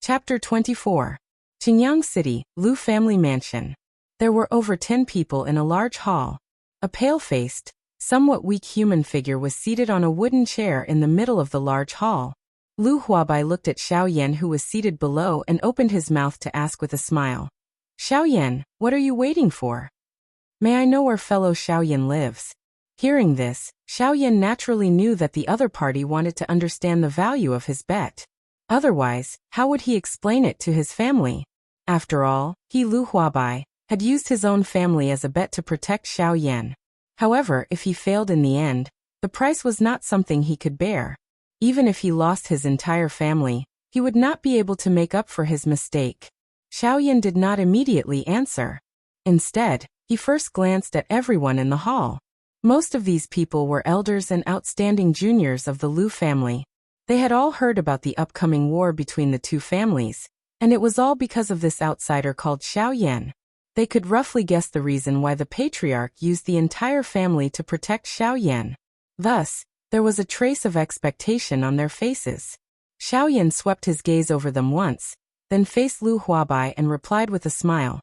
Chapter 24. Qingyang City, Lu Family Mansion. There were over 10 people in a large hall. A pale-faced, somewhat weak human figure was seated on a wooden chair in the middle of the large hall. Lu Huabai looked at Xiaoyan, who was seated below, and opened his mouth to ask with a smile. "Xiaoyan, what are you waiting for? May I know where fellow Xiaoyan lives?" Hearing this, Xiaoyan naturally knew that the other party wanted to understand the value of his bet. Otherwise, how would he explain it to his family? After all, he, Lu Huabai, had used his own family as a bet to protect Xiaoyan. However, if he failed in the end, the price was not something he could bear. Even if he lost his entire family, he would not be able to make up for his mistake. Xiaoyan did not immediately answer. Instead, he first glanced at everyone in the hall. Most of these people were elders and outstanding juniors of the Lu family. They had all heard about the upcoming war between the two families, and it was all because of this outsider called Xiaoyan. They could roughly guess the reason why the patriarch used the entire family to protect Xiaoyan. Thus, there was a trace of expectation on their faces. Xiaoyan swept his gaze over them once, then faced Lu Huabai and replied with a smile.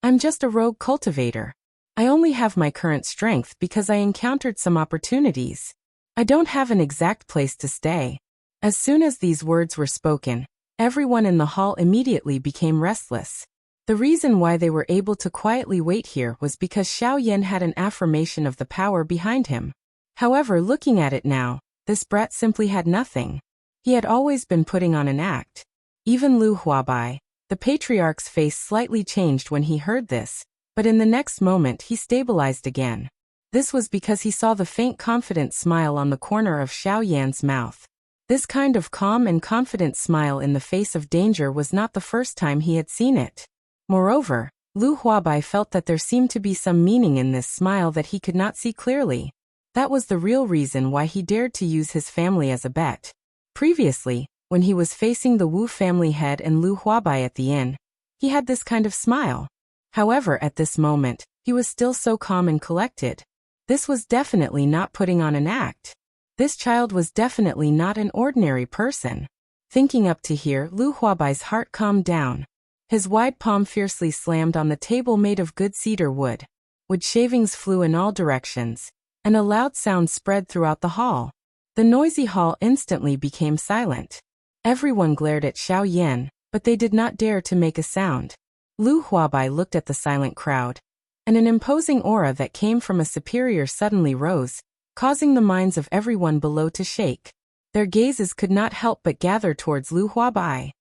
"I'm just a rogue cultivator. I only have my current strength because I encountered some opportunities. I don't have an exact place to stay." As soon as these words were spoken, everyone in the hall immediately became restless. The reason why they were able to quietly wait here was because Xiaoyan had an affirmation of the power behind him. However, looking at it now, this brat simply had nothing. He had always been putting on an act. Even Lu Huabai, the patriarch's face slightly changed when he heard this, but in the next moment he stabilized again. This was because he saw the faint confident smile on the corner of Xiaoyan's mouth. This kind of calm and confident smile in the face of danger was not the first time he had seen it. Moreover, Lu Huabai felt that there seemed to be some meaning in this smile that he could not see clearly. That was the real reason why he dared to use his family as a bet. Previously, when he was facing the Wu family head and Lu Huabai at the inn, he had this kind of smile. However, at this moment, he was still so calm and collected. This was definitely not putting on an act. This child was definitely not an ordinary person. Thinking up to here, Lu Huabai's heart calmed down. His wide palm fiercely slammed on the table made of good cedar wood. Wood shavings flew in all directions, and a loud sound spread throughout the hall. The noisy hall instantly became silent. Everyone glared at Xiaoyan, but they did not dare to make a sound. Lu Huabai looked at the silent crowd, and an imposing aura that came from a superior suddenly rose, causing the minds of everyone below to shake. Their gazes could not help but gather towards Lu Huabai.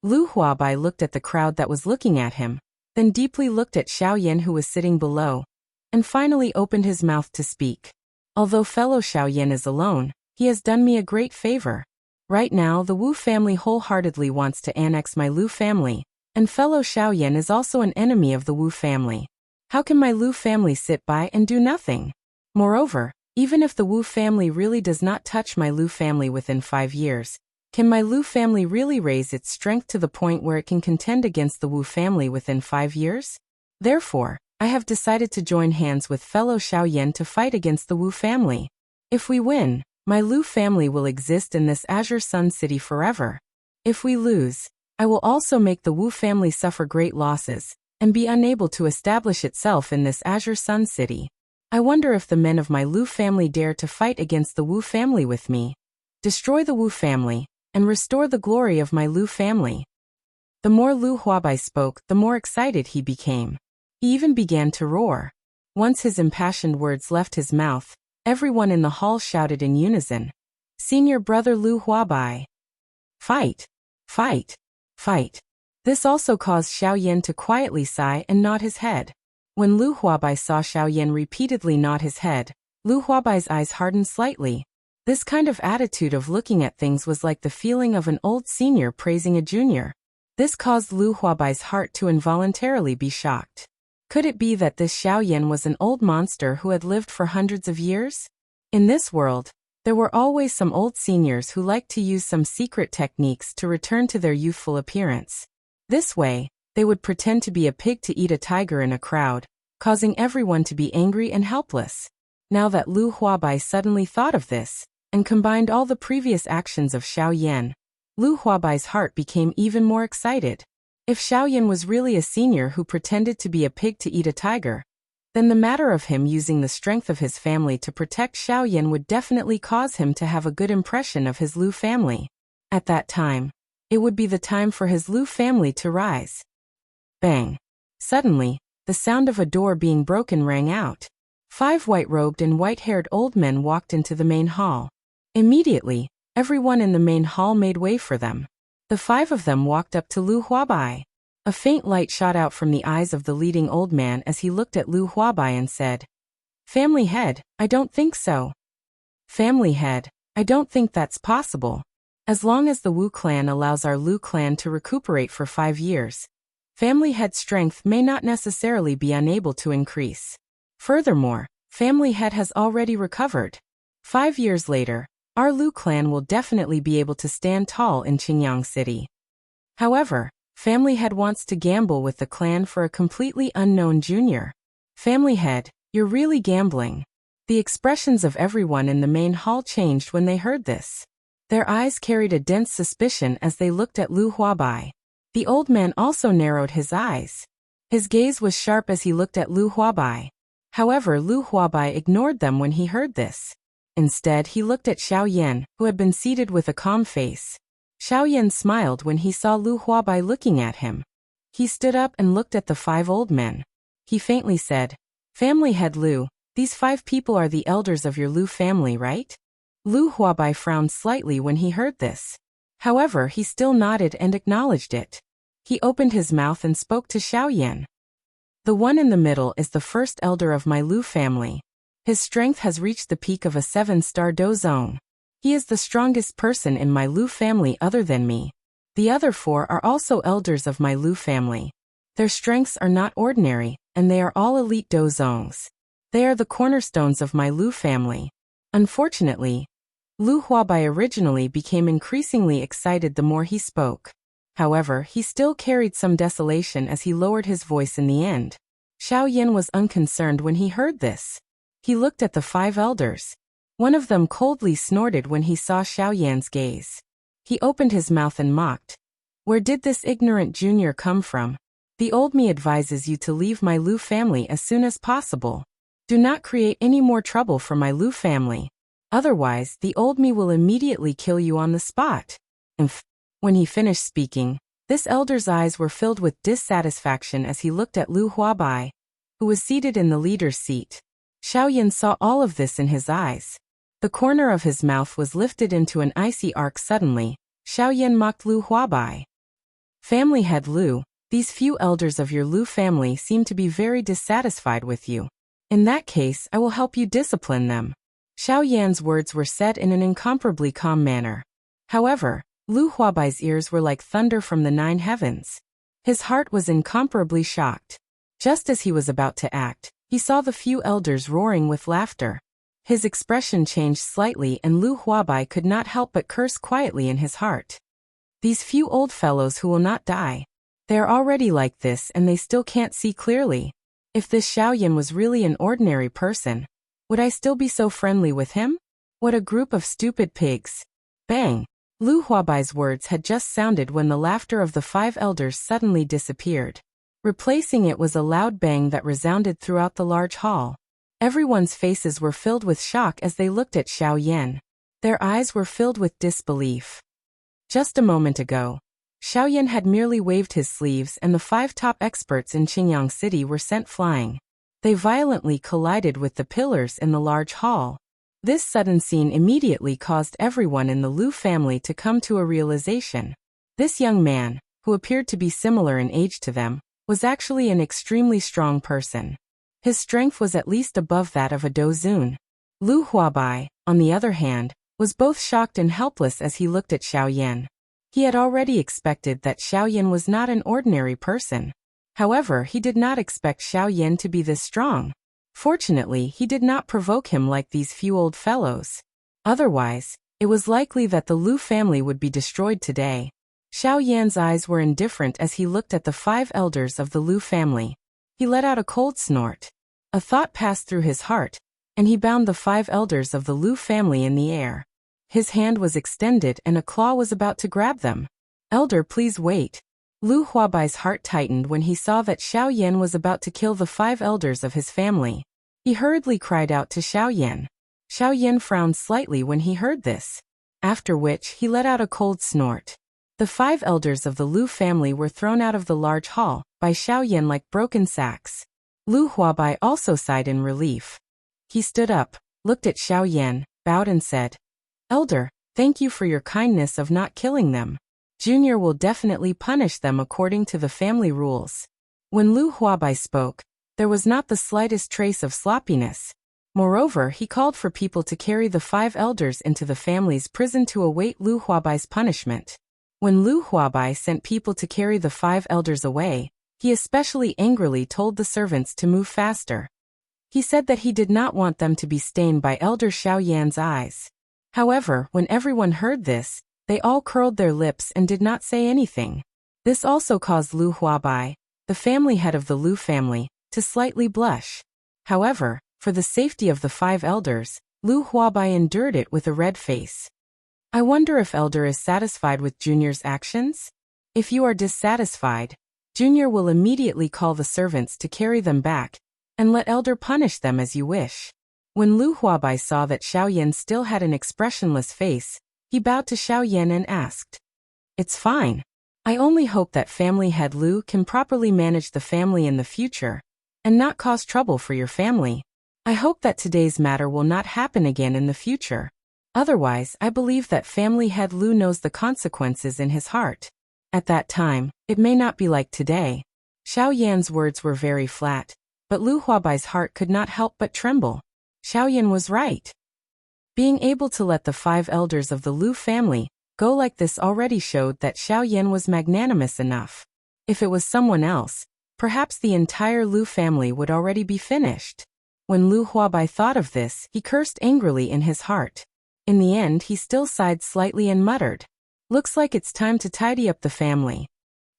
Lu Huabai looked at the crowd that was looking at him, then deeply looked at Xiaoyan, who was sitting below, and finally opened his mouth to speak. "Although fellow Xiaoyan is alone, he has done me a great favor. Right now the Wu family wholeheartedly wants to annex my Lu family, and fellow Xiaoyan is also an enemy of the Wu family. How can my Lu family sit by and do nothing? Moreover, even if the Wu family really does not touch my Lu family within 5 years, can my Lu family really raise its strength to the point where it can contend against the Wu family within 5 years? Therefore, I have decided to join hands with fellow Xiaoyan to fight against the Wu family. If we win, my Lu family will exist in this Azure Sun City forever. If we lose, I will also make the Wu family suffer great losses, and be unable to establish itself in this Azure Sun City. I wonder if the men of my Lu family dare to fight against the Wu family with me. Destroy the Wu family, and restore the glory of my Lu family." The more Lu Huabai spoke, the more excited he became. He even began to roar. Once his impassioned words left his mouth, everyone in the hall shouted in unison, "Senior brother Lu Huabai! Fight! Fight! Fight!" This also caused Xiaoyan to quietly sigh and nod his head. When Lu Huabai saw Xiaoyan repeatedly nod his head, Lu Huabai's eyes hardened slightly. This kind of attitude of looking at things was like the feeling of an old senior praising a junior. This caused Lu Huabai's heart to involuntarily be shocked. Could it be that this Xiaoyan was an old monster who had lived for hundreds of years? In this world, there were always some old seniors who liked to use some secret techniques to return to their youthful appearance. This way, they would pretend to be a pig to eat a tiger in a crowd, causing everyone to be angry and helpless. Now that Lu Huabai suddenly thought of this, and combined all the previous actions of Xiaoyan, Lu Huabai's heart became even more excited. If Xiaoyan was really a senior who pretended to be a pig to eat a tiger, then the matter of him using the strength of his family to protect Xiaoyan would definitely cause him to have a good impression of his Lu family. At that time, it would be the time for his Lu family to rise. Bang! Suddenly, the sound of a door being broken rang out. 5 white-robed and white-haired old men walked into the main hall. Immediately, everyone in the main hall made way for them. The 5 of them walked up to Lu Huabai. A faint light shot out from the eyes of the leading old man as he looked at Lu Huabai and said, "Family head, I don't think so." "Family head, I don't think that's possible. As long as the Wu clan allows our Lu clan to recuperate for 5 years, family head strength may not necessarily be unable to increase. Furthermore, family head has already recovered. 5 years later, our Lu clan will definitely be able to stand tall in Qingyang City. However, family head wants to gamble with the clan for a completely unknown junior. Family head, you're really gambling." The expressions of everyone in the main hall changed when they heard this. Their eyes carried a dense suspicion as they looked at Lu Huabai. The old man also narrowed his eyes. His gaze was sharp as he looked at Lu Huabai. However, Lu Huabai ignored them when he heard this. Instead, he looked at Xiaoyan, who had been seated with a calm face. Xiaoyan smiled when he saw Lu Huabai looking at him. He stood up and looked at the 5 old men. He faintly said, "Family head Lu, these 5 people are the elders of your Lu family, right?" Lu Huabai frowned slightly when he heard this. However, he still nodded and acknowledged it. He opened his mouth and spoke to Xiaoyan. "The one in the middle is the first elder of my Lu family. His strength has reached the peak of a 7-star dozong. He is the strongest person in my Lu family other than me. The other 4 are also elders of my Lu family. Their strengths are not ordinary, and they are all elite dozongs. They are the cornerstones of my Lu family." Unfortunately, Lu Huabai originally became increasingly excited the more he spoke. However, he still carried some desolation as he lowered his voice in the end. Xiaoyan was unconcerned when he heard this. He looked at the 5 elders. One of them coldly snorted when he saw Xiaoyan's gaze. He opened his mouth and mocked. "Where did this ignorant junior come from? The old me advises you to leave my Lu family as soon as possible. Do not create any more trouble for my Lu family. Otherwise, the old me will immediately kill you on the spot." When he finished speaking, this elder's eyes were filled with dissatisfaction as he looked at Lu Huabai, who was seated in the leader's seat. Xiaoyan saw all of this in his eyes. The corner of his mouth was lifted into an icy arc suddenly. Xiaoyan mocked Lu Huabai. "Family head Lu, these few elders of your Lu family seem to be very dissatisfied with you. In that case, I will help you discipline them." Xiaoyan's words were said in an incomparably calm manner. However, Lu Huabai's ears were like thunder from the 9 heavens. His heart was incomparably shocked. Just as he was about to act, he saw the few elders roaring with laughter. His expression changed slightly and Lu Huabai could not help but curse quietly in his heart. "These few old fellows who will not die. They are already like this and they still can't see clearly. If this Xiaoyan was really an ordinary person, would I still be so friendly with him? What a group of stupid pigs." Bang! Lu Huabai's words had just sounded when the laughter of the 5 elders suddenly disappeared. Replacing it was a loud bang that resounded throughout the large hall. Everyone's faces were filled with shock as they looked at Xiaoyan. Their eyes were filled with disbelief. Just a moment ago, Xiaoyan had merely waved his sleeves and the 5 top experts in Qingyang City were sent flying. They violently collided with the pillars in the large hall. This sudden scene immediately caused everyone in the Lu family to come to a realization. This young man, who appeared to be similar in age to them, was actually an extremely strong person. His strength was at least above that of a dozun. Lu Huabai, on the other hand, was both shocked and helpless as he looked at Xiaoyan. He had already expected that Xiaoyan was not an ordinary person. However, he did not expect Xiaoyan to be this strong. Fortunately, he did not provoke him like these few old fellows. Otherwise, it was likely that the Lu family would be destroyed today. Xiaoyan's eyes were indifferent as he looked at the 5 elders of the Lu family. He let out a cold snort. A thought passed through his heart, and he bound the 5 elders of the Lu family in the air. His hand was extended and a claw was about to grab them. "Elder, please wait." Lu Huabai's heart tightened when he saw that Xiao Yan was about to kill the 5 elders of his family. He hurriedly cried out to Xiao Yan. Xiao Yan frowned slightly when he heard this, after which he let out a cold snort. The 5 elders of the Lu family were thrown out of the large hall by Xiao Yan like broken sacks. Lu Huabai also sighed in relief. He stood up, looked at Xiao Yan, bowed and said, "Elder, thank you for your kindness of not killing them. Junior will definitely punish them according to the family rules." When Lu Huabai spoke, there was not the slightest trace of sloppiness. Moreover, he called for people to carry the 5 elders into the family's prison to await Lu Huabai's punishment. When Lu Huabai sent people to carry the 5 elders away, he especially angrily told the servants to move faster. He said that he did not want them to be stained by Elder Xiao Yan's eyes. However, when everyone heard this, they all curled their lips and did not say anything. This also caused Lu Huabai, the family head of the Lu family, to slightly blush. However, for the safety of the 5 elders, Lu Huabai endured it with a red face. "I wonder if Elder is satisfied with Junior's actions? If you are dissatisfied, Junior will immediately call the servants to carry them back, and let Elder punish them as you wish." When Lu Huabai saw that Xiao Yan still had an expressionless face, he bowed to Xiao Yan and asked, "It's fine. I only hope that family head Lu can properly manage the family in the future, and not cause trouble for your family. I hope that today's matter will not happen again in the future. Otherwise, I believe that family head Lu knows the consequences in his heart. At that time, it may not be like today." Xiao Yan's words were very flat, but Lu Huabai's heart could not help but tremble. Xiao Yan was right. Being able to let the 5 elders of the Lu family go like this already showed that Xiao Yan was magnanimous enough. If it was someone else, perhaps the entire Lu family would already be finished. When Lu Huabai thought of this, he cursed angrily in his heart. In the end, he still sighed slightly and muttered, "Looks like it's time to tidy up the family."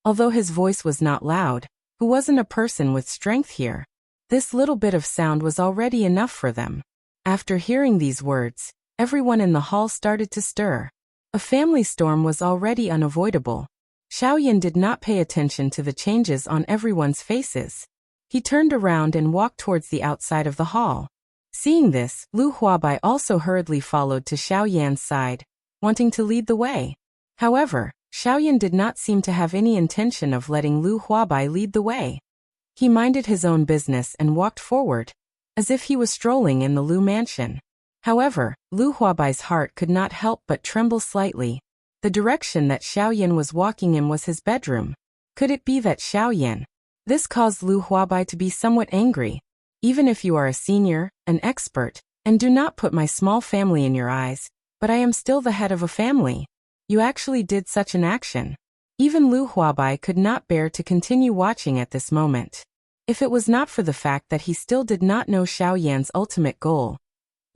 Although his voice was not loud, who wasn't a person with strength here? This little bit of sound was already enough for them. After hearing these words, everyone in the hall started to stir. A family storm was already unavoidable. Xiao Yan did not pay attention to the changes on everyone's faces. He turned around and walked towards the outside of the hall. Seeing this, Lu Huabai also hurriedly followed to Xiao Yan's side, wanting to lead the way. However, Xiao Yan did not seem to have any intention of letting Lu Huabai lead the way. He minded his own business and walked forward, as if he was strolling in the Lu mansion. However, Lu Huabai's heart could not help but tremble slightly. The direction that Xiao Yan was walking in was his bedroom. Could it be that Xiao Yan? This caused Lu Huabai to be somewhat angry. "Even if you are a senior, an expert, and do not put my small family in your eyes, but I am still the head of a family. You actually did such an action." Even Lu Huabai could not bear to continue watching at this moment. If it was not for the fact that he still did not know Xiao Yan's ultimate goal,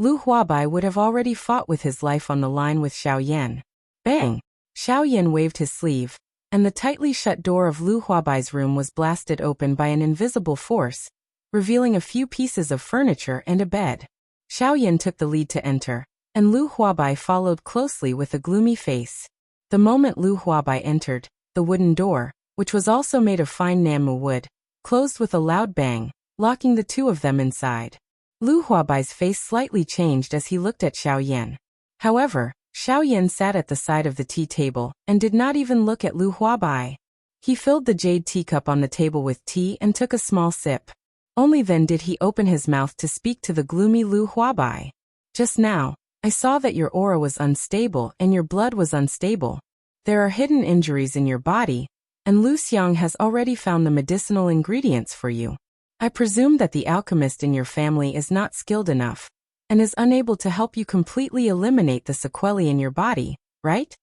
Lu Huabai would have already fought with his life on the line with Xiao Yan. Bang! Xiao Yan waved his sleeve, and the tightly shut door of Lu Huabai's room was blasted open by an invisible force, revealing a few pieces of furniture and a bed. Xiao Yan took the lead to enter, and Lu Huabai followed closely with a gloomy face. The moment Lu Huabai entered, the wooden door, which was also made of fine Namu wood, closed with a loud bang, locking the two of them inside. Lu Huabai's face slightly changed as he looked at Xiao Yan. However, Xiao Yan sat at the side of the tea table and did not even look at Lu Huabai. He filled the jade teacup on the table with tea and took a small sip. Only then did he open his mouth to speak to the gloomy Lu Huabai. "Just now, I saw that your aura was unstable and your blood was unstable. There are hidden injuries in your body, and Lu Xiang has already found the medicinal ingredients for you. I presume that the alchemist in your family is not skilled enough, and is unable to help you completely eliminate the sequelae in your body, right?"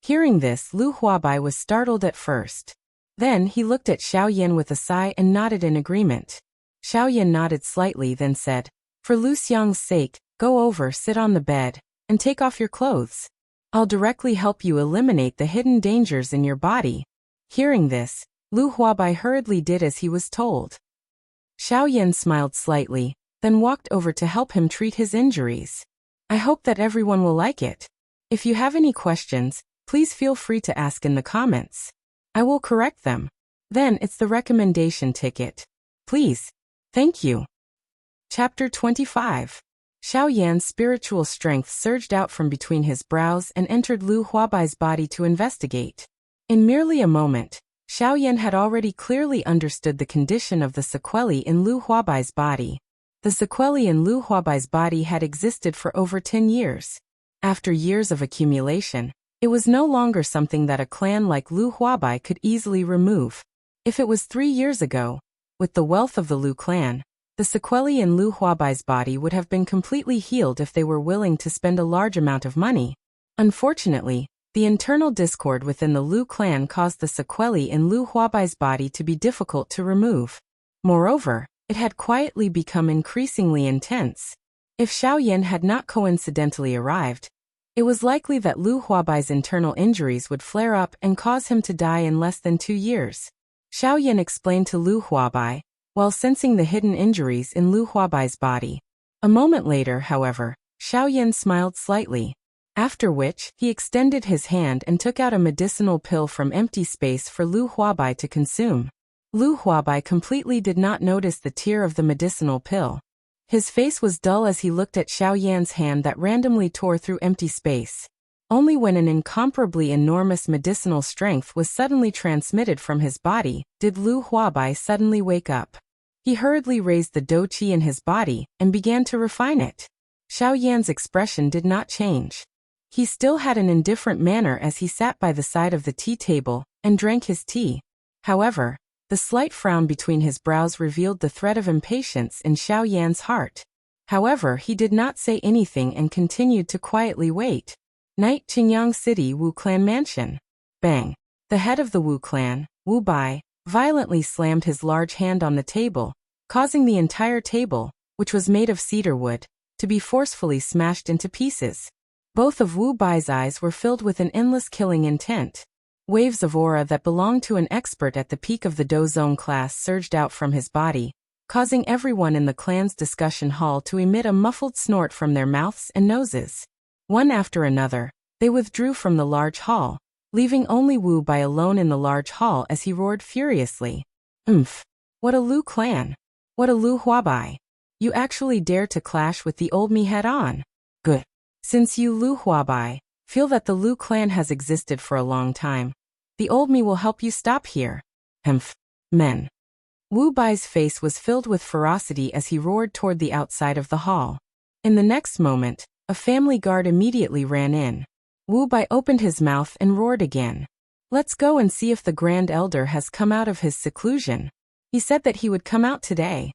Hearing this, Lu Huabai was startled at first. Then he looked at Xiao Yan with a sigh and nodded in agreement. Xiao Yan nodded slightly, then said, "For Lu Xiang's sake, go over, sit on the bed, and take off your clothes. I'll directly help you eliminate the hidden dangers in your body." Hearing this, Lu Huabai hurriedly did as he was told. Xiao Yan smiled slightly, then walked over to help him treat his injuries. "I hope that everyone will like it." If you have any questions, please feel free to ask in the comments. I will correct them. Then it's the recommendation ticket. Please. Thank you. Chapter 25. Xiao Yan's spiritual strength surged out from between his brows and entered Lu Huabai's body to investigate. In merely a moment, Xiao Yan had already clearly understood the condition of the sequelae in Lu Huabai's body. The sequelae in Lu Huabai's body had existed for over 10 years. After years of accumulation, it was no longer something that a clan like Lu Huabai could easily remove. If it was 3 years ago, with the wealth of the Lu clan, the sequelae in Lu Huabai's body would have been completely healed if they were willing to spend a large amount of money. Unfortunately, the internal discord within the Lu clan caused the sequelae in Lu Huabai's body to be difficult to remove. Moreover, it had quietly become increasingly intense. If Xiao Yan had not coincidentally arrived, it was likely that Lu Huabai's internal injuries would flare up and cause him to die in less than 2 years. Xiao Yan explained to Lu Huabai, while sensing the hidden injuries in Lu Huabai's body. A moment later, however, Xiao Yan smiled slightly, after which he extended his hand and took out a medicinal pill from empty space for Lu Huabai to consume. Lu Huabai completely did not notice the tear of the medicinal pill. His face was dull as he looked at Xiao Yan's hand that randomly tore through empty space. Only when an incomparably enormous medicinal strength was suddenly transmitted from his body did Lu Huabai suddenly wake up. He hurriedly raised the dou qi in his body and began to refine it. Xiao Yan's expression did not change. He still had an indifferent manner as he sat by the side of the tea table and drank his tea. However, the slight frown between his brows revealed the threat of impatience in Xiao Yan's heart. However, he did not say anything and continued to quietly wait. Night, Qingyang City, Wu Clan Mansion. Bang. The head of the Wu clan, Wu Bai, violently slammed his large hand on the table, causing the entire table, which was made of cedar wood, to be forcefully smashed into pieces. Both of Wu Bai's eyes were filled with an endless killing intent. Waves of aura that belonged to an expert at the peak of the Dozong class surged out from his body, causing everyone in the clan's discussion hall to emit a muffled snort from their mouths and noses. One after another, they withdrew from the large hall, leaving only Wu Bai alone in the large hall as he roared furiously. Oomph! What a Lu clan! What a Lu Huabai! You actually dare to clash with the old me head on? Good. Since you Lu Huabai feel that the Lu clan has existed for a long time, the old me will help you stop here. Humph. Men. Wu Bai's face was filled with ferocity as he roared toward the outside of the hall. In the next moment, a family guard immediately ran in. Wu Bai opened his mouth and roared again. Let's go and see if the Grand Elder has come out of his seclusion. He said that he would come out today.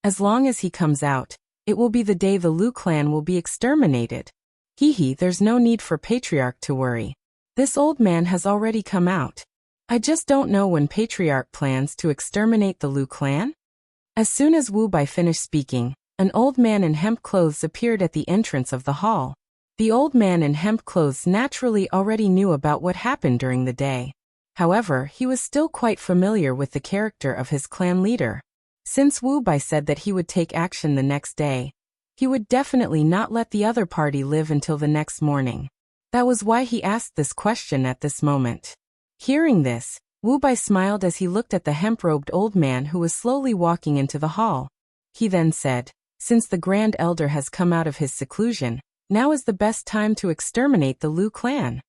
As long as he comes out, it will be the day the Lu clan will be exterminated. Hee, there's no need for Patriarch to worry. This old man has already come out. I just don't know when Patriarch plans to exterminate the Lu clan. As soon as Wu Bai finished speaking, an old man in hemp clothes appeared at the entrance of the hall. The old man in hemp clothes naturally already knew about what happened during the day. However, he was still quite familiar with the character of his clan leader. Since Wu Bai said that he would take action the next day, he would definitely not let the other party live until the next morning. That was why he asked this question at this moment. Hearing this, Wu Bai smiled as he looked at the hemp-robed old man who was slowly walking into the hall. He then said, since the Grand Elder has come out of his seclusion, now is the best time to exterminate the Lu clan.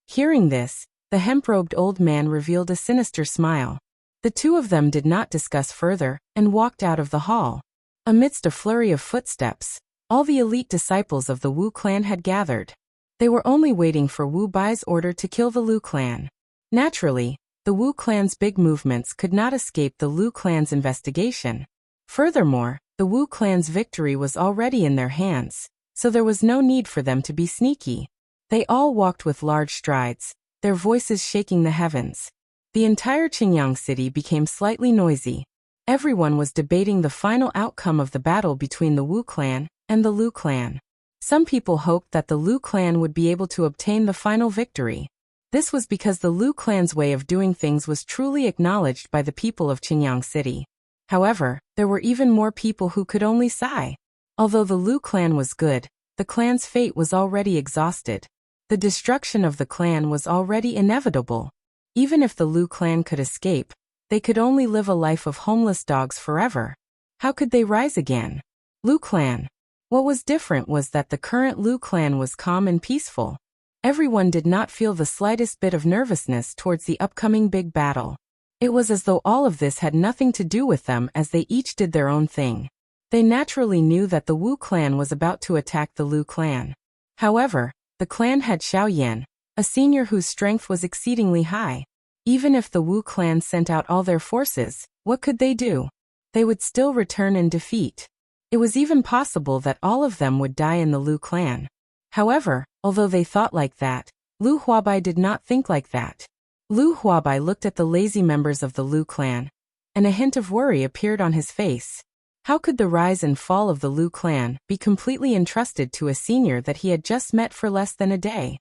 Hearing this, the hemp-robed old man revealed a sinister smile. The two of them did not discuss further and walked out of the hall. Amidst a flurry of footsteps, all the elite disciples of the Wu clan had gathered. They were only waiting for Wu Bai's order to kill the Lu clan. Naturally, the Wu clan's big movements could not escape the Lu clan's investigation. Furthermore, the Wu clan's victory was already in their hands, so there was no need for them to be sneaky. They all walked with large strides, their voices shaking the heavens. The entire Qingyang city became slightly noisy. Everyone was debating the final outcome of the battle between the Wu clan and the Lu clan. Some people hoped that the Lu clan would be able to obtain the final victory. This was because the Lu clan's way of doing things was truly acknowledged by the people of Qingyang City. However, there were even more people who could only sigh. Although the Lu clan was good, the clan's fate was already exhausted. The destruction of the clan was already inevitable. Even if the Lu clan could escape, they could only live a life of homeless dogs forever. How could they rise again? Lu clan. What was different was that the current Lu clan was calm and peaceful. Everyone did not feel the slightest bit of nervousness towards the upcoming big battle. It was as though all of this had nothing to do with them, as they each did their own thing. They naturally knew that the Wu clan was about to attack the Lu clan. However, the clan had Xiaoyan, a senior whose strength was exceedingly high. Even if the Wu clan sent out all their forces, what could they do? They would still return in defeat. It was even possible that all of them would die in the Lu clan. However, although they thought like that, Lu Huabai did not think like that. Lu Huabai looked at the lazy members of the Lu clan, and a hint of worry appeared on his face. How could the rise and fall of the Lu clan be completely entrusted to a senior that he had just met for less than a day?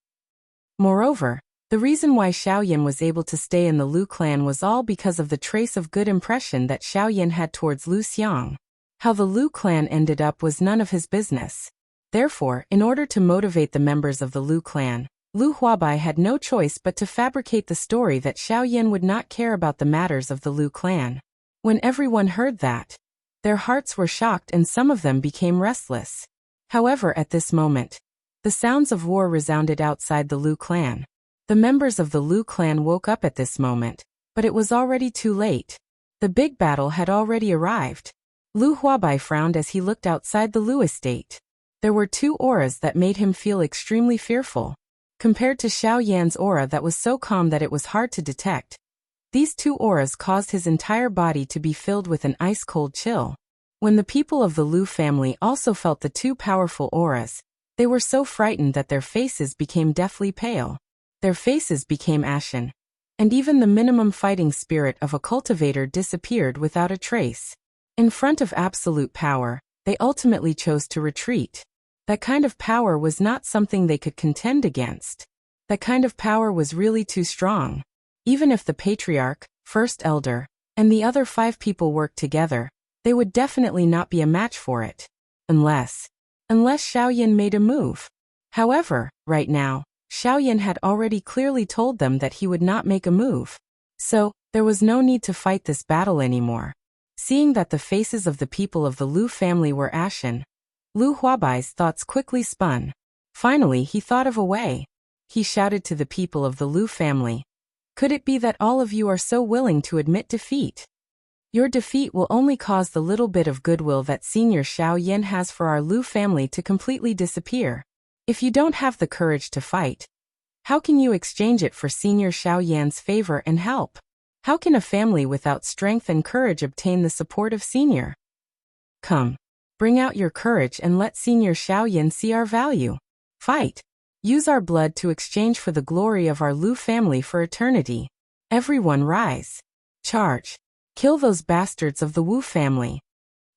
Moreover, the reason why Xiaoyan was able to stay in the Lu clan was all because of the trace of good impression that Xiaoyan had towards Lu Xiang. How the Lu clan ended up was none of his business. Therefore, in order to motivate the members of the Lu clan, Lu Huabai had no choice but to fabricate the story that Xiaoyan would not care about the matters of the Lu clan. When everyone heard that, their hearts were shocked and some of them became restless. However, at this moment, the sounds of war resounded outside the Lu clan. The members of the Lu clan woke up at this moment, but it was already too late. The big battle had already arrived. Lu Huabai frowned as he looked outside the Lu estate. There were two auras that made him feel extremely fearful. Compared to Xiaoyan's aura that was so calm that it was hard to detect, these two auras caused his entire body to be filled with an ice-cold chill. When the people of the Lu family also felt the two powerful auras, they were so frightened that their faces became deathly pale. Their faces became ashen, and even the minimum fighting spirit of a cultivator disappeared without a trace. In front of absolute power, they ultimately chose to retreat. That kind of power was not something they could contend against. That kind of power was really too strong. Even if the patriarch, first elder, and the other 5 people worked together, they would definitely not be a match for it. Unless Xiaoyan made a move. However, right now, Xiaoyan had already clearly told them that he would not make a move. So, there was no need to fight this battle anymore. Seeing that the faces of the people of the Lu family were ashen, Lu Huabai's thoughts quickly spun. Finally, he thought of a way. He shouted to the people of the Lu family, "Could it be that all of you are so willing to admit defeat? Your defeat will only cause the little bit of goodwill that Senior Xiaoyan has for our Lu family to completely disappear. If you don't have the courage to fight, how can you exchange it for Senior Xiaoyan's favor and help? How can a family without strength and courage obtain the support of Senior? Come, bring out your courage and let Senior Xiaoyan see our value. Fight! Use our blood to exchange for the glory of our Lu family for eternity. Everyone rise. Charge. Kill those bastards of the Wu family."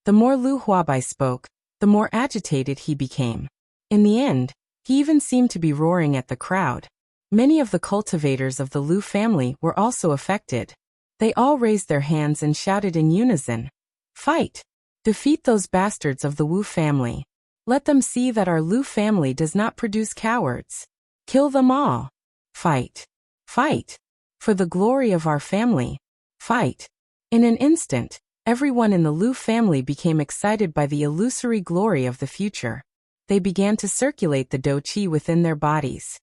The more Lu Huabai spoke, the more agitated he became. In the end, he even seemed to be roaring at the crowd. Many of the cultivators of the Lu family were also affected. They all raised their hands and shouted in unison, "Fight! Defeat those bastards of the Wu family. Let them see that our Lu family does not produce cowards. Kill them all. Fight! Fight! For the glory of our family. Fight!" In an instant, everyone in the Lu family became excited by the illusory glory of the future. They began to circulate the dou qi within their bodies.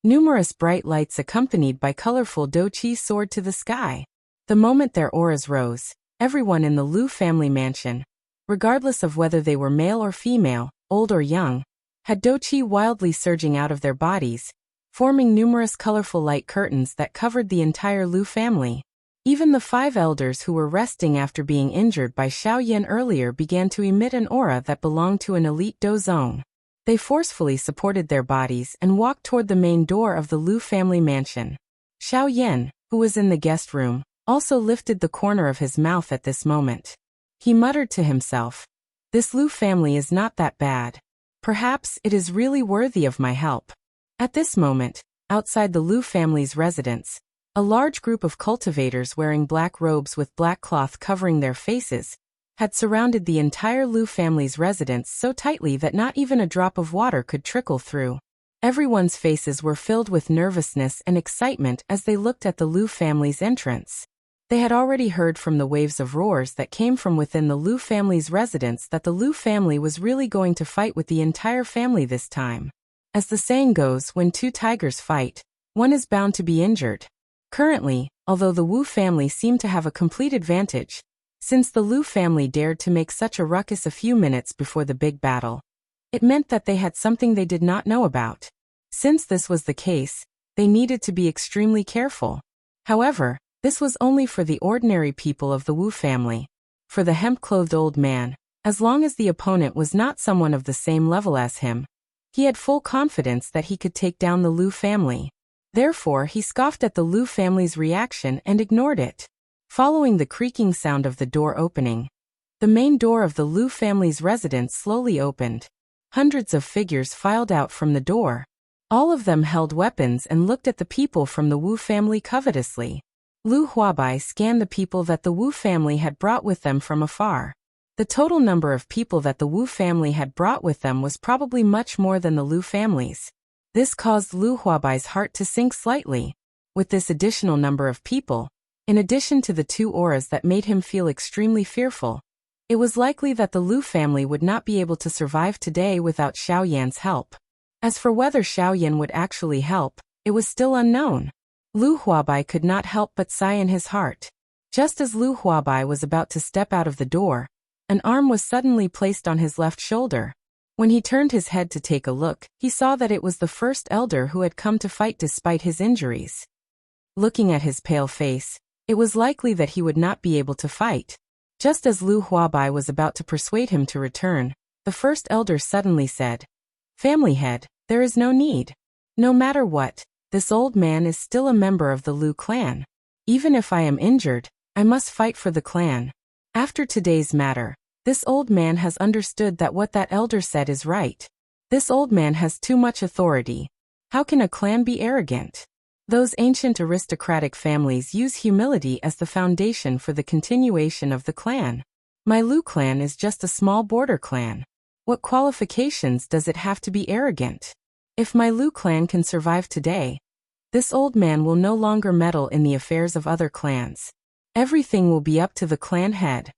Numerous bright lights accompanied by colorful dou qi soared to the sky. The moment their auras rose, everyone in the Lu family mansion, regardless of whether they were male or female, old or young, had dou qi wildly surging out of their bodies, forming numerous colorful light curtains that covered the entire Lu family. Even the 5 elders who were resting after being injured by Xiaoyan earlier began to emit an aura that belonged to an elite dou zone. They forcefully supported their bodies and walked toward the main door of the Lu family mansion. Xiaoyan, who was in the guest room, also lifted the corner of his mouth at this moment. He muttered to himself, "This Lu family is not that bad. Perhaps it is really worthy of my help." At this moment, outside the Lu family's residence, a large group of cultivators wearing black robes with black cloth covering their faces had surrounded the entire Lu family's residence so tightly that not even a drop of water could trickle through. Everyone's faces were filled with nervousness and excitement as they looked at the Lu family's entrance. They had already heard from the waves of roars that came from within the Lu family's residence that the Lu family was really going to fight with the entire family this time. As the saying goes, when two tigers fight, one is bound to be injured. Currently, although the Wu family seemed to have a complete advantage, since the Lu family dared to make such a ruckus a few minutes before the big battle, it meant that they had something they did not know about. Since this was the case, they needed to be extremely careful. However, this was only for the ordinary people of the Wu family. For the hemp-clothed old man, as long as the opponent was not someone of the same level as him, he had full confidence that he could take down the Lu family. Therefore, he scoffed at the Lu family's reaction and ignored it. Following the creaking sound of the door opening, the main door of the Lu family's residence slowly opened. Hundreds of figures filed out from the door. All of them held weapons and looked at the people from the Wu family covetously. Lu Huabai scanned the people that the Wu family had brought with them from afar. The total number of people that the Wu family had brought with them was probably much more than the Lu family's. This caused Lu Huabai's heart to sink slightly. With this additional number of people, in addition to the two auras that made him feel extremely fearful, it was likely that the Lu family would not be able to survive today without Xiaoyan's help. As for whether Xiaoyan would actually help, it was still unknown. Lu Huabai could not help but sigh in his heart. Just as Lu Huabai was about to step out of the door, an arm was suddenly placed on his left shoulder. When he turned his head to take a look, he saw that it was the first elder who had come to fight despite his injuries. Looking at his pale face, it was likely that he would not be able to fight. Just as Lu Huabai was about to persuade him to return, the first elder suddenly said, "Family head, there is no need. No matter what, this old man is still a member of the Lu clan. Even if I am injured, I must fight for the clan." After today's matter, this old man has understood that what that elder said is right. This old man has too much authority. How can a clan be arrogant? Those ancient aristocratic families use humility as the foundation for the continuation of the clan. My Lu clan is just a small border clan. What qualifications does it have to be arrogant? If my Lu clan can survive today, this old man will no longer meddle in the affairs of other clans. Everything will be up to the clan head.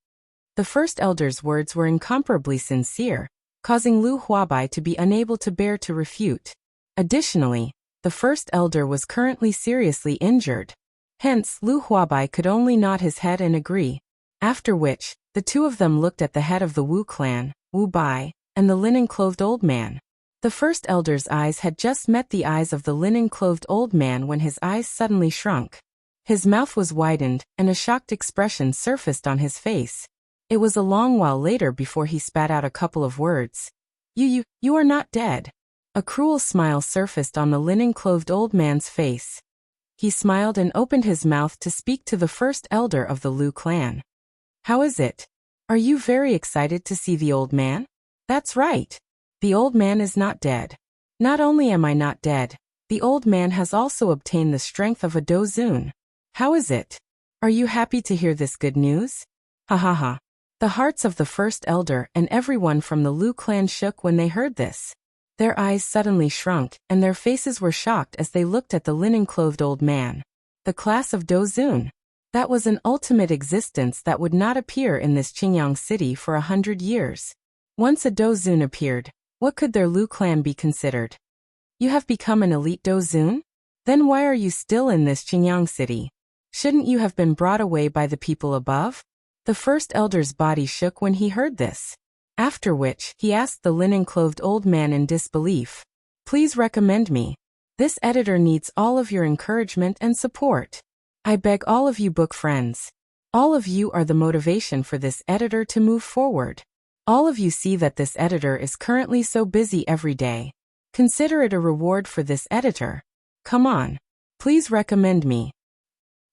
The first elder's words were incomparably sincere, causing Lu Huabai to be unable to bear to refute. Additionally, the first elder was currently seriously injured. Hence, Lu Huabai could only nod his head and agree. After which, the two of them looked at the head of the Wu clan, Wu Bai, and the linen-clothed old man. The first elder's eyes had just met the eyes of the linen-clothed old man when his eyes suddenly shrunk. His mouth was widened, and a shocked expression surfaced on his face. It was a long while later before he spat out a couple of words. You are not dead." A cruel smile surfaced on the linen-clothed old man's face. He smiled and opened his mouth to speak to the first elder of the Lu clan. "How is it? Are you very excited to see the old man?" "That's right. The old man is not dead. Not only am I not dead, the old man has also obtained the strength of a dozun. How is it? Are you happy to hear this good news?" Ha ha ha. The hearts of the first elder and everyone from the Lu clan shook when they heard this. Their eyes suddenly shrunk, and their faces were shocked as they looked at the linen-clothed old man. The class of dozun. That was an ultimate existence that would not appear in this Qingyang city for 100 years. Once a dozun appeared, what could their Lu clan be considered? You have become an elite dozun? Then why are you still in this Qingyang city? Shouldn't you have been brought away by the people above? The first elder's body shook when he heard this. After which, he asked the linen-clothed old man in disbelief, "Please recommend me. This editor needs all of your encouragement and support. I beg all of you book friends. All of you are the motivation for this editor to move forward. All of you see that this editor is currently so busy every day. Consider it a reward for this editor. Come on. Please recommend me."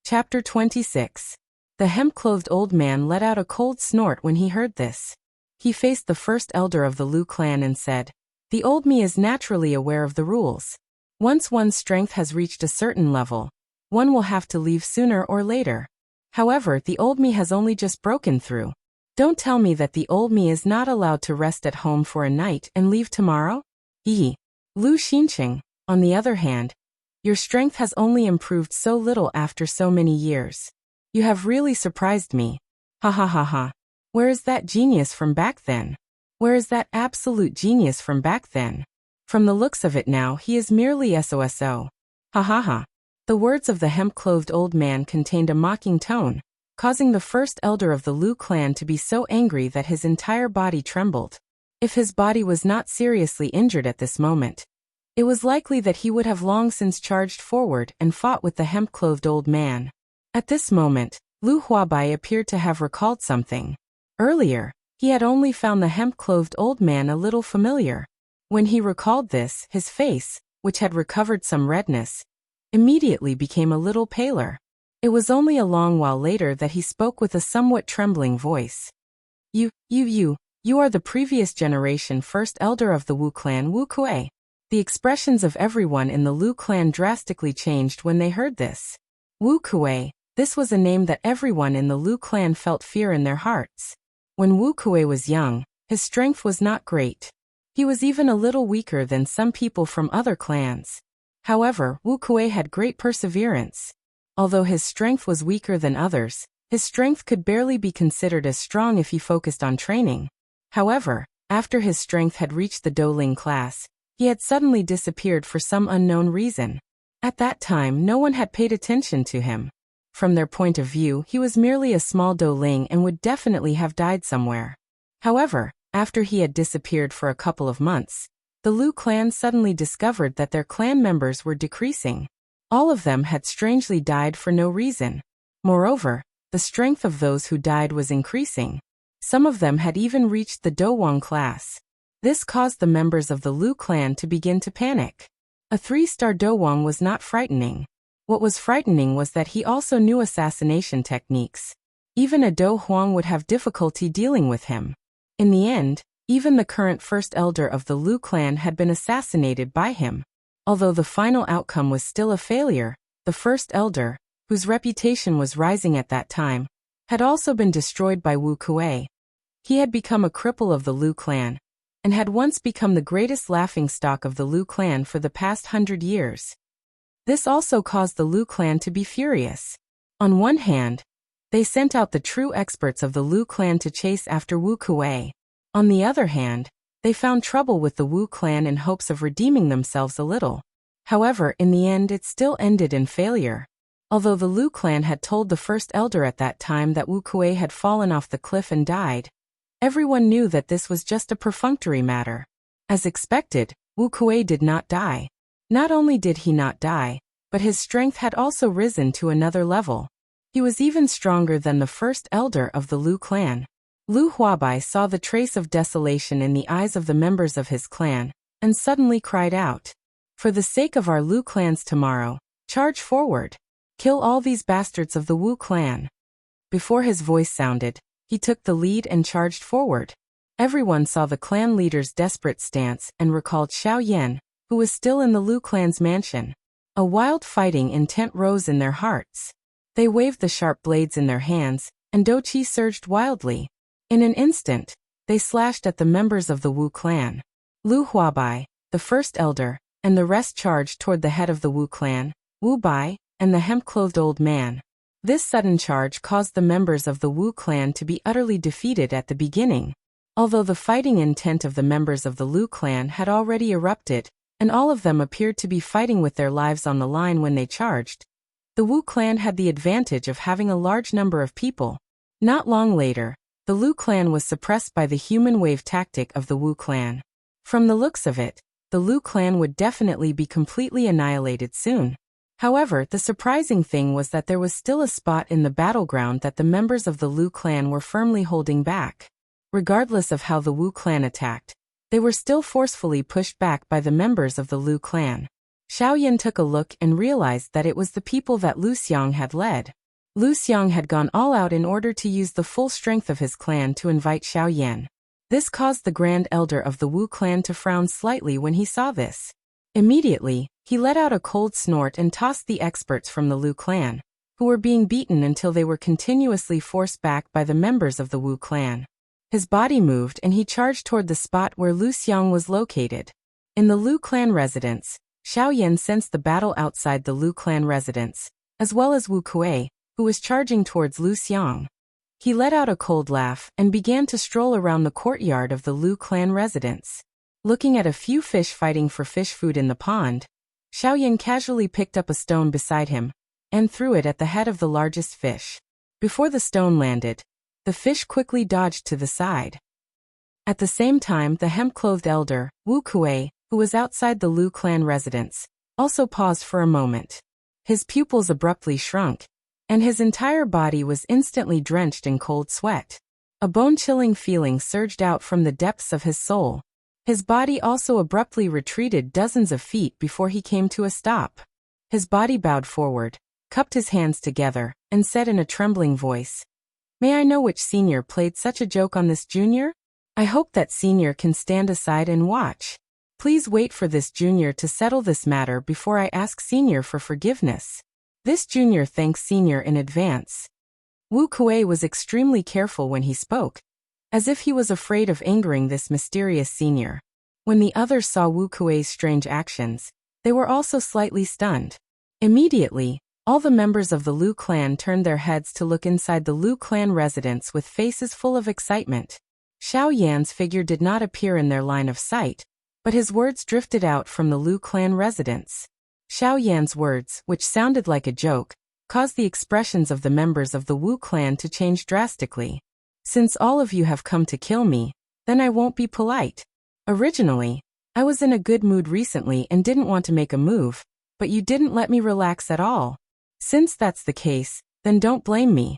Chapter 26. The hemp-clothed old man let out a cold snort when he heard this. He faced the first elder of the Lu clan and said, "The old me is naturally aware of the rules. Once one's strength has reached a certain level, one will have to leave sooner or later. However, the old me has only just broken through. Don't tell me that the old me is not allowed to rest at home for a night and leave tomorrow?" Lu Xinqing, on the other hand, your strength has only improved so little after so many years. You have really surprised me. Ha ha ha ha. Where is that genius from back then? Where is that absolute genius from back then? From the looks of it now, he is merely SOSO. Ha ha ha. The words of the hemp-clothed old man contained a mocking tone, causing the first elder of the Lu clan to be so angry that his entire body trembled. If his body was not seriously injured at this moment, it was likely that he would have long since charged forward and fought with the hemp-clothed old man. At this moment, Lu Huabai appeared to have recalled something. Earlier, he had only found the hemp-clothed old man a little familiar. When he recalled this, his face, which had recovered some redness, immediately became a little paler. It was only a long while later that he spoke with a somewhat trembling voice. You are the previous generation first elder of the Wu clan Wu Kuei. The expressions of everyone in the Lu clan drastically changed when they heard this. Wu Kuei, this was a name that everyone in the Lu clan felt fear in their hearts. When Wu Kuei was young, his strength was not great. He was even a little weaker than some people from other clans. However, Wu Kuei had great perseverance. Although his strength was weaker than others, his strength could barely be considered as strong if he focused on training. However, after his strength had reached the Douling class, he had suddenly disappeared for some unknown reason. At that time, no one had paid attention to him. From their point of view, he was merely a small Douling and would definitely have died somewhere. However, after he had disappeared for a couple of months, the Lu clan suddenly discovered that their clan members were decreasing. All of them had strangely died for no reason. Moreover, the strength of those who died was increasing. Some of them had even reached the Dowang class. This caused the members of the Lu clan to begin to panic. A 3-star Dowang was not frightening. What was frightening was that he also knew assassination techniques. Even a Do Huang would have difficulty dealing with him. In the end, even the current first elder of the Lu clan had been assassinated by him. Although the final outcome was still a failure, the first elder, whose reputation was rising at that time, had also been destroyed by Wu Kuei. He had become a cripple of the Lu clan, and had once become the greatest laughingstock of the Lu clan for the past 100 years. This also caused the Lu clan to be furious. On one hand, they sent out the true experts of the Lu clan to chase after Wu Kuei. On the other hand, they found trouble with the Wu clan in hopes of redeeming themselves a little. However, in the end it still ended in failure. Although the Lu clan had told the first elder at that time that Wu Kuei had fallen off the cliff and died, everyone knew that this was just a perfunctory matter. As expected, Wu Kuei did not die. Not only did he not die, but his strength had also risen to another level. He was even stronger than the first elder of the Lu clan. Lu Huabai saw the trace of desolation in the eyes of the members of his clan, and suddenly cried out, "For the sake of our Lu clans tomorrow, charge forward. Kill all these bastards of the Wu clan." Before his voice sounded, he took the lead and charged forward. Everyone saw the clan leader's desperate stance and recalled Xiao Yan, who was still in the Lu clan's mansion. A wild fighting intent rose in their hearts. They waved the sharp blades in their hands, and Douqi surged wildly. In an instant, they slashed at the members of the Wu clan. Lu Huabai, the first elder, and the rest charged toward the head of the Wu clan, Wu Bai, and the hemp-clothed old man. This sudden charge caused the members of the Wu clan to be utterly defeated at the beginning. Although the fighting intent of the members of the Lu clan had already erupted, and all of them appeared to be fighting with their lives on the line when they charged, the Wu clan had the advantage of having a large number of people. Not long later, the Lu clan was suppressed by the human wave tactic of the Wu clan. From the looks of it, the Lu clan would definitely be completely annihilated soon. However, the surprising thing was that there was still a spot in the battleground that the members of the Lu clan were firmly holding back. Regardless of how the Wu clan attacked, they were still forcefully pushed back by the members of the Lu clan. Xiao Yan took a look and realized that it was the people that Lu Xiang had led. Lu Xiang had gone all out in order to use the full strength of his clan to invite Xiao Yan. This caused the Grand Elder of the Wu clan to frown slightly when he saw this. Immediately, he let out a cold snort and tossed the experts from the Lu clan, who were being beaten until they were continuously forced back by the members of the Wu clan. His body moved and he charged toward the spot where Lu Xiang was located. In the Lu clan residence, Xiao Yan sensed the battle outside the Lu clan residence, as well as Wu Kuei, who was charging towards Lu Xiang. He let out a cold laugh and began to stroll around the courtyard of the Lu clan residence. Looking at a few fish fighting for fish food in the pond, Xiao Yan casually picked up a stone beside him and threw it at the head of the largest fish. Before the stone landed, the fish quickly dodged to the side. At the same time, the hemp-clothed elder, Wu Kuei, who was outside the Lu clan residence, also paused for a moment. His pupils abruptly shrunk, and his entire body was instantly drenched in cold sweat. A bone-chilling feeling surged out from the depths of his soul. His body also abruptly retreated dozens of feet before he came to a stop. His body bowed forward, cupped his hands together, and said in a trembling voice, "May I know which senior played such a joke on this junior? I hope that senior can stand aside and watch. Please wait for this junior to settle this matter before I ask senior for forgiveness. This junior thanks senior in advance." Wu Kuei was extremely careful when he spoke, as if he was afraid of angering this mysterious senior. When the others saw Wu Kuei's strange actions, they were also slightly stunned. Immediately, all the members of the Lu clan turned their heads to look inside the Lu clan residence with faces full of excitement. Xiao Yan's figure did not appear in their line of sight, but his words drifted out from the Lu clan residence. Xiao Yan's words, which sounded like a joke, caused the expressions of the members of the Wu clan to change drastically. "Since all of you have come to kill me, then I won't be polite. Originally, I was in a good mood recently and didn't want to make a move, but you didn't let me relax at all. Since that's the case, then don't blame me."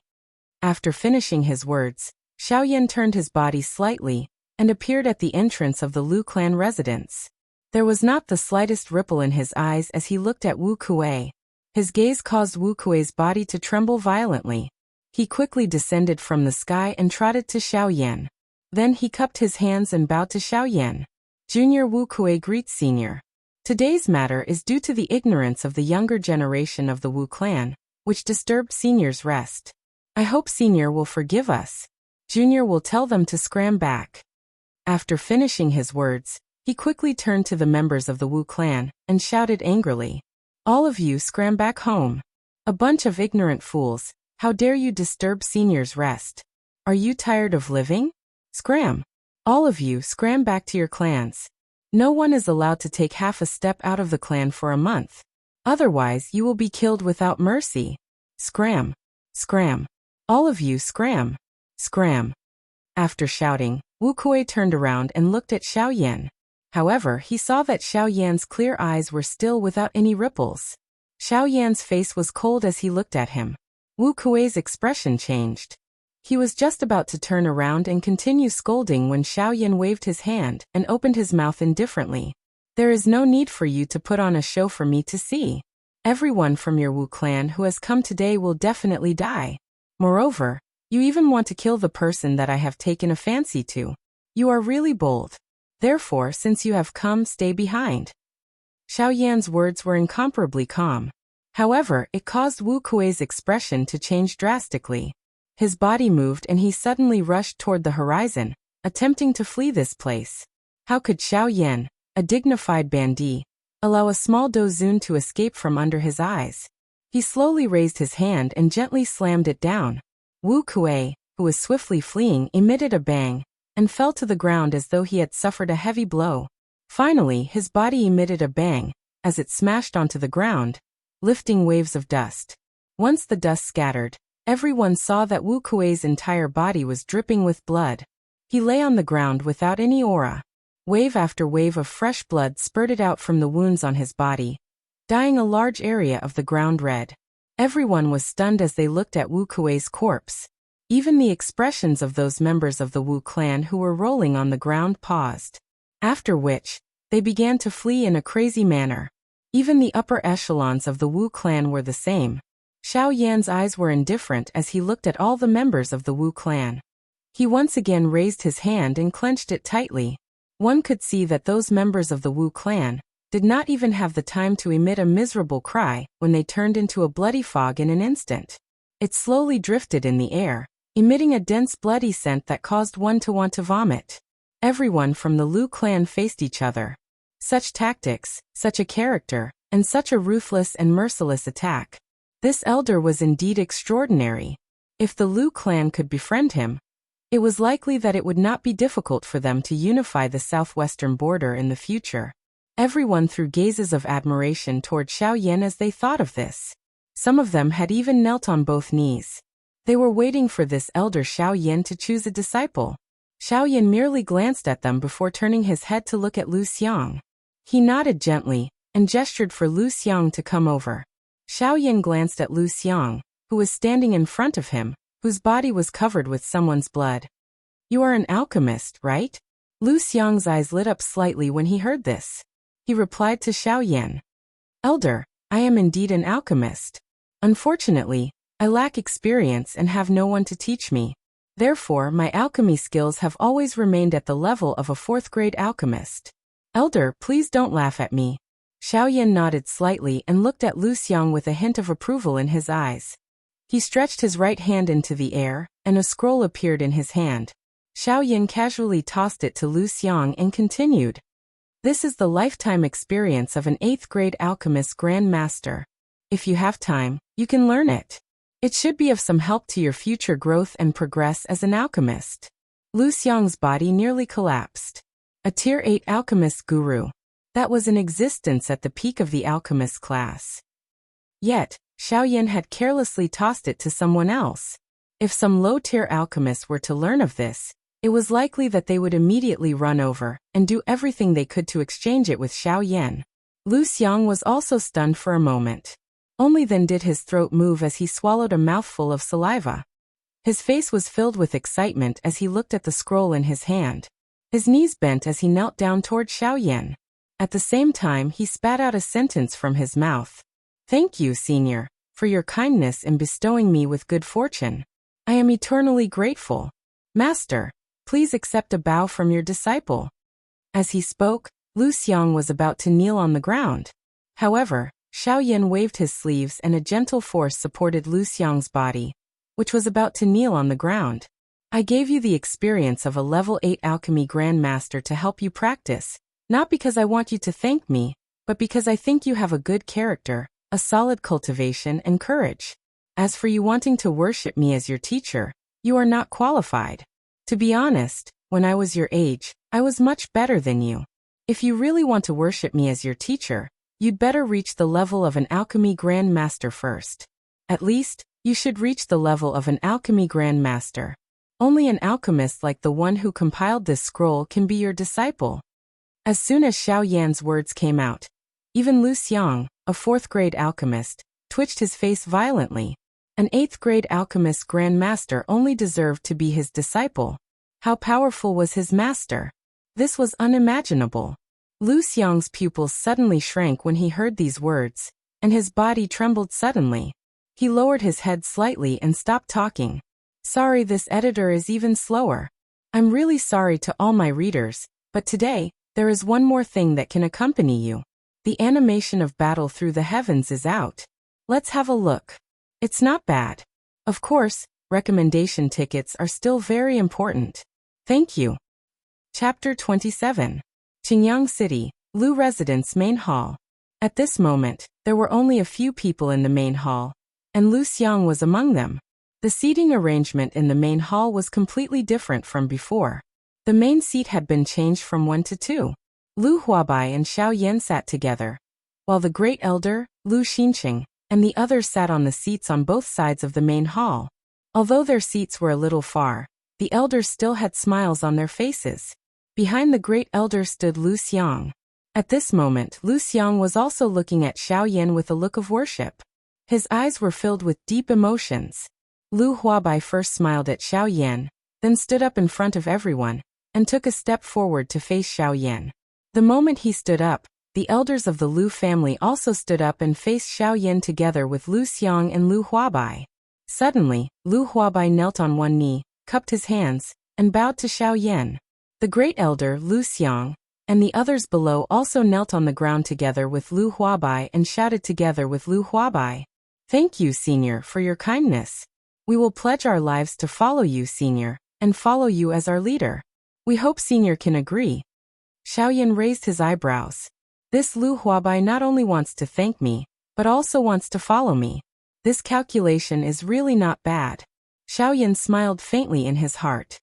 After finishing his words, Xiao Yan turned his body slightly and appeared at the entrance of the Lu clan residence. There was not the slightest ripple in his eyes as he looked at Wu Kuei. His gaze caused Wu Kuei's body to tremble violently. He quickly descended from the sky and trotted to Xiao Yan. Then he cupped his hands and bowed to Xiao Yan. "Junior Wu Kuei greets senior. Today's matter is due to the ignorance of the younger generation of the Wu clan, which disturbed senior's rest. I hope senior will forgive us. Junior will tell them to scram back." After finishing his words, he quickly turned to the members of the Wu clan and shouted angrily, "All of you scram back home. A bunch of ignorant fools, how dare you disturb senior's rest? Are you tired of living? Scram! All of you scram back to your clans. No one is allowed to take half a step out of the clan for a month. Otherwise you will be killed without mercy. Scram! Scram! All of you scram! Scram!" After shouting, Wu Kuei turned around and looked at Xiao Yan. However, he saw that Xiao Yan's clear eyes were still without any ripples. Xiao Yan's face was cold as he looked at him. Wu Kuei's expression changed. He was just about to turn around and continue scolding when Xiao Yan waved his hand and opened his mouth indifferently. "There is no need for you to put on a show for me to see. Everyone from your Wu clan who has come today will definitely die. Moreover, you even want to kill the person that I have taken a fancy to. You are really bold. Therefore, since you have come, stay behind." Xiao Yan's words were incomparably calm. However, it caused Wu Kuei's expression to change drastically. His body moved and he suddenly rushed toward the horizon, attempting to flee this place. How could Xiao Yan, a dignified bandit, allow a small dozun to escape from under his eyes? He slowly raised his hand and gently slammed it down. Wu Kuei, who was swiftly fleeing, emitted a bang and fell to the ground as though he had suffered a heavy blow. Finally, his body emitted a bang as it smashed onto the ground, lifting waves of dust. Once the dust scattered, everyone saw that Wu Kuei's entire body was dripping with blood. He lay on the ground without any aura. Wave after wave of fresh blood spurted out from the wounds on his body, dyeing a large area of the ground red. Everyone was stunned as they looked at Wu Kuei's corpse. Even the expressions of those members of the Wu clan who were rolling on the ground paused. After which, they began to flee in a crazy manner. Even the upper echelons of the Wu clan were the same. Xiao Yan's eyes were indifferent as he looked at all the members of the Wu clan. He once again raised his hand and clenched it tightly. One could see that those members of the Wu clan did not even have the time to emit a miserable cry when they turned into a bloody fog in an instant. It slowly drifted in the air, emitting a dense bloody scent that caused one to want to vomit. Everyone from the Lu clan faced each other. Such tactics, such a character, and such a ruthless and merciless attack. This elder was indeed extraordinary. If the Lu clan could befriend him, it was likely that it would not be difficult for them to unify the southwestern border in the future. Everyone threw gazes of admiration toward Xiaoyan as they thought of this. Some of them had even knelt on both knees. They were waiting for this elder Xiaoyan to choose a disciple. Xiaoyan merely glanced at them before turning his head to look at Lu Xiang. He nodded gently and gestured for Lu Xiang to come over. Xiaoyan glanced at Lu Xiang, who was standing in front of him, whose body was covered with someone's blood. You are an alchemist, right? Lu Xiang's eyes lit up slightly when he heard this. He replied to Xiaoyan. Elder, I am indeed an alchemist. Unfortunately, I lack experience and have no one to teach me. Therefore, my alchemy skills have always remained at the level of a 4th-grade alchemist. Elder, please don't laugh at me. Xiaoyan nodded slightly and looked at Lu Xiang with a hint of approval in his eyes. He stretched his right hand into the air, and a scroll appeared in his hand. Xiaoyan casually tossed it to Lu Xiang and continued. This is the lifetime experience of an 8th-grade alchemist Grand Master. If you have time, you can learn it. It should be of some help to your future growth and progress as an alchemist. Lu Xiang's body nearly collapsed. A Tier 8 alchemist guru. That was in existence at the peak of the alchemist class. Yet, Xiaoyan had carelessly tossed it to someone else. If some low-tier alchemists were to learn of this, it was likely that they would immediately run over and do everything they could to exchange it with Xiaoyan. Lu Xiang was also stunned for a moment. Only then did his throat move as he swallowed a mouthful of saliva. His face was filled with excitement as he looked at the scroll in his hand. His knees bent as he knelt down toward Xiaoyan. At the same time, he spat out a sentence from his mouth. Thank you, Senior, for your kindness in bestowing me with good fortune. I am eternally grateful. Master, please accept a bow from your disciple. As he spoke, Lu Xiang was about to kneel on the ground. However, Xiaoyan waved his sleeves and a gentle force supported Lu Xiang's body, which was about to kneel on the ground. I gave you the experience of a level 8 alchemy grandmaster to help you practice, not because I want you to thank me, but because I think you have a good character, a solid cultivation and courage. As for you wanting to worship me as your teacher, you are not qualified. To be honest, when I was your age, I was much better than you. If you really want to worship me as your teacher, you'd better reach the level of an alchemy grandmaster first. At least, you should reach the level of an alchemy grandmaster. Only an alchemist like the one who compiled this scroll can be your disciple. As soon as Xiaoyan's words came out, even Lu Xiang, a 4th-grade alchemist, twitched his face violently. An 8th-grade alchemist grandmaster only deserved to be his disciple. How powerful was his master? This was unimaginable. Lu Xiang's pupils suddenly shrank when he heard these words, and his body trembled suddenly. He lowered his head slightly and stopped talking. Sorry, this editor is even slower. I'm really sorry to all my readers, but today, there is one more thing that can accompany you. The animation of Battle Through the Heavens is out. Let's have a look. It's not bad. Of course, recommendation tickets are still very important. Thank you. Chapter 27. Qingyang City, Lu Residence Main Hall. At this moment, there were only a few people in the main hall, and Lu Xiang was among them. The seating arrangement in the main hall was completely different from before. The main seat had been changed from 1 to 2. Lu Huabai and Xiaoyan sat together, while the great elder, Lu Xinqing, and the others sat on the seats on both sides of the main hall. Although their seats were a little far, the elders still had smiles on their faces. Behind the great elder stood Lu Xiang. At this moment, Lu Xiang was also looking at Xiaoyan with a look of worship. His eyes were filled with deep emotions. Lu Huabai first smiled at Xiaoyan, then stood up in front of everyone, and took a step forward to face Xiaoyan. The moment he stood up, the elders of the Lu family also stood up and faced Xiaoyan together with Lu Xiang and Lu Huabai. Suddenly, Lu Huabai knelt on one knee, cupped his hands, and bowed to Xiaoyan. The great elder, Lu Xiang, and the others below also knelt on the ground together with Lu Huabai and shouted together with Lu Huabai. Thank you, Senior, for your kindness. We will pledge our lives to follow you, Senior, and follow you as our leader. We hope Senior can agree. Xiaoyan raised his eyebrows. This Lu Huabai not only wants to thank me, but also wants to follow me. This calculation is really not bad. Xiaoyan smiled faintly in his heart.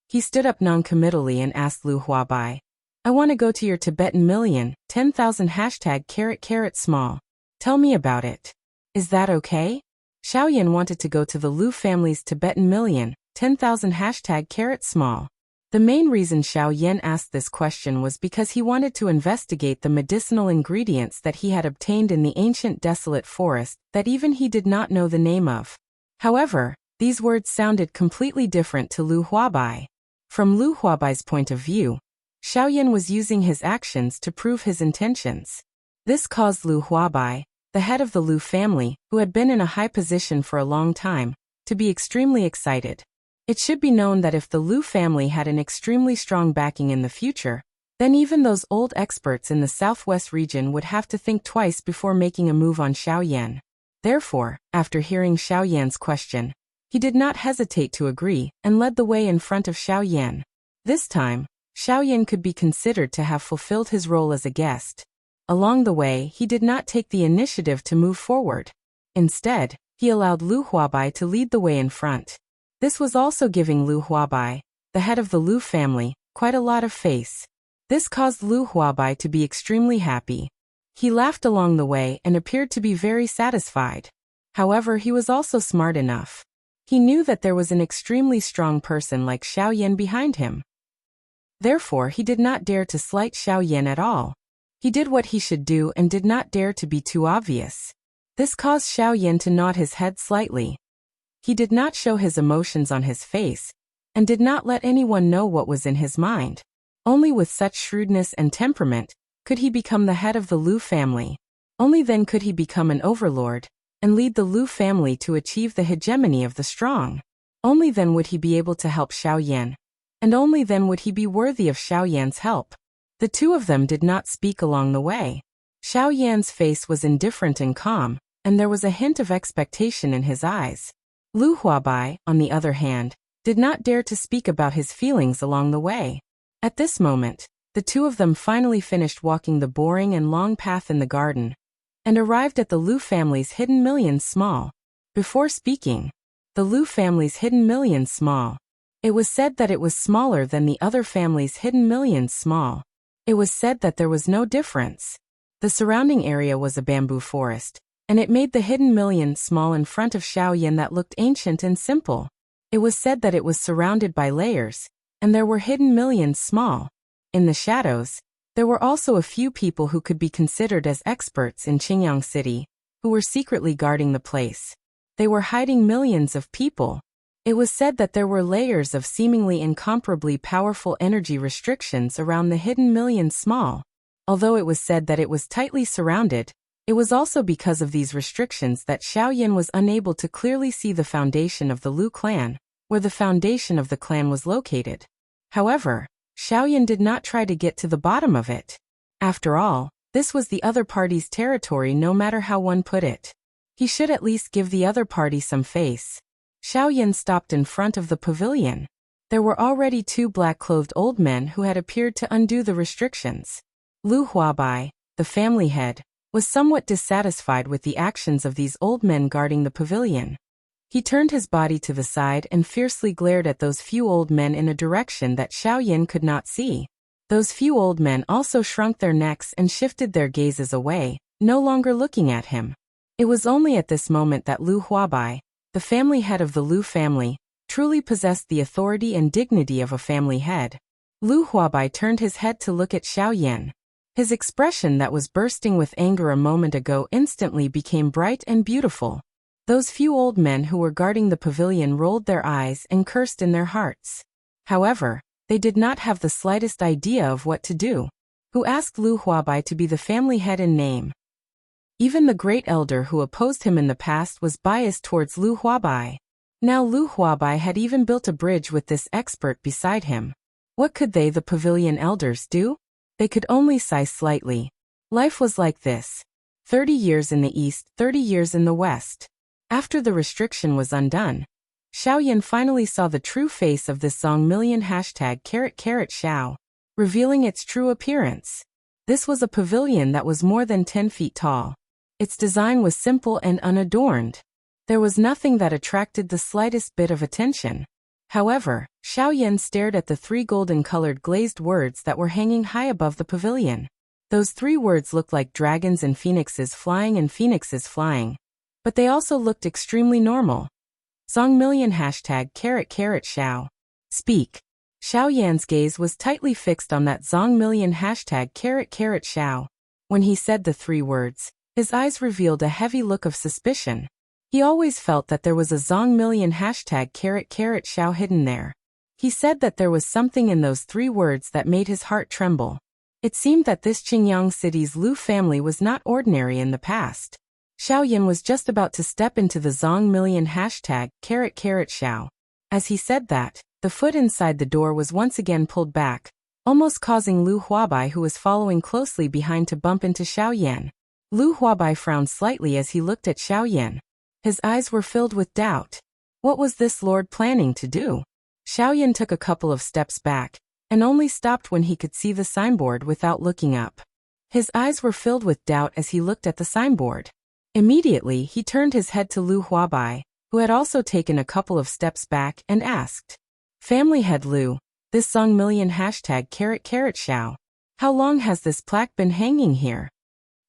He stood up noncommittally and asked Lu Huabai, I want to go to your Tibetan million, 10,000 #, small. Tell me about it. Is that okay? Xiaoyan wanted to go to the Lu family's Tibetan million, 10,000 #, small. The main reason Xiaoyan asked this question was because he wanted to investigate the medicinal ingredients that he had obtained in the ancient desolate forest that even he did not know the name of. However, these words sounded completely different to Lu Huabai. From Lu Huabai's point of view, Xiaoyan was using his actions to prove his intentions. This caused Lu Huabai, the head of the Lu family, who had been in a high position for a long time, to be extremely excited. It should be known that if the Lu family had an extremely strong backing in the future, then even those old experts in the southwest region would have to think twice before making a move on Xiaoyan. Therefore, after hearing Xiaoyan's question, he did not hesitate to agree and led the way in front of Xiaoyan. This time, Xiaoyan could be considered to have fulfilled his role as a guest. Along the way, he did not take the initiative to move forward. Instead, he allowed Lu Huabai to lead the way in front. This was also giving Lu Huabai, the head of the Lu family, quite a lot of face. This caused Lu Huabai to be extremely happy. He laughed along the way and appeared to be very satisfied. However, he was also smart enough. He knew that there was an extremely strong person like Xiaoyan behind him. Therefore, he did not dare to slight Xiaoyan at all. He did what he should do and did not dare to be too obvious. This caused Xiaoyan to nod his head slightly. He did not show his emotions on his face, and did not let anyone know what was in his mind. Only with such shrewdness and temperament could he become the head of the Lu family. Only then could he become an overlord, and lead the Lu family to achieve the hegemony of the strong. Only then would he be able to help Xiaoyan, and only then would he be worthy of Xiaoyan's help. The two of them did not speak along the way. Xiaoyan's face was indifferent and calm, and there was a hint of expectation in his eyes. Lu Huabai, on the other hand, did not dare to speak about his feelings along the way. At this moment, the two of them finally finished walking the boring and long path in the garden, and arrived at the Lu family's hidden million small. Before speaking, the Lu family's hidden million small. It was said that it was smaller than the other family's hidden millions small. It was said that there was no difference. The surrounding area was a bamboo forest, and it made the hidden million small in front of Xiaoyan that looked ancient and simple. It was said that it was surrounded by layers, and there were hidden millions small. In the shadows, there were also a few people who could be considered as experts in Qingyang City, who were secretly guarding the place. They were hiding millions of people. It was said that there were layers of seemingly incomparably powerful energy restrictions around the hidden million small. Although it was said that it was tightly surrounded, it was also because of these restrictions that Xiaoyan was unable to clearly see the foundation of the Lu clan, where the foundation of the clan was located. However, Xiaoyan did not try to get to the bottom of it. After all, this was the other party's territory no matter how one put it. He should at least give the other party some face. Xiaoyan stopped in front of the pavilion. There were already two black-clothed old men who had appeared to undo the restrictions. Lu Huabai, the family head, was somewhat dissatisfied with the actions of these old men guarding the pavilion. He turned his body to the side and fiercely glared at those few old men in a direction that Xiaoyan could not see. Those few old men also shrunk their necks and shifted their gazes away, no longer looking at him. It was only at this moment that Lu Huabai, the family head of the Lu family, truly possessed the authority and dignity of a family head. Lu Huabai turned his head to look at Xiaoyan. His expression that was bursting with anger a moment ago instantly became bright and beautiful. Those few old men who were guarding the pavilion rolled their eyes and cursed in their hearts. However, they did not have the slightest idea of what to do. Who asked Lu Huabai to be the family head in name? Even the great elder who opposed him in the past was biased towards Lu Huabai. Now Lu Huabai had even built a bridge with this expert beside him. What could they, the pavilion elders, do? They could only sigh slightly. Life was like this. 30 years in the east, 30 years in the west. After the restriction was undone, Xiaoyan finally saw the true face of this Zong million #, Xiao. revealing its true appearance. This was a pavilion that was more than 10 feet tall. Its design was simple and unadorned. There was nothing that attracted the slightest bit of attention. However, Xiaoyan stared at the 3 golden-colored glazed words that were hanging high above the pavilion. Those 3 words looked like dragons and phoenixes flying. But they also looked extremely normal. Zongmillion #Xiao. Speak. Xiaoyan's gaze was tightly fixed on that Zongmillion #Xiao. When he said the 3 words, his eyes revealed a heavy look of suspicion. He always felt that there was a Zongmillion #Xiao hidden there. He said that there was something in those 3 words that made his heart tremble. It seemed that this Qingyang city's Lu family was not ordinary in the past. Xiaoyan was just about to step into the Zongmillion #Xiao. As he said that, the foot inside the door was once again pulled back, almost causing Lu Huabai, who was following closely behind, to bump into Xiaoyan. Lu Huabai frowned slightly as he looked at Xiaoyan. His eyes were filled with doubt. What was this lord planning to do? Xiaoyan took a couple of steps back, and only stopped when he could see the signboard without looking up. His eyes were filled with doubt as he looked at the signboard. Immediately, he turned his head to Lu Huabai, who had also taken a couple of steps back, and asked, "Family head Lu, this Zongmillion #Xiao. How long has this plaque been hanging here?"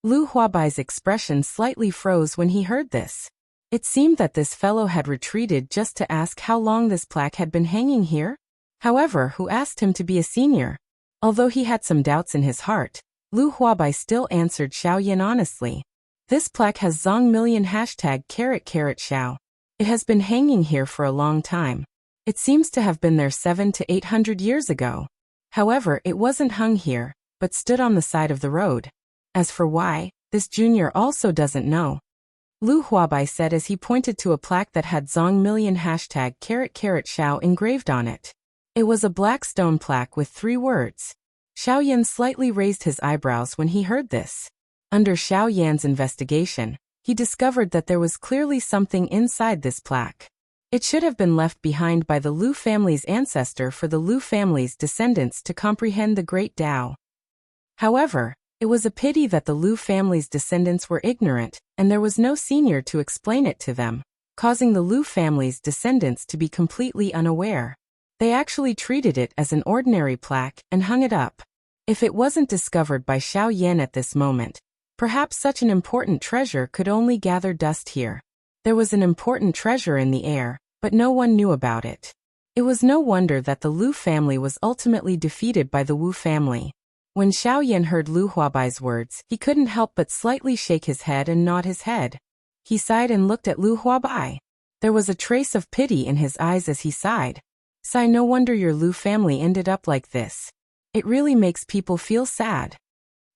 Lu Huabai's expression slightly froze when he heard this. It seemed that this fellow had retreated just to ask how long this plaque had been hanging here. However, who asked him to be a senior? Although he had some doubts in his heart, Lu Huabai still answered Xiaoyan honestly. This plaque has Zongmillion #Xiao. It has been hanging here for a long time. It seems to have been there 700 to 800 years ago. However, it wasn't hung here, but stood on the side of the road. As for why, this junior also doesn't know. Lu Huabai said as he pointed to a plaque that had Zongmillion #Xiao engraved on it. It was a black stone plaque with 3 words. Xiaoyan slightly raised his eyebrows when he heard this. Under Xiaoyan's investigation, he discovered that there was clearly something inside this plaque. It should have been left behind by the Lu family's ancestor for the Lu family's descendants to comprehend the Great Tao. However, it was a pity that the Lu family's descendants were ignorant, and there was no senior to explain it to them, causing the Lu family's descendants to be completely unaware. They actually treated it as an ordinary plaque and hung it up. If it wasn't discovered by Xiaoyan at this moment, perhaps such an important treasure could only gather dust here. There was an important treasure in the air, but no one knew about it. It was no wonder that the Lu family was ultimately defeated by the Wu family. When Xiaoyan heard Lu Huabai's words, he couldn't help but slightly shake his head and nod his head. He sighed and looked at Lu Huabai. There was a trace of pity in his eyes as he sighed. "Sigh, no wonder your Lu family ended up like this. It really makes people feel sad."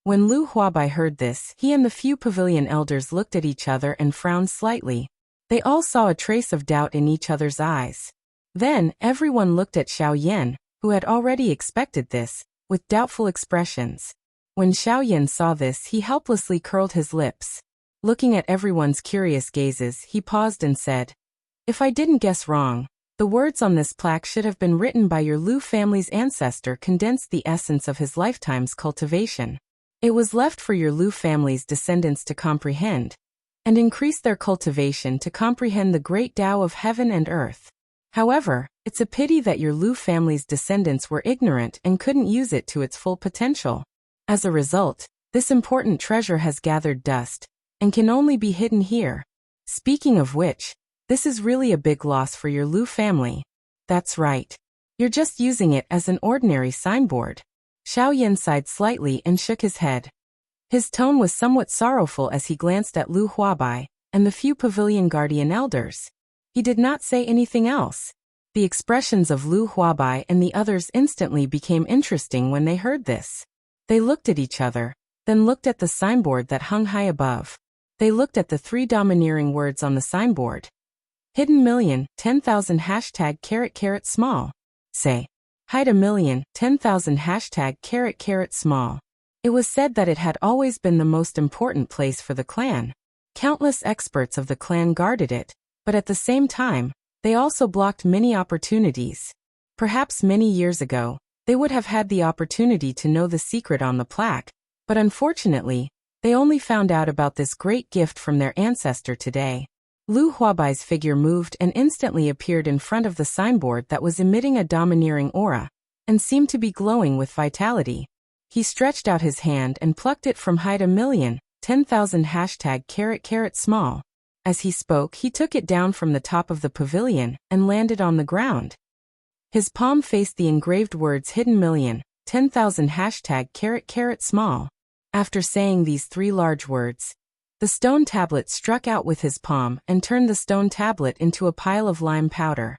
When Lu Huabai heard this, he and the few pavilion elders looked at each other and frowned slightly. They all saw a trace of doubt in each other's eyes. Then, everyone looked at Xiaoyan, who had already expected this, with doubtful expressions. When Xiaoyan saw this, he helplessly curled his lips. Looking at everyone's curious gazes, he paused and said, "If I didn't guess wrong, the words on this plaque should have been written by your Lu family's ancestor, condensed the essence of his lifetime's cultivation. It was left for your Lu family's descendants to comprehend, and increase their cultivation to comprehend the great Tao of heaven and earth. However, it's a pity that your Lu family's descendants were ignorant and couldn't use it to its full potential. As a result, this important treasure has gathered dust, and can only be hidden here. Speaking of which, this is really a big loss for your Lu family." "That's right. You're just using it as an ordinary signboard." Xiaoyan sighed slightly and shook his head. His tone was somewhat sorrowful as he glanced at Lu Huabai and the few pavilion guardian elders. He did not say anything else. The expressions of Lu Huabai and the others instantly became interesting when they heard this. They looked at each other, then looked at the signboard that hung high above. They looked at the 3 domineering words on the signboard. "Hidden million, 10,000 #small. Say. Hide a million, 10,000 #small. It was said that it had always been the most important place for the clan. Countless experts of the clan guarded it, but at the same time, they also blocked many opportunities. Perhaps many years ago, they would have had the opportunity to know the secret on the plaque, but unfortunately, they only found out about this great gift from their ancestor today. Lu Huabai's figure moved and instantly appeared in front of the signboard that was emitting a domineering aura, and seemed to be glowing with vitality. He stretched out his hand and plucked it from height 1,000,010,000 #small. As he spoke, he took it down from the top of the pavilion and landed on the ground. His palm faced the engraved words hidden 1,000,010,000 #small. After saying these 3 large words, the stone tablet struck out with his palm and turned the stone tablet into a pile of lime powder.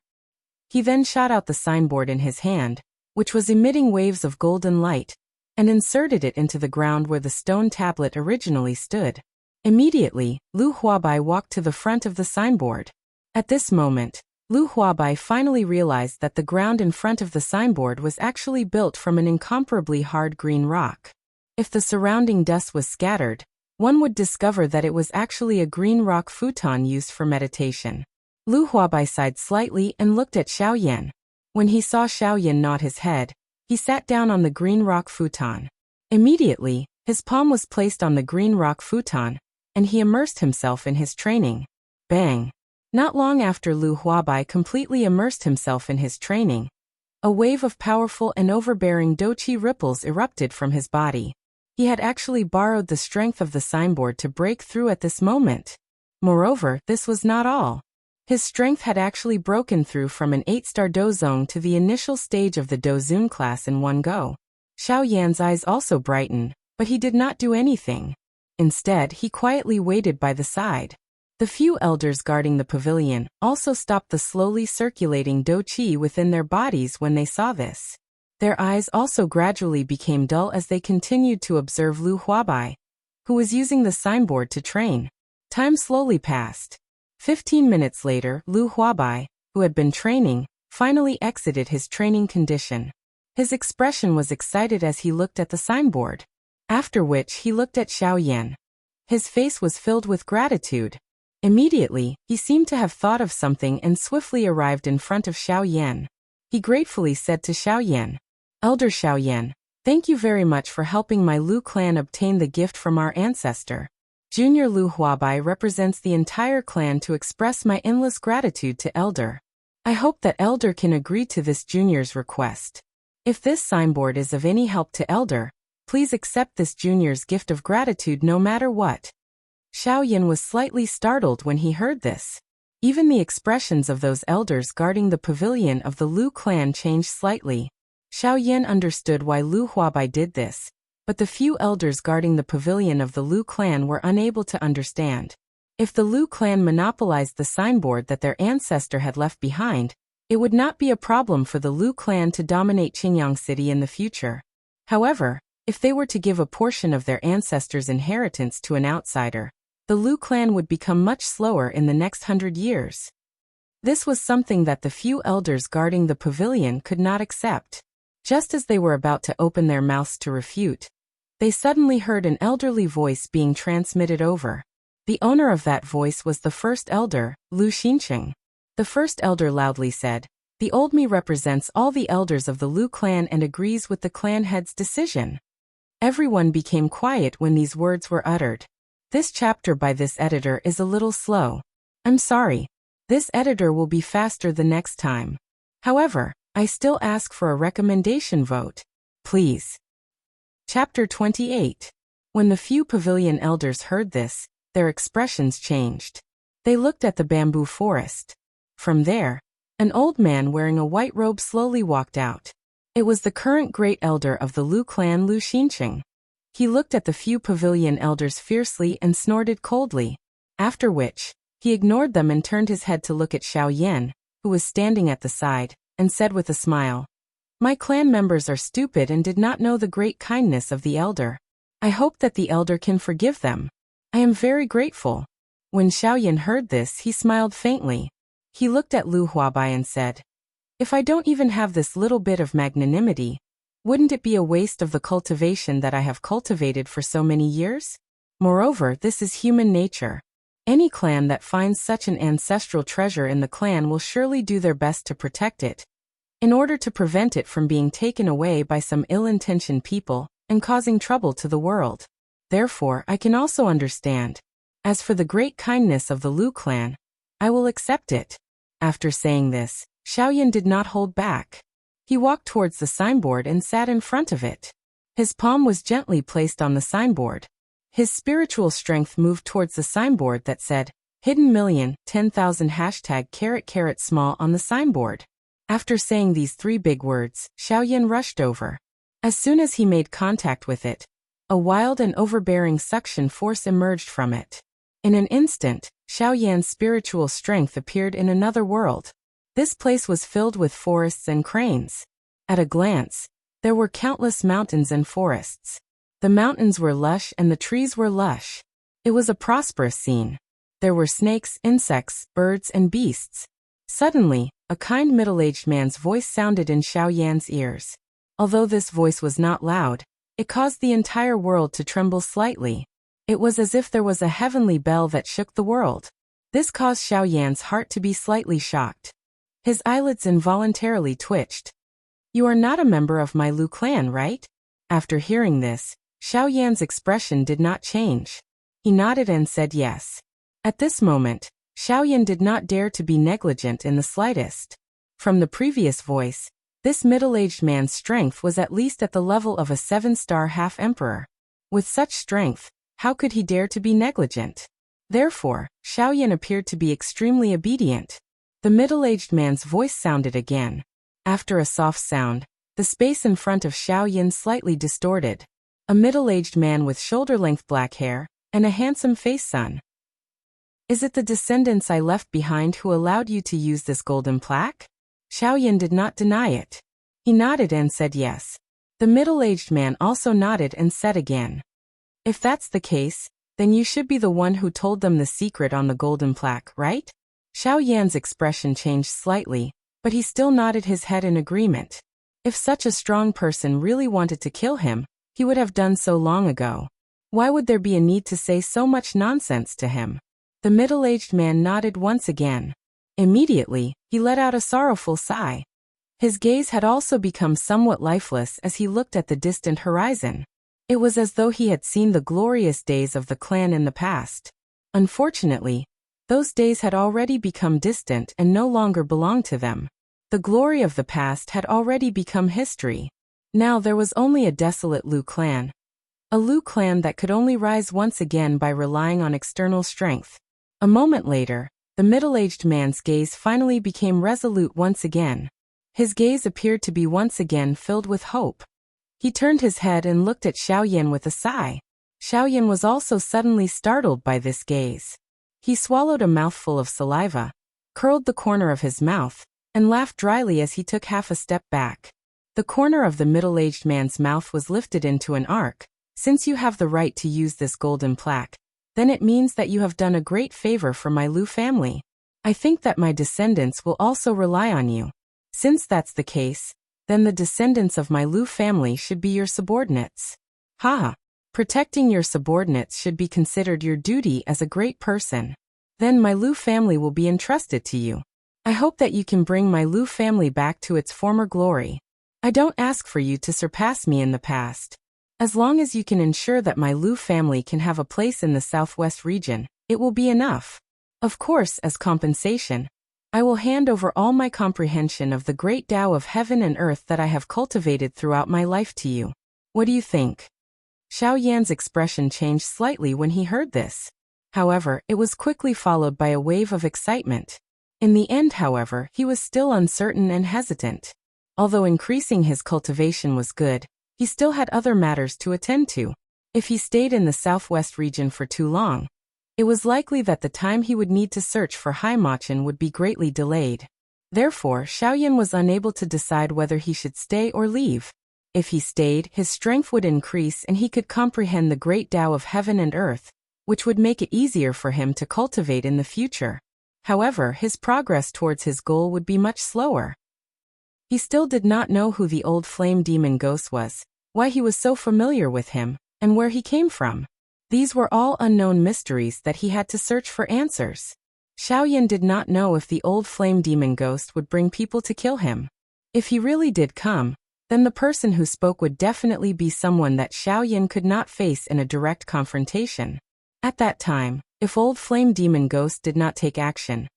He then shot out the signboard in his hand, which was emitting waves of golden light, and inserted it into the ground where the stone tablet originally stood. Immediately, Lu Huabai walked to the front of the signboard. At this moment, Lu Huabai finally realized that the ground in front of the signboard was actually built from an incomparably hard green rock. If the surrounding dust was scattered, one would discover that it was actually a green rock futon used for meditation. Lu Huabai sighed slightly and looked at Xiaoyan. When he saw Xiaoyan nod his head, he sat down on the green rock futon. Immediately, his palm was placed on the green rock futon, and he immersed himself in his training. Bang! Not long after Lu Huabai completely immersed himself in his training, a wave of powerful and overbearing douqi ripples erupted from his body. He had actually borrowed the strength of the signboard to break through at this moment. Moreover, this was not all. His strength had actually broken through from an 8-star dozong to the initial stage of the dozun class in one go. Xiaoyan's eyes also brightened, but he did not do anything. Instead, he quietly waited by the side. The few elders guarding the pavilion also stopped the slowly circulating douqi within their bodies when they saw this. Their eyes also gradually became dull as they continued to observe Lu Huabai, who was using the signboard to train. Time slowly passed. 15 minutes later, Lu Huabai, who had been training, finally exited his training condition. His expression was excited as he looked at the signboard. After which he looked at Xiaoyan. His face was filled with gratitude. Immediately, he seemed to have thought of something and swiftly arrived in front of Xiaoyan. He gratefully said to Xiaoyan, "Elder Xiaoyan, thank you very much for helping my Lu clan obtain the gift from our ancestor. Junior Lu Huabai represents the entire clan to express my endless gratitude to Elder. I hope that Elder can agree to this junior's request. If this signboard is of any help to Elder, please accept this junior's gift of gratitude no matter what." Xiaoyan was slightly startled when he heard this. Even the expressions of those elders guarding the pavilion of the Lu clan changed slightly. Xiaoyan understood why Lu Huabai did this, but the few elders guarding the pavilion of the Lu clan were unable to understand. If the Lu clan monopolized the signboard that their ancestor had left behind, it would not be a problem for the Lu clan to dominate Qingyang City in the future. However, if they were to give a portion of their ancestors' inheritance to an outsider, the Lu clan would become much slower in the next 100 years. This was something that the few elders guarding the pavilion could not accept. Just as they were about to open their mouths to refute, they suddenly heard an elderly voice being transmitted over. The owner of that voice was the first elder, Lu Xincheng. The first elder loudly said, "The old me represents all the elders of the Lu clan and agrees with the clan head's decision." Everyone became quiet when these words were uttered. This chapter by this editor is a little slow. I'm sorry. This editor will be faster the next time. However, I still ask for a recommendation vote. Please. Chapter 28. When the few pavilion elders heard this, their expressions changed. They looked at the bamboo forest. From there, an old man wearing a white robe slowly walked out. It was the current great elder of the Lu clan, Lu Xincheng. He looked at the few pavilion elders fiercely and snorted coldly, after which, he ignored them and turned his head to look at Xiaoyan, who was standing at the side, and said with a smile, "My clan members are stupid and did not know the great kindness of the elder. I hope that the elder can forgive them. I am very grateful." When Xiaoyan heard this, he smiled faintly. He looked at Lu Huabai and said, "If I don't even have this little bit of magnanimity, wouldn't it be a waste of the cultivation that I have cultivated for so many years? Moreover, this is human nature. Any clan that finds such an ancestral treasure in the clan will surely do their best to protect it. in order to prevent it from being taken away by some ill-intentioned people and causing trouble to the world. Therefore, I can also understand. As for the great kindness of the Lu clan, I will accept it. After saying this, Xiaoyan did not hold back. He walked towards the signboard and sat in front of it. His palm was gently placed on the signboard. His spiritual strength moved towards the signboard that said, Hidden Million, 10,000 #, small on the signboard. After saying these 3 big words, Xiaoyan rushed over. As soon as he made contact with it, a wild and overbearing suction force emerged from it. In an instant, Xiaoyan's spiritual strength appeared in another world. This place was filled with forests and cranes. At a glance, there were countless mountains and forests. The mountains were lush and the trees were lush. It was a prosperous scene. There were snakes, insects, birds, and beasts. Suddenly, a kind middle-aged man's voice sounded in Xiaoyan's ears. Although this voice was not loud, it caused the entire world to tremble slightly. It was as if there was a heavenly bell that shook the world. This caused Xiaoyan's heart to be slightly shocked. His eyelids involuntarily twitched. You are not a member of my Lu clan, right? After hearing this, Xiaoyan's expression did not change. He nodded and said yes. At this moment, Xiaoyan did not dare to be negligent in the slightest. From the previous voice, this middle-aged man's strength was at least at the level of a 7-star half-emperor. With such strength, how could he dare to be negligent? Therefore, Xiaoyan appeared to be extremely obedient. The middle-aged man's voice sounded again. After a soft sound, the space in front of Xiaoyan slightly distorted. A middle-aged man with shoulder-length black hair and a handsome face. Son. Is it the descendants I left behind who allowed you to use this golden plaque? Xiaoyan did not deny it. He nodded and said yes. The middle-aged man also nodded and said again. If that's the case, then you should be the one who told them the secret on the golden plaque, right? Xiaoyan's expression changed slightly, but he still nodded his head in agreement. If such a strong person really wanted to kill him, he would have done so long ago. Why would there be a need to say so much nonsense to him? The middle-aged man nodded once again. Immediately, he let out a sorrowful sigh. His gaze had also become somewhat lifeless as he looked at the distant horizon. It was as though he had seen the glorious days of the clan in the past. Unfortunately, those days had already become distant and no longer belonged to them. The glory of the past had already become history. Now there was only a desolate Lu clan. A Lu clan that could only rise once again by relying on external strength. A moment later, the middle-aged man's gaze finally became resolute once again. His gaze appeared to be once again filled with hope. He turned his head and looked at Xiaoyan with a sigh. Xiaoyan was also suddenly startled by this gaze. He swallowed a mouthful of saliva, curled the corner of his mouth, and laughed dryly as he took half a step back. The corner of the middle-aged man's mouth was lifted into an arc. Since you have the right to use this golden plaque, then it means that you have done a great favor for my Lu family. I think that my descendants will also rely on you. Since that's the case, then the descendants of my Lu family should be your subordinates. Haha. Protecting your subordinates should be considered your duty as a great person. Then my Lu family will be entrusted to you. I hope that you can bring my Lu family back to its former glory. I don't ask for you to surpass me in the past. As long as you can ensure that my Lu family can have a place in the southwest region, it will be enough. Of course, as compensation, I will hand over all my comprehension of the great Tao of heaven and earth that I have cultivated throughout my life to you. What do you think? Xiaoyan's expression changed slightly when he heard this. However, it was quickly followed by a wave of excitement. In the end, however, he was still uncertain and hesitant. Although increasing his cultivation was good, he still had other matters to attend to. If he stayed in the southwest region for too long, it was likely that the time he would need to search for Haimachin would be greatly delayed. Therefore, Xiaoyan was unable to decide whether he should stay or leave. If he stayed, his strength would increase and he could comprehend the great Tao of heaven and earth, which would make it easier for him to cultivate in the future. However, his progress towards his goal would be much slower. He still did not know who the old flame demon ghost was, why he was so familiar with him, and where he came from. These were all unknown mysteries that he had to search for answers. Xiaoyan did not know if the old flame demon ghost would bring people to kill him. If he really did come, then the person who spoke would definitely be someone that Xiao Yan could not face in a direct confrontation. At that time, if old flame demon ghost did not take action,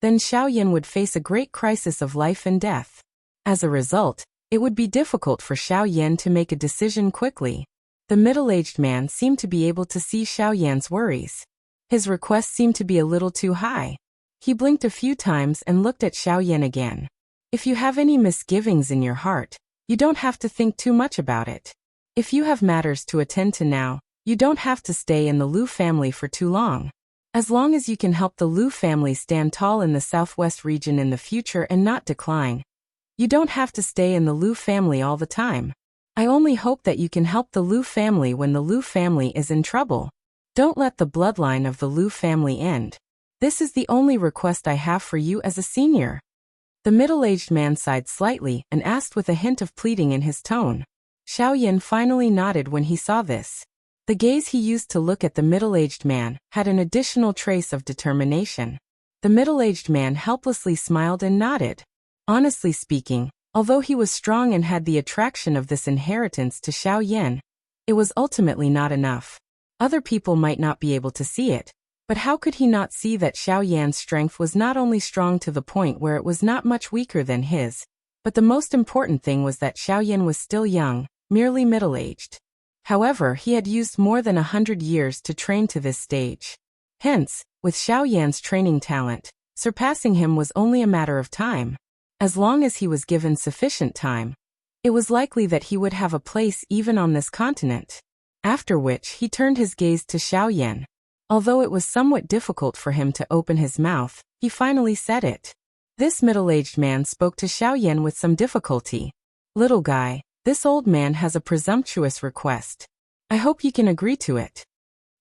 then Xiao Yan would face a great crisis of life and death. As a result, it would be difficult for Xiao Yan to make a decision quickly. The middle-aged man seemed to be able to see Xiao Yan's worries. His request seemed to be a little too high. He blinked a few times and looked at Xiao Yan again. If you have any misgivings in your heart, you don't have to think too much about it. If you have matters to attend to now, you don't have to stay in the Lu family for too long. As long as you can help the Lu family stand tall in the southwest region in the future and not decline, you don't have to stay in the Lu family all the time. I only hope that you can help the Lu family when the Lu family is in trouble. Don't let the bloodline of the Lu family end. This is the only request I have for you as a senior. The middle-aged man sighed slightly and asked with a hint of pleading in his tone. Xiao Yan finally nodded when he saw this. The gaze he used to look at the middle-aged man had an additional trace of determination. The middle-aged man helplessly smiled and nodded. Honestly speaking, although he was strong and had the attraction of this inheritance to Xiao Yan, it was ultimately not enough. Other people might not be able to see it, but how could he not see that Xiao Yan's strength was not only strong to the point where it was not much weaker than his, but the most important thing was that Xiao Yan was still young, merely middle-aged. However, he had used more than 100 years to train to this stage. Hence, with Xiao Yan's training talent, surpassing him was only a matter of time. As long as he was given sufficient time, it was likely that he would have a place even on this continent. After which he turned his gaze to Xiao Yan. Although it was somewhat difficult for him to open his mouth, he finally said it. This middle-aged man spoke to Xiao Yan with some difficulty. Little guy, this old man has a presumptuous request. I hope you can agree to it.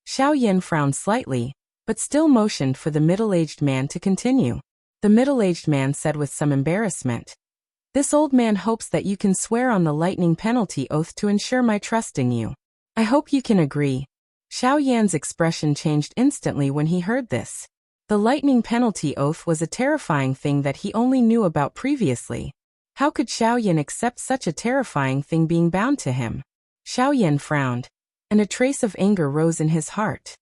Xiao Yan frowned slightly, but still motioned for the middle-aged man to continue. The middle-aged man said with some embarrassment. This old man hopes that you can swear on the lightning penalty oath to ensure my trust in you. I hope you can agree. Xiao Yan's expression changed instantly when he heard this. The lightning penalty oath was a terrifying thing that he only knew about previously. How could Xiao Yan accept such a terrifying thing being bound to him? Xiao Yan frowned, and a trace of anger rose in his heart.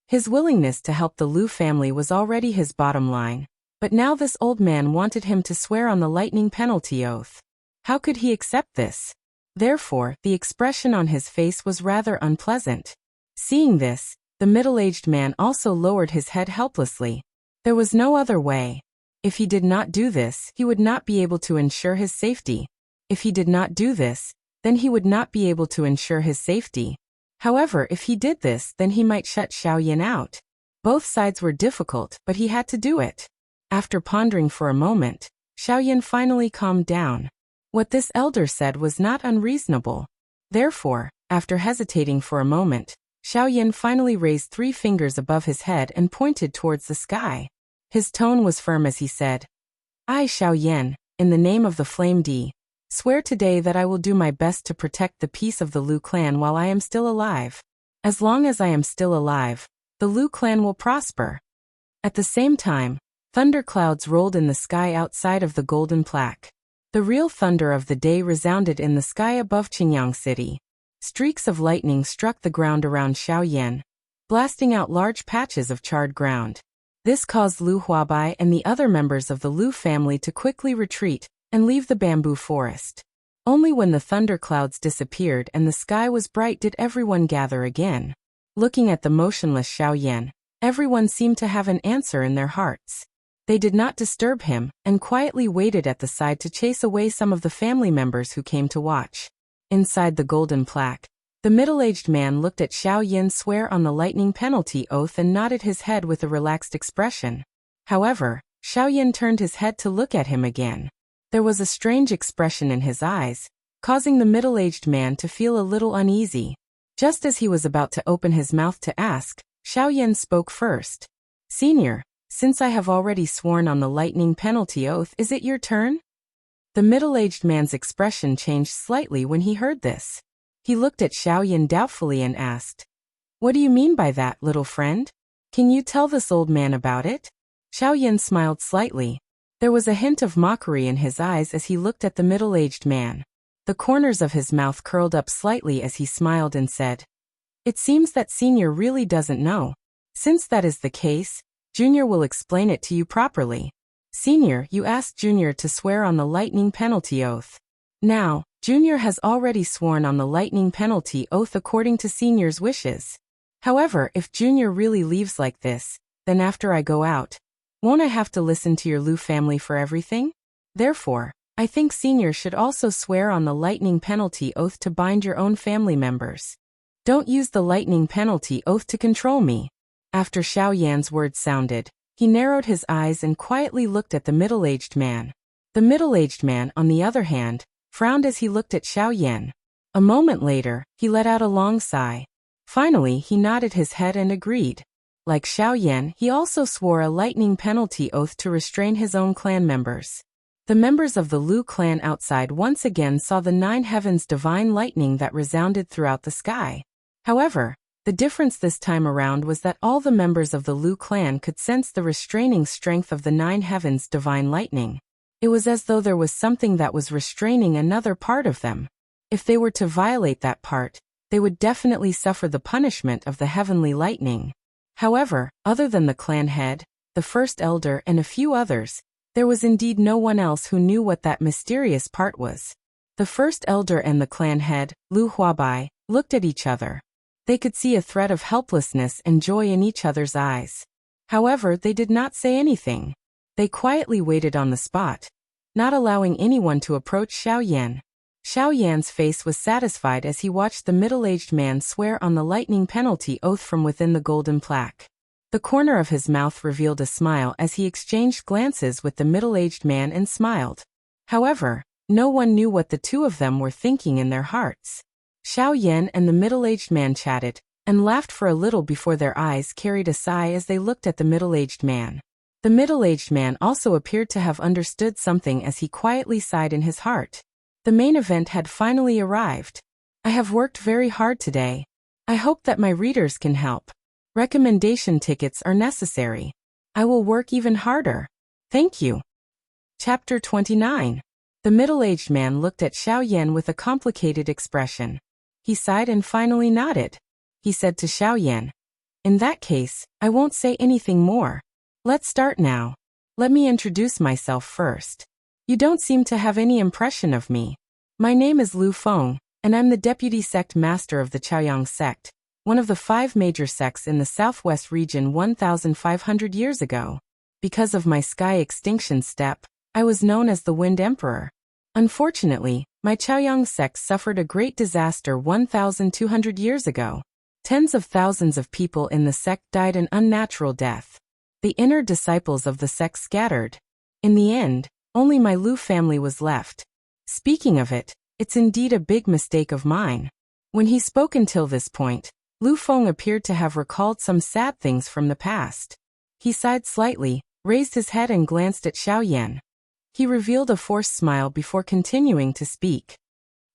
His willingness to help the Lu family was already his bottom line. But now this old man wanted him to swear on the lightning penalty oath. How could he accept this? Therefore, the expression on his face was rather unpleasant. Seeing this, the middle-aged man also lowered his head helplessly. There was no other way. If he did not do this, he would not be able to ensure his safety. If he did not do this, then he would not be able to ensure his safety. However, if he did this, then he might shut Xiao Yan out. Both sides were difficult, but he had to do it. After pondering for a moment, Xiao Yan finally calmed down. What this elder said was not unreasonable. Therefore, after hesitating for a moment, Xiao Yan finally raised 3 fingers above his head and pointed towards the sky. His tone was firm as he said, I, Xiao Yan, in the name of the Flame D, swear today that I will do my best to protect the peace of the Lu clan while I am still alive. As long as I am still alive, the Lu clan will prosper. At the same time, thunderclouds rolled in the sky outside of the golden plaque. The real thunder of the day resounded in the sky above Qingyang City. Streaks of lightning struck the ground around Xiao Yan, blasting out large patches of charred ground. This caused Lu Huabai and the other members of the Lu family to quickly retreat and leave the bamboo forest. Only when the thunderclouds disappeared and the sky was bright did everyone gather again. Looking at the motionless Xiao Yan, everyone seemed to have an answer in their hearts. They did not disturb him, and quietly waited at the side to chase away some of the family members who came to watch. Inside the golden plaque, the middle-aged man looked at Xiao Yan swear on the lightning penalty oath and nodded his head with a relaxed expression. However, Xiao Yan turned his head to look at him again. There was a strange expression in his eyes, causing the middle-aged man to feel a little uneasy. Just as he was about to open his mouth to ask, Xiao Yan spoke first. Senior, since I have already sworn on the lightning penalty oath, is it your turn? The middle-aged man's expression changed slightly when he heard this. He looked at Xiao Yan doubtfully and asked, What do you mean by that, little friend? Can you tell this old man about it? Xiao Yan smiled slightly. There was a hint of mockery in his eyes as he looked at the middle-aged man. The corners of his mouth curled up slightly as he smiled and said, "It seems that Senior really doesn't know. Since that is the case, Junior will explain it to you properly. Senior, you asked Junior to swear on the lightning penalty oath. Now, Junior has already sworn on the lightning penalty oath according to Senior's wishes. However, if Junior really leaves like this, then after I go out, won't I have to listen to your Lu family for everything? Therefore, I think Senior should also swear on the lightning penalty oath to bind your own family members. Don't use the lightning penalty oath to control me." After Xiao Yan's words sounded, he narrowed his eyes and quietly looked at the middle-aged man. The middle-aged man, on the other hand, frowned as he looked at Xiao Yan. A moment later, he let out a long sigh. Finally, he nodded his head and agreed. Like Xiao Yan, he also swore a lightning penalty oath to restrain his own clan members. The members of the Lu clan outside once again saw the 9 heavens divine lightning that resounded throughout the sky. However, the difference this time around was that all the members of the Lu clan could sense the restraining strength of the 9 heavens divine lightning. It was as though there was something that was restraining another part of them. If they were to violate that part, they would definitely suffer the punishment of the heavenly lightning. However, other than the clan head, the first elder and a few others, there was indeed no one else who knew what that mysterious part was. The first elder and the clan head, Lu Huabai, looked at each other. They could see a thread of helplessness and joy in each other's eyes. However, they did not say anything. They quietly waited on the spot, not allowing anyone to approach Xiao Yan. Xiao Yan's face was satisfied as he watched the middle-aged man swear on the lightning penalty oath from within the golden plaque. The corner of his mouth revealed a smile as he exchanged glances with the middle-aged man and smiled. However, no one knew what the two of them were thinking in their hearts. Xiao Yan and the middle-aged man chatted, and laughed for a little before their eyes carried a sigh as they looked at the middle-aged man. The middle-aged man also appeared to have understood something as he quietly sighed in his heart. The main event had finally arrived. I have worked very hard today. I hope that my readers can help. Recommendation tickets are necessary. I will work even harder. Thank you. Chapter 29. The middle-aged man looked at Xiao Yan with a complicated expression. He sighed and finally nodded. He said to Xiao Yan, "In that case, I won't say anything more. Let's start now. Let me introduce myself first. You don't seem to have any impression of me. My name is Lu Feng, and I'm the deputy sect master of the Chaoyang sect, one of the 5 major sects in the southwest region 1,500 years ago. Because of my sky extinction step, I was known as the Wind Emperor. Unfortunately, my Chaoyang sect suffered a great disaster 1,200 years ago. Tens of thousands of people in the sect died an unnatural death. The inner disciples of the sect scattered. In the end, only my Lu family was left. Speaking of it, it's indeed a big mistake of mine." When he spoke until this point, Lu Feng appeared to have recalled some sad things from the past. He sighed slightly, raised his head and glanced at Xiao Yan. He revealed a forced smile before continuing to speak.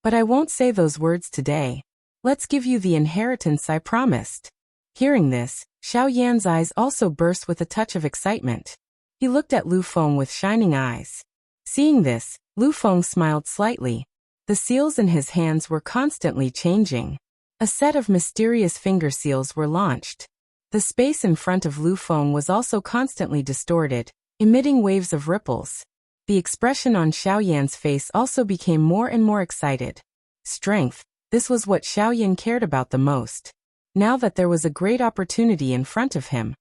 "But I won't say those words today. Let's give you the inheritance I promised." Hearing this, Xiao Yan's eyes also burst with a touch of excitement. He looked at Lu Feng with shining eyes. Seeing this, Lu Feng smiled slightly. The seals in his hands were constantly changing. A set of mysterious finger seals were launched. The space in front of Lu Feng was also constantly distorted, emitting waves of ripples. The expression on Xiao Yan's face also became more and more excited. Strength, this was what Xiao Yan cared about the most. Now that there was a great opportunity in front of him,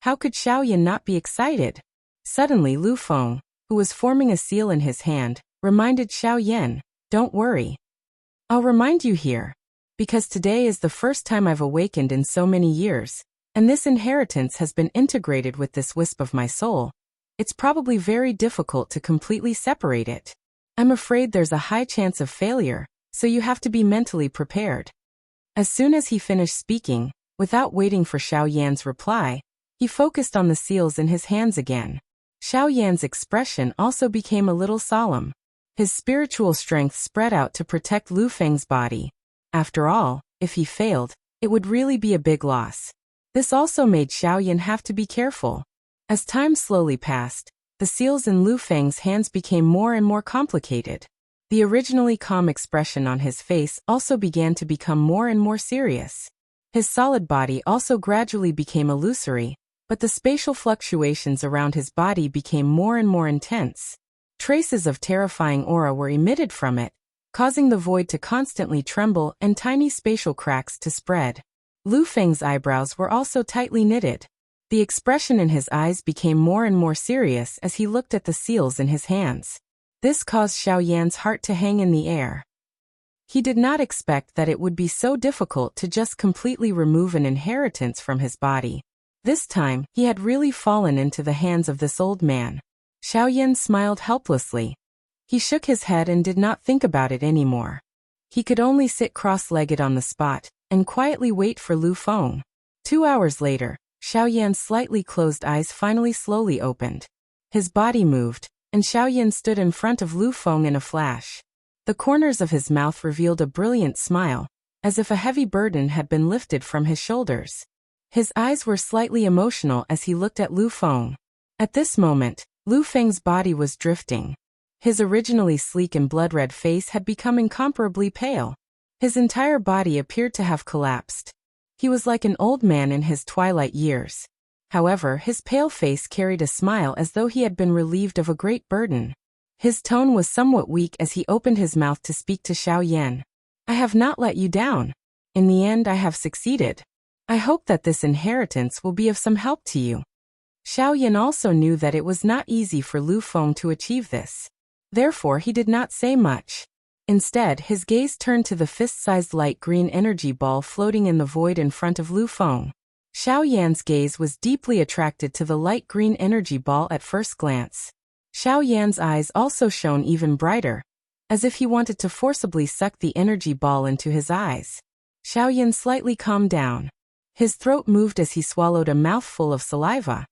how could Xiao Yan not be excited? Suddenly Lu Feng, who was forming a seal in his hand, reminded Xiao Yan, "Don't worry. I'll remind you here. Because today is the first time I've awakened in so many years, and this inheritance has been integrated with this wisp of my soul. It's probably very difficult to completely separate it. I'm afraid there's a high chance of failure, so you have to be mentally prepared." As soon as he finished speaking, without waiting for Xiao Yan's reply, he focused on the seals in his hands again. Xiao Yan's expression also became a little solemn. His spiritual strength spread out to protect Lu Feng's body. After all, if he failed, it would really be a big loss. This also made Xiao Yan have to be careful. As time slowly passed, the seals in Lu Feng's hands became more and more complicated. The originally calm expression on his face also began to become more and more serious. His solid body also gradually became illusory, but the spatial fluctuations around his body became more and more intense. Traces of terrifying aura were emitted from it, causing the void to constantly tremble and tiny spatial cracks to spread. Lu Feng's eyebrows were also tightly knitted. The expression in his eyes became more and more serious as he looked at the seals in his hands. This caused Xiao Yan's heart to hang in the air. He did not expect that it would be so difficult to just completely remove an inheritance from his body. This time, he had really fallen into the hands of this old man. Xiao Yan smiled helplessly. He shook his head and did not think about it anymore. He could only sit cross-legged on the spot and quietly wait for Lu Feng. 2 hours later, Xiao Yan's slightly closed eyes finally slowly opened. His body moved, and Xiao Yan stood in front of Lu Feng in a flash. The corners of his mouth revealed a brilliant smile, as if a heavy burden had been lifted from his shoulders. His eyes were slightly emotional as he looked at Lu Feng. At this moment, Lu Feng's body was drifting. His originally sleek and blood-red face had become incomparably pale. His entire body appeared to have collapsed. He was like an old man in his twilight years. However, his pale face carried a smile as though he had been relieved of a great burden. His tone was somewhat weak as he opened his mouth to speak to Xiao Yan. "I have not let you down. In the end, I have succeeded. I hope that this inheritance will be of some help to you." Xiao Yan also knew that it was not easy for Lu Feng to achieve this. Therefore, he did not say much. Instead, his gaze turned to the fist-sized light green energy ball floating in the void in front of Lu Feng. Xiao Yan's gaze was deeply attracted to the light green energy ball at first glance. Xiao Yan's eyes also shone even brighter, as if he wanted to forcibly suck the energy ball into his eyes. Xiao Yan slightly calmed down. His throat moved as he swallowed a mouthful of saliva.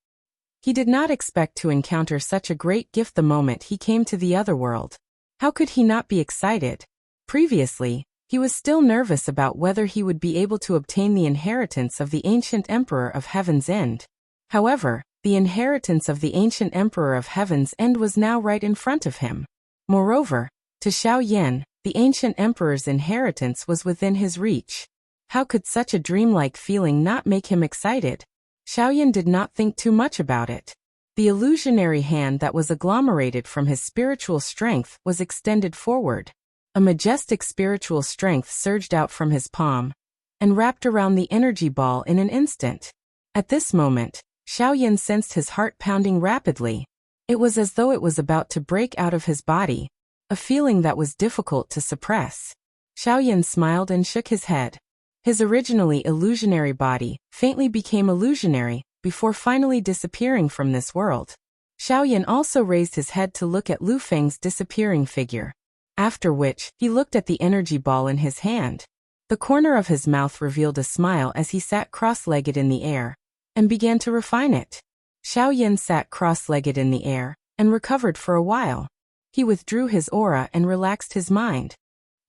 He did not expect to encounter such a great gift the moment he came to the other world. How could he not be excited? Previously, he was still nervous about whether he would be able to obtain the inheritance of the ancient Emperor of Heaven's End. However, the inheritance of the ancient Emperor of Heaven's End was now right in front of him. Moreover, to Xiao Yan, the ancient Emperor's inheritance was within his reach. How could such a dreamlike feeling not make him excited? Xiao Yan did not think too much about it. The illusionary hand that was agglomerated from his spiritual strength was extended forward. A majestic spiritual strength surged out from his palm and wrapped around the energy ball in an instant. At this moment, Xiao Yan sensed his heart pounding rapidly. It was as though it was about to break out of his body, a feeling that was difficult to suppress. Xiao Yan smiled and shook his head. His originally illusionary body faintly became illusionary before finally disappearing from this world. Xiao Yan also raised his head to look at Lu Feng's disappearing figure, after which he looked at the energy ball in his hand. The corner of his mouth revealed a smile as he sat cross-legged in the air and began to refine it. Xiao Yan sat cross-legged in the air and recovered for a while. He withdrew his aura and relaxed his mind.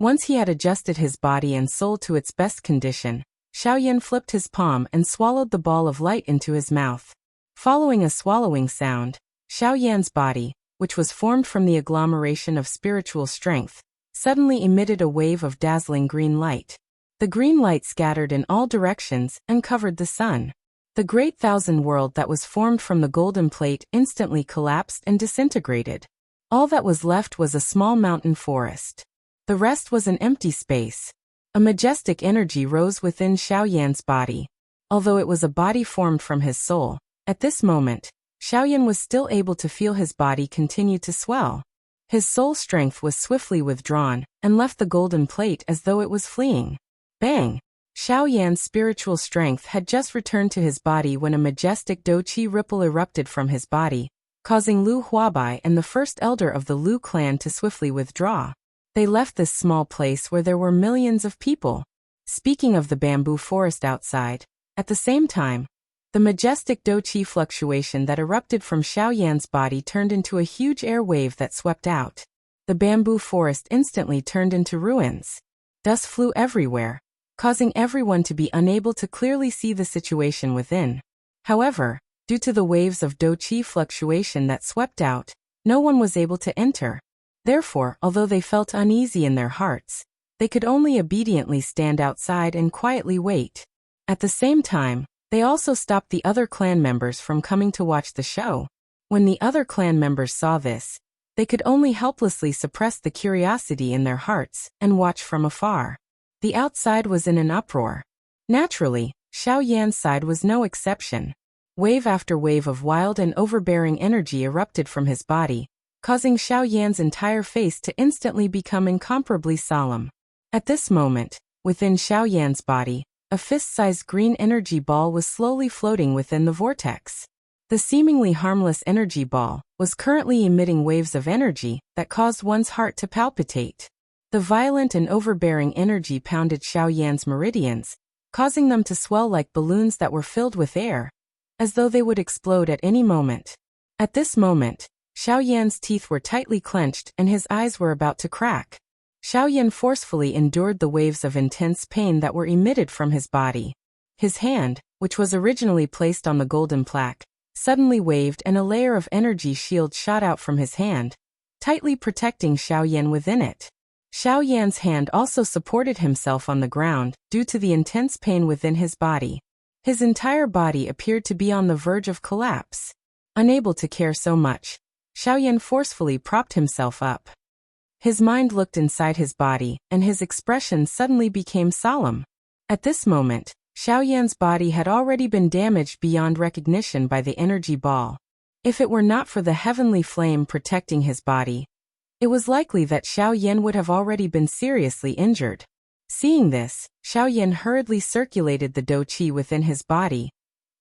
Once he had adjusted his body and soul to its best condition, Xiao Yan flipped his palm and swallowed the ball of light into his mouth. Following a swallowing sound, Xiao Yan's body, which was formed from the agglomeration of spiritual strength, suddenly emitted a wave of dazzling green light. The green light scattered in all directions and covered the sun. The great thousand world that was formed from the golden plate instantly collapsed and disintegrated. All that was left was a small mountain forest. The rest was an empty space. A majestic energy rose within Xiao Yan's body. Although it was a body formed from his soul, at this moment, Xiao Yan was still able to feel his body continue to swell. His soul strength was swiftly withdrawn and left the golden plate as though it was fleeing. Bang! Xiao Yan's spiritual strength had just returned to his body when a majestic Do-Chi ripple erupted from his body, causing Lu Huabai and the first elder of the Lu clan to swiftly withdraw. They left this small place where there were millions of people. Speaking of the bamboo forest outside, at the same time, the majestic Do-Chi fluctuation that erupted from Xiao Yan's body turned into a huge air wave that swept out. The bamboo forest instantly turned into ruins. Dust flew everywhere, causing everyone to be unable to clearly see the situation within. However, Due to the waves of qi fluctuation that swept out, no one was able to enter. Therefore, although they felt uneasy in their hearts, they could only obediently stand outside and quietly wait. At the same time, they also stopped the other clan members from coming to watch the show. When the other clan members saw this, they could only helplessly suppress the curiosity in their hearts and watch from afar. The outside was in an uproar. Naturally, Xiao Yan's side was no exception. Wave after wave of wild and overbearing energy erupted from his body, causing Xiao Yan's entire face to instantly become incomparably solemn. At this moment, within Xiao Yan's body, a fist-sized green energy ball was slowly floating within the vortex. The seemingly harmless energy ball was currently emitting waves of energy that caused one's heart to palpitate. The violent and overbearing energy pounded Xiao Yan's meridians, causing them to swell like balloons that were filled with air, as though they would explode at any moment. At this moment, Xiao Yan's teeth were tightly clenched and his eyes were about to crack. Xiao Yan forcefully endured the waves of intense pain that were emitted from his body. His hand, which was originally placed on the golden plaque, suddenly waved and a layer of energy shield shot out from his hand, tightly protecting Xiao Yan within it. Xiao Yan's hand also supported himself on the ground due to the intense pain within his body. His entire body appeared to be on the verge of collapse. Unable to care so much, Xiao Yan forcefully propped himself up. His mind looked inside his body, and his expression suddenly became solemn. At this moment, Xiao Yan's body had already been damaged beyond recognition by the energy ball. If it were not for the heavenly flame protecting his body, it was likely that Xiao Yan would have already been seriously injured. Seeing this, Xiao Yan hurriedly circulated the qi within his body,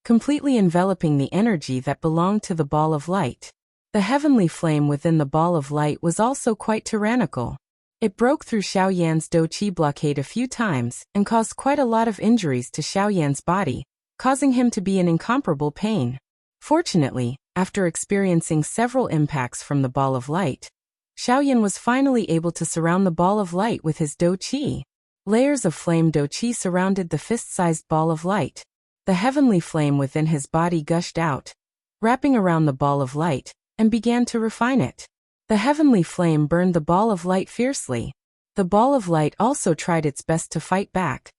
completely enveloping the energy that belonged to the ball of light. The heavenly flame within the ball of light was also quite tyrannical. It broke through Xiao Yan's qi blockade a few times and caused quite a lot of injuries to Xiao Yan's body, causing him to be in incomparable pain. Fortunately, after experiencing several impacts from the ball of light, Xiao Yan was finally able to surround the ball of light with his qi. Layers of flame qi surrounded the fist-sized ball of light. The heavenly flame within his body gushed out, wrapping around the ball of light, and began to refine it. The heavenly flame burned the ball of light fiercely. The ball of light also tried its best to fight back,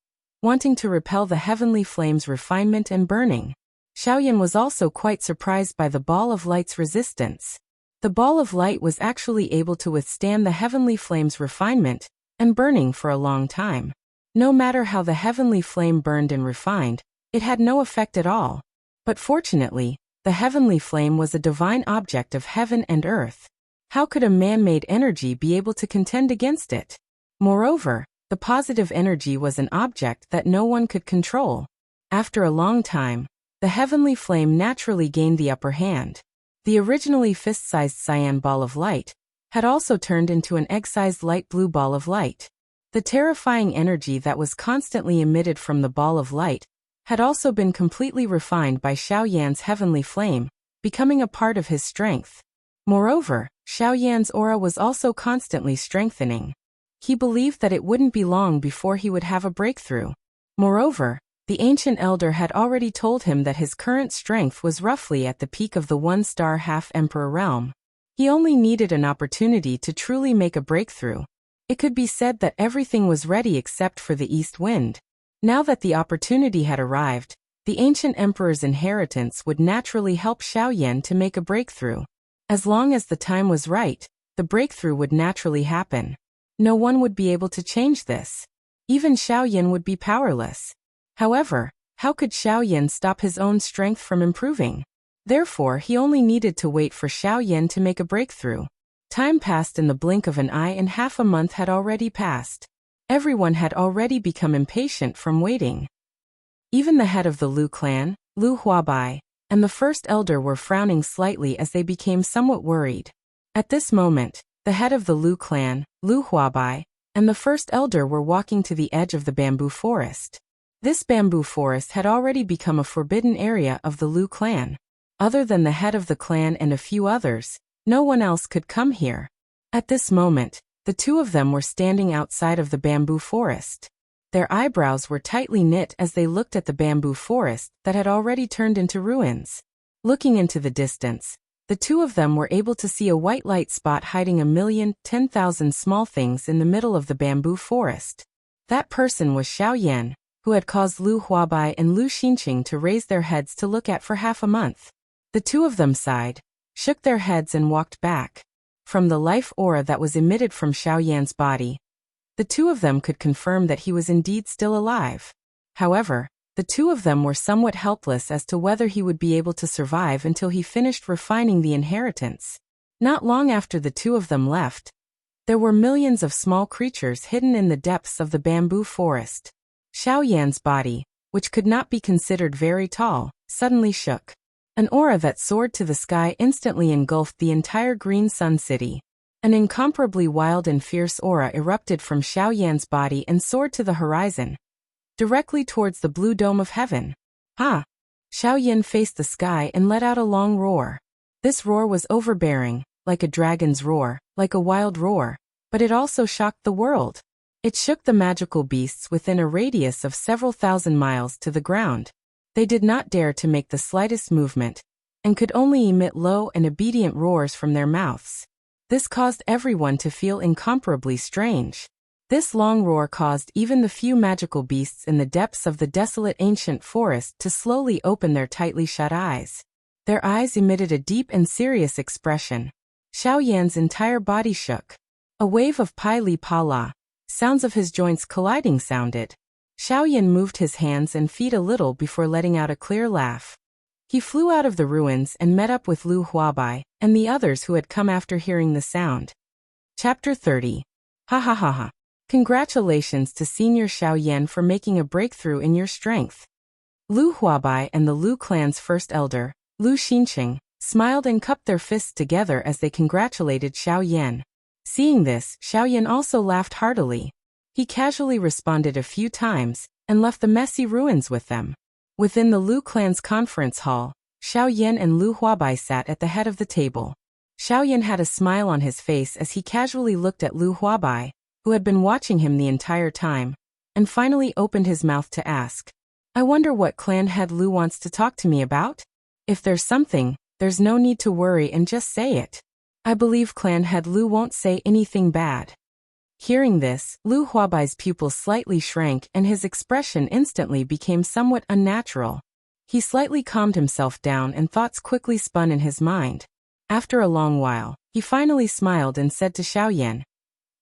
wanting to repel the heavenly flame's refinement and burning. Xiao Yan was also quite surprised by the ball of light's resistance. The ball of light was actually able to withstand the heavenly flame's refinement and burning for a long time. No matter how the heavenly flame burned and refined, it had no effect at all. But fortunately, the heavenly flame was a divine object of heaven and earth. How could a man-made energy be able to contend against it? Moreover, the positive energy was an object that no one could control. After a long time, the heavenly flame naturally gained the upper hand. The originally fist-sized cyan ball of light had also turned into an egg-sized light blue ball of light. The terrifying energy that was constantly emitted from the ball of light had also been completely refined by Xiao Yan's heavenly flame, becoming a part of his strength. Moreover, Xiao Yan's aura was also constantly strengthening. He believed that it wouldn't be long before he would have a breakthrough. Moreover, the ancient elder had already told him that his current strength was roughly at the peak of the one-star half-emperor realm. He only needed an opportunity to truly make a breakthrough. It could be said that everything was ready except for the east wind. Now that the opportunity had arrived, the ancient emperor's inheritance would naturally help Xiao Yan to make a breakthrough. As long as the time was right, the breakthrough would naturally happen. No one would be able to change this. Even Xiao Yan would be powerless. However, how could Xiao Yan stop his own strength from improving? Therefore, he only needed to wait for Xiao Yan to make a breakthrough. Time passed in the blink of an eye and half a month had already passed. Everyone had already become impatient from waiting. Even the head of the Lu clan, Lu Huabai, and the first elder were frowning slightly as they became somewhat worried. At this moment, the head of the Lu clan, Lu Huabai, and the first elder were walking to the edge of the bamboo forest. This bamboo forest had already become a forbidden area of the Lu clan. Other than the head of the clan and a few others, no one else could come here. At this moment, the two of them were standing outside of the bamboo forest. Their eyebrows were tightly knit as they looked at the bamboo forest that had already turned into ruins. Looking into the distance, the two of them were able to see a white light spot hiding 10,000 small things in the middle of the bamboo forest. That person was Xiao Yan, who had caused Lu Huabai and Lu Xinqing to raise their heads to look at for half a month. The two of them sighed, shook their heads and walked back. From the life aura that was emitted from Xiao Yan's body, the two of them could confirm that he was indeed still alive. However, the two of them were somewhat helpless as to whether he would be able to survive until he finished refining the inheritance. Not long after the two of them left, there were millions of small creatures hidden in the depths of the bamboo forest. Xiao Yan's body, which could not be considered very tall, suddenly shook. An aura that soared to the sky instantly engulfed the entire Green Sun City. An incomparably wild and fierce aura erupted from Xiao Yan's body and soared to the horizon, directly towards the blue dome of heaven. Ha! Xiao Yan faced the sky and let out a long roar. This roar was overbearing, like a dragon's roar, like a wild roar, but it also shocked the world. It shook the magical beasts within a radius of several thousand miles to the ground. They did not dare to make the slightest movement, and could only emit low and obedient roars from their mouths. This caused everyone to feel incomparably strange. This long roar caused even the few magical beasts in the depths of the desolate ancient forest to slowly open their tightly shut eyes. Their eyes emitted a deep and serious expression. Xiao Yan's entire body shook. A wave of pai li pa la, sounds of his joints colliding sounded. Xiao Yan moved his hands and feet a little before letting out a clear laugh. He flew out of the ruins and met up with Lu Huabai and the others who had come after hearing the sound. Chapter 30. Ha ha ha ha. Congratulations to Senior Xiao Yan for making a breakthrough in your strength. Lu Huabai and the Lu clan's first elder, Lu Xinqing, smiled and cupped their fists together as they congratulated Xiao Yan. Seeing this, Xiao Yan also laughed heartily. He casually responded a few times, and left the messy ruins with them. Within the Lu clan's conference hall, Xiao Yan and Lu Huabai sat at the head of the table. Xiao Yan had a smile on his face as he casually looked at Lu Huabai, who had been watching him the entire time, and finally opened his mouth to ask, "I wonder what clan head Lu wants to talk to me about? If there's something, there's no need to worry and just say it. I believe clan head Lu won't say anything bad." Hearing this, Lu Huabai's pupils slightly shrank and his expression instantly became somewhat unnatural. He slightly calmed himself down and thoughts quickly spun in his mind. After a long while, he finally smiled and said to Xiao Yan,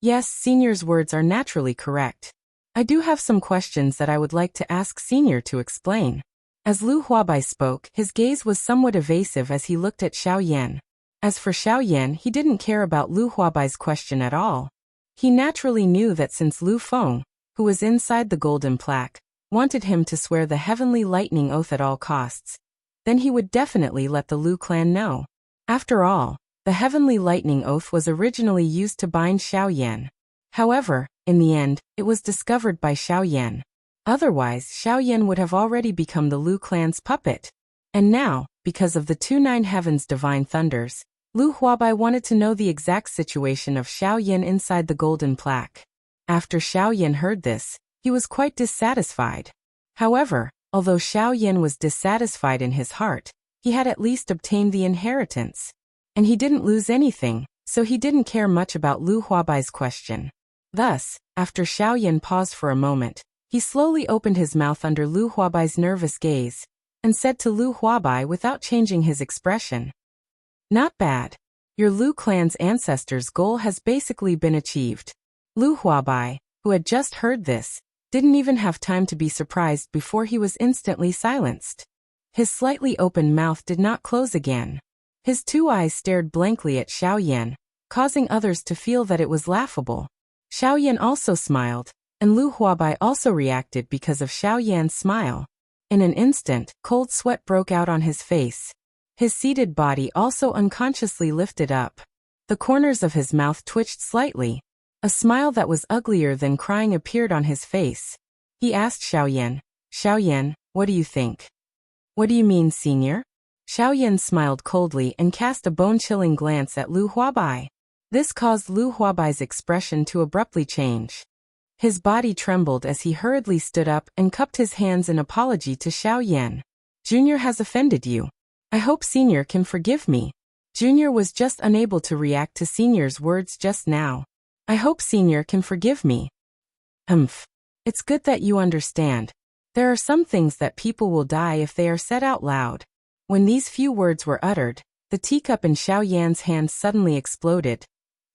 "Yes, Senior's words are naturally correct. I do have some questions that I would like to ask Senior to explain." As Lu Huabai spoke, his gaze was somewhat evasive as he looked at Xiao Yan. As for Xiao Yan, he didn't care about Lu Huabai's question at all. He naturally knew that since Lu Feng, who was inside the golden plaque, wanted him to swear the heavenly lightning oath at all costs, then he would definitely let the Lu clan know. After all, the heavenly lightning oath was originally used to bind Xiao Yan. However, in the end, it was discovered by Xiao Yan. Otherwise, Xiao Yan would have already become the Lu clan's puppet. And now, because of the 2-9 Heavens divine thunders, Lu Huabai wanted to know the exact situation of Xiao Yan inside the golden plaque. After Xiao Yan heard this, he was quite dissatisfied. However, although Xiao Yan was dissatisfied in his heart, he had at least obtained the inheritance. And he didn't lose anything, so he didn't care much about Lu Huabai's question. Thus, after Xiao Yan paused for a moment, he slowly opened his mouth under Lu Huabai's nervous gaze, and said to Lu Huabai without changing his expression, "Not bad. Your Lu clan's ancestors' goal has basically been achieved." Lu Huabai, who had just heard this, didn't even have time to be surprised before he was instantly silenced. His slightly open mouth did not close again. His 2 eyes stared blankly at Xiao Yan, causing others to feel that it was laughable. Xiao Yan also smiled, and Lu Huabai also reacted because of Xiao Yan's smile. In an instant, cold sweat broke out on his face. His seated body also unconsciously lifted up. The corners of his mouth twitched slightly. A smile that was uglier than crying appeared on his face. He asked Xiao Yan, what do you think? What do you mean, Senior? Xiao Yan smiled coldly and cast a bone-chilling glance at Lu Huabai. This caused Lu Huabai's expression to abruptly change. His body trembled as he hurriedly stood up and cupped his hands in apology to Xiao Yan. "Junior has offended you. I hope Senior can forgive me. Junior was just unable to react to Senior's words just now. I hope Senior can forgive me. It's good that you understand. There are some things that people will die if they are said out loud. When these few words were uttered, the teacup in Xiao Yan's hand suddenly exploded,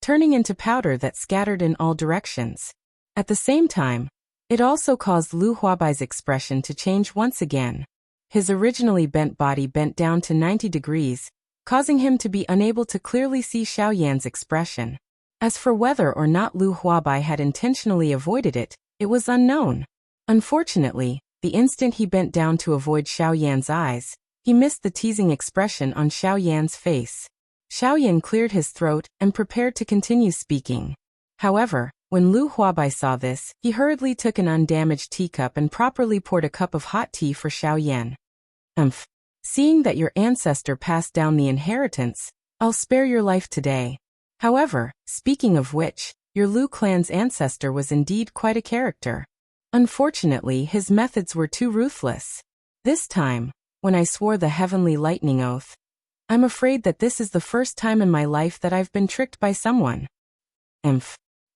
turning into powder that scattered in all directions. At the same time, it also caused Lu Huabai's expression to change once again. His originally bent body bent down to 90 degrees, causing him to be unable to clearly see Xiao Yan's expression. As for whether or not Lu Huabai had intentionally avoided it, it was unknown. Unfortunately, the instant he bent down to avoid Xiao Yan's eyes, he missed the teasing expression on Xiao Yan's face. Xiao Yan cleared his throat and prepared to continue speaking. However, when Lu Huabai saw this, he hurriedly took an undamaged teacup and properly poured a cup of hot tea for Xiao Yan. Seeing that your ancestor passed down the inheritance, I'll spare your life today. However, speaking of which, your Lu clan's ancestor was indeed quite a character. Unfortunately, his methods were too ruthless. This time, when I swore the heavenly lightning oath, I'm afraid that this is the first time in my life that I've been tricked by someone.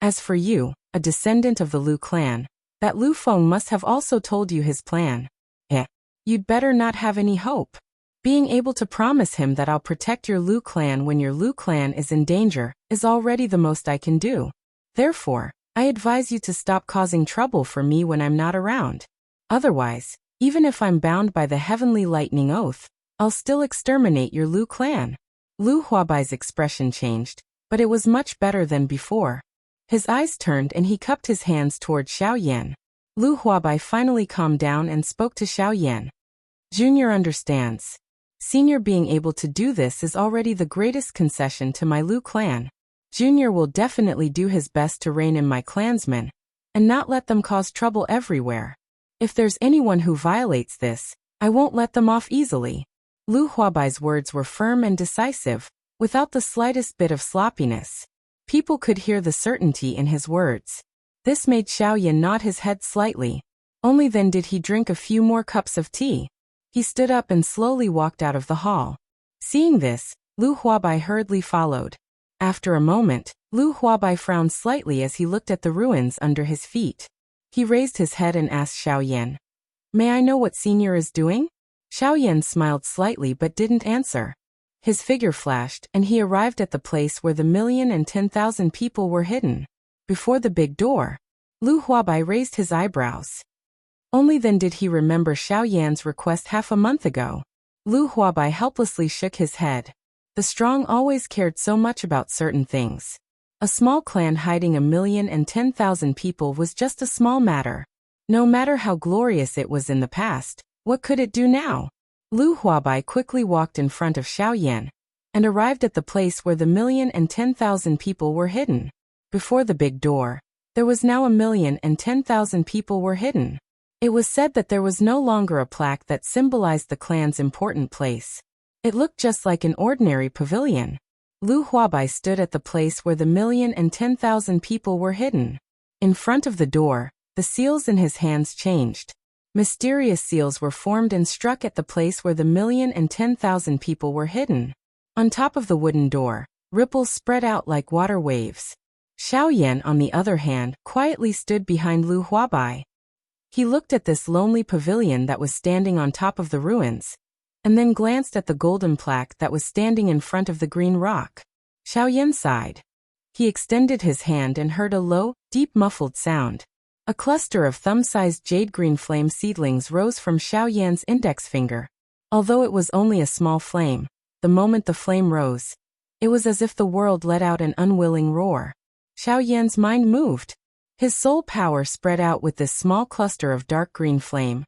As for you, a descendant of the Lu clan, that Lu Feng must have also told you his plan. You'd better not have any hope. Being able to promise him that I'll protect your Lu clan when your Lu clan is in danger is already the most I can do. Therefore, I advise you to stop causing trouble for me when I'm not around. Otherwise, even if I'm bound by the heavenly lightning oath, I'll still exterminate your Lu clan. Lu Huabai's expression changed, but it was much better than before. His eyes turned and he cupped his hands toward Xiao Yan. Lu Huabai finally calmed down and spoke to Xiao Yan. Junior understands. Senior being able to do this is already the greatest concession to my Lu clan. Junior will definitely do his best to rein in my clansmen, and not let them cause trouble everywhere. If there's anyone who violates this, I won't let them off easily. Lu Huabai's words were firm and decisive, without the slightest bit of sloppiness. People could hear the certainty in his words. This made Xiao Yan nod his head slightly. Only then did he drink a few more cups of tea. He stood up and slowly walked out of the hall. Seeing this, Lu Huabai hurriedly followed. After a moment, Lu Huabai frowned slightly as he looked at the ruins under his feet. He raised his head and asked Xiao Yan, "May I know what Senior is doing?" Xiao Yan smiled slightly but didn't answer. His figure flashed and he arrived at the place where the 1,010,000 people were hidden. Before the big door, Lu Huabai raised his eyebrows. Only then did he remember Xiao Yan's request half a month ago. Lu Huabai helplessly shook his head. The strong always cared so much about certain things. A small clan hiding 1,010,000 people was just a small matter. No matter how glorious it was in the past, what could it do now? Lu Huabai quickly walked in front of Xiao Yan, and arrived at the place where the 1,010,000 people were hidden. Before the big door, there was now 1,010,000 people were hidden. It was said that there was no longer a plaque that symbolized the clan's important place. It looked just like an ordinary pavilion. Lu Huabai stood at the place where the 1,010,000 people were hidden. In front of the door, the seals in his hands changed. Mysterious seals were formed and struck at the place where the 1,010,000 people were hidden. On top of the wooden door, ripples spread out like water waves. Xiao Yan, on the other hand, quietly stood behind Lu Huabai. He looked at this lonely pavilion that was standing on top of the ruins, and then glanced at the golden plaque that was standing in front of the green rock. Xiao Yan sighed. He extended his hand and heard a low, deep muffled sound. A cluster of thumb-sized jade-green flame seedlings rose from Xiao Yan's index finger. Although it was only a small flame, the moment the flame rose, it was as if the world let out an unwilling roar. Xiao Yan's mind moved. His soul power spread out with this small cluster of dark green flame,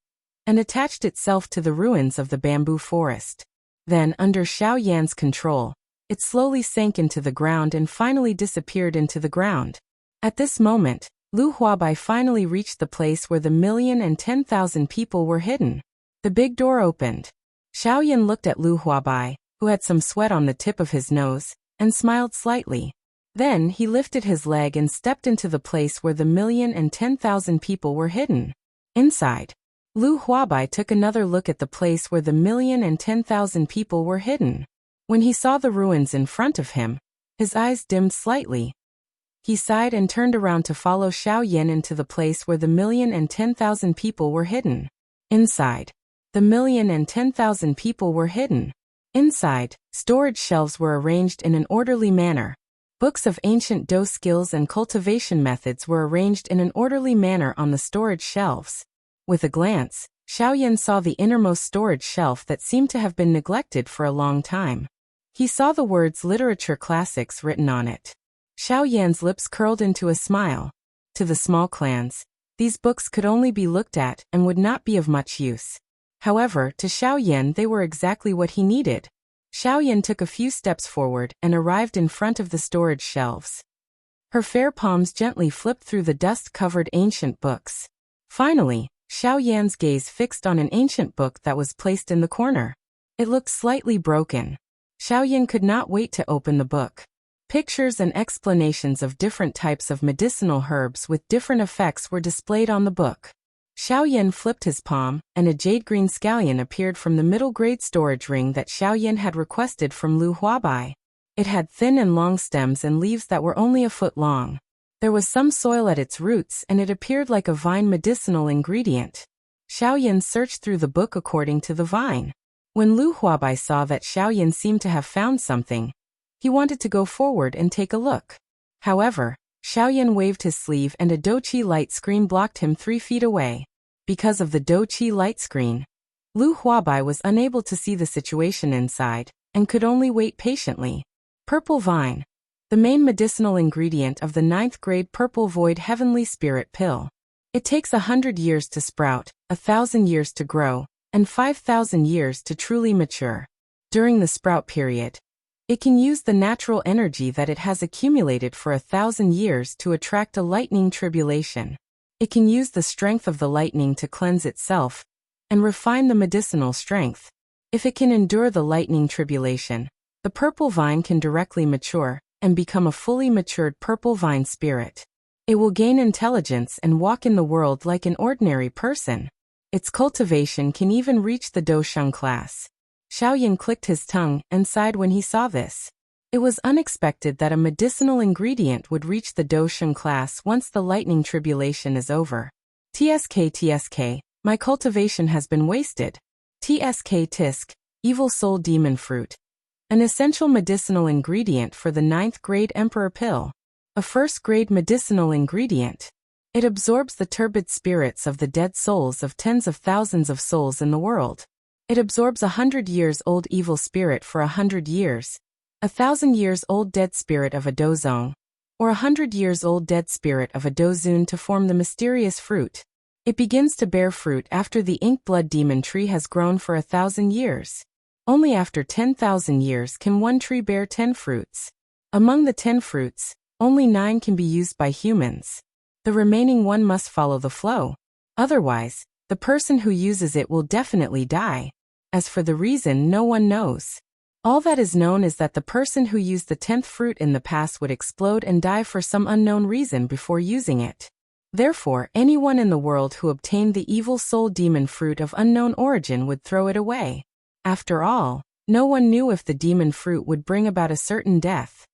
and attached itself to the ruins of the bamboo forest. Then, under Xiao Yan's control, it slowly sank into the ground and finally disappeared into the ground. At this moment, Lu Huabai finally reached the place where the 1,010,000 people were hidden. The big door opened. Xiao Yan looked at Lu Huabai, who had some sweat on the tip of his nose, and smiled slightly. Then he lifted his leg and stepped into the place where the 1,010,000 people were hidden. Inside, Lu Huabai took another look at the place where the 1,010,000 people were hidden. When he saw the ruins in front of him, his eyes dimmed slightly. He sighed and turned around to follow Xiao Yan into the place where the 1,010,000 people were hidden. Inside, the 1,010,000 people were hidden. Inside, storage shelves were arranged in an orderly manner. Books of ancient Do skills and cultivation methods were arranged in an orderly manner on the storage shelves. With a glance, Xiao Yan saw the innermost storage shelf that seemed to have been neglected for a long time. He saw the words Literature Classics written on it. Xiao Yan's lips curled into a smile. To the small clans, these books could only be looked at and would not be of much use. However, to Xiao Yan they were exactly what he needed. Xiao Yan took a few steps forward and arrived in front of the storage shelves. Her fair palms gently flipped through the dust-covered ancient books. Finally, Xiao Yan's gaze fixed on an ancient book that was placed in the corner. It looked slightly broken. Xiao Yan could not wait to open the book. Pictures and explanations of different types of medicinal herbs with different effects were displayed on the book. Xiao Yan flipped his palm, and a jade-green scallion appeared from the middle-grade storage ring that Xiao Yan had requested from Lu Huabai. It had thin and long stems and leaves that were only a foot long. There was some soil at its roots and it appeared like a vine medicinal ingredient. Xiao Yan searched through the book according to the vine. When Lu Huabai saw that Xiao Yan seemed to have found something, he wanted to go forward and take a look. However, Xiao Yan waved his sleeve and a Douqi light screen blocked him 3 feet away. Because of the Douqi light screen, Lu Huabai was unable to see the situation inside, and could only wait patiently. Purple Vine. The main medicinal ingredient of the 9th grade Purple Void Heavenly Spirit Pill. It takes 100 years to sprout, 1,000 years to grow, and 5,000 years to truly mature. During the sprout period, it can use the natural energy that it has accumulated for 1,000 years to attract a lightning tribulation. It can use the strength of the lightning to cleanse itself and refine the medicinal strength. If it can endure the lightning tribulation, the purple vine can directly mature and become a fully matured purple vine spirit. It will gain intelligence and walk in the world like an ordinary person. Its cultivation can even reach the Dosheng class. Xiao Yan clicked his tongue and sighed when he saw this. It was unexpected that a medicinal ingredient would reach the Dosheng class once the lightning tribulation is over. TSK, my cultivation has been wasted. TSK Tisk, Evil Soul Demon Fruit. An essential medicinal ingredient for the 9th grade Emperor Pill. A 1st grade medicinal ingredient. It absorbs the turbid spirits of the dead souls of tens of thousands of souls in the world. It absorbs 100 years old evil spirit for 100 years, 1,000 years old dead spirit of a Dozong, or 100 years old dead spirit of a Dozun to form the mysterious fruit. It begins to bear fruit after the ink blood demon tree has grown for 1,000 years. Only after 10,000 years can one tree bear 10 fruits. Among the 10 fruits, only 9 can be used by humans. The remaining 1 must follow the flow. Otherwise, the person who uses it will definitely die. As for the reason, no one knows. All that is known is that the person who used the 10th fruit in the past would explode and die for some unknown reason before using it. Therefore, anyone in the world who obtained the evil soul demon fruit of unknown origin would throw it away. After all, no one knew if the demon fruit would bring about a certain death.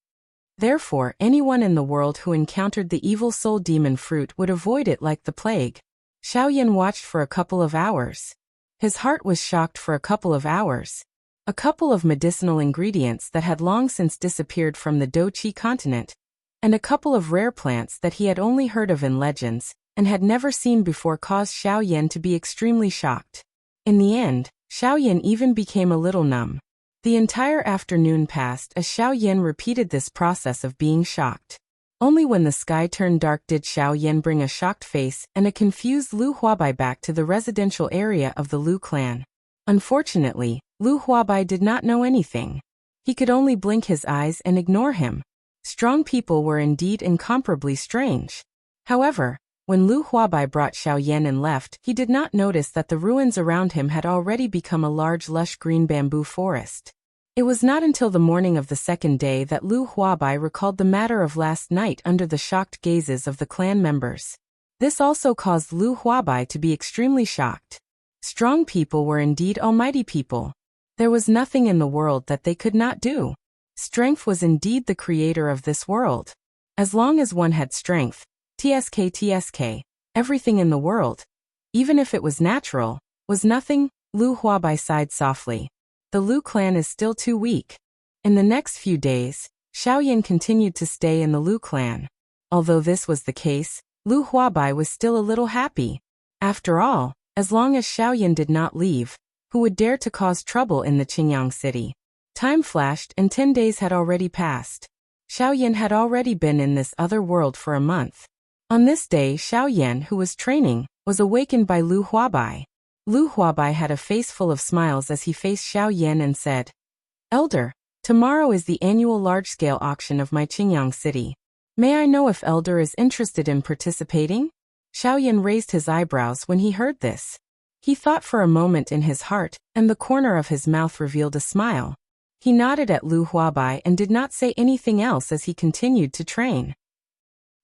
Therefore, anyone in the world who encountered the evil soul demon fruit would avoid it like the plague. Xiao Yan watched for a couple of hours. His heart was shocked for a couple of hours. A couple of medicinal ingredients that had long since disappeared from the Douqi continent, and a couple of rare plants that he had only heard of in legends and had never seen before caused Xiao Yan to be extremely shocked. In the end, Xiao Yan even became a little numb. The entire afternoon passed as Xiao Yan repeated this process of being shocked. Only when the sky turned dark did Xiao Yan bring a shocked face and a confused Lu Huabai back to the residential area of the Lu clan. Unfortunately, Lu Huabai did not know anything. He could only blink his eyes and ignore him. Strong people were indeed incomparably strange. However, when Lu Huabai brought Xiao Yan and left, he did not notice that the ruins around him had already become a large lush green bamboo forest. It was not until the morning of the second day that Lu Huabai recalled the matter of last night under the shocked gazes of the clan members. This also caused Lu Huabai to be extremely shocked. Strong people were indeed almighty people. There was nothing in the world that they could not do. Strength was indeed the creator of this world. As long as one had strength, tsk, everything in the world, even if it was natural, was nothing. Lu Huabai sighed softly. The Lu clan is still too weak. In the next few days, Xiaoyan continued to stay in the Lu clan. Although this was the case, Lu Huabai was still a little happy. After all, as long as Xiaoyan did not leave, who would dare to cause trouble in the Qingyang city? Time flashed and 10 days had already passed. Xiaoyan had already been in this other world for a month. On this day, Xiaoyan, who was training, was awakened by Lu Huabai. Lu Huabai had a face full of smiles as he faced Xiaoyan and said, "Elder, tomorrow is the annual large-scale auction of my Qingyang city. May I know if Elder is interested in participating?" Xiaoyan raised his eyebrows when he heard this. He thought for a moment in his heart, and the corner of his mouth revealed a smile. He nodded at Lu Huabai and did not say anything else as he continued to train.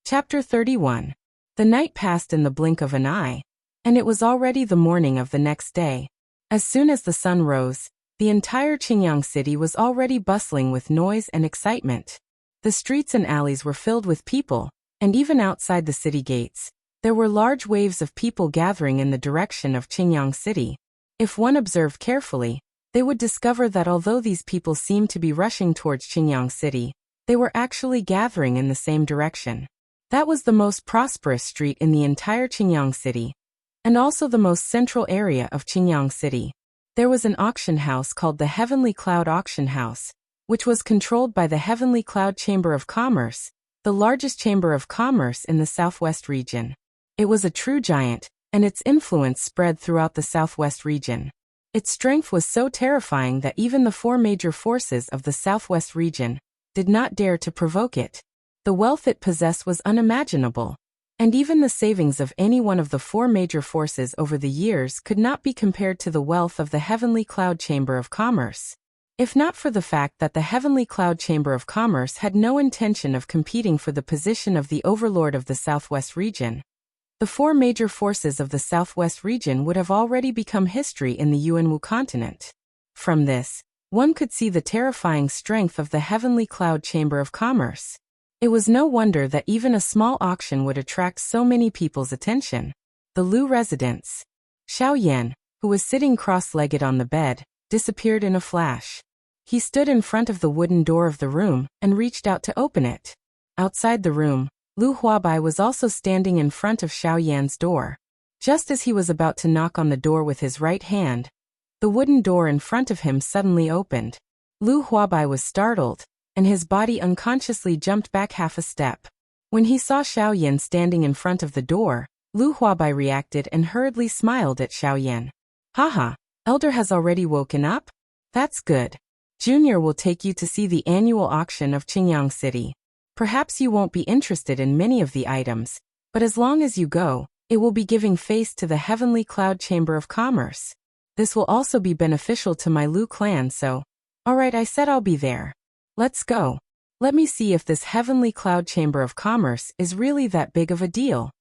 Chapter 31. The night passed in the blink of an eye, and it was already the morning of the next day. As soon as the sun rose, the entire Qingyang city was already bustling with noise and excitement. The streets and alleys were filled with people, and even outside the city gates, there were large waves of people gathering in the direction of Qingyang city. If one observed carefully, they would discover that although these people seemed to be rushing towards Qingyang city, they were actually gathering in the same direction. That was the most prosperous street in the entire Qingyang city, and also the most central area of Qingyang city. There was an auction house called the Heavenly Cloud Auction House, which was controlled by the Heavenly Cloud Chamber of Commerce, the largest chamber of commerce in the southwest region. It was a true giant, and its influence spread throughout the southwest region. Its strength was so terrifying that even the 4 major forces of the southwest region did not dare to provoke it. The wealth it possessed was unimaginable, and even the savings of any one of the 4 major forces over the years could not be compared to the wealth of the Heavenly Cloud Chamber of Commerce. If not for the fact that the Heavenly Cloud Chamber of Commerce had no intention of competing for the position of the overlord of the southwest region, the 4 major forces of the southwest region would have already become history in the Yuanwu continent. From this, one could see the terrifying strength of the Heavenly Cloud Chamber of Commerce. It was no wonder that even a small auction would attract so many people's attention. The Lu residence. Xiaoyan, who was sitting cross-legged on the bed, disappeared in a flash. He stood in front of the wooden door of the room and reached out to open it. Outside the room, Lu Huabai was also standing in front of Xiaoyan's door. Just as he was about to knock on the door with his right hand, the wooden door in front of him suddenly opened. Lu Huabai was startled, and his body unconsciously jumped back half a step. When he saw Xiaoyan standing in front of the door, Lu Huabai reacted and hurriedly smiled at Xiaoyan. "Haha, Elder has already woken up? That's good. Junior will take you to see the annual auction of Qingyang City. Perhaps you won't be interested in many of the items, but as long as you go, it will be giving face to the Heavenly Cloud Chamber of Commerce. This will also be beneficial to my Lu clan, so..." "Alright, I said I'll be there. Let's go. Let me see if this Heavenly Cloud Chamber of Commerce is really that big of a deal."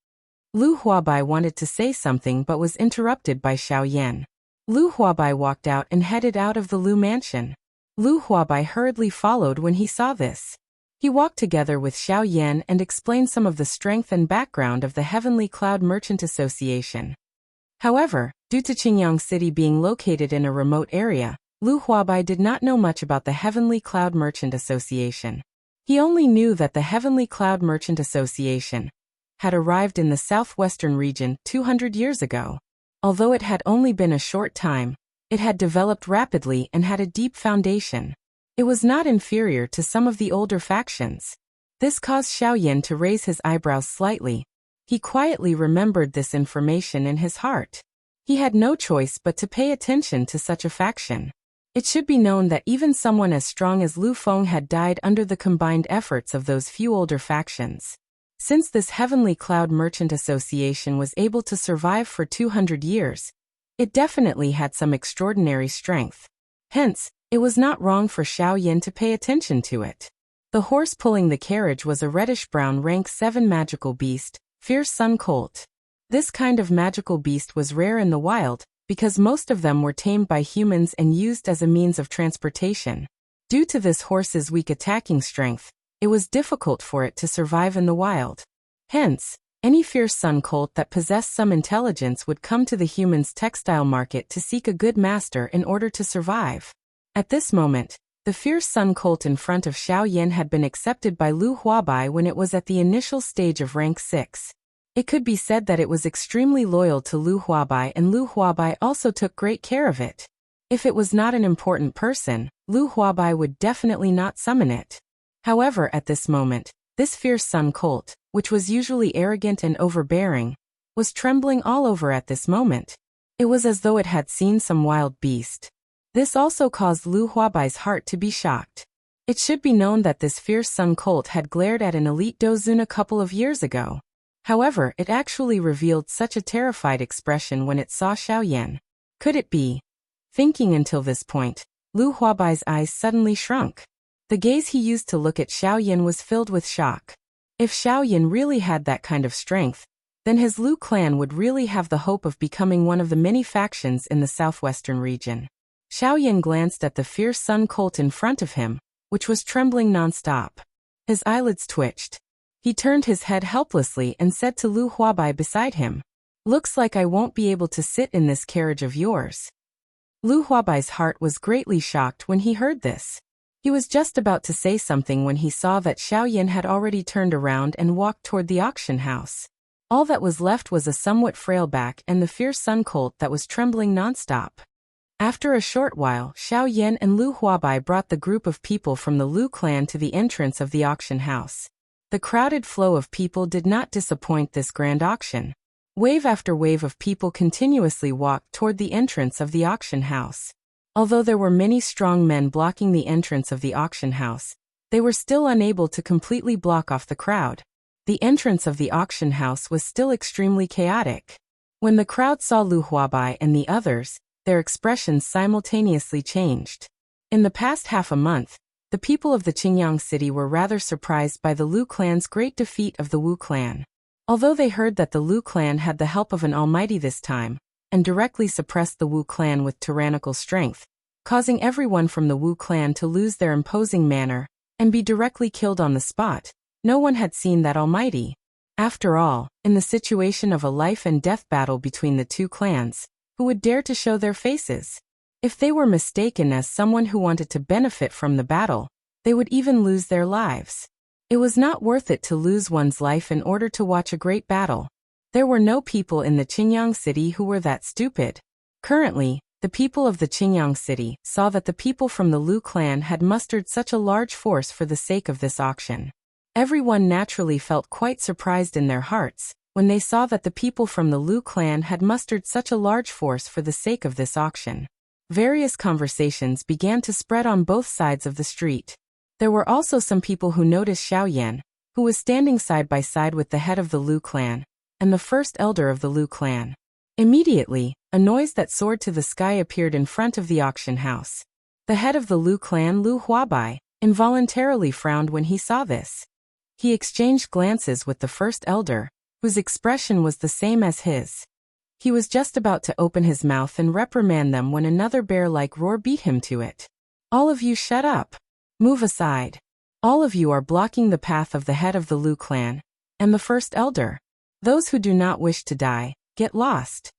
Lu Huabai wanted to say something but was interrupted by Xiaoyan. Lu Huabai walked out and headed out of the Lu mansion. Lu Huabai hurriedly followed when he saw this. He walked together with Xiaoyan and explained some of the strength and background of the Heavenly Cloud Merchant Association. However, due to Qingyang City being located in a remote area, Lu Huabai did not know much about the Heavenly Cloud Merchant Association. He only knew that the Heavenly Cloud Merchant Association had arrived in the southwestern region 200 years ago. Although it had only been a short time, it had developed rapidly and had a deep foundation. It was not inferior to some of the older factions. This caused Xiaoyan to raise his eyebrows slightly. He quietly remembered this information in his heart. He had no choice but to pay attention to such a faction. It should be known that even someone as strong as Lu Feng had died under the combined efforts of those few older factions. Since this Heavenly Cloud Merchant Association was able to survive for 200 years, it definitely had some extraordinary strength. Hence, it was not wrong for Xiaoyan to pay attention to it. The horse pulling the carriage was a reddish-brown rank 7 magical beast, Fierce Sun Colt. This kind of magical beast was rare in the wild, because most of them were tamed by humans and used as a means of transportation. Due to this horse's weak attacking strength, it was difficult for it to survive in the wild. Hence, any fierce sun colt that possessed some intelligence would come to the human's textile market to seek a good master in order to survive. At this moment, the fierce sun colt in front of Xiao Yan had been accepted by Lu Huabai when it was at the initial stage of rank 6. It could be said that it was extremely loyal to Lu Huabai, and Lu Huabai also took great care of it. If it was not an important person, Lu Huabai would definitely not summon it. However, at this moment, this fierce sun colt, which was usually arrogant and overbearing, was trembling all over at this moment. It was as though it had seen some wild beast. This also caused Lu Huabai's heart to be shocked. It should be known that this fierce sun colt had glared at an elite dozun a couple of years ago. However, it actually revealed such a terrified expression when it saw Xiao Yan. Could it be? Thinking until this point, Lu Huabai's eyes suddenly shrunk. The gaze he used to look at Xiao Yan was filled with shock. If Xiao Yan really had that kind of strength, then his Lu clan would really have the hope of becoming one of the many factions in the southwestern region. Xiao Yan glanced at the fierce sun colt in front of him, which was trembling non-stop. His eyelids twitched. He turned his head helplessly and said to Lu Huabai beside him, "Looks like I won't be able to sit in this carriage of yours." Lu Huabai's heart was greatly shocked when he heard this. He was just about to say something when he saw that Xiao Yan had already turned around and walked toward the auction house. All that was left was a somewhat frail back and the fierce sun colt that was trembling non-stop. After a short while, Xiao Yan and Lu Huabai brought the group of people from the Lu clan to the entrance of the auction house. The crowded flow of people did not disappoint this grand auction. Wave after wave of people continuously walked toward the entrance of the auction house. Although there were many strong men blocking the entrance of the auction house, they were still unable to completely block off the crowd. The entrance of the auction house was still extremely chaotic. When the crowd saw Lu Huabai and the others, their expressions simultaneously changed. In the past half a month, the people of the Qingyang city were rather surprised by the Lu clan's great defeat of the Wu clan. Although they heard that the Lu clan had the help of an almighty this time, and directly suppressed the Wu clan with tyrannical strength, causing everyone from the Wu clan to lose their imposing manner and be directly killed on the spot, no one had seen that almighty. After all, in the situation of a life and death battle between the two clans, who would dare to show their faces? If they were mistaken as someone who wanted to benefit from the battle, they would even lose their lives. It was not worth it to lose one's life in order to watch a great battle. There were no people in the Qingyang city who were that stupid. Currently, the people of the Qingyang city saw that the people from the Lu clan had mustered such a large force for the sake of this auction. Everyone naturally felt quite surprised in their hearts when they saw that the people from the Lu clan had mustered such a large force for the sake of this auction. Various conversations began to spread on both sides of the street. There were also some people who noticed Xiao Yan, who was standing side by side with the head of the Lu clan, and the first elder of the Lu clan. Immediately, a noise that soared to the sky appeared in front of the auction house. The head of the Lu clan, Lu Huabai, involuntarily frowned when he saw this. He exchanged glances with the first elder, whose expression was the same as his. He was just about to open his mouth and reprimand them when another bear-like roar beat him to it. "All of you shut up! Move aside! All of you are blocking the path of the head of the Lu clan, and the first elder. Those who do not wish to die, get lost."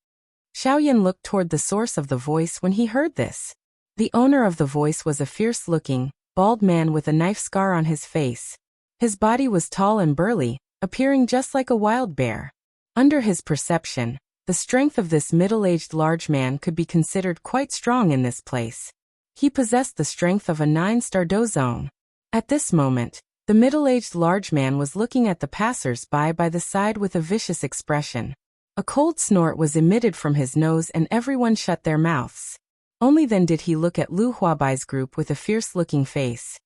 Xiao Yan looked toward the source of the voice when he heard this. The owner of the voice was a fierce-looking, bald man with a knife scar on his face. His body was tall and burly, appearing just like a wild bear. Under his perception, the strength of this middle-aged large man could be considered quite strong in this place. He possessed the strength of a 9-star dozone. At this moment, the middle-aged large man was looking at the passers-by by the side with a vicious expression. A cold snort was emitted from his nose and everyone shut their mouths. Only then did he look at Lu Huabai's group with a fierce-looking face.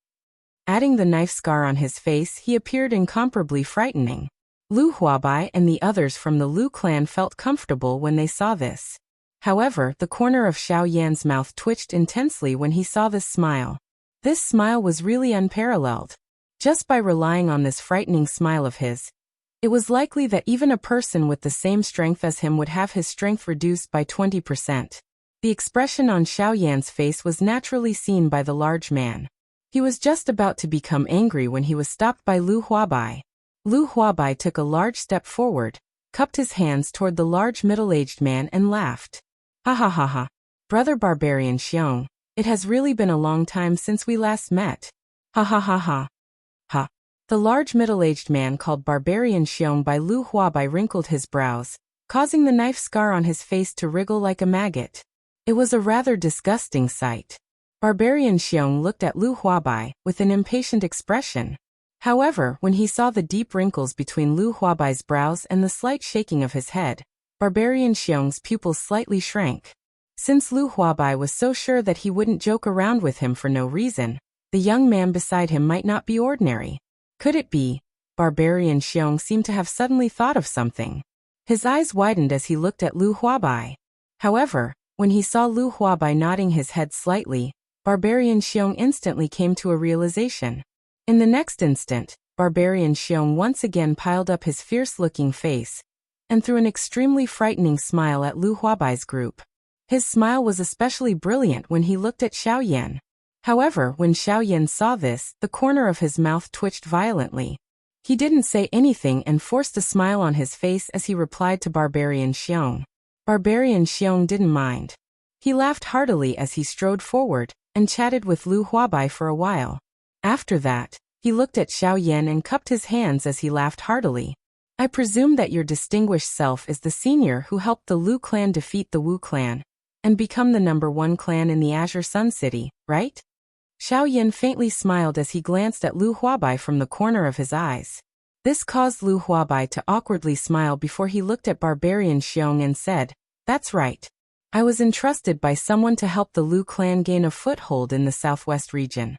Adding the knife scar on his face, he appeared incomparably frightening. Lu Huabai and the others from the Lu clan felt comfortable when they saw this. However, the corner of Xiao Yan's mouth twitched intensely when he saw this smile. This smile was really unparalleled. Just by relying on this frightening smile of his, It was likely that even a person with the same strength as him would have his strength reduced by 20%. The expression on Xiao Yan's face was naturally seen by the large man. He was just about to become angry when he was stopped by Lu Huabai. Lu Huabai took a large step forward, cupped his hands toward the large middle-aged man and laughed. Ha ha ha ha. Brother Barbarian Xiong, it has really been a long time since we last met. Ha ha ha ha. Ha. The large middle-aged man called Barbarian Xiong by Lu Huabai wrinkled his brows, causing the knife scar on his face to wriggle like a maggot. It was a rather disgusting sight. Barbarian Xiong looked at Lu Huabai with an impatient expression. However, when he saw the deep wrinkles between Lu Huabai's brows and the slight shaking of his head, Barbarian Xiong's pupils slightly shrank. Since Lu Huabai was so sure that he wouldn't joke around with him for no reason, the young man beside him might not be ordinary. Could it be? Barbarian Xiong seemed to have suddenly thought of something. His eyes widened as he looked at Lu Huabai. However, when he saw Lu Huabai nodding his head slightly, Barbarian Xiong instantly came to a realization. In the next instant, Barbarian Xiong once again piled up his fierce-looking face and threw an extremely frightening smile at Lu Huabai's group. His smile was especially brilliant when he looked at Xiao Yan. However, when Xiao Yan saw this, the corner of his mouth twitched violently. He didn't say anything and forced a smile on his face as he replied to Barbarian Xiong. Barbarian Xiong didn't mind. He laughed heartily as he strode forward and chatted with Lu Huabai for a while. After that, he looked at Xiao Yan and cupped his hands as he laughed heartily. I presume that your distinguished self is the senior who helped the Lu clan defeat the Wu clan and become the #1 clan in the Azure Sun City, right? Xiao Yan faintly smiled as he glanced at Lu Huabai from the corner of his eyes. This caused Lu Huabai to awkwardly smile before he looked at Barbarian Xiong and said, "That's right. I was entrusted by someone to help the Lu clan gain a foothold in the southwest region."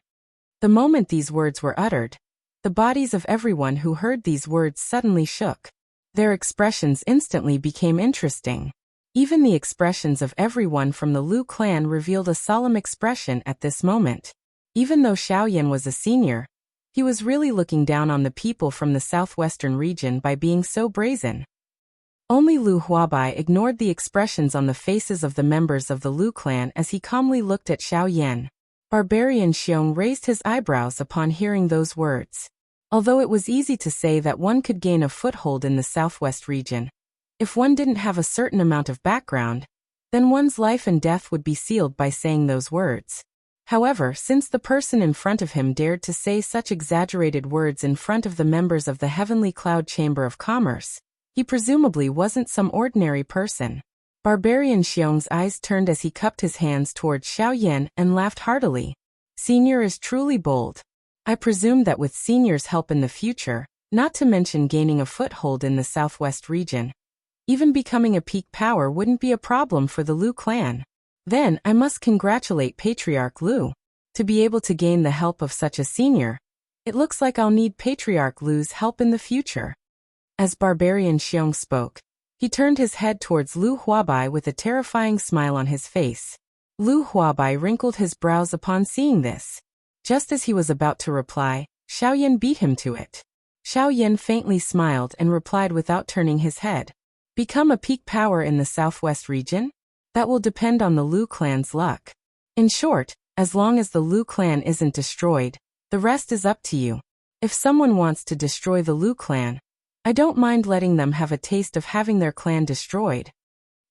The moment these words were uttered, the bodies of everyone who heard these words suddenly shook. Their expressions instantly became interesting. Even the expressions of everyone from the Lu clan revealed a solemn expression at this moment. Even though Xiao Yan was a senior, he was really looking down on the people from the southwestern region by being so brazen. Only Lu Huabai ignored the expressions on the faces of the members of the Lu clan as he calmly looked at Xiao Yan. Barbarian Xiong raised his eyebrows upon hearing those words. Although it was easy to say that one could gain a foothold in the southwest region, if one didn't have a certain amount of background, then one's life and death would be sealed by saying those words. However, since the person in front of him dared to say such exaggerated words in front of the members of the Heavenly Cloud Chamber of Commerce, he presumably wasn't some ordinary person. Barbarian Xiong's eyes turned as he cupped his hands towards Xiao Yan and laughed heartily. Senior is truly bold. I presume that with Senior's help in the future, not to mention gaining a foothold in the southwest region, even becoming a peak power wouldn't be a problem for the Lu clan. Then I must congratulate Patriarch Lu. To be able to gain the help of such a senior, it looks like I'll need Patriarch Lu's help in the future. As Barbarian Xiong spoke, he turned his head towards Lu Huabai with a terrifying smile on his face. Lu Huabai wrinkled his brows upon seeing this. Just as he was about to reply, Xiao Yan beat him to it. Xiao Yan faintly smiled and replied without turning his head. Become a peak power in the southwest region? That will depend on the Lu clan's luck. In short, as long as the Lu clan isn't destroyed, the rest is up to you. If someone wants to destroy the Lu clan, I don't mind letting them have a taste of having their clan destroyed.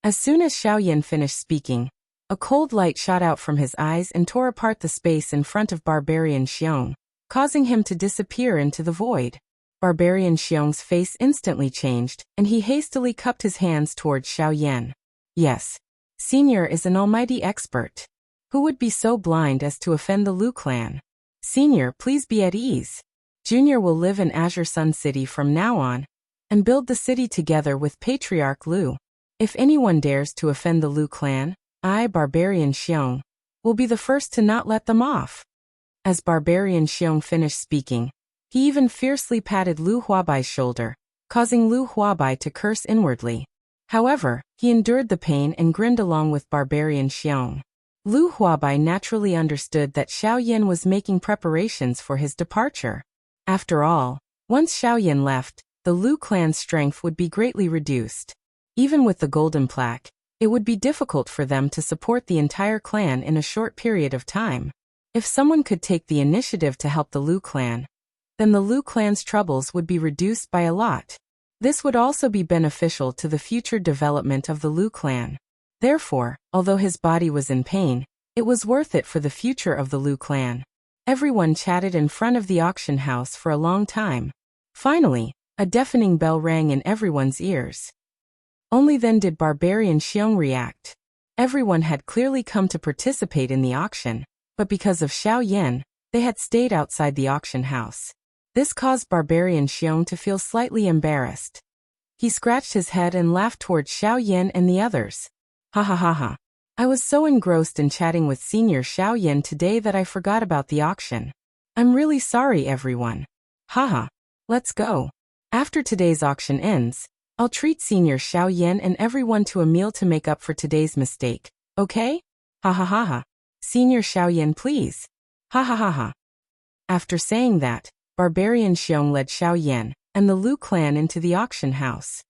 As soon as Xiao Yan finished speaking, a cold light shot out from his eyes and tore apart the space in front of Barbarian Xiong, causing him to disappear into the void. Barbarian Xiong's face instantly changed, and he hastily cupped his hands towards Xiao Yan. Yes. Senior is an almighty expert. Who would be so blind as to offend the Lu clan? Senior, please be at ease. Junior will live in Azure Sun City from now on, and build the city together with Patriarch Lu. If anyone dares to offend the Lu clan, I, Barbarian Xiong, will be the first to not let them off. As Barbarian Xiong finished speaking, he even fiercely patted Lu Huabai's shoulder, causing Lu Huabai to curse inwardly. However, he endured the pain and grinned along with Barbarian Xiong. Lu Huabai naturally understood that Xiao Yan was making preparations for his departure. After all, once Xiao Yan left, the Lu clan's strength would be greatly reduced. Even with the golden plaque, it would be difficult for them to support the entire clan in a short period of time. If someone could take the initiative to help the Lu clan, then the Lu clan's troubles would be reduced by a lot. This would also be beneficial to the future development of the Lu clan. Therefore, although his body was in pain, it was worth it for the future of the Lu clan. Everyone chatted in front of the auction house for a long time. Finally, a deafening bell rang in everyone's ears. Only then did Barbarian Xiong react. Everyone had clearly come to participate in the auction, but because of Xiao Yan, they had stayed outside the auction house. This caused Barbarian Xiong to feel slightly embarrassed. He scratched his head and laughed towards Xiao Yan and the others. Ha ha ha ha. I was so engrossed in chatting with Senior Xiao Yan today that I forgot about the auction. I'm really sorry, everyone. Haha. Let's go. After today's auction ends, I'll treat Senior Xiao Yan and everyone to a meal to make up for today's mistake, okay? Ha ha ha ha. Senior Xiao Yan, please. Ha ha ha ha. After saying that, Barbarian Xiong led Xiao Yan and the Lu clan into the auction house.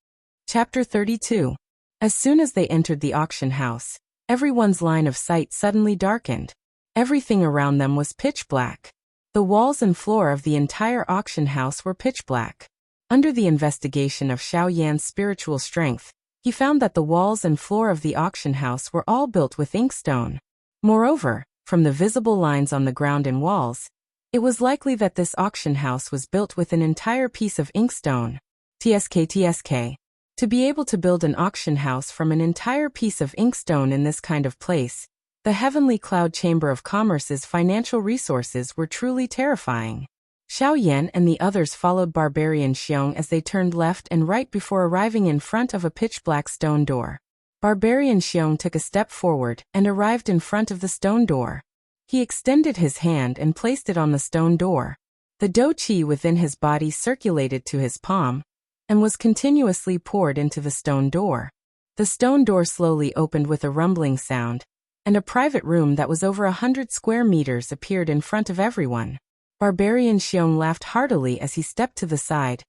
Chapter 32. As soon as they entered the auction house, everyone's line of sight suddenly darkened. Everything around them was pitch black. The walls and floor of the entire auction house were pitch black. Under the investigation of Xiao Yan's spiritual strength, he found that the walls and floor of the auction house were all built with inkstone. Moreover, from the visible lines on the ground and walls, it was likely that this auction house was built with an entire piece of inkstone. TSK. To be able to build an auction house from an entire piece of inkstone in this kind of place, the Heavenly Cloud Chamber of Commerce's financial resources were truly terrifying. Xiao Yan and the others followed Barbarian Xiong as they turned left and right before arriving in front of a pitch-black stone door. Barbarian Xiong took a step forward and arrived in front of the stone door. He extended his hand and placed it on the stone door. The Do Qi within his body circulated to his palm and was continuously poured into the stone door. The stone door slowly opened with a rumbling sound, and a private room that was over 100 square meters appeared in front of everyone. Barbarian Xiong laughed heartily as he stepped to the side,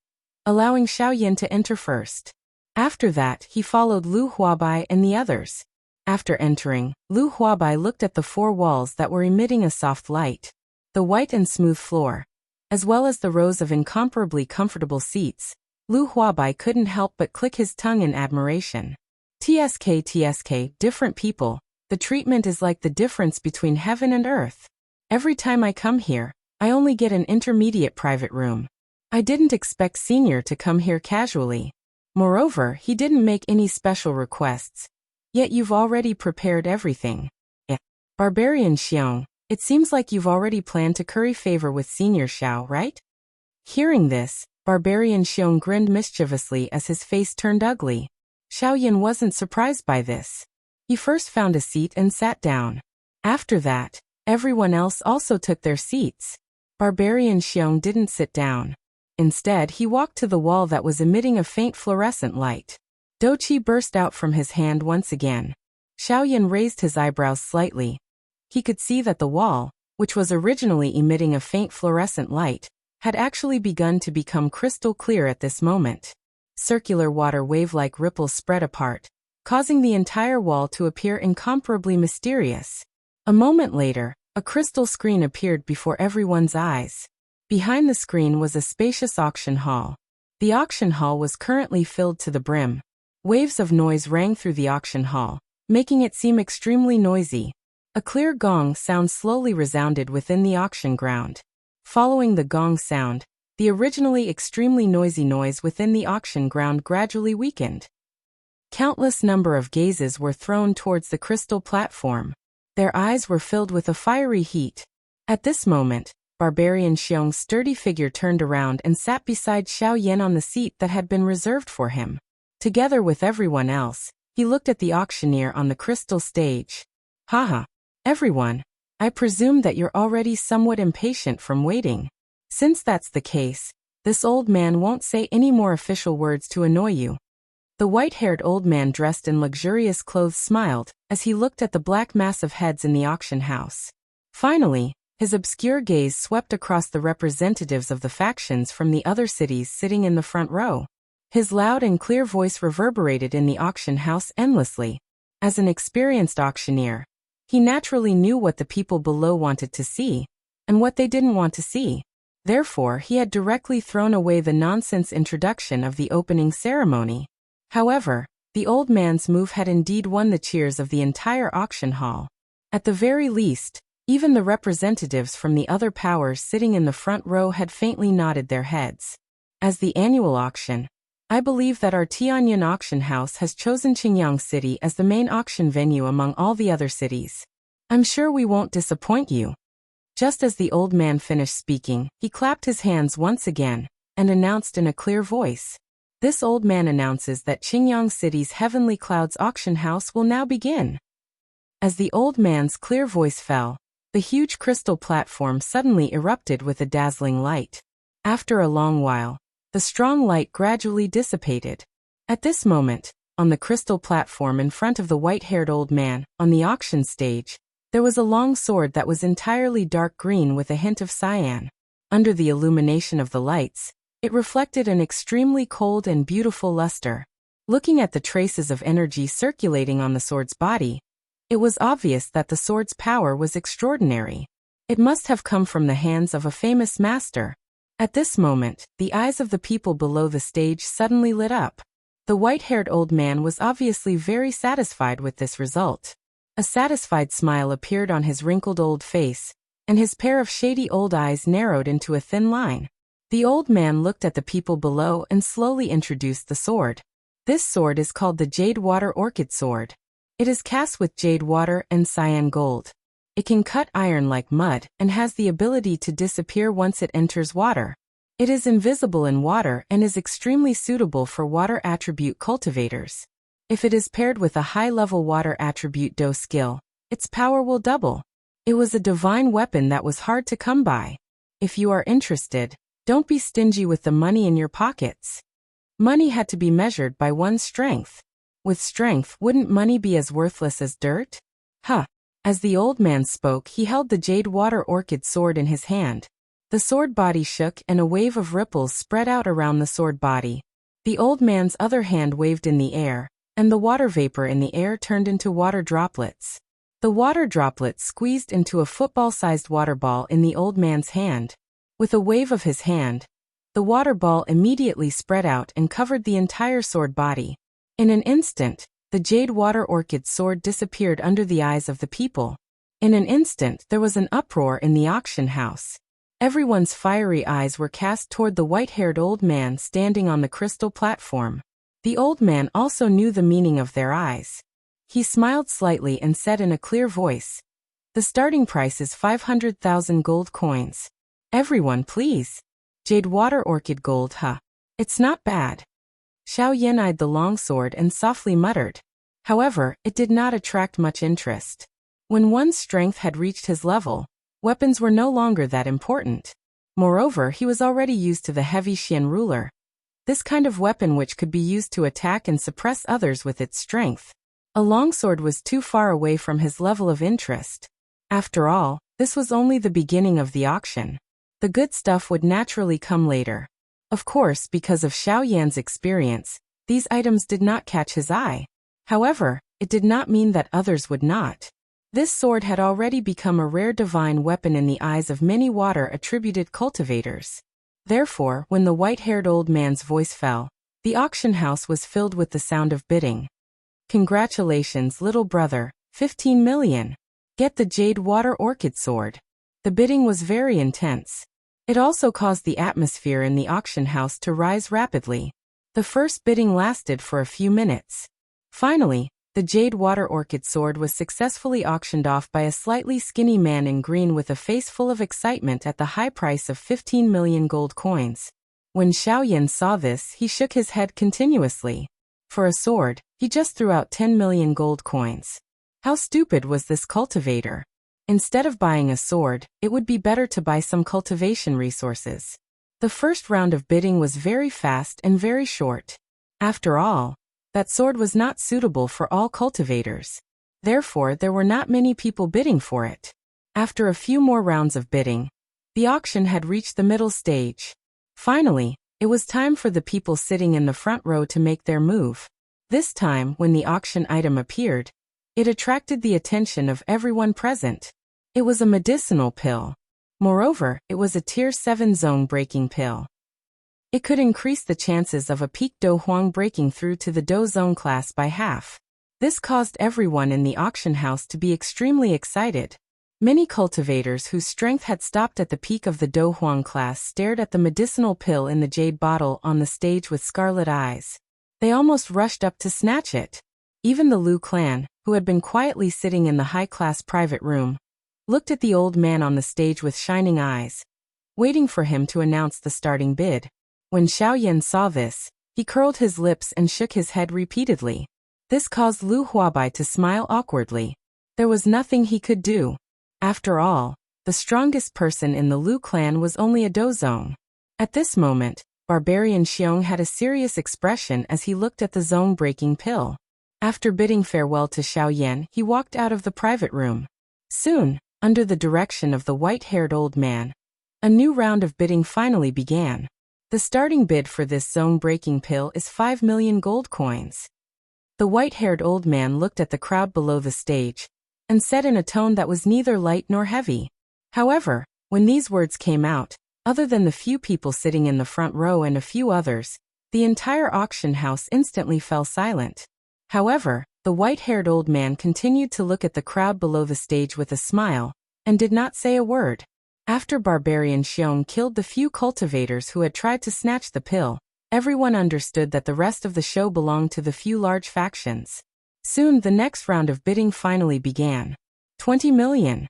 allowing Xiao Yan to enter first. After that, he followed Lu Huabai and the others. After entering, Lu Huabai looked at the four walls that were emitting a soft light, the white and smooth floor, as well as the rows of incomparably comfortable seats. Lu Huabai couldn't help but click his tongue in admiration. TSK, different people, the treatment is like the difference between heaven and earth. Every time I come here, I only get an intermediate private room. I didn't expect Senior to come here casually. Moreover, he didn't make any special requests. Yet you've already prepared everything. Barbarian Xiong, it seems like you've already planned to curry favor with Senior Xiao, right? Hearing this, Barbarian Xiong grinned mischievously as his face turned ugly. Xiao Yan wasn't surprised by this. He first found a seat and sat down. After that, everyone else also took their seats. Barbarian Xiong didn't sit down. Instead, he walked to the wall that was emitting a faint fluorescent light. Do Qi burst out from his hand once again. Xiao Yan raised his eyebrows slightly. He could see that the wall, which was originally emitting a faint fluorescent light, had actually begun to become crystal clear at this moment. Circular water wave-like ripples spread apart, causing the entire wall to appear incomparably mysterious. A moment later, a crystal screen appeared before everyone's eyes. Behind the screen was a spacious auction hall. The auction hall was currently filled to the brim. Waves of noise rang through the auction hall, making it seem extremely noisy. A clear gong sound slowly resounded within the auction ground. Following the gong sound, the originally extremely noisy noise within the auction ground gradually weakened. Countless number of gazes were thrown towards the crystal platform. Their eyes were filled with a fiery heat. At this moment, Barbarian Xiong's sturdy figure turned around and sat beside Xiao Yan on the seat that had been reserved for him. Together with everyone else, he looked at the auctioneer on the crystal stage. Haha. Everyone, I presume that you're already somewhat impatient from waiting. Since that's the case, this old man won't say any more official words to annoy you. The white-haired old man dressed in luxurious clothes smiled as he looked at the black mass of heads in the auction house. Finally, His obscure gaze swept across the representatives of the factions from the other cities sitting in the front row. His loud and clear voice reverberated in the auction house endlessly. As an experienced auctioneer, he naturally knew what the people below wanted to see, and what they didn't want to see. Therefore, he had directly thrown away the nonsense introduction of the opening ceremony. However, the old man's move had indeed won the cheers of the entire auction hall. At the very least, even the representatives from the other powers sitting in the front row had faintly nodded their heads. As the annual auction, I believe that our Tianyan auction house has chosen Qingyang City as the main auction venue among all the other cities. I'm sure we won't disappoint you. Just as the old man finished speaking, he clapped his hands once again, and announced in a clear voice. This old man announces that Qingyang City's Heavenly Clouds auction house will now begin. As the old man's clear voice fell, the huge crystal platform suddenly erupted with a dazzling light. After a long while, the strong light gradually dissipated. At this moment, on the crystal platform in front of the white-haired old man, on the auction stage, there was a long sword that was entirely dark green with a hint of cyan. Under the illumination of the lights, it reflected an extremely cold and beautiful luster. Looking at the traces of energy circulating on the sword's body, it was obvious that the sword's power was extraordinary. It must have come from the hands of a famous master. At this moment, the eyes of the people below the stage suddenly lit up. The white-haired old man was obviously very satisfied with this result. A satisfied smile appeared on his wrinkled old face, and his pair of shady old eyes narrowed into a thin line. The old man looked at the people below and slowly introduced the sword. This sword is called the Jade Water Orchid Sword. It is cast with jade water and cyan gold. It can cut iron like mud and has the ability to disappear once it enters water. It is invisible in water and is extremely suitable for water attribute cultivators. If it is paired with a high-level water attribute Do skill, its power will double. It was a divine weapon that was hard to come by. If you are interested, don't be stingy with the money in your pockets. Money had to be measured by one's strength. With strength, wouldn't money be as worthless as dirt? Huh. As the old man spoke, he held the Jade Water Orchid sword in his hand. The sword body shook and a wave of ripples spread out around the sword body. The old man's other hand waved in the air, and the water vapor in the air turned into water droplets. The water droplets squeezed into a football-sized water ball in the old man's hand. With a wave of his hand, the water ball immediately spread out and covered the entire sword body. In an instant, the Jade Water Orchid sword disappeared under the eyes of the people. In an instant, there was an uproar in the auction house. Everyone's fiery eyes were cast toward the white-haired old man standing on the crystal platform. The old man also knew the meaning of their eyes. He smiled slightly and said in a clear voice, "The starting price is 500,000 gold coins. Everyone please. Jade Water Orchid gold, huh? It's not bad." Xiao Yan eyed the long sword and softly muttered. However, it did not attract much interest. When one's strength had reached his level, weapons were no longer that important. Moreover, he was already used to the heavy Xian ruler. This kind of weapon which could be used to attack and suppress others with its strength. A longsword was too far away from his level of interest. After all, this was only the beginning of the auction. The good stuff would naturally come later. Of course, because of Xiao Yan's experience, these items did not catch his eye. However, it did not mean that others would not. This sword had already become a rare divine weapon in the eyes of many water-attributed cultivators. Therefore, when the white-haired old man's voice fell, the auction house was filled with the sound of bidding. "Congratulations, little brother, 15 million. Get the Jade Water Orchid sword." The bidding was very intense. It also caused the atmosphere in the auction house to rise rapidly. The first bidding lasted for a few minutes. Finally, the Jade Water Orchid sword was successfully auctioned off by a slightly skinny man in green with a face full of excitement at the high price of 15 million gold coins. When Xiao Yan saw this, he shook his head continuously. For a sword, he just threw out 10 million gold coins. How stupid was this cultivator? Instead of buying a sword, it would be better to buy some cultivation resources. The first round of bidding was very fast and very short. After all, that sword was not suitable for all cultivators. Therefore, there were not many people bidding for it. After a few more rounds of bidding, the auction had reached the middle stage. Finally, it was time for the people sitting in the front row to make their move. This time, when the auction item appeared, it attracted the attention of everyone present. It was a medicinal pill. Moreover, it was a Tier 7 zone-breaking pill. It could increase the chances of a peak Do Huang breaking through to the Do Zone class by half. This caused everyone in the auction house to be extremely excited. Many cultivators whose strength had stopped at the peak of the Do Huang class stared at the medicinal pill in the jade bottle on the stage with scarlet eyes. They almost rushed up to snatch it. Even the Lu clan, who had been quietly sitting in the high-class private room, looked at the old man on the stage with shining eyes, waiting for him to announce the starting bid. When Xiaoyan saw this, he curled his lips and shook his head repeatedly. This caused Lu Huabai to smile awkwardly. There was nothing he could do. After all, the strongest person in the Lu clan was only a dozone. At this moment, Barbarian Xiong had a serious expression as he looked at the zone-breaking pill. After bidding farewell to Xiaoyan, he walked out of the private room. Soon, under the direction of the white-haired old man, a new round of bidding finally began. The starting bid for this zone-breaking pill is 5 million gold coins. The white-haired old man looked at the crowd below the stage and said in a tone that was neither light nor heavy. However, when these words came out, other than the few people sitting in the front row and a few others, the entire auction house instantly fell silent. However, the white-haired old man continued to look at the crowd below the stage with a smile and did not say a word. After Barbarian Xiong killed the few cultivators who had tried to snatch the pill, everyone understood that the rest of the show belonged to the few large factions. Soon the next round of bidding finally began. 20 million.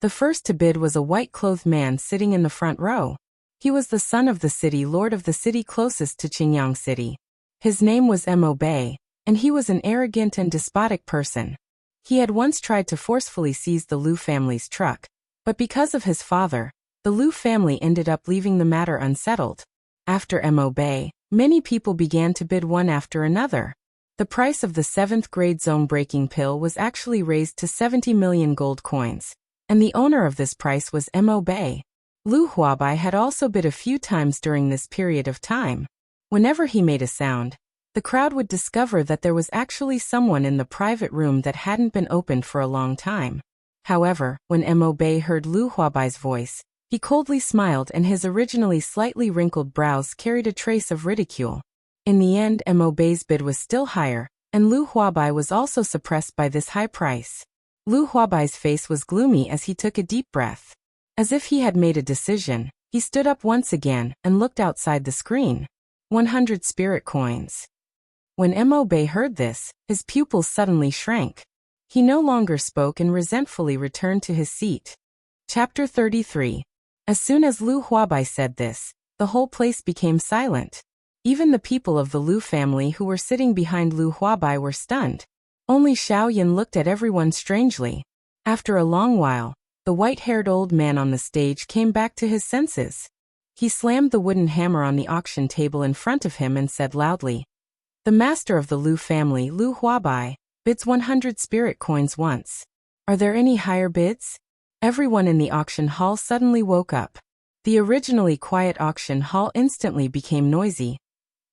The first to bid was a white-clothed man sitting in the front row. He was the son of the city lord of the city closest to Qingyang City. His name was Mo Bei, and he was an arrogant and despotic person. He had once tried to forcefully seize the Lu family's truck, but because of his father, the Lu family ended up leaving the matter unsettled. After Mo Bei, many people began to bid one after another. The price of the 7th grade zone-breaking pill was actually raised to 70 million gold coins, and the owner of this price was Mo Bei. Lu Huabai had also bid a few times during this period of time. Whenever he made a sound, the crowd would discover that there was actually someone in the private room that hadn't been opened for a long time. However, when Mo Bei heard Lu Huabai's voice, he coldly smiled and his originally slightly wrinkled brows carried a trace of ridicule. In the end, Mo Bei's bid was still higher, and Lu Huabai was also suppressed by this high price. Lu Huabai's face was gloomy as he took a deep breath. As if he had made a decision, he stood up once again and looked outside the screen. 100 spirit coins. When Mo Bei heard this, his pupils suddenly shrank. He no longer spoke and resentfully returned to his seat. Chapter 33. As soon as Lu Huabai said this, the whole place became silent. Even the people of the Lu family who were sitting behind Lu Huabai were stunned. Only Xiaoyan looked at everyone strangely. After a long while, the white-haired old man on the stage came back to his senses. He slammed the wooden hammer on the auction table in front of him and said loudly, "The master of the Lu family, Lu Huabai, bids 100 spirit coins once. Are there any higher bids?" Everyone in the auction hall suddenly woke up. The originally quiet auction hall instantly became noisy,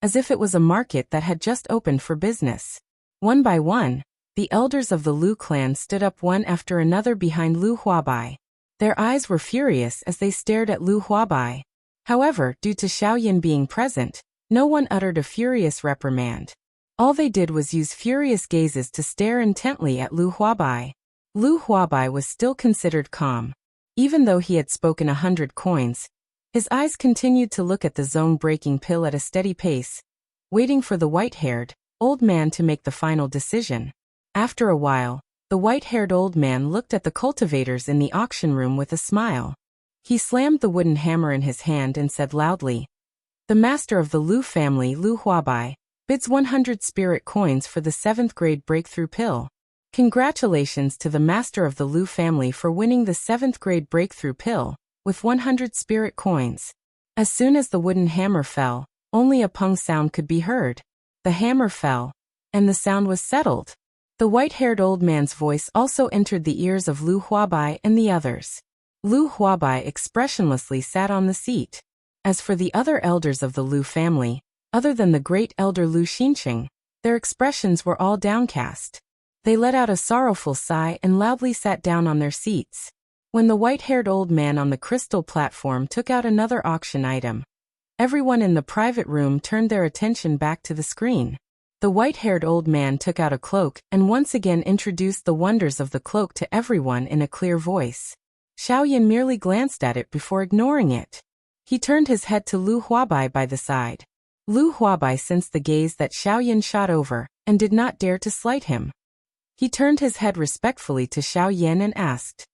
as if it was a market that had just opened for business. One by one, the elders of the Lu clan stood up one after another behind Lu Huabai. Their eyes were furious as they stared at Lu Huabai. However, due to Xiaoyan being present, no one uttered a furious reprimand. All they did was use furious gazes to stare intently at Lu Huabai. Lu Huabai was still considered calm. Even though he had spoken 100 coins, his eyes continued to look at the zone-breaking pill at a steady pace, waiting for the white-haired old man to make the final decision. After a while, the white-haired old man looked at the cultivators in the auction room with a smile. He slammed the wooden hammer in his hand and said loudly, "The master of the Lu family, Lu Huabai, bids 100 spirit coins for the 7th grade breakthrough pill. Congratulations to the master of the Lu family for winning the 7th grade breakthrough pill, with 100 spirit coins." As soon as the wooden hammer fell, only a pung sound could be heard. The hammer fell, and the sound was settled. The white-haired old man's voice also entered the ears of Lu Huabai and the others. Lu Huabai expressionlessly sat on the seat. As for the other elders of the Lu family, other than the great elder Lu Xinqing, their expressions were all downcast. They let out a sorrowful sigh and loudly sat down on their seats. When the white-haired old man on the crystal platform took out another auction item, everyone in the private room turned their attention back to the screen. The white-haired old man took out a cloak and once again introduced the wonders of the cloak to everyone in a clear voice. Xiaoyan merely glanced at it before ignoring it. He turned his head to Lu Huabai by the side. Lu Huabai sensed the gaze that Xiaoyan shot over and did not dare to slight him. He turned his head respectfully to Xiaoyan and asked,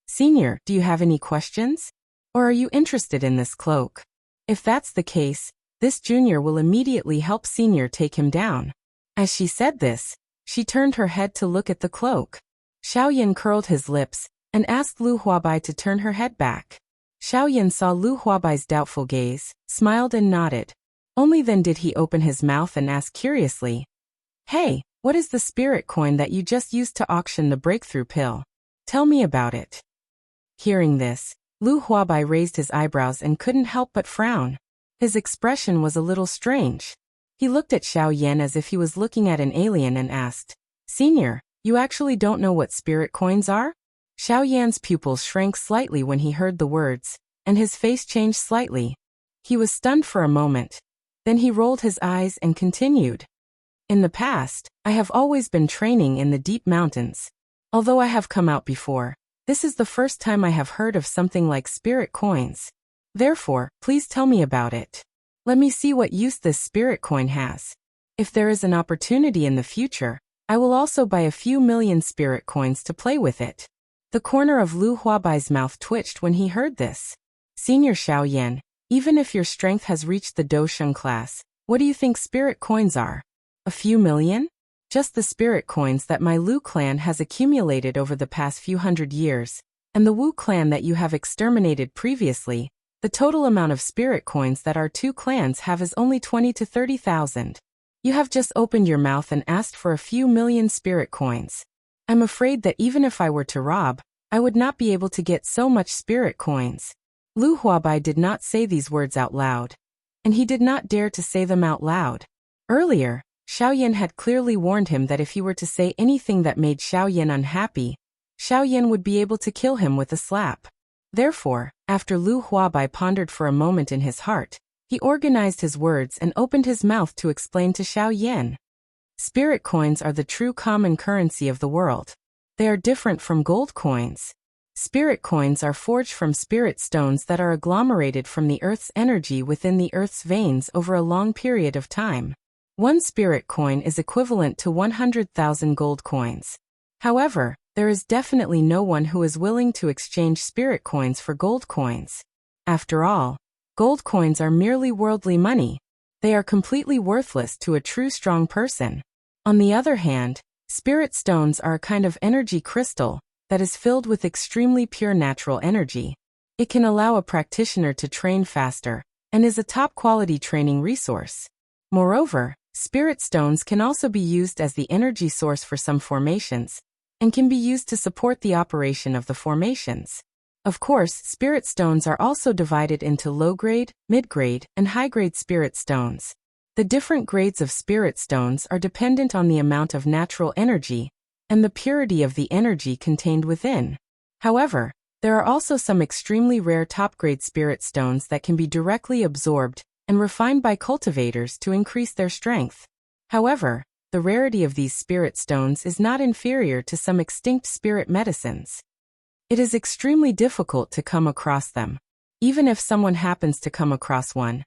"Senior, do you have any questions? Or are you interested in this cloak? If that's the case, this junior will immediately help Senior take him down." As she said this, she turned her head to look at the cloak. Xiaoyan curled his lips and asked Lu Huabai to turn her head back. Xiaoyan saw Lu Huabai's doubtful gaze, smiled and nodded. Only then did he open his mouth and ask curiously, "Hey, what is the spirit coin that you just used to auction the breakthrough pill? Tell me about it." Hearing this, Lu Huabai raised his eyebrows and couldn't help but frown. His expression was a little strange. He looked at Xiaoyan as if he was looking at an alien and asked, "Senior, you actually don't know what spirit coins are?" Xiaoyan's pupils shrank slightly when he heard the words, and his face changed slightly. He was stunned for a moment. Then he rolled his eyes and continued. "In the past, I have always been training in the deep mountains. Although I have come out before, this is the first time I have heard of something like spirit coins. Therefore, please tell me about it. Let me see what use this spirit coin has. If there is an opportunity in the future, I will also buy a few million spirit coins to play with it." The corner of Lu Huabai's mouth twitched when he heard this. "Senior Xiaoyan, even if your strength has reached the Dosheng class, what do you think spirit coins are? A few million? Just the spirit coins that my Lu clan has accumulated over the past few hundred years, and the Wu clan that you have exterminated previously, the total amount of spirit coins that our two clans have is only 20 to 30,000. You have just opened your mouth and asked for a few million spirit coins. I'm afraid that even if I were to rob, I would not be able to get so much spirit coins." Lu Huabai did not say these words out loud, and he did not dare to say them out loud. Earlier, Xiaoyan had clearly warned him that if he were to say anything that made Xiaoyan unhappy, Xiaoyan would be able to kill him with a slap. Therefore, after Lu Huabai pondered for a moment in his heart, he organized his words and opened his mouth to explain to Xiaoyan. Spirit coins are the true common currency of the world. They are different from gold coins. Spirit coins are forged from spirit stones that are agglomerated from the Earth's energy within the Earth's veins over a long period of time. One spirit coin is equivalent to 100,000 gold coins. However, there is definitely no one who is willing to exchange spirit coins for gold coins. After all, gold coins are merely worldly money. They are completely worthless to a true strong person. On the other hand, spirit stones are a kind of energy crystal that is filled with extremely pure natural energy. It can allow a practitioner to train faster and is a top-quality training resource. Moreover, spirit stones can also be used as the energy source for some formations and can be used to support the operation of the formations. Of course, spirit stones are also divided into low-grade, mid-grade, and high-grade spirit stones. The different grades of spirit stones are dependent on the amount of natural energy and the purity of the energy contained within. However, there are also some extremely rare top-grade spirit stones that can be directly absorbed and refined by cultivators to increase their strength. However, the rarity of these spirit stones is not inferior to some extinct spirit medicines. It is extremely difficult to come across them. Even if someone happens to come across one,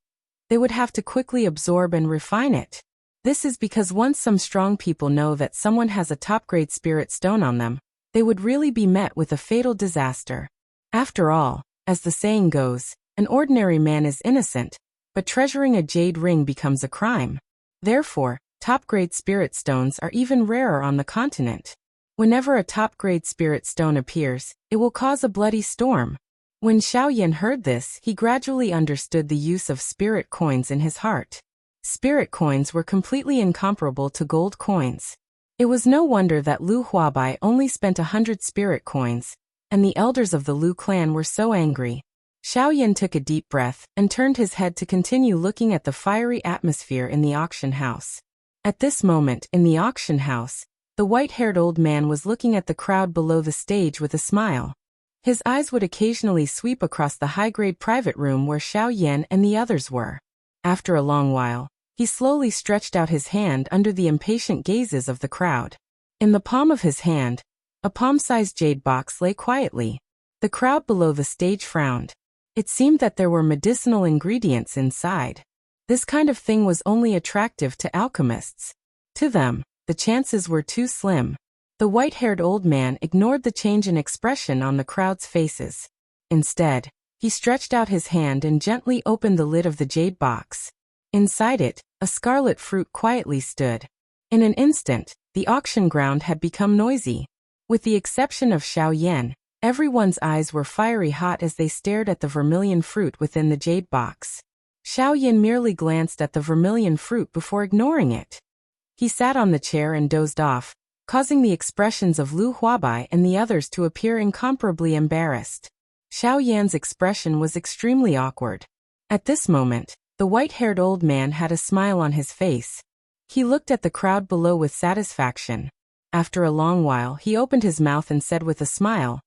they would have to quickly absorb and refine it. This is because once some strong people know that someone has a top-grade spirit stone on them, they would really be met with a fatal disaster. After all, as the saying goes, an ordinary man is innocent, but treasuring a jade ring becomes a crime. Therefore, top-grade spirit stones are even rarer on the continent. Whenever a top-grade spirit stone appears, it will cause a bloody storm. When Xiaoyan heard this, he gradually understood the use of spirit coins in his heart. Spirit coins were completely incomparable to gold coins. It was no wonder that Lu Huabai only spent 100 spirit coins, and the elders of the Lu clan were so angry. Xiao Yan took a deep breath and turned his head to continue looking at the fiery atmosphere in the auction house. At this moment, in the auction house, the white-haired old man was looking at the crowd below the stage with a smile. His eyes would occasionally sweep across the high-grade private room where Xiao Yan and the others were. After a long while, he slowly stretched out his hand under the impatient gazes of the crowd. In the palm of his hand, a palm-sized jade box lay quietly. The crowd below the stage frowned. It seemed that there were medicinal ingredients inside. This kind of thing was only attractive to alchemists. To them, the chances were too slim. The white-haired old man ignored the change in expression on the crowd's faces. Instead, he stretched out his hand and gently opened the lid of the jade box. Inside it, a scarlet fruit quietly stood. In an instant, the auction ground had become noisy. With the exception of Xiao Yan, everyone's eyes were fiery hot as they stared at the vermilion fruit within the jade box. Xiao Yan merely glanced at the vermilion fruit before ignoring it. He sat on the chair and dozed off, causing the expressions of Lu Huabai and the others to appear incomparably embarrassed. Xiao Yan's expression was extremely awkward. At this moment, the white-haired old man had a smile on his face. He looked at the crowd below with satisfaction. After a long while, he opened his mouth and said with a smile,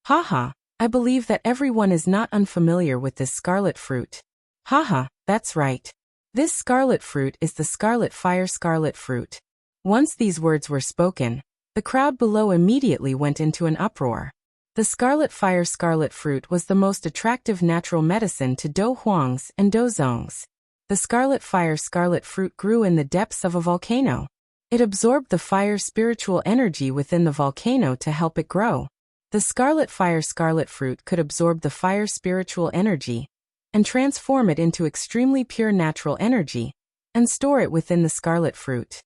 "Haha, I believe that everyone is not unfamiliar with this scarlet fruit." "Haha, that's right. This scarlet fruit is the scarlet fire scarlet fruit." Once these words were spoken, the crowd below immediately went into an uproar. The scarlet fire scarlet fruit was the most attractive natural medicine to Do Huangs and Do Zongs. The scarlet fire scarlet fruit grew in the depths of a volcano. It absorbed the fire spiritual energy within the volcano to help it grow. The scarlet fire scarlet fruit could absorb the fire spiritual energy and transform it into extremely pure natural energy and store it within the scarlet fruit.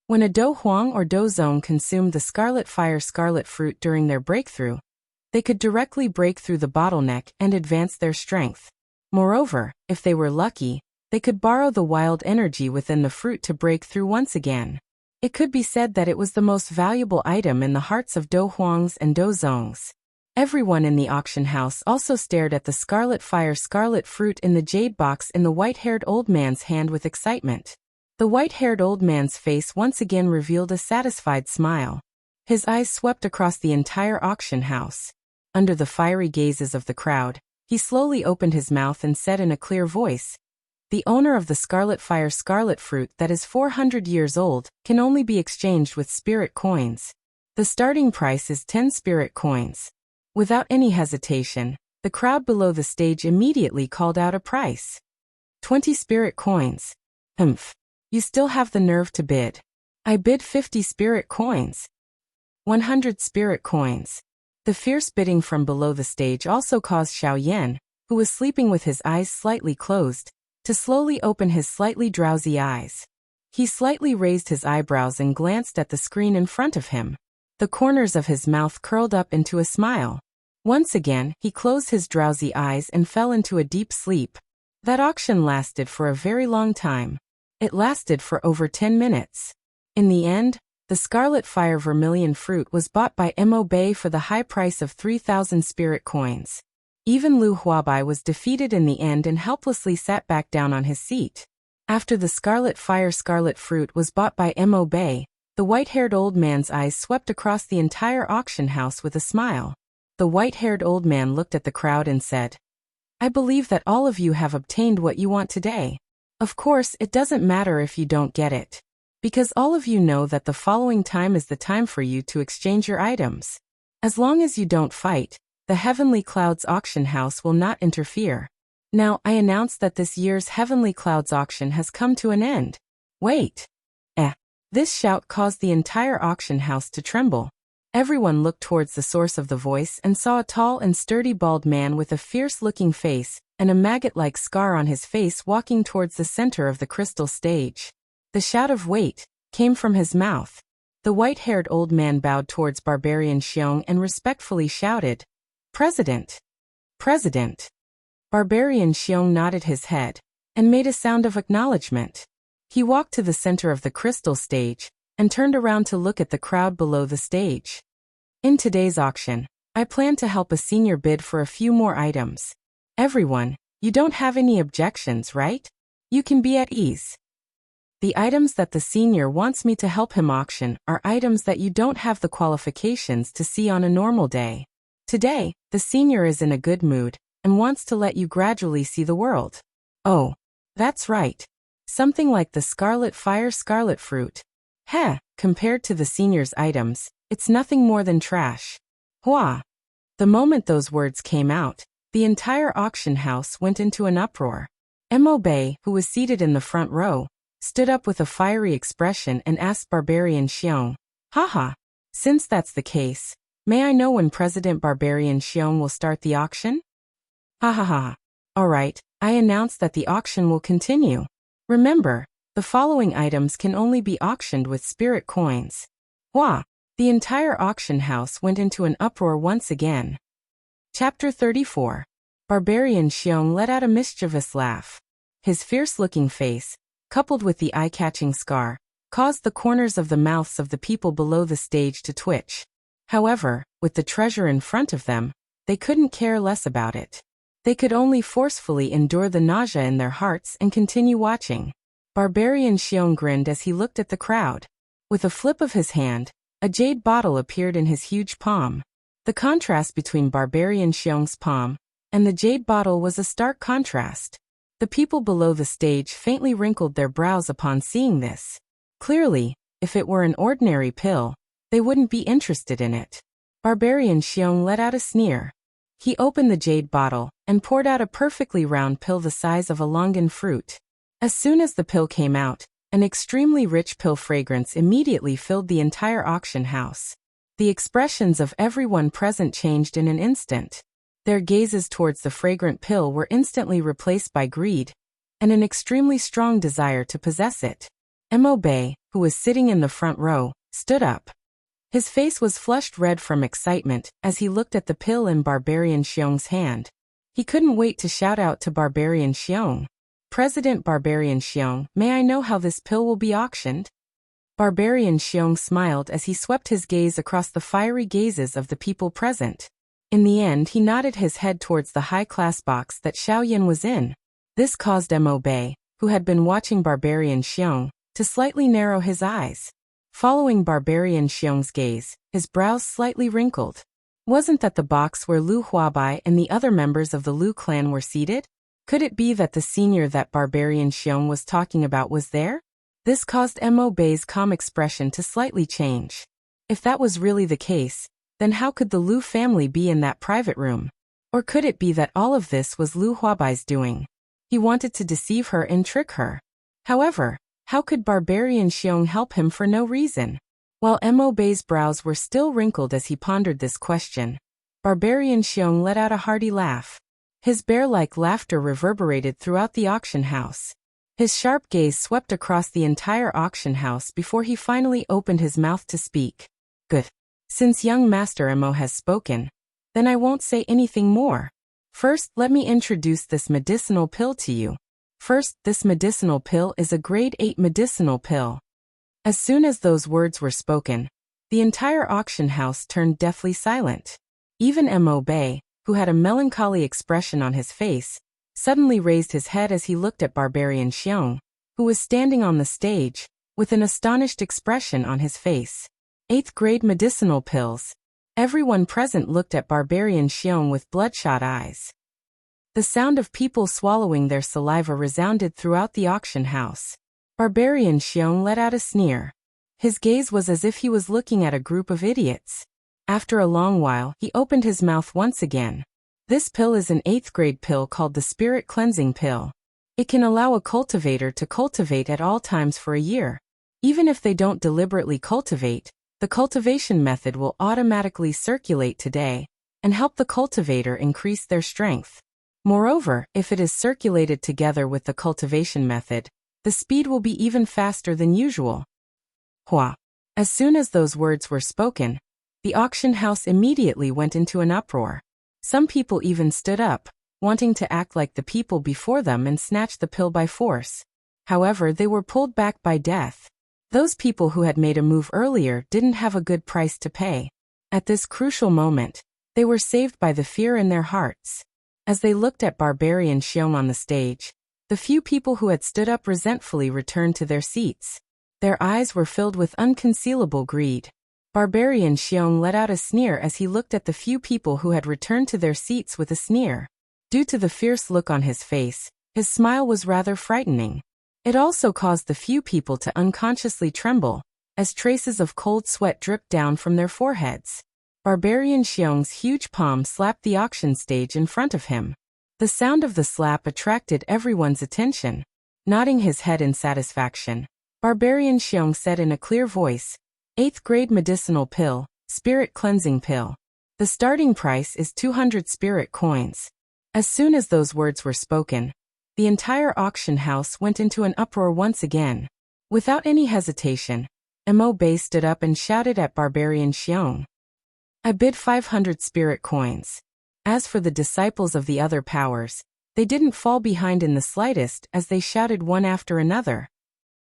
When a Do Huang or Do Zong consumed the scarlet fire scarlet fruit during their breakthrough, they could directly break through the bottleneck and advance their strength. Moreover, if they were lucky, they could borrow the wild energy within the fruit to break through once again. It could be said that it was the most valuable item in the hearts of Do Huangs and Do Zongs. Everyone in the auction house also stared at the scarlet fire scarlet fruit in the jade box in the white-haired old man's hand with excitement. The white-haired old man's face once again revealed a satisfied smile. His eyes swept across the entire auction house. Under the fiery gazes of the crowd, he slowly opened his mouth and said in a clear voice, "The owner of the scarlet fire scarlet fruit that is 400 years old can only be exchanged with spirit coins. The starting price is 10 spirit coins." Without any hesitation, the crowd below the stage immediately called out a price. 20 spirit coins. Humph. You still have the nerve to bid. I bid 50 spirit coins. 100 spirit coins. The fierce bidding from below the stage also caused Xiao Yan, who was sleeping with his eyes slightly closed, to slowly open his slightly drowsy eyes. He slightly raised his eyebrows and glanced at the screen in front of him. The corners of his mouth curled up into a smile. Once again, he closed his drowsy eyes and fell into a deep sleep. That auction lasted for a very long time. It lasted for over 10 minutes. In the end, the scarlet fire vermilion fruit was bought by Mo Bei for the high price of 3,000 spirit coins. Even Lu Huabai was defeated in the end and helplessly sat back down on his seat. After the scarlet fire scarlet fruit was bought by Mo Bei, the white-haired old man's eyes swept across the entire auction house with a smile. The white-haired old man looked at the crowd and said, "I believe that all of you have obtained what you want today. Of course, it doesn't matter if you don't get it, because all of you know that the following time is the time for you to exchange your items. As long as you don't fight, the Heavenly Clouds auction house will not interfere. Now, I announce that this year's Heavenly Clouds auction has come to an end. Wait. This shout caused the entire auction house to tremble. Everyone looked towards the source of the voice and saw a tall and sturdy bald man with a fierce-looking face and a maggot-like scar on his face walking towards the center of the crystal stage. The shout of "Wait" came from his mouth. The white-haired old man bowed towards Barbarian Xiong and respectfully shouted, "President! President!" Barbarian Xiong nodded his head and made a sound of acknowledgement. He walked to the center of the crystal stage, and turned around to look at the crowd below the stage. In today's auction, I plan to help a senior bid for a few more items. Everyone, you don't have any objections, right? You can be at ease. The items that the senior wants me to help him auction are items that you don't have the qualifications to see on a normal day. Today, the senior is in a good mood and wants to let you gradually see the world. Oh, that's right. Something like the scarlet fire scarlet fruit. Heh, compared to the senior's items, it's nothing more than trash. Hua! The moment those words came out, the entire auction house went into an uproar. Mo Bei, who was seated in the front row, stood up with a fiery expression and asked Barbarian Xiong, "Haha, since that's the case, may I know when President Barbarian Xiong will start the auction?" "Ha ha ha. All right, I announce that the auction will continue. Remember, the following items can only be auctioned with spirit coins." Hua! The entire auction house went into an uproar once again. Chapter 34. Barbarian Xiong let out a mischievous laugh. His fierce-looking face, coupled with the eye-catching scar, caused the corners of the mouths of the people below the stage to twitch. However, with the treasure in front of them, they couldn't care less about it. They could only forcefully endure the nausea in their hearts and continue watching. Barbarian Xiong grinned as he looked at the crowd. With a flip of his hand, a jade bottle appeared in his huge palm. The contrast between Barbarian Xiong's palm and the jade bottle was a stark contrast. The people below the stage faintly wrinkled their brows upon seeing this. Clearly, if it were an ordinary pill, they wouldn't be interested in it. Barbarian Xiong let out a sneer. He opened the jade bottle and poured out a perfectly round pill the size of a longan fruit. As soon as the pill came out, an extremely rich pill fragrance immediately filled the entire auction house. The expressions of everyone present changed in an instant. Their gazes towards the fragrant pill were instantly replaced by greed and an extremely strong desire to possess it. Mo Bei, who was sitting in the front row, stood up. His face was flushed red from excitement as he looked at the pill in Barbarian Xiong's hand. He couldn't wait to shout out to Barbarian Xiong, "President Barbarian Xiong, may I know how this pill will be auctioned?" Barbarian Xiong smiled as he swept his gaze across the fiery gazes of the people present. In the end, he nodded his head towards the high-class box that Xiaoyan was in. This caused Mo Bei, who had been watching Barbarian Xiong, to slightly narrow his eyes. Following Barbarian Xiong's gaze, his brows slightly wrinkled. Wasn't that the box where Lu Huabai and the other members of the Lu clan were seated? Could it be that the senior that Barbarian Xiong was talking about was there? This caused Mo Bei's calm expression to slightly change. If that was really the case, then how could the Lu family be in that private room? Or could it be that all of this was Lu Huabai's doing? He wanted to deceive her and trick her. However, how could Barbarian Xiong help him for no reason? While Mo Bei's brows were still wrinkled as he pondered this question, Barbarian Xiong let out a hearty laugh. His bear-like laughter reverberated throughout the auction house. His sharp gaze swept across the entire auction house before he finally opened his mouth to speak. "Good. Since young Master Mo has spoken, then I won't say anything more. First, let me introduce this medicinal pill to you. First, this medicinal pill is a grade 8 medicinal pill." As soon as those words were spoken, the entire auction house turned deathly silent. Even Mo Bei, who had a melancholy expression on his face, suddenly raised his head as he looked at Barbarian Xiong, who was standing on the stage, with an astonished expression on his face. 8th grade medicinal pills. Everyone present looked at Barbarian Xiong with bloodshot eyes. The sound of people swallowing their saliva resounded throughout the auction house. Barbarian Xiong let out a sneer. His gaze was as if he was looking at a group of idiots. After a long while, he opened his mouth once again. This pill is an 8th grade pill called the Spirit Cleansing Pill. It can allow a cultivator to cultivate at all times for a year. Even if they don't deliberately cultivate, the cultivation method will automatically circulate today and help the cultivator increase their strength. Moreover, if it is circulated together with the cultivation method, the speed will be even faster than usual. Hua! As soon as those words were spoken, the auction house immediately went into an uproar. Some people even stood up, wanting to act like the people before them and snatch the pill by force. However, they were pulled back by death. Those people who had made a move earlier didn't have a good price to pay. At this crucial moment, they were saved by the fear in their hearts. As they looked at Barbarian Xiong on the stage, the few people who had stood up resentfully returned to their seats. Their eyes were filled with unconcealable greed. Barbarian Xiong let out a sneer as he looked at the few people who had returned to their seats with a sneer. Due to the fierce look on his face, his smile was rather frightening. It also caused the few people to unconsciously tremble, as traces of cold sweat dripped down from their foreheads. Barbarian Xiong's huge palm slapped the auction stage in front of him. The sound of the slap attracted everyone's attention. Nodding his head in satisfaction, Barbarian Xiong said in a clear voice, "8th grade medicinal pill, spirit cleansing pill. The starting price is 200 spirit coins." As soon as those words were spoken, the entire auction house went into an uproar once again. Without any hesitation, Mo Bei stood up and shouted at Barbarian Xiong, "I bid 500 spirit coins." As for the disciples of the other powers, they didn't fall behind in the slightest as they shouted one after another.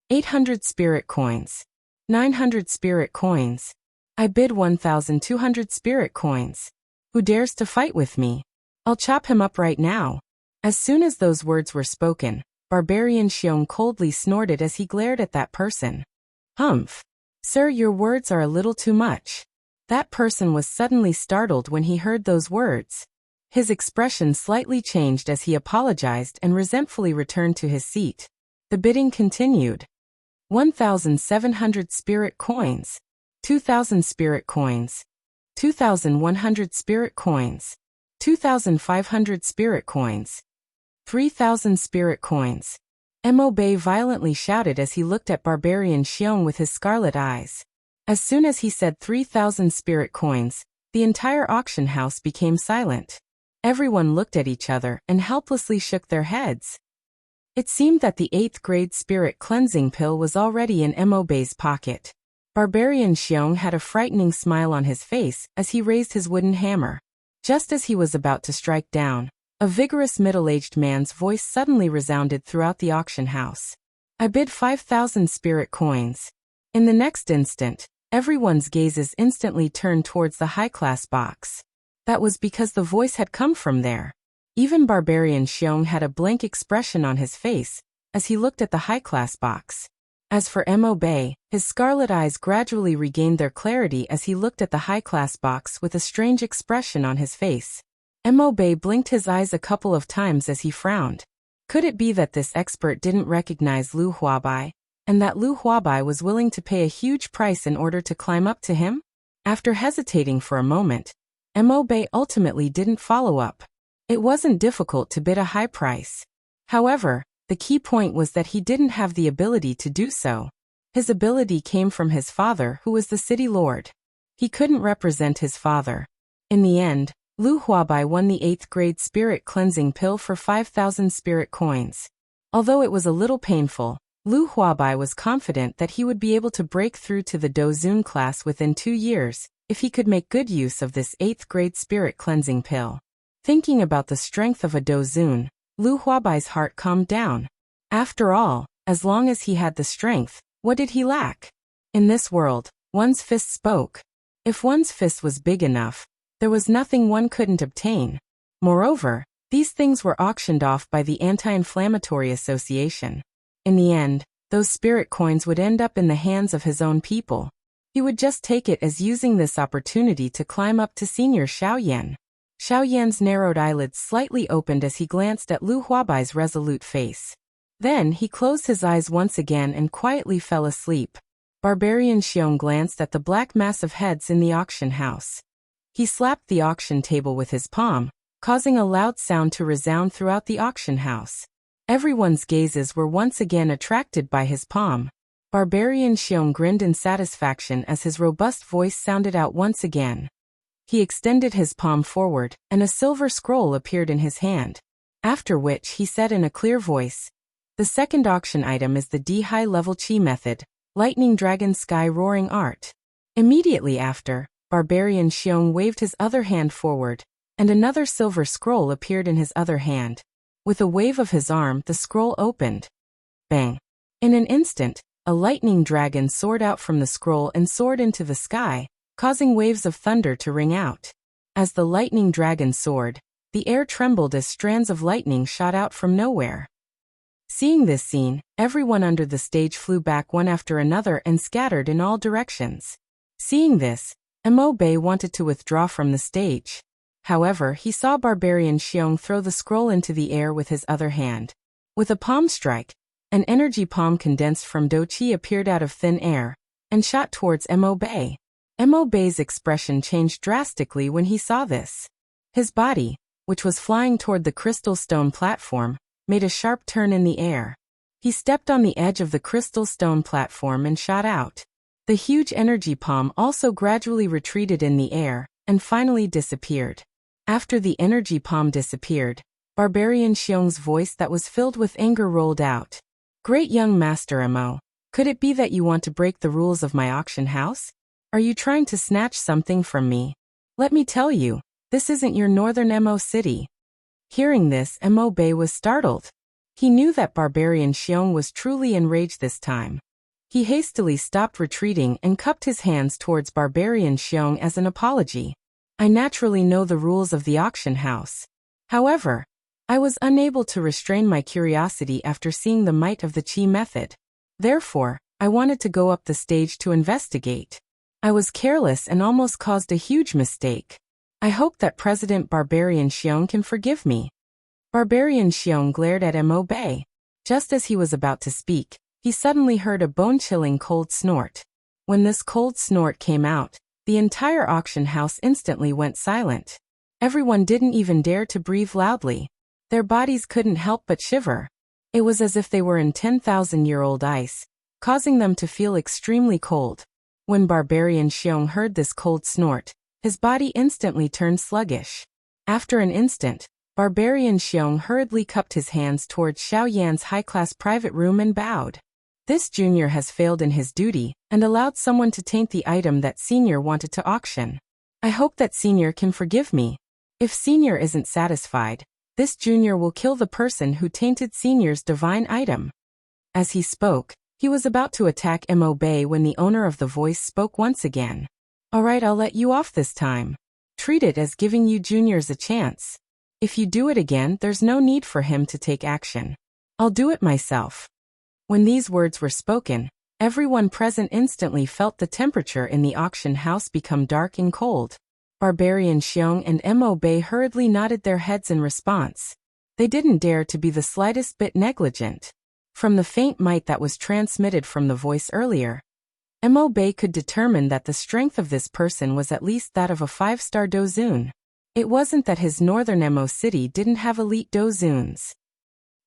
800 spirit coins. 900 spirit coins. I bid 1,200 spirit coins. Who dares to fight with me? I'll chop him up right now. As soon as those words were spoken, Barbarian Xiong coldly snorted as he glared at that person. "Humph. Sir, your words are a little too much." That person was suddenly startled when he heard those words. His expression slightly changed as he apologized and resentfully returned to his seat. The bidding continued. 1,700 spirit coins. 2,000 spirit coins. 2,100 spirit coins. 2,500 spirit coins. 3,000 spirit coins. Mo Bei violently shouted as he looked at Barbarian Xiong with his scarlet eyes. As soon as he said 3,000 spirit coins, the entire auction house became silent. Everyone looked at each other and helplessly shook their heads. It seemed that the 8th grade spirit cleansing pill was already in Mo Bei's pocket. Barbarian Xiong had a frightening smile on his face as he raised his wooden hammer. Just as he was about to strike down, a vigorous middle-aged man's voice suddenly resounded throughout the auction house. "I bid 5,000 spirit coins." In the next instant, everyone's gazes instantly turned towards the high-class box. That was because the voice had come from there. Even Barbarian Xiong had a blank expression on his face as he looked at the high-class box. As for Mo Bei, his scarlet eyes gradually regained their clarity as he looked at the high-class box with a strange expression on his face. Mo Bei blinked his eyes a couple of times as he frowned. Could it be that this expert didn't recognize Lu Huabai, and that Lu Huabai was willing to pay a huge price in order to climb up to him? After hesitating for a moment, Mo Bei ultimately didn't follow up. It wasn't difficult to bid a high price. However, the key point was that he didn't have the ability to do so. His ability came from his father, who was the city lord. He couldn't represent his father. In the end, Lu Huabai won the 8th grade spirit cleansing pill for 5,000 spirit coins. Although it was a little painful, Lu Huabai was confident that he would be able to break through to the Dozun class within 2 years, if he could make good use of this 8th grade spirit cleansing pill. Thinking about the strength of a Dozun, Lu Huabai's heart calmed down. After all, as long as he had the strength, what did he lack? In this world, one's fist spoke. If one's fist was big enough, there was nothing one couldn't obtain. Moreover, these things were auctioned off by the Anti-Inflammatory Association. In the end, those spirit coins would end up in the hands of his own people. He would just take it as using this opportunity to climb up to Senior Xiaoyan. Xiaoyan's narrowed eyelids slightly opened as he glanced at Lu Huabai's resolute face. Then he closed his eyes once again and quietly fell asleep. Barbarian Xiong glanced at the black mass of heads in the auction house. He slapped the auction table with his palm, causing a loud sound to resound throughout the auction house. Everyone's gazes were once again attracted by his palm. Barbarian Xiong grinned in satisfaction as his robust voice sounded out once again. He extended his palm forward, and a silver scroll appeared in his hand. After which he said in a clear voice, "The second auction item is the D high-level Qi method, Lightning Dragon Sky Roaring Art." Immediately after, Barbarian Xiong waved his other hand forward, and another silver scroll appeared in his other hand. With a wave of his arm, the scroll opened. Bang! In an instant, a lightning dragon soared out from the scroll and soared into the sky, causing waves of thunder to ring out. As the lightning dragon soared, the air trembled as strands of lightning shot out from nowhere. Seeing this scene, everyone under the stage flew back one after another and scattered in all directions. Seeing this, Emobe wanted to withdraw from the stage. However, he saw Barbarian Xiong throw the scroll into the air with his other hand. With a palm strike, an energy palm condensed from Dochi appeared out of thin air and shot towards Emobe. Emobe's expression changed drastically when he saw this. His body, which was flying toward the crystal stone platform, made a sharp turn in the air. He stepped on the edge of the crystal stone platform and shot out. The huge energy palm also gradually retreated in the air and finally disappeared. After the energy palm disappeared, Barbarian Xiong's voice that was filled with anger rolled out. "Great young Master Emo, could it be that you want to break the rules of my auction house? Are you trying to snatch something from me? Let me tell you, this isn't your northern Emo city." Hearing this, Emobe was startled. He knew that Barbarian Xiong was truly enraged this time. He hastily stopped retreating and cupped his hands towards Barbarian Xiong as an apology. "I naturally know the rules of the auction house. However, I was unable to restrain my curiosity after seeing the might of the Qi method. Therefore, I wanted to go up the stage to investigate. I was careless and almost caused a huge mistake. I hope that President Barbarian Xiong can forgive me." Barbarian Xiong glared at Emobe. Just as he was about to speak, he suddenly heard a bone-chilling cold snort. When this cold snort came out, the entire auction house instantly went silent. Everyone didn't even dare to breathe loudly. Their bodies couldn't help but shiver. It was as if they were in 10,000-year-old ice, causing them to feel extremely cold. When Barbarian Xiong heard this cold snort, his body instantly turned sluggish. After an instant, Barbarian Xiong hurriedly cupped his hands towards Xiao Yan's high-class private room and bowed. This junior has failed in his duty and allowed someone to taint the item that senior wanted to auction. I hope that senior can forgive me. If senior isn't satisfied, this junior will kill the person who tainted senior's divine item. As he spoke, he was about to attack Emobe when the owner of the voice spoke once again. "Alright, I'll let you off this time. Treat it as giving you juniors a chance. If you do it again, there's no need for him to take action. I'll do it myself." When these words were spoken, everyone present instantly felt the temperature in the auction house become dark and cold. Barbarian Xiong and Emobe hurriedly nodded their heads in response. They didn't dare to be the slightest bit negligent. From the faint might that was transmitted from the voice earlier, Emobe could determine that the strength of this person was at least that of a 5-star dozun. It wasn't that his northern Emo city didn't have elite dozuns.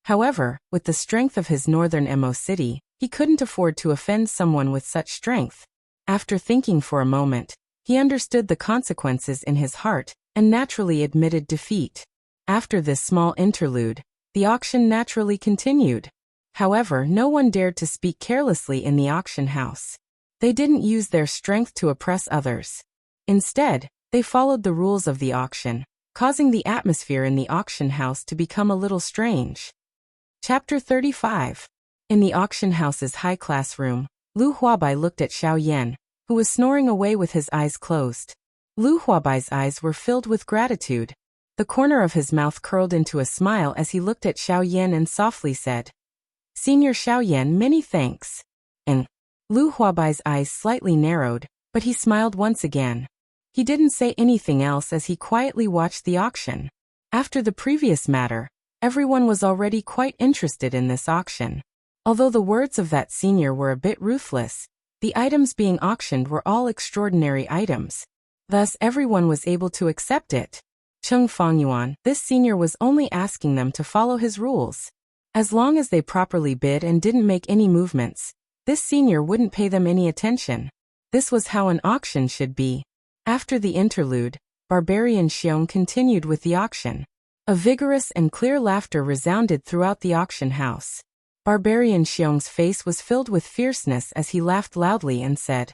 However, with the strength of his northern Emo city, he couldn't afford to offend someone with such strength. After thinking for a moment, he understood the consequences in his heart and naturally admitted defeat. After this small interlude, the auction naturally continued. However, no one dared to speak carelessly in the auction house. They didn't use their strength to oppress others. Instead, they followed the rules of the auction, causing the atmosphere in the auction house to become a little strange. Chapter 35. In the auction house's high-class room, Lu Huabai looked at Xiao Yan, who was snoring away with his eyes closed. Lu Huabai's eyes were filled with gratitude. The corner of his mouth curled into a smile as he looked at Xiao Yan and softly said, "Senior Xiao Yan, many thanks." And Lu Huabai's eyes slightly narrowed, but he smiled once again. He didn't say anything else as he quietly watched the auction. After the previous matter, everyone was already quite interested in this auction. Although the words of that senior were a bit ruthless, the items being auctioned were all extraordinary items. Thus everyone was able to accept it. Cheng Fongyuan, this senior was only asking them to follow his rules. As long as they properly bid and didn't make any movements, this senior wouldn't pay them any attention. This was how an auction should be. After the interlude, Barbarian Xiong continued with the auction. A vigorous and clear laughter resounded throughout the auction house. Barbarian Xiong's face was filled with fierceness as he laughed loudly and said,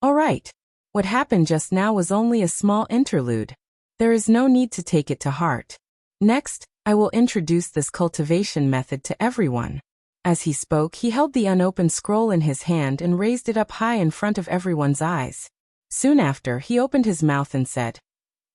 "All right. What happened just now was only a small interlude. There is no need to take it to heart. Next, I will introduce this cultivation method to everyone. As he spoke, he held the unopened scroll in his hand and raised it up high in front of everyone's eyes. Soon after, he opened his mouth and said,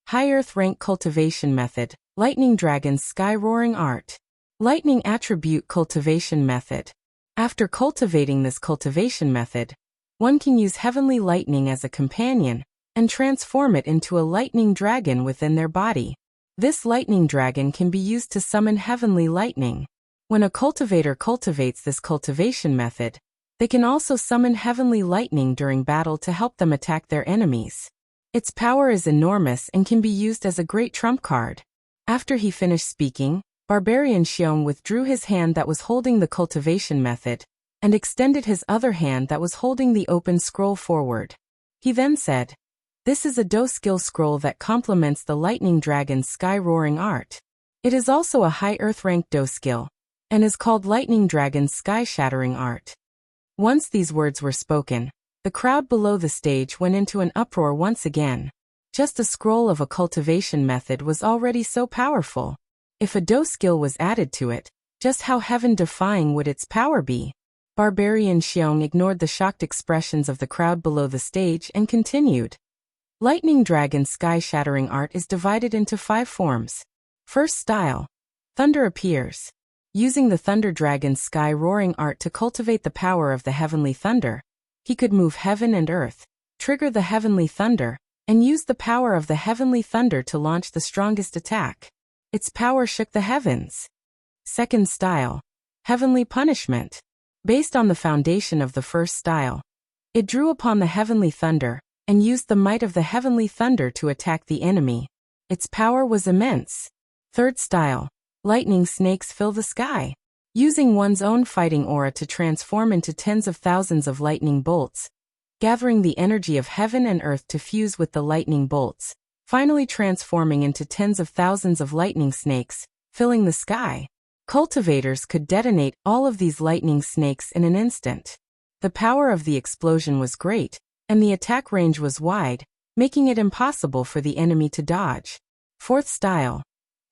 High Earth Rank Cultivation Method, Lightning Dragon's Sky Roaring Art. Lightning Attribute Cultivation Method. After cultivating this cultivation method, one can use heavenly lightning as a companion and transform it into a lightning dragon within their body. This lightning dragon can be used to summon heavenly lightning. When a cultivator cultivates this cultivation method, they can also summon heavenly lightning during battle to help them attack their enemies. Its power is enormous and can be used as a great trump card. After he finished speaking, Barbarian Xiong withdrew his hand that was holding the cultivation method and extended his other hand that was holding the open scroll forward. He then said, This is a Do skill scroll that complements the Lightning Dragon's Sky Roaring Art. It is also a high Earth rank Do skill and is called Lightning Dragon's Sky Shattering Art. Once these words were spoken, the crowd below the stage went into an uproar once again. Just a scroll of a cultivation method was already so powerful. If a Do skill was added to it, just how heaven-defying would its power be? Barbarian Xiong ignored the shocked expressions of the crowd below the stage and continued. Lightning Dragon's Sky Shattering Art is divided into 5 forms. First style. Thunder appears. Using the Thunder Dragon's Sky Roaring Art to cultivate the power of the heavenly thunder, he could move heaven and earth, trigger the heavenly thunder, and use the power of the heavenly thunder to launch the strongest attack. Its power shook the heavens. Second style. Heavenly Punishment. Based on the foundation of the first style, it drew upon the heavenly thunder and used the might of the heavenly thunder to attack the enemy. Its power was immense. Third style. Lightning Snakes Fill the Sky. Using one's own fighting aura to transform into tens of thousands of lightning bolts, gathering the energy of heaven and earth to fuse with the lightning bolts, finally transforming into tens of thousands of lightning snakes, filling the sky. Cultivators could detonate all of these lightning snakes in an instant. The power of the explosion was great, and the attack range was wide, making it impossible for the enemy to dodge. Fourth style.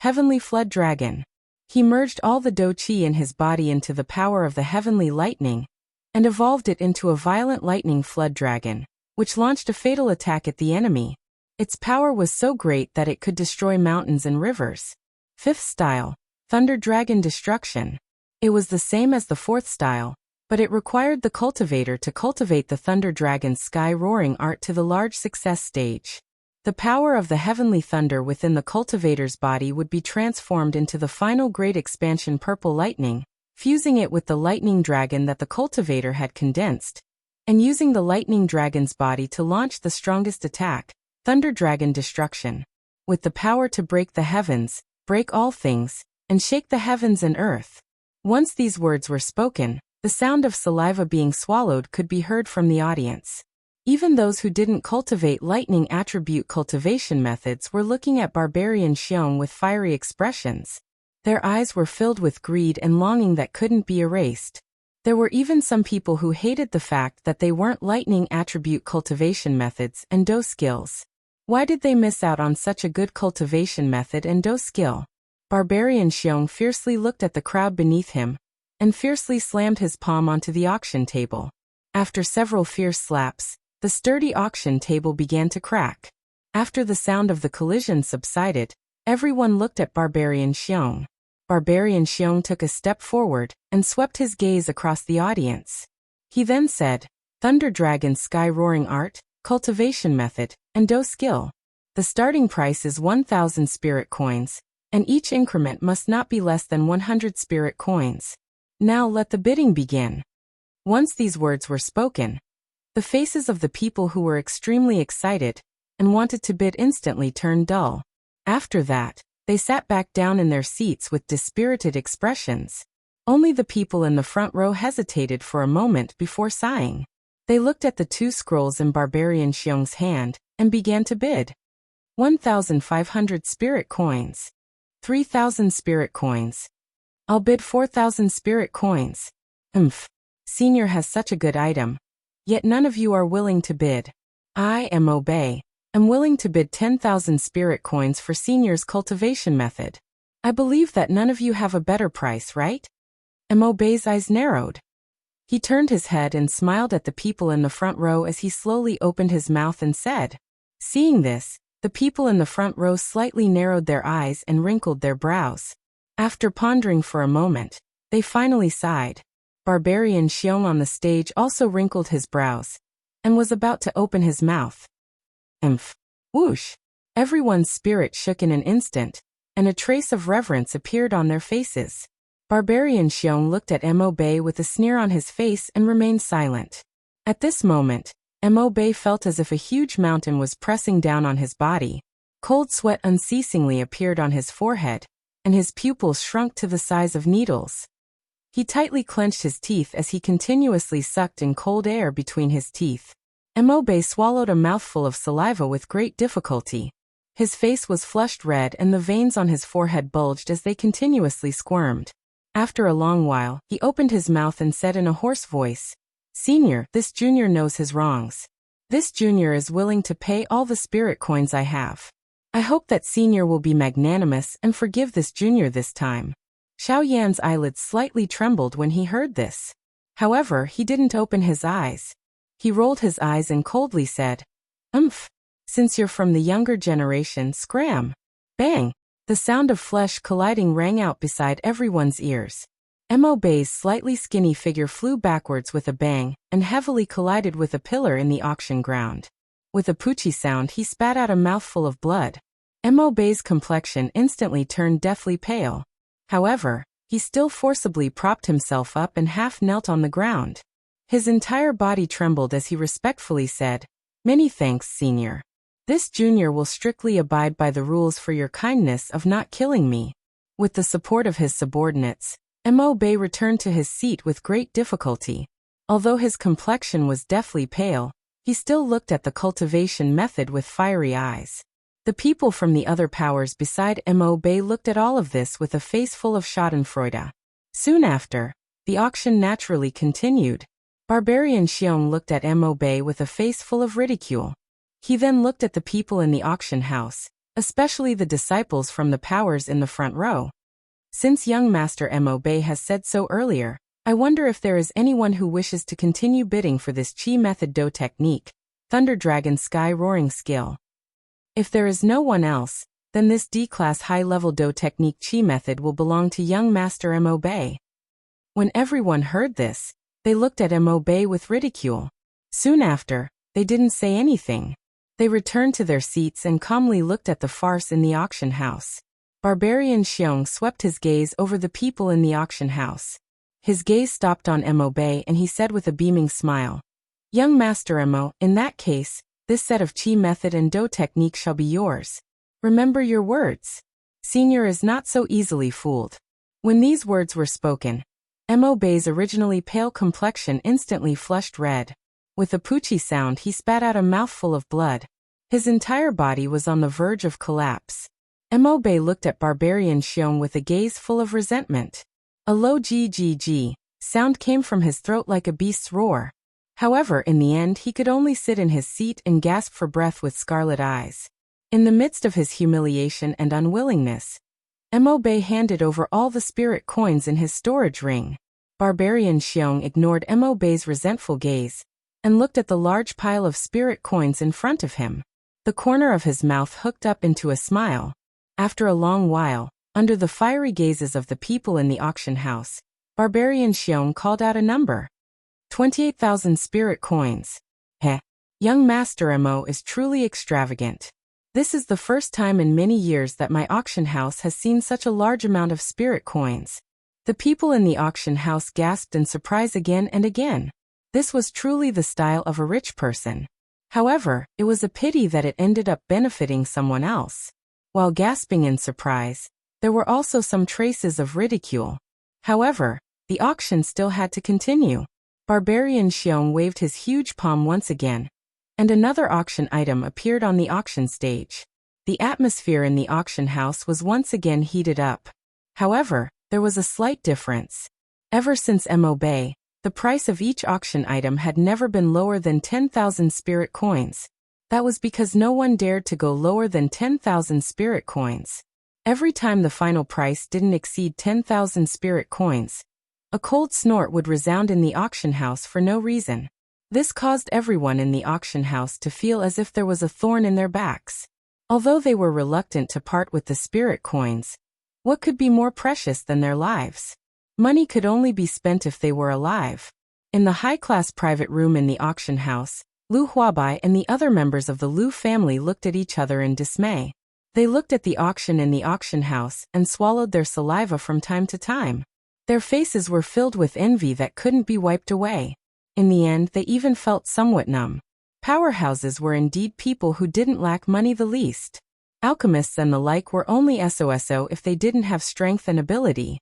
Heavenly Flood Dragon. He merged all the Do Chi in his body into the power of the heavenly lightning, and evolved it into a violent lightning flood dragon, which launched a fatal attack at the enemy. Its power was so great that it could destroy mountains and rivers. Fifth style. Thunder Dragon Destruction. It was the same as the fourth style, but it required the cultivator to cultivate the Thunder Dragon's Sky Roaring Art to the large success stage. The power of the heavenly thunder within the cultivator's body would be transformed into the final great expansion Purple Lightning, fusing it with the lightning dragon that the cultivator had condensed, and using the lightning dragon's body to launch the strongest attack, Thunder Dragon Destruction. With the power to break the heavens, break all things, and shake the heavens and earth. Once these words were spoken, the sound of saliva being swallowed could be heard from the audience. Even those who didn't cultivate lightning attribute cultivation methods were looking at Barbarian Xiong with fiery expressions. Their eyes were filled with greed and longing that couldn't be erased. There were even some people who hated the fact that they weren't lightning attribute cultivation methods and Do skills. Why did they miss out on such a good cultivation method and Do skill? Barbarian Xiong fiercely looked at the crowd beneath him, and fiercely slammed his palm onto the auction table. After several fierce slaps, the sturdy auction table began to crack. After the sound of the collision subsided, everyone looked at Barbarian Xiong. Barbarian Xiong took a step forward and swept his gaze across the audience. He then said, Thunder Dragon's Sky Roaring Art, Cultivation Method, and Do skill. The starting price is 1,000 spirit coins, and each increment must not be less than 100 spirit coins. Now let the bidding begin. Once these words were spoken, the faces of the people who were extremely excited and wanted to bid instantly turned dull. After that, they sat back down in their seats with dispirited expressions. Only the people in the front row hesitated for a moment before sighing. They looked at the 2 scrolls in Barbarian Xiong's hand and began to bid. 1,500 spirit coins. 3,000 spirit coins. I'll bid 4,000 spirit coins. Senior has such a good item. Yet none of you are willing to bid. I am Obey. I'm willing to bid 10,000 spirit coins for Senior's cultivation method. I believe that none of you have a better price, right? Mo's eyes narrowed. He turned his head and smiled at the people in the front row as he slowly opened his mouth and said. Seeing this, the people in the front row slightly narrowed their eyes and wrinkled their brows. After pondering for a moment, they finally sighed. Barbarian Xiong on the stage also wrinkled his brows and was about to open his mouth. Whoosh! Everyone's spirit shook in an instant, and a trace of reverence appeared on their faces. Barbarian Xiong looked at Mo with a sneer on his face and remained silent. At this moment, Mo felt as if a huge mountain was pressing down on his body. Cold sweat unceasingly appeared on his forehead, and his pupils shrunk to the size of needles. He tightly clenched his teeth as he continuously sucked in cold air between his teeth. Mo swallowed a mouthful of saliva with great difficulty. His face was flushed red and the veins on his forehead bulged as they continuously squirmed. After a long while, he opened his mouth and said in a hoarse voice, "Senior, this junior knows his wrongs. This junior is willing to pay all the spirit coins I have. I hope that senior will be magnanimous and forgive this junior this time." Xiao Yan's eyelids slightly trembled when he heard this. However, he didn't open his eyes. He rolled his eyes and coldly said, Since you're from the younger generation, scram. Bang! The sound of flesh colliding rang out beside everyone's ears. Mo's slightly skinny figure flew backwards with a bang and heavily collided with a pillar in the auction ground. With a poochie sound, he spat out a mouthful of blood. Mo's complexion instantly turned deathly pale. However, he still forcibly propped himself up and half knelt on the ground. His entire body trembled as he respectfully said, "Many thanks, senior. This junior will strictly abide by the rules for your kindness of not killing me." With the support of his subordinates, Mo returned to his seat with great difficulty. Although his complexion was deathly pale, he still looked at the cultivation method with fiery eyes. The people from the other powers beside Mo looked at all of this with a face full of schadenfreude. Soon after, the auction naturally continued. Barbarian Xiong looked at Mo with a face full of ridicule. He then looked at the people in the auction house, especially the disciples from the powers in the front row. Since young Master Mo has said so earlier, I wonder if there is anyone who wishes to continue bidding for this Chi Method Do technique, Thunder Dragon Sky Roaring skill. If there is no one else, then this D-class high-level Do technique Chi method will belong to young Master Mo. When everyone heard this, they looked at Mo with ridicule. Soon after, they didn't say anything. They returned to their seats and calmly looked at the farce in the auction house. Barbarian Xiong swept his gaze over the people in the auction house. His gaze stopped on Mo and he said with a beaming smile, "Young Master Mo, in that case, this set of Chi method and Do technique shall be yours. Remember your words. Senior is not so easily fooled." When these words were spoken, Mo's originally pale complexion instantly flushed red. With a poochie sound, he spat out a mouthful of blood. His entire body was on the verge of collapse. Mo looked at Barbarian Xiong with a gaze full of resentment. A low GGG sound came from his throat like a beast's roar. However, in the end, he could only sit in his seat and gasp for breath with scarlet eyes. In the midst of his humiliation and unwillingness, Mo handed over all the spirit coins in his storage ring. Barbarian Xiong ignored Mo's resentful gaze and looked at the large pile of spirit coins in front of him. The corner of his mouth hooked up into a smile. After a long while, under the fiery gazes of the people in the auction house, Barbarian Xiong called out a number. 28,000 spirit coins. Heh. Young Master Mo is truly extravagant. This is the first time in many years that my auction house has seen such a large amount of spirit coins. The people in the auction house gasped in surprise again and again. This was truly the style of a rich person. However, it was a pity that it ended up benefiting someone else. While gasping in surprise, there were also some traces of ridicule. However, the auction still had to continue. Barbarian Xiong waved his huge palm once again, and another auction item appeared on the auction stage. The atmosphere in the auction house was once again heated up. However, there was a slight difference. Ever since Mo, the price of each auction item had never been lower than 10,000 spirit coins. That was because no one dared to go lower than 10,000 spirit coins. Every time the final price didn't exceed 10,000 spirit coins, A cold snort would resound in the auction house for no reason. This caused everyone in the auction house to feel as if there was a thorn in their backs. Although they were reluctant to part with the spirit coins, what could be more precious than their lives? Money could only be spent if they were alive. In the high-class private room in the auction house, Lu Huabai and the other members of the Lu family looked at each other in dismay. They looked at the auction in the auction house and swallowed their saliva from time to time. Their faces were filled with envy that couldn't be wiped away. In the end, they even felt somewhat numb. Powerhouses were indeed people who didn't lack money the least. Alchemists and the like were only SOSO if they didn't have strength and ability.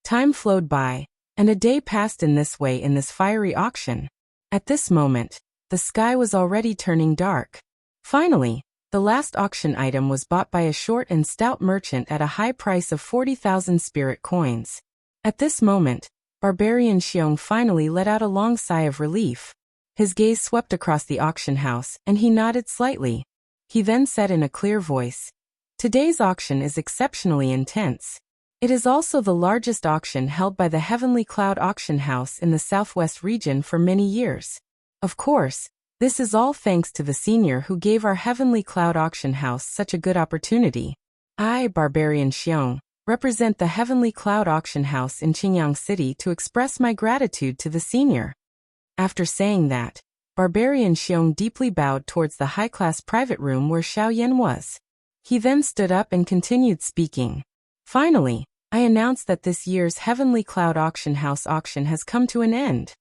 Time flowed by, and a day passed in this way in this fiery auction. At this moment, the sky was already turning dark. Finally, the last auction item was bought by a short and stout merchant at a high price of 40,000 spirit coins. At this moment, Barbarian Xiong finally let out a long sigh of relief. His gaze swept across the auction house, and he nodded slightly. He then said in a clear voice, "Today's auction is exceptionally intense. It is also the largest auction held by the Heavenly Cloud Auction House in the Southwest region for many years. Of course, this is all thanks to the senior who gave our Heavenly Cloud Auction House such a good opportunity. I, Barbarian Xiong, represent the Heavenly Cloud Auction House in Qingyang City to express my gratitude to the senior." After saying that, Barbarian Xiong deeply bowed towards the high-class private room where Xiaoyan was. He then stood up and continued speaking. "Finally, I announce that this year's Heavenly Cloud Auction House auction has come to an end."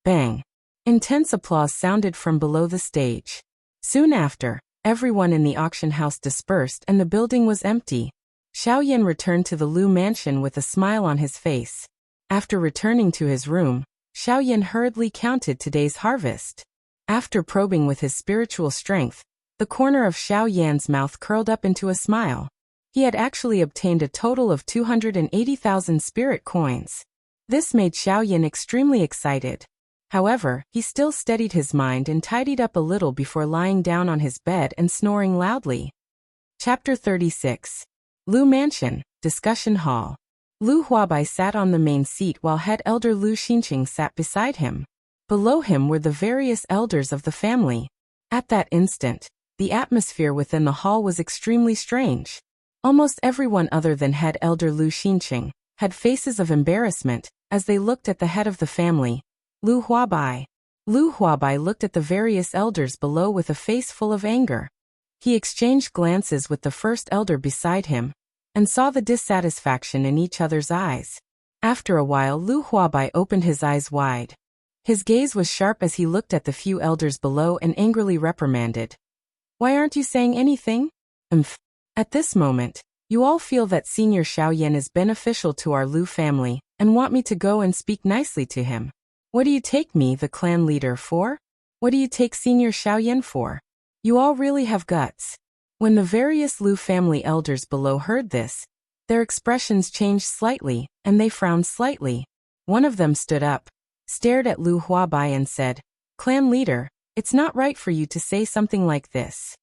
Bang! Intense applause sounded from below the stage. Soon after, everyone in the auction house dispersed and the building was empty. Xiaoyan returned to the Lu mansion with a smile on his face. After returning to his room, Xiaoyan hurriedly counted today's harvest. After probing with his spiritual strength, the corner of Xiaoyan's mouth curled up into a smile. He had actually obtained a total of 280,000 spirit coins. This made Xiaoyan extremely excited. However, he still steadied his mind and tidied up a little before lying down on his bed and snoring loudly. Chapter 36. Lu Mansion, Discussion Hall. Lu Huabai sat on the main seat while head elder Lu Xinqing sat beside him. Below him were the various elders of the family. At that instant, the atmosphere within the hall was extremely strange. Almost everyone other than head elder Lu Xinqing had faces of embarrassment as they looked at the head of the family, Lu Huabai. Lu Huabai looked at the various elders below with a face full of anger. He exchanged glances with the first elder beside him, and saw the dissatisfaction in each other's eyes. After a while, Lu Huabai opened his eyes wide. His gaze was sharp as he looked at the few elders below and angrily reprimanded. "Why aren't you saying anything? At this moment, you all feel that Senior Xiaoyan is beneficial to our Lu family, and want me to go and speak nicely to him. What do you take me, the clan leader, for? What do you take Senior Xiaoyan for? You all really have guts." When the various Lu family elders below heard this, their expressions changed slightly, and they frowned slightly. One of them stood up, stared at Lu Huabai and said, "Clan leader, it's not right for you to say something like this.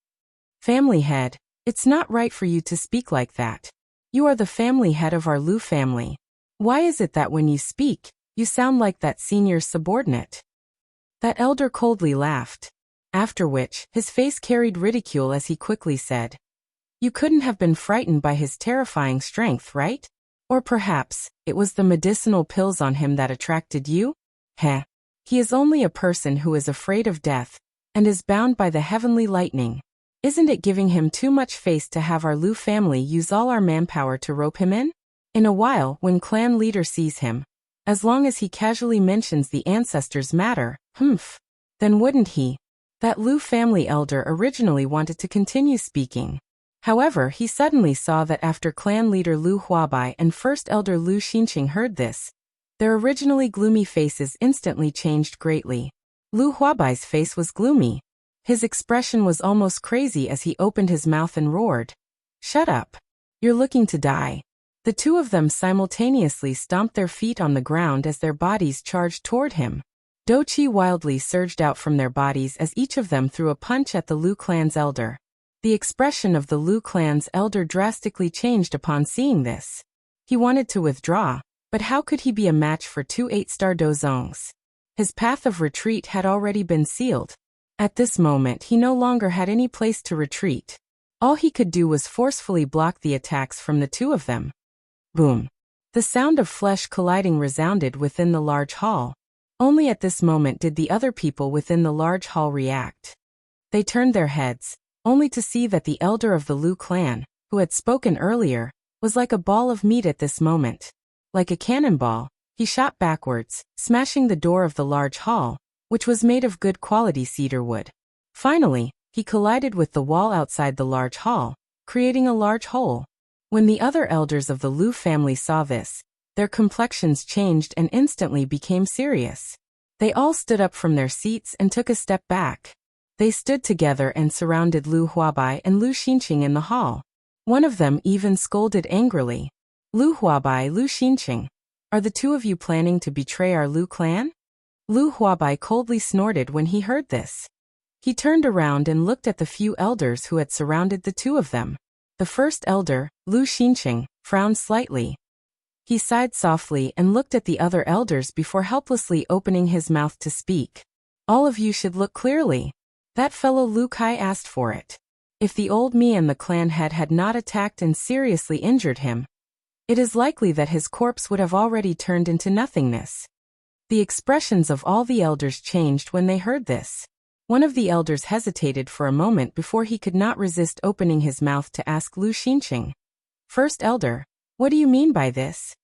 Family head, it's not right for you to speak like that. You are the family head of our Lu family. Why is it that when you speak, you sound like that senior's subordinate?" That elder coldly laughed. After which, his face carried ridicule as he quickly said, "You couldn't have been frightened by his terrifying strength, right? Or perhaps, it was the medicinal pills on him that attracted you? Heh. He is only a person who is afraid of death, and is bound by the heavenly lightning. Isn't it giving him too much face to have our Lu family use all our manpower to rope him in? In a while, when clan leader sees him, as long as he casually mentions the ancestors' matter, then wouldn't he?" That Lu family elder originally wanted to continue speaking. However, he suddenly saw that after clan leader Lu Huabai and first elder Lu Xinqing heard this, their originally gloomy faces instantly changed greatly. Lu Huabai's face was gloomy. His expression was almost crazy as he opened his mouth and roared, "Shut up! You're looking to die." The two of them simultaneously stomped their feet on the ground as their bodies charged toward him. Doqi wildly surged out from their bodies as each of them threw a punch at the Lu clan's elder. The expression of the Lu clan's elder drastically changed upon seeing this. He wanted to withdraw, But how could he be a match for two 8-star dozongs? His path of retreat had already been sealed. At this moment he no longer had any place to retreat. All he could do was forcefully block the attacks from the two of them. Boom! The sound of flesh colliding resounded within the large hall. Only at this moment did the other people within the large hall react. They turned their heads, only to see that the elder of the Lu clan, who had spoken earlier, was like a ball of meat at this moment. Like a cannonball, he shot backwards, smashing the door of the large hall, which was made of good quality cedar wood. Finally, he collided with the wall outside the large hall, creating a large hole. When the other elders of the Lu family saw this, their complexions changed and instantly became serious. They all stood up from their seats and took a step back. They stood together and surrounded Lu Huabai and Lu Xinqing in the hall. One of them even scolded angrily. Lu Huabai, Lu Xinqing, are the two of you planning to betray our Lu clan? Lu Huabai coldly snorted when he heard this. He turned around and looked at the few elders who had surrounded the two of them. The first elder, Lu Xinqing, frowned slightly. He sighed softly and looked at the other elders before helplessly opening his mouth to speak. All of you should look clearly. That fellow Lu Kai asked for it. If the old me and the clan head had not attacked and seriously injured him, it is likely that his corpse would have already turned into nothingness. The expressions of all the elders changed when they heard this. One of the elders hesitated for a moment before he could not resist opening his mouth to ask Lu Xinqing. First elder, what do you mean by this?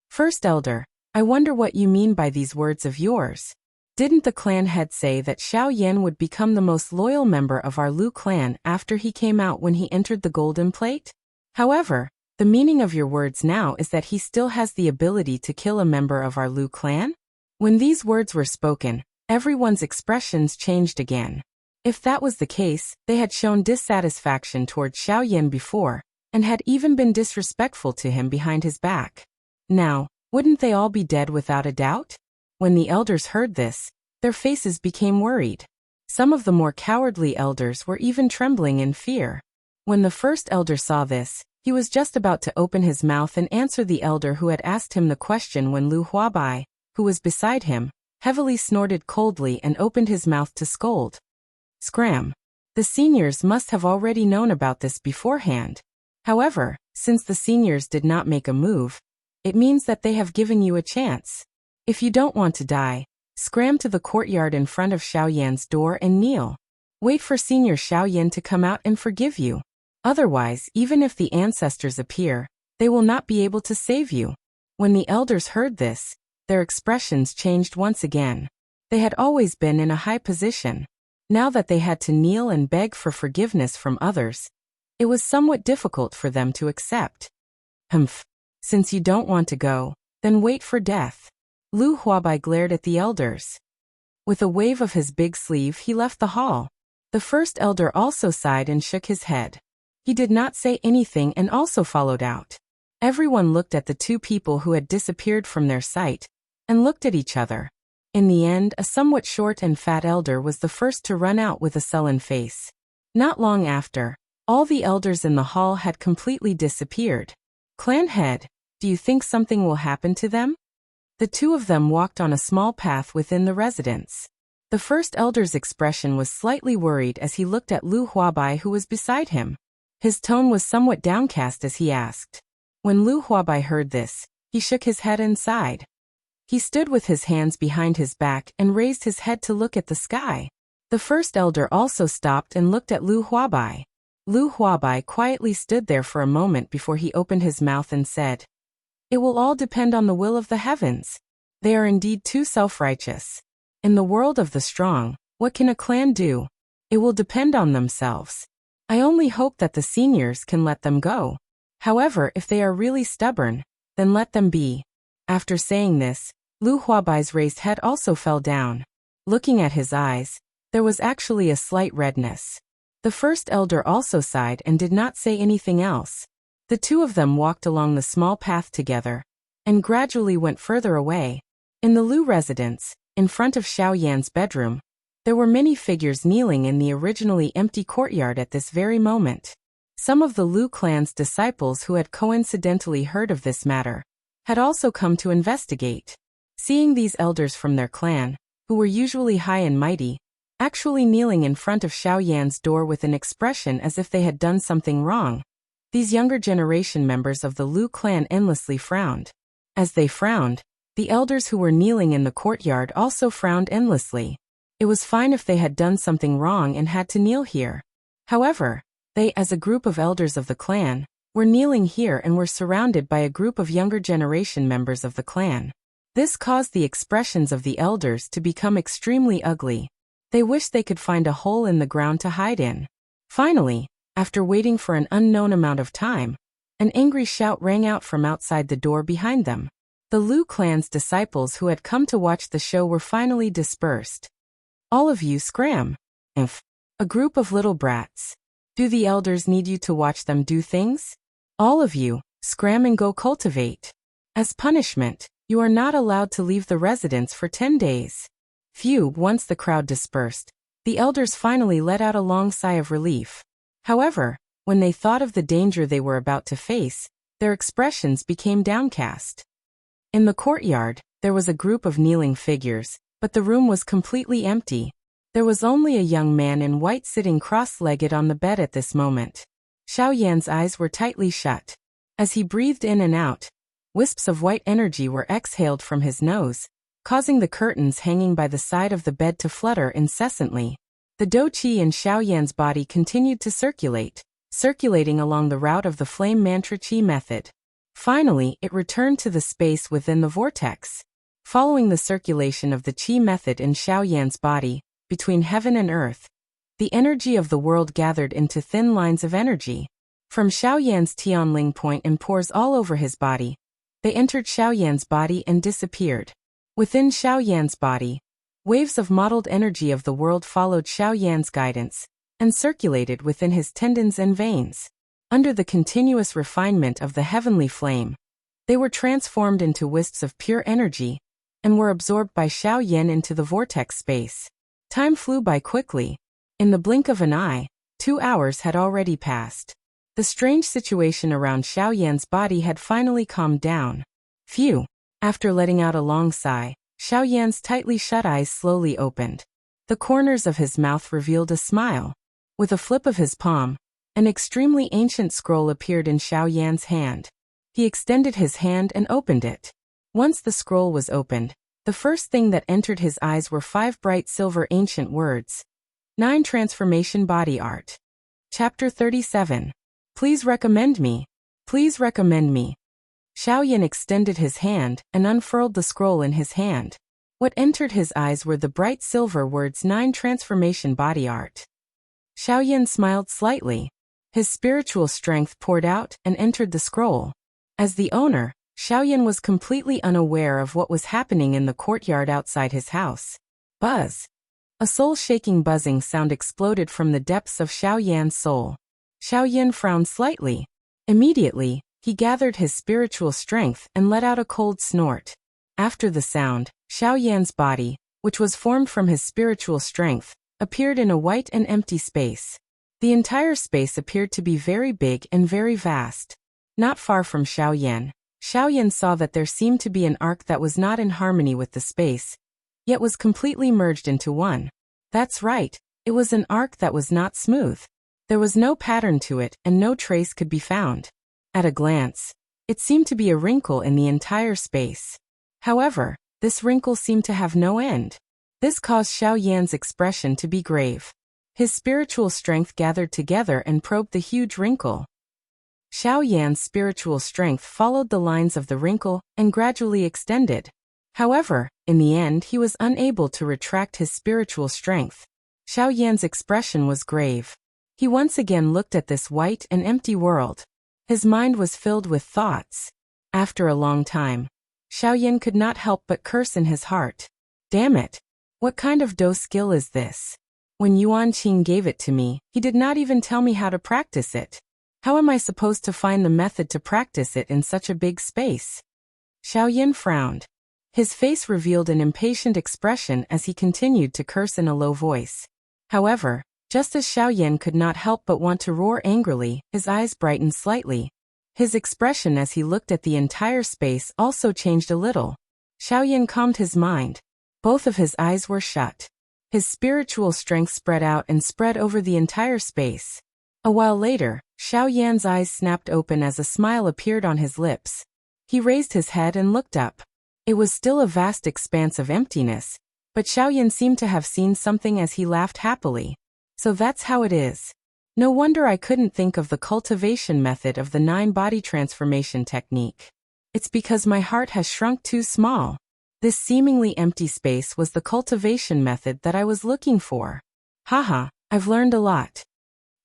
First elder, I wonder what you mean by these words of yours. Didn't the clan head say that Xiao Yan would become the most loyal member of our Lu clan after he came out when he entered the golden plate? However, the meaning of your words now is that he still has the ability to kill a member of our Lu clan? When these words were spoken, everyone's expressions changed again. If that was the case, they had shown dissatisfaction toward Xiao Yan before, and had even been disrespectful to him behind his back. Now, wouldn't they all be dead without a doubt? When the elders heard this, their faces became worried. Some of the more cowardly elders were even trembling in fear. When the first elder saw this, he was just about to open his mouth and answer the elder who had asked him the question when Lu Huabai, who was beside him, heavily snorted coldly and opened his mouth to scold. Scram! The seniors must have already known about this beforehand. However, since the seniors did not make a move, it means that they have given you a chance. If you don't want to die, scram to the courtyard in front of Xiao Yan's door and kneel. Wait for Senior Xiao Yan to come out and forgive you. Otherwise, even if the ancestors appear, they will not be able to save you. When the elders heard this, their expressions changed once again. They had always been in a high position. Now that they had to kneel and beg for forgiveness from others, it was somewhat difficult for them to accept. Humph. Since you don't want to go, then wait for death. Lu Huabai glared at the elders. With a wave of his big sleeve he left the hall. The first elder also sighed and shook his head. He did not say anything and also followed out. Everyone looked at the two people who had disappeared from their sight, and looked at each other. In the end, a somewhat short and fat elder was the first to run out with a sullen face. Not long after, all the elders in the hall had completely disappeared. Clan head, do you think something will happen to them? The two of them walked on a small path within the residence. The first elder's expression was slightly worried as he looked at Lu Huabai who was beside him. His tone was somewhat downcast as he asked. When Lu Huabai heard this, he shook his head and sighed. He stood with his hands behind his back and raised his head to look at the sky. The first elder also stopped and looked at Lu Huabai. Lu Huabai quietly stood there for a moment before he opened his mouth and said, "It will all depend on the will of the heavens. They are indeed too self-righteous. In the world of the strong, what can a clan do? It will depend on themselves. I only hope that the seniors can let them go. However, if they are really stubborn, then let them be." After saying this, Lu Huabai's raised head also fell down. Looking at his eyes, there was actually a slight redness. The first elder also sighed and did not say anything else. The two of them walked along the small path together, and gradually went further away. In the Lu residence, in front of Xiao Yan's bedroom, there were many figures kneeling in the originally empty courtyard at this very moment. Some of the Lu clan's disciples who had coincidentally heard of this matter had also come to investigate. Seeing these elders from their clan, who were usually high and mighty, actually kneeling in front of Xiao Yan's door with an expression as if they had done something wrong, these younger generation members of the Lu clan endlessly frowned. As they frowned, the elders who were kneeling in the courtyard also frowned endlessly. It was fine if they had done something wrong and had to kneel here. However, they, as a group of elders of the clan, were kneeling here and were surrounded by a group of younger generation members of the clan. This caused the expressions of the elders to become extremely ugly. They wished they could find a hole in the ground to hide in. Finally, after waiting for an unknown amount of time, an angry shout rang out from outside the door behind them. The Lu clan's disciples who had come to watch the show were finally dispersed. All of you scram. If a group of little brats. Do the elders need you to watch them do things? All of you, scram and go cultivate. As punishment, you are not allowed to leave the residence for 10 days. Phew, once the crowd dispersed, the elders finally let out a long sigh of relief. However, when they thought of the danger they were about to face, their expressions became downcast. In the courtyard, there was a group of kneeling figures, but the room was completely empty. There was only a young man in white sitting cross-legged on the bed at this moment. Xiao Yan's eyes were tightly shut. As he breathed in and out, wisps of white energy were exhaled from his nose, causing the curtains hanging by the side of the bed to flutter incessantly. The dou qi in Xiao Yan's body continued to circulating along the route of the flame mantra qi method. Finally, it returned to the space within the vortex. Following the circulation of the qi method in Xiao Yan's body, between heaven and earth, the energy of the world gathered into thin lines of energy. From Xiao Yan's Tianling point and pores all over his body, they entered Xiao Yan's body and disappeared. Within Xiao Yan's body, waves of mottled energy of the world followed Xiao Yan's guidance and circulated within his tendons and veins. Under the continuous refinement of the heavenly flame, they were transformed into wisps of pure energy and were absorbed by Xiao Yan into the vortex space. Time flew by quickly. In the blink of an eye, 2 hours had already passed. The strange situation around Xiao Yan's body had finally calmed down. Phew! After letting out a long sigh, Xiao Yan's tightly shut eyes slowly opened. The corners of his mouth revealed a smile. With a flip of his palm, an extremely ancient scroll appeared in Xiao Yan's hand. He extended his hand and opened it. Once the scroll was opened, the first thing that entered his eyes were 5 bright silver ancient words. 9 Transformation Body Art. Chapter 37. Please recommend me. Please recommend me. Xiao Yan extended his hand and unfurled the scroll in his hand. What entered his eyes were the bright silver words 9 Transformation Body Art. Xiao Yan smiled slightly. His spiritual strength poured out and entered the scroll. As the owner, Xiao Yan was completely unaware of what was happening in the courtyard outside his house. Buzz! A soul-shaking buzzing sound exploded from the depths of Xiao Yan's soul. Xiao Yan frowned slightly. Immediately, he gathered his spiritual strength and let out a cold snort. After the sound, Xiao Yan's body, which was formed from his spiritual strength, appeared in a white and empty space. The entire space appeared to be very big and very vast. Not far from Xiao Yan saw that there seemed to be an arc that was not in harmony with the space, yet was completely merged into one. That's right, it was an arc that was not smooth. There was no pattern to it and no trace could be found. At a glance, it seemed to be a wrinkle in the entire space. However, this wrinkle seemed to have no end. This caused Xiao Yan's expression to be grave. His spiritual strength gathered together and probed the huge wrinkle. Xiao Yan's spiritual strength followed the lines of the wrinkle and gradually extended. However, in the end he was unable to retract his spiritual strength. Xiao Yan's expression was grave. He once again looked at this white and empty world. His mind was filled with thoughts. After a long time, Xiao Yan could not help but curse in his heart. Damn it! What kind of dou skill is this? When Yuan Qing gave it to me, he did not even tell me how to practice it. How am I supposed to find the method to practice it in such a big space? Xiao Yan frowned. His face revealed an impatient expression as he continued to curse in a low voice. However, just as Xiao Yan could not help but want to roar angrily, his eyes brightened slightly. His expression as he looked at the entire space also changed a little. Xiaoyan calmed his mind. Both of his eyes were shut. His spiritual strength spread out and spread over the entire space. A while later, Xiaoyan's eyes snapped open as a smile appeared on his lips. He raised his head and looked up. It was still a vast expanse of emptiness, but Xiaoyan seemed to have seen something as he laughed happily. So that's how it is. No wonder I couldn't think of the cultivation method of the 9-body transformation technique. It's because my heart has shrunk too small. This seemingly empty space was the cultivation method that I was looking for. Haha, I've learned a lot.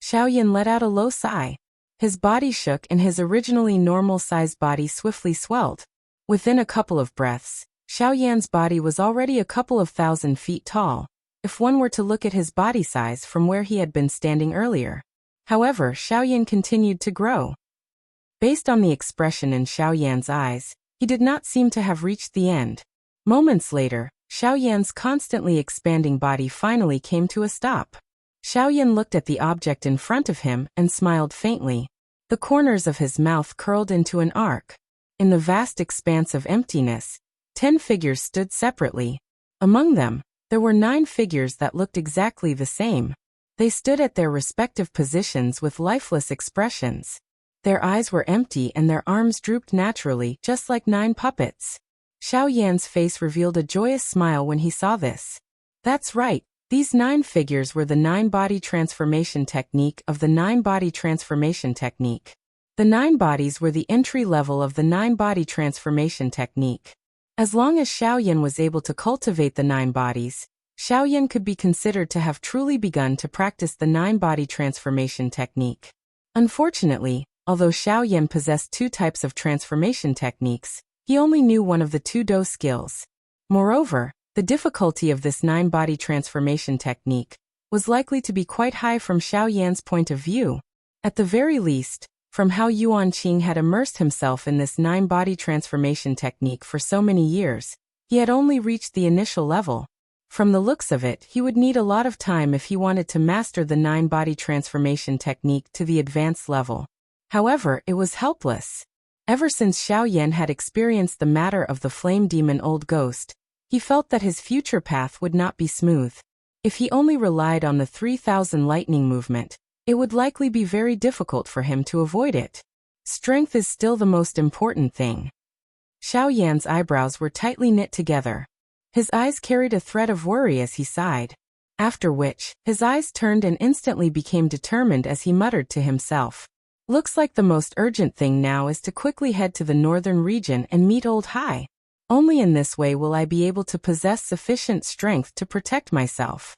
Xiaoyan let out a low sigh. His body shook and his originally normal-sized body swiftly swelled. Within a couple of breaths, Xiaoyan's body was already a couple of thousand feet tall, if one were to look at his body size from where he had been standing earlier. However, Xiaoyan continued to grow. Based on the expression in Xiaoyan's eyes, he did not seem to have reached the end. Moments later, Xiaoyan's constantly expanding body finally came to a stop. Xiaoyan looked at the object in front of him and smiled faintly. The corners of his mouth curled into an arc. In the vast expanse of emptiness, 10 figures stood separately. Among them, there were 9 figures that looked exactly the same. They stood at their respective positions with lifeless expressions. Their eyes were empty and their arms drooped naturally, just like 9 puppets. Xiaoyan's face revealed a joyous smile when he saw this. That's right, these 9 figures were the 9-body transformation technique of the 9-body transformation technique. The 9 bodies were the entry level of the 9-body transformation technique. As long as Xiaoyan was able to cultivate the 9 bodies, Xiaoyan could be considered to have truly begun to practice the 9-body transformation technique. Unfortunately, although Xiaoyan possessed 2 types of transformation techniques, he only knew one of the 2 Do skills. Moreover, the difficulty of this 9-body transformation technique was likely to be quite high from Xiaoyan's point of view. At the very least, from how Yuanqing had immersed himself in this 9-body transformation technique for so many years, he had only reached the initial level. From the looks of it, he would need a lot of time if he wanted to master the 9-body transformation technique to the advanced level. However, it was helpless. Ever since Xiaoyan had experienced the matter of the flame demon Old Ghost, he felt that his future path would not be smooth. If he only relied on the 3000 lightning movement, it would likely be very difficult for him to avoid it. Strength is still the most important thing. Xiaoyan's eyebrows were tightly knit together. His eyes carried a thread of worry as he sighed. After which, his eyes turned and instantly became determined as he muttered to himself. Looks like the most urgent thing now is to quickly head to the northern region and meet Old Hai. Only in this way will I be able to possess sufficient strength to protect myself.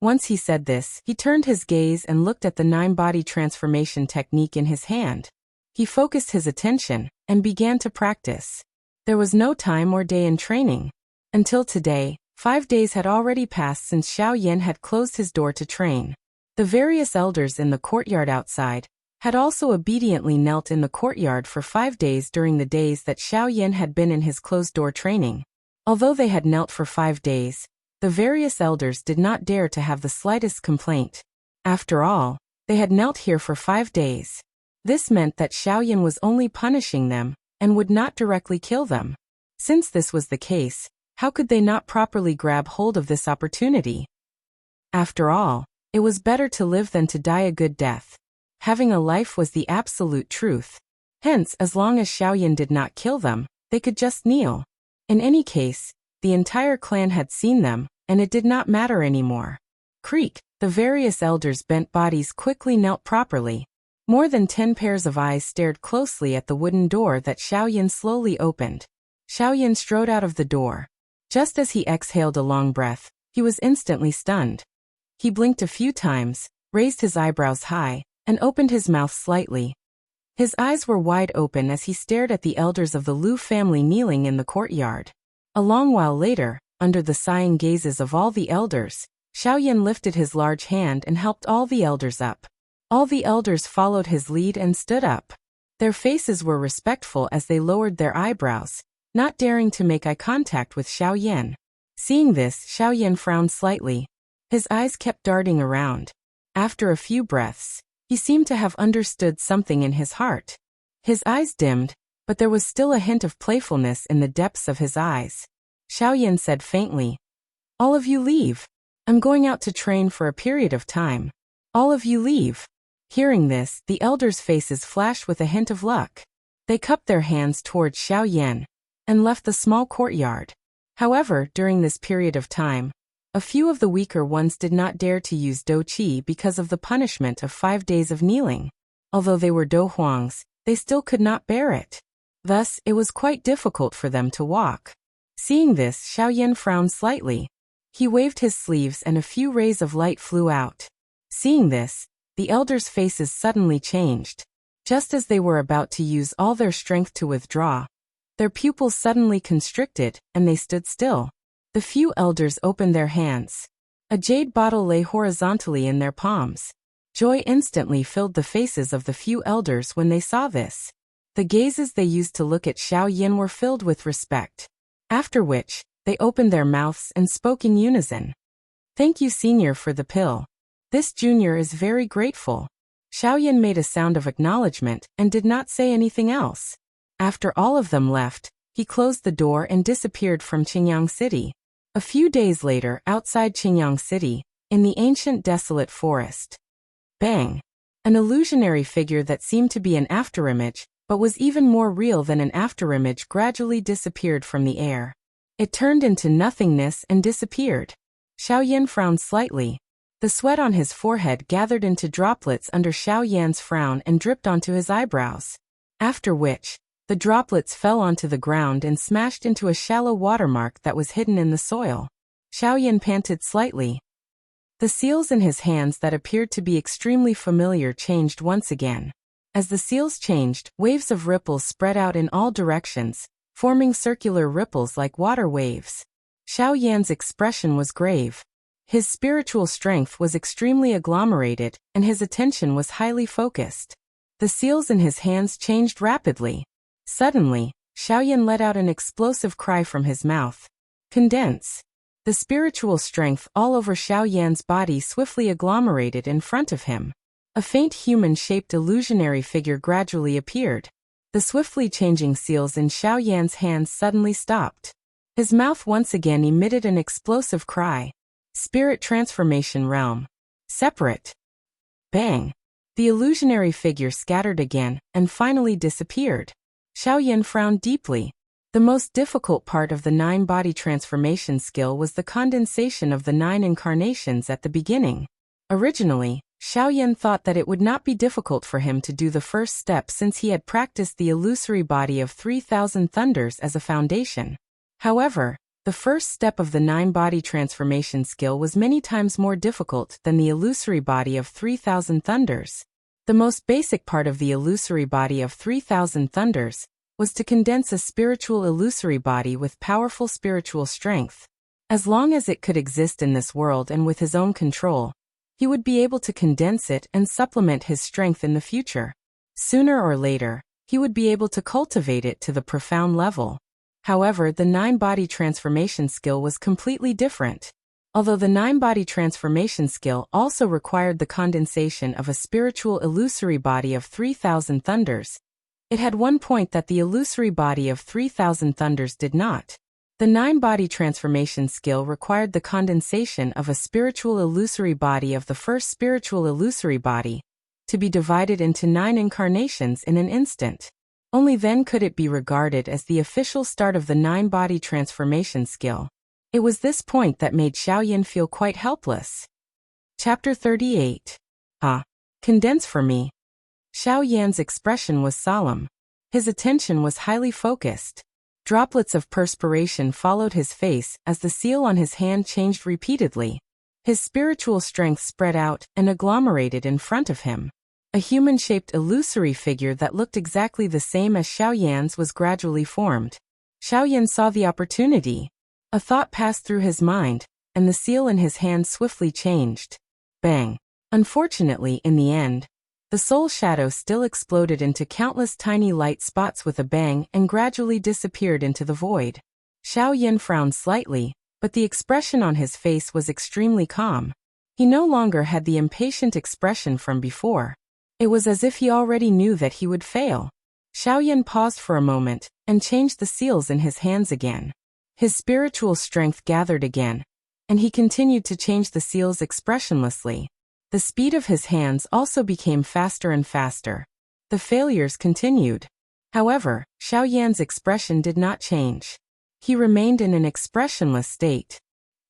Once he said this, he turned his gaze and looked at the 9-body transformation technique in his hand. He focused his attention and began to practice. There was no time or day in training. Until today, 5 days had already passed since Xiaoyan had closed his door to train. The various elders in the courtyard outside had also obediently knelt in the courtyard for 5 days during the days that Xiaoyan had been in his closed-door training. Although they had knelt for 5 days, the various elders did not dare to have the slightest complaint. After all, they had knelt here for 5 days. This meant that Xiaoyan was only punishing them and would not directly kill them. Since this was the case, how could they not properly grab hold of this opportunity? After all, it was better to live than to die a good death. Having a life was the absolute truth. Hence, as long as Xiaoyan did not kill them, they could just kneel. In any case, the entire clan had seen them, and it did not matter anymore. Creak, the various elders' bent bodies quickly knelt properly. More than 10 pairs of eyes stared closely at the wooden door that Xiaoyan slowly opened. Xiaoyan strode out of the door. Just as he exhaled a long breath, he was instantly stunned. He blinked a few times, raised his eyebrows high, and opened his mouth slightly. His eyes were wide open as he stared at the elders of the Lu family kneeling in the courtyard. A long while later, under the sighing gazes of all the elders, Xiaoyan lifted his large hand and helped all the elders up. All the elders followed his lead and stood up. Their faces were respectful as they lowered their eyebrows, not daring to make eye contact with Xiaoyan. Seeing this, Xiaoyan frowned slightly. His eyes kept darting around. After a few breaths, he seemed to have understood something in his heart. His eyes dimmed, but there was still a hint of playfulness in the depths of his eyes. Xiaoyan said faintly, "All of you leave. I'm going out to train for a period of time. All of you leave." Hearing this, the elders' faces flashed with a hint of luck. They cupped their hands towards Xiaoyan and left the small courtyard. However, during this period of time, a few of the weaker ones did not dare to use Do Qi because of the punishment of 5 days of kneeling. Although they were Do Huangs, they still could not bear it. Thus, it was quite difficult for them to walk. Seeing this, Xiaoyan frowned slightly. He waved his sleeves and a few rays of light flew out. Seeing this, the elders' faces suddenly changed. Just as they were about to use all their strength to withdraw, their pupils suddenly constricted, and they stood still. The few elders opened their hands. A jade bottle lay horizontally in their palms. Joy instantly filled the faces of the few elders when they saw this. The gazes they used to look at Xiaoyan were filled with respect. After which, they opened their mouths and spoke in unison. "Thank you, Senior, for the pill. This junior is very grateful." Xiaoyan made a sound of acknowledgement and did not say anything else. After all of them left, he closed the door and disappeared from Qingyang City. A few days later, outside Qingyang City, in the ancient desolate forest. Bang! An illusionary figure that seemed to be an afterimage, but was even more real than an afterimage, gradually disappeared from the air. It turned into nothingness and disappeared. Xiaoyan frowned slightly. The sweat on his forehead gathered into droplets under Xiaoyan's frown and dripped onto his eyebrows. After which, the droplets fell onto the ground and smashed into a shallow watermark that was hidden in the soil. Xiaoyan panted slightly. The seals in his hands that appeared to be extremely familiar changed once again. As the seals changed, waves of ripples spread out in all directions, forming circular ripples like water waves. Xiaoyan's expression was grave. His spiritual strength was extremely agglomerated, and his attention was highly focused. The seals in his hands changed rapidly. Suddenly, Xiaoyan let out an explosive cry from his mouth. "Condense!" The spiritual strength all over Xiaoyan's body swiftly agglomerated in front of him. A faint human-shaped illusionary figure gradually appeared. The swiftly changing seals in Xiaoyan's hands suddenly stopped. His mouth once again emitted an explosive cry. Spirit transformation realm. Separate. Bang! The illusionary figure scattered again, and finally disappeared. Xiaoyan frowned deeply. The most difficult part of the 9-body transformation skill was the condensation of the 9 incarnations at the beginning. Originally, Xiaoyan thought that it would not be difficult for him to do the first step since he had practiced the illusory body of 3,000 thunders as a foundation. However, the first step of the 9-body transformation skill was many times more difficult than the illusory body of 3,000 thunders. The most basic part of the illusory body of 3,000 thunders was to condense a spiritual illusory body with powerful spiritual strength. As long as it could exist in this world and with his own control, he would be able to condense it and supplement his strength in the future. Sooner or later, he would be able to cultivate it to the profound level. However, the 9-body transformation skill was completely different. Although the 9-body transformation skill also required the condensation of a spiritual illusory body of 3,000 thunders, it had one point that the illusory body of 3,000 thunders did not. The 9-body transformation skill required the condensation of a spiritual illusory body of the first spiritual illusory body, to be divided into 9 incarnations in an instant. Only then could it be regarded as the official start of the 9-body transformation skill. It was this point that made Xiaoyan feel quite helpless. Chapter 38. Condense for me. Xiaoyan's expression was solemn. His attention was highly focused. Droplets of perspiration followed his face as the seal on his hand changed repeatedly. His spiritual strength spread out and agglomerated in front of him. A human-shaped illusory figure that looked exactly the same as Xiaoyan's was gradually formed. Xiaoyan saw the opportunity. A thought passed through his mind, and the seal in his hand swiftly changed. Bang! Unfortunately, in the end, the soul shadow still exploded into countless tiny light spots with a bang and gradually disappeared into the void. Xiaoyan frowned slightly, but the expression on his face was extremely calm. He no longer had the impatient expression from before. It was as if he already knew that he would fail. Xiaoyan paused for a moment and changed the seals in his hands again. His spiritual strength gathered again, and he continued to change the seals expressionlessly. The speed of his hands also became faster and faster. The failures continued. However, Xiaoyan's expression did not change. He remained in an expressionless state.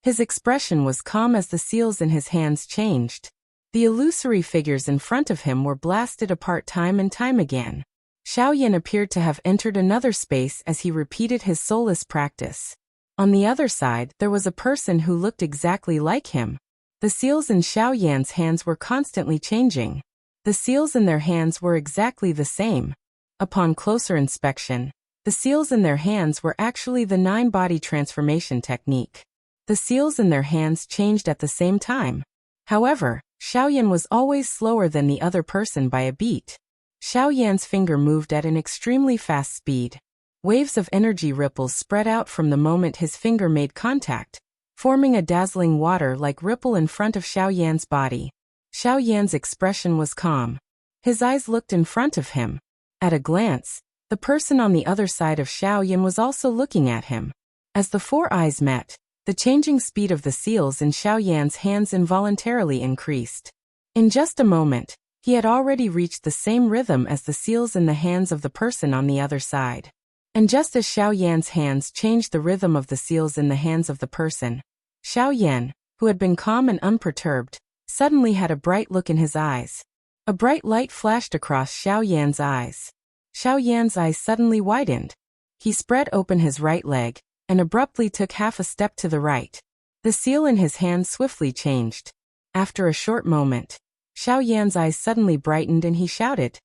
His expression was calm as the seals in his hands changed. The illusory figures in front of him were blasted apart time and time again. Xiaoyan appeared to have entered another space as he repeated his soulless practice. On the other side, there was a person who looked exactly like him. The seals in Xiaoyan's hands were constantly changing. The seals in their hands were exactly the same. Upon closer inspection, the seals in their hands were actually the 9-body transformation technique. The seals in their hands changed at the same time. However, Xiaoyan was always slower than the other person by a beat. Xiaoyan's finger moved at an extremely fast speed. Waves of energy ripples spread out from the moment his finger made contact, forming a dazzling water-like ripple in front of Xiaoyan's body. Xiaoyan's expression was calm. His eyes looked in front of him. At a glance, the person on the other side of Xiaoyan was also looking at him. As the 4 eyes met, the changing speed of the seals in Xiaoyan's hands involuntarily increased. In just a moment, he had already reached the same rhythm as the seals in the hands of the person on the other side. And just as Xiaoyan's hands changed the rhythm of the seals in the hands of the person, Xiaoyan, who had been calm and unperturbed, suddenly had a bright look in his eyes. A bright light flashed across Xiaoyan's eyes. Xiaoyan's eyes suddenly widened. He spread open his right leg, and abruptly took half a step to the right. The seal in his hand swiftly changed. After a short moment, Xiaoyan's eyes suddenly brightened and he shouted,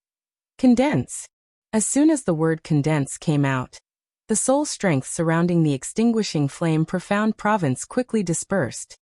"Condense!" As soon as the word condense came out, the soul strength surrounding the extinguishing flame profound province quickly dispersed.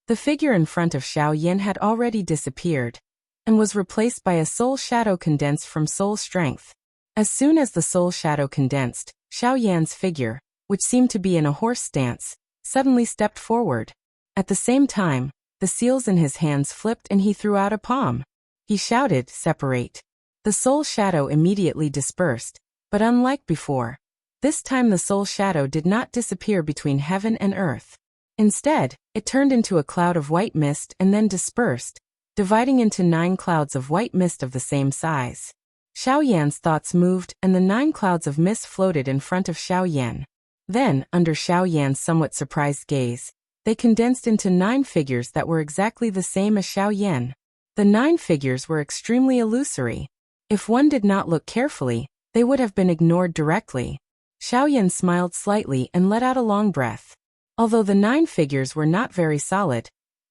The figure in front of Xiaoyan had already disappeared, and was replaced by a soul shadow condensed from soul strength. As soon as the soul shadow condensed, Xiaoyan's figure, which seemed to be in a horse stance, suddenly stepped forward. At the same time, the seals in his hands flipped and he threw out a palm. He shouted, "Separate." The soul shadow immediately dispersed, but unlike before, this time the soul shadow did not disappear between heaven and earth. Instead, it turned into a cloud of white mist and then dispersed, dividing into 9 clouds of white mist of the same size. Xiaoyan's thoughts moved and the 9 clouds of mist floated in front of Xiaoyan. Then, under Xiaoyan's somewhat surprised gaze, they condensed into 9 figures that were exactly the same as Xiaoyan. The 9 figures were extremely illusory. If one did not look carefully, they would have been ignored directly. Xiaoyan smiled slightly and let out a long breath. Although the 9 figures were not very solid,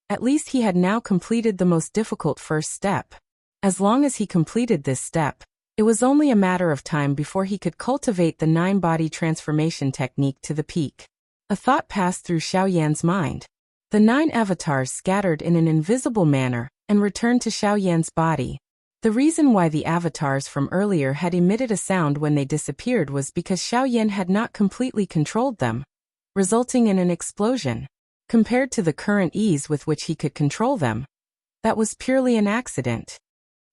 at least he had now completed the most difficult first step. As long as he completed this step, it was only a matter of time before he could cultivate the 9-body transformation technique to the peak. A thought passed through Xiaoyan's mind. The 9 avatars scattered in an invisible manner and returned to Xiaoyan's body. The reason why the avatars from earlier had emitted a sound when they disappeared was because Xiaoyan had not completely controlled them, resulting in an explosion. Compared to the current ease with which he could control them, that was purely an accident.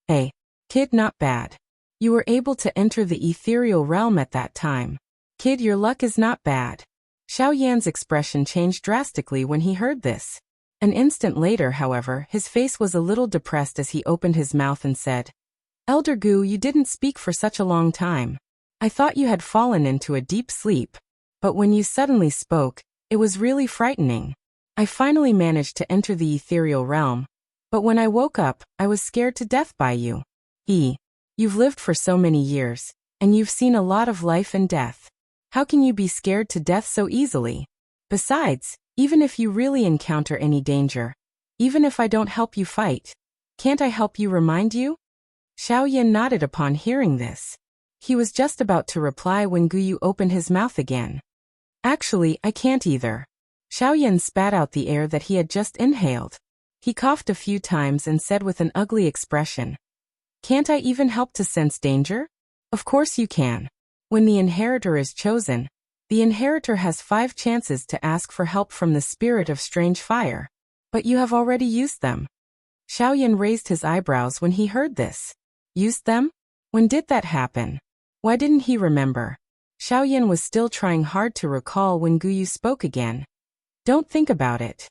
Hey, kid, not bad. You were able to enter the ethereal realm at that time. Kid, your luck is not bad. Xiaoyan's expression changed drastically when he heard this. An instant later, however, his face was a little depressed as he opened his mouth and said, "Elder Gu, you didn't speak for such a long time. I thought you had fallen into a deep sleep. But when you suddenly spoke, it was really frightening. I finally managed to enter the ethereal realm. But when I woke up, I was scared to death by you. You've lived for so many years, and you've seen a lot of life and death. How can you be scared to death so easily? Besides, even if you really encounter any danger, even if I don't help you fight, can't I help you remind you?" Xiaoyan nodded upon hearing this. He was just about to reply when Guyu opened his mouth again. "Actually, I can't either." Xiaoyan spat out the air that he had just inhaled. He coughed a few times and said with an ugly expression, "Can't I even help to sense danger?" "Of course you can. When the inheritor is chosen, the inheritor has 5 chances to ask for help from the spirit of strange fire. But you have already used them." Xiaoyan raised his eyebrows when he heard this. "Used them? When did that happen?" Why didn't he remember? Xiaoyan was still trying hard to recall when Guyu spoke again. Don't think about it.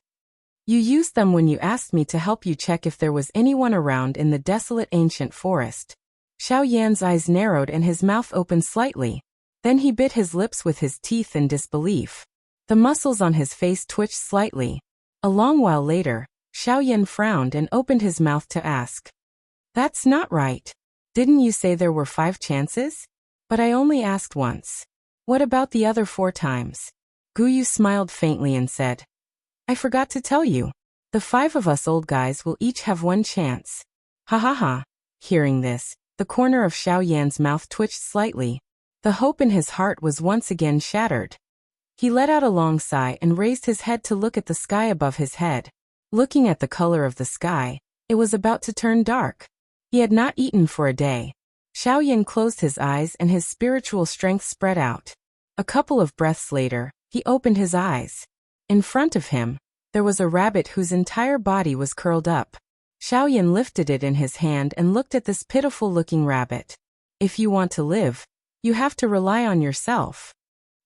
You used them when you asked me to help you check if there was anyone around in the desolate ancient forest. Xiaoyan's eyes narrowed and his mouth opened slightly. Then he bit his lips with his teeth in disbelief. The muscles on his face twitched slightly. A long while later, Xiaoyan frowned and opened his mouth to ask. That's not right. Didn't you say there were 5 chances? But I only asked once. What about the other 4 times? Guyu smiled faintly and said, I forgot to tell you. The 5 of us old guys will each have 1 chance. Ha ha ha. Hearing this, the corner of Xiaoyan's mouth twitched slightly. The hope in his heart was once again shattered. He let out a long sigh and raised his head to look at the sky above his head. Looking at the color of the sky, it was about to turn dark. He had not eaten for a day. Xiaoyan closed his eyes and his spiritual strength spread out. A couple of breaths later, he opened his eyes. In front of him, there was a rabbit whose entire body was curled up. Xiaoyan lifted it in his hand and looked at this pitiful-looking rabbit. If you want to live, you have to rely on yourself.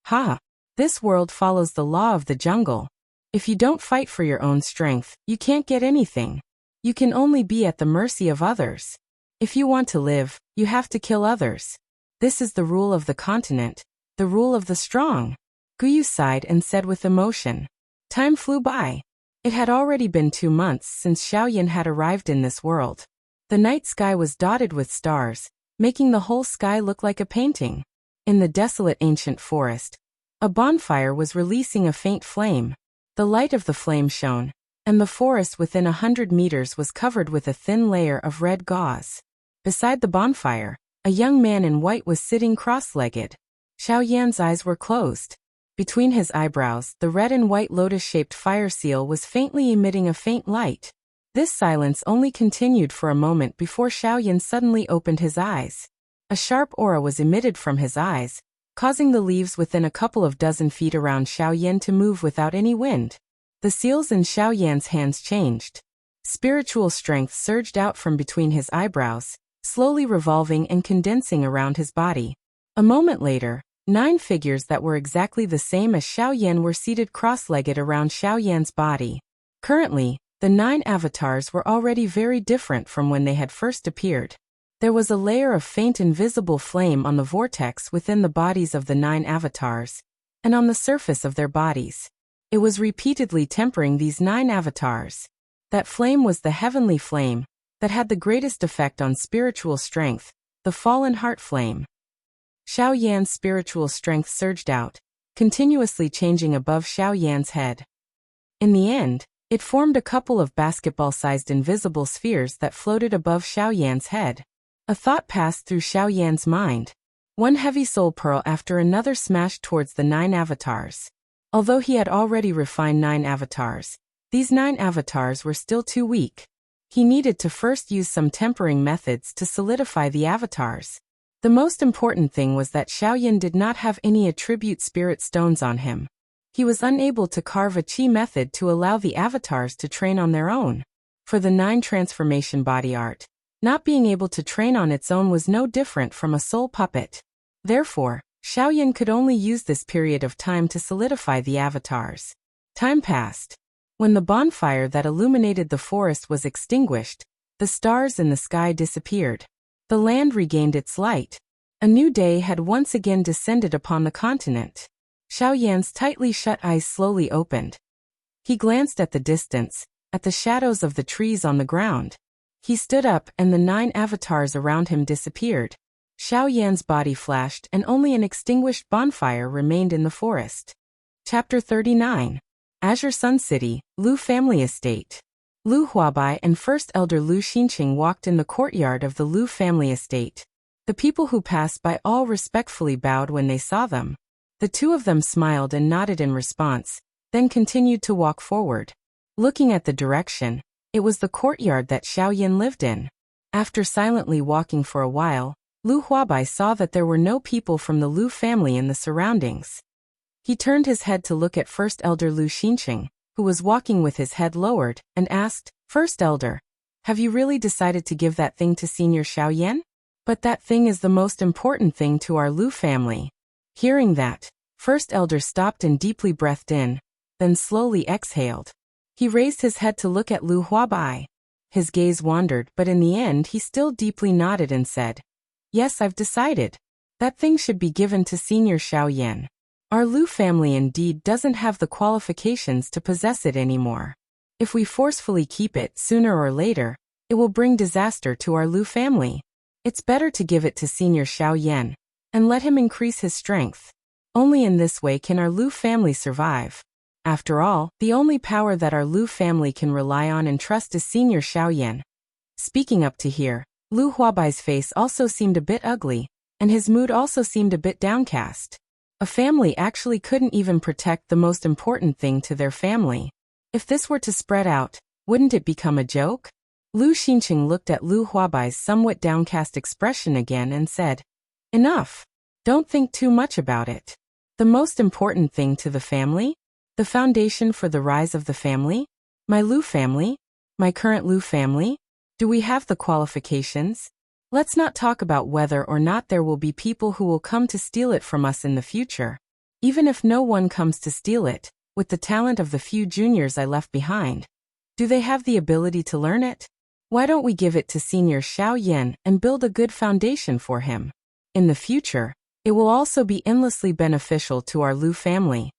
Ha! This world follows the law of the jungle. If you don't fight for your own strength, you can't get anything. You can only be at the mercy of others. If you want to live, you have to kill others. This is the rule of the continent, the rule of the strong. Guyu sighed and said with emotion. Time flew by. It had already been 2 months since Xiaoyan had arrived in this world. The night sky was dotted with stars, making the whole sky look like a painting. In the desolate ancient forest, a bonfire was releasing a faint flame. The light of the flame shone, and the forest within 100 meters was covered with a thin layer of red gauze. Beside the bonfire, a young man in white was sitting cross-legged. Xiaoyan's eyes were closed. Between his eyebrows, the red and white lotus-shaped fire seal was faintly emitting a faint light. This silence only continued for a moment before Xiaoyan suddenly opened his eyes. A sharp aura was emitted from his eyes, causing the leaves within a couple of dozen feet around Xiaoyan to move without any wind. The seals in Xiaoyan's hands changed. Spiritual strength surged out from between his eyebrows, slowly revolving and condensing around his body. A moment later, 9 figures that were exactly the same as Xiaoyan were seated cross-legged around Xiaoyan's body. Currently, the 9 avatars were already very different from when they had first appeared. There was a layer of faint invisible flame on the vortex within the bodies of the 9 avatars, and on the surface of their bodies. It was repeatedly tempering these 9 avatars. That flame was the heavenly flame that had the greatest effect on spiritual strength, the fallen heart flame. Xiaoyan's spiritual strength surged out, continuously changing above Xiaoyan's head. In the end, it formed a couple of basketball-sized invisible spheres that floated above Xiaoyan's head. A thought passed through Xiaoyan's mind. One heavy soul pearl after another smashed towards the 9 avatars. Although he had already refined 9 avatars, these 9 avatars were still too weak. He needed to first use some tempering methods to solidify the avatars. The most important thing was that Xiaoyan did not have any attribute spirit stones on him. He was unable to carve a chi method to allow the avatars to train on their own. For the 9 transformation body art, not being able to train on its own was no different from a soul puppet. Therefore, Xiaoyan could only use this period of time to solidify the avatars. Time passed. When the bonfire that illuminated the forest was extinguished, the stars in the sky disappeared. The land regained its light. A new day had once again descended upon the continent. Xiaoyan's tightly shut eyes slowly opened. He glanced at the distance, at the shadows of the trees on the ground. He stood up and the 9 avatars around him disappeared. Xiaoyan's body flashed and only an extinguished bonfire remained in the forest. Chapter 39. Azure Sun City, Lu Family Estate. Lu Huabai and First Elder Lu Xinqing walked in the courtyard of the Lu family estate. The people who passed by all respectfully bowed when they saw them. The 2 of them smiled and nodded in response, then continued to walk forward. Looking at the direction, it was the courtyard that Xiaoyan lived in. After silently walking for a while, Lu Huabai saw that there were no people from the Lu family in the surroundings. He turned his head to look at First Elder Lu Xinqing, who was walking with his head lowered, and asked, First Elder, have you really decided to give that thing to Senior Xiaoyan? But that thing is the most important thing to our Lu family. Hearing that, First Elder stopped and deeply breathed in, then slowly exhaled. He raised his head to look at Lu Huabai. His gaze wandered, but in the end he still deeply nodded and said, "Yes, I've decided. That thing should be given to Senior Xiao Yan. Our Lu family indeed doesn't have the qualifications to possess it anymore. If we forcefully keep it, sooner or later, it will bring disaster to our Lu family. It's better to give it to Senior Xiao Yan, and let him increase his strength. Only in this way can our Lu family survive. After all, the only power that our Lu family can rely on and trust is Senior Xiao Yan." Speaking up to here, Lu Huabai's face also seemed a bit ugly, and his mood also seemed a bit downcast. A family actually couldn't even protect the most important thing to their family. If this were to spread out, wouldn't it become a joke? Lu Xinqing looked at Lu Huabai's somewhat downcast expression again and said, "Enough. Don't think too much about it. The most important thing to the family? The foundation for the rise of the family? My Lu family? My current Lu family? Do we have the qualifications? Let's not talk about whether or not there will be people who will come to steal it from us in the future. Even if no one comes to steal it, with the talent of the few juniors I left behind, do they have the ability to learn it? Why don't we give it to Senior Xiao Yan and build a good foundation for him? In the future, it will also be endlessly beneficial to our Lu family."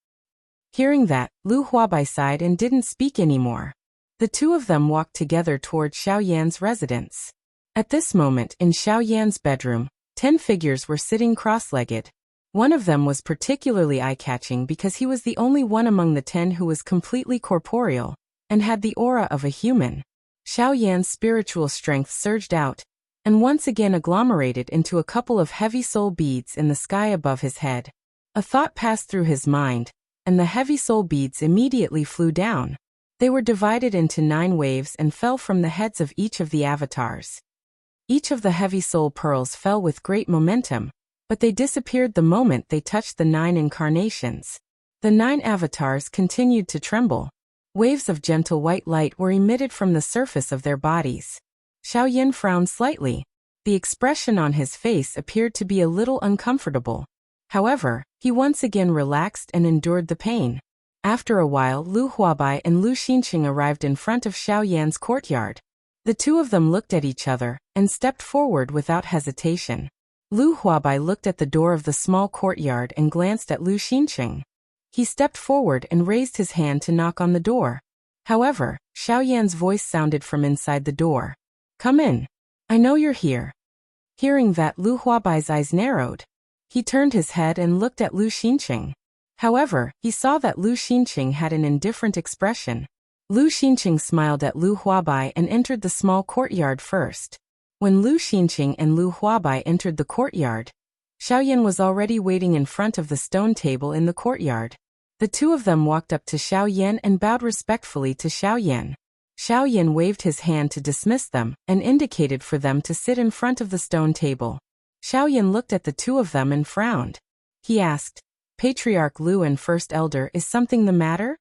Hearing that, Lu Huabai sighed and didn't speak anymore. The two of them walked together toward Xiao Yan's residence. At this moment, in Xiao Yan's bedroom, 10 figures were sitting cross-legged. One of them was particularly eye-catching because he was the only one among the 10 who was completely corporeal, and had the aura of a human. Xiao Yan's spiritual strength surged out, and once again agglomerated into a couple of heavy soul beads in the sky above his head. A thought passed through his mind, and the heavy soul beads immediately flew down. They were divided into 9 waves and fell from the heads of each of the avatars. Each of the heavy soul pearls fell with great momentum, but they disappeared the moment they touched the 9 incarnations. The 9 avatars continued to tremble. Waves of gentle white light were emitted from the surface of their bodies. Xiao Yan frowned slightly. The expression on his face appeared to be a little uncomfortable. However, he once again relaxed and endured the pain. After a while, Lu Huabai and Lu Xinqing arrived in front of Xiao Yan's courtyard. The two of them looked at each other and stepped forward without hesitation. Lu Huabai looked at the door of the small courtyard and glanced at Lu Xinqing. He stepped forward and raised his hand to knock on the door. However, Xiao Yan's voice sounded from inside the door. "Come in. I know you're here." Hearing that, Lu Huabai's eyes narrowed. He turned his head and looked at Lu Xinqing. However, he saw that Lu Xinqing had an indifferent expression. Lu Xinqing smiled at Lu Huabai and entered the small courtyard first. When Lu Xinqing and Lu Huabai entered the courtyard, Xiao Yan was already waiting in front of the stone table in the courtyard. The two of them walked up to Xiao Yan and bowed respectfully to Xiao Yan. Xiao Yan waved his hand to dismiss them and indicated for them to sit in front of the stone table. Xiao Yan looked at the two of them and frowned. He asked, "Patriarch Lu and First Elder, is something the matter?"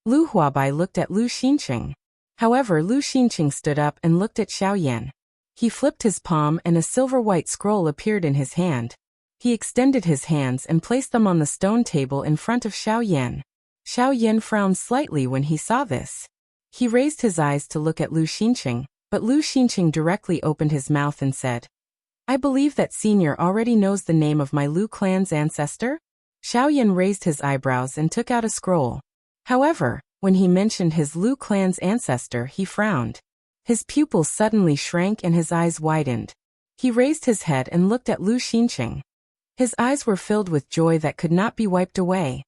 Lu Huabai looked at Lu Xinqing. However, Lu Xinqing stood up and looked at Xiao Yan. He flipped his palm and a silver-white scroll appeared in his hand. He extended his hands and placed them on the stone table in front of Xiao Yan. Xiao Yan frowned slightly when he saw this. He raised his eyes to look at Lu Xinqing, but Lu Xinqing directly opened his mouth and said, "I believe that Senior already knows the name of my Lu clan's ancestor?" Xiao Yan raised his eyebrows and took out a scroll. However, when he mentioned his Lu clan's ancestor, he frowned. His pupils suddenly shrank and his eyes widened. He raised his head and looked at Lu Xinqing. His eyes were filled with joy that could not be wiped away.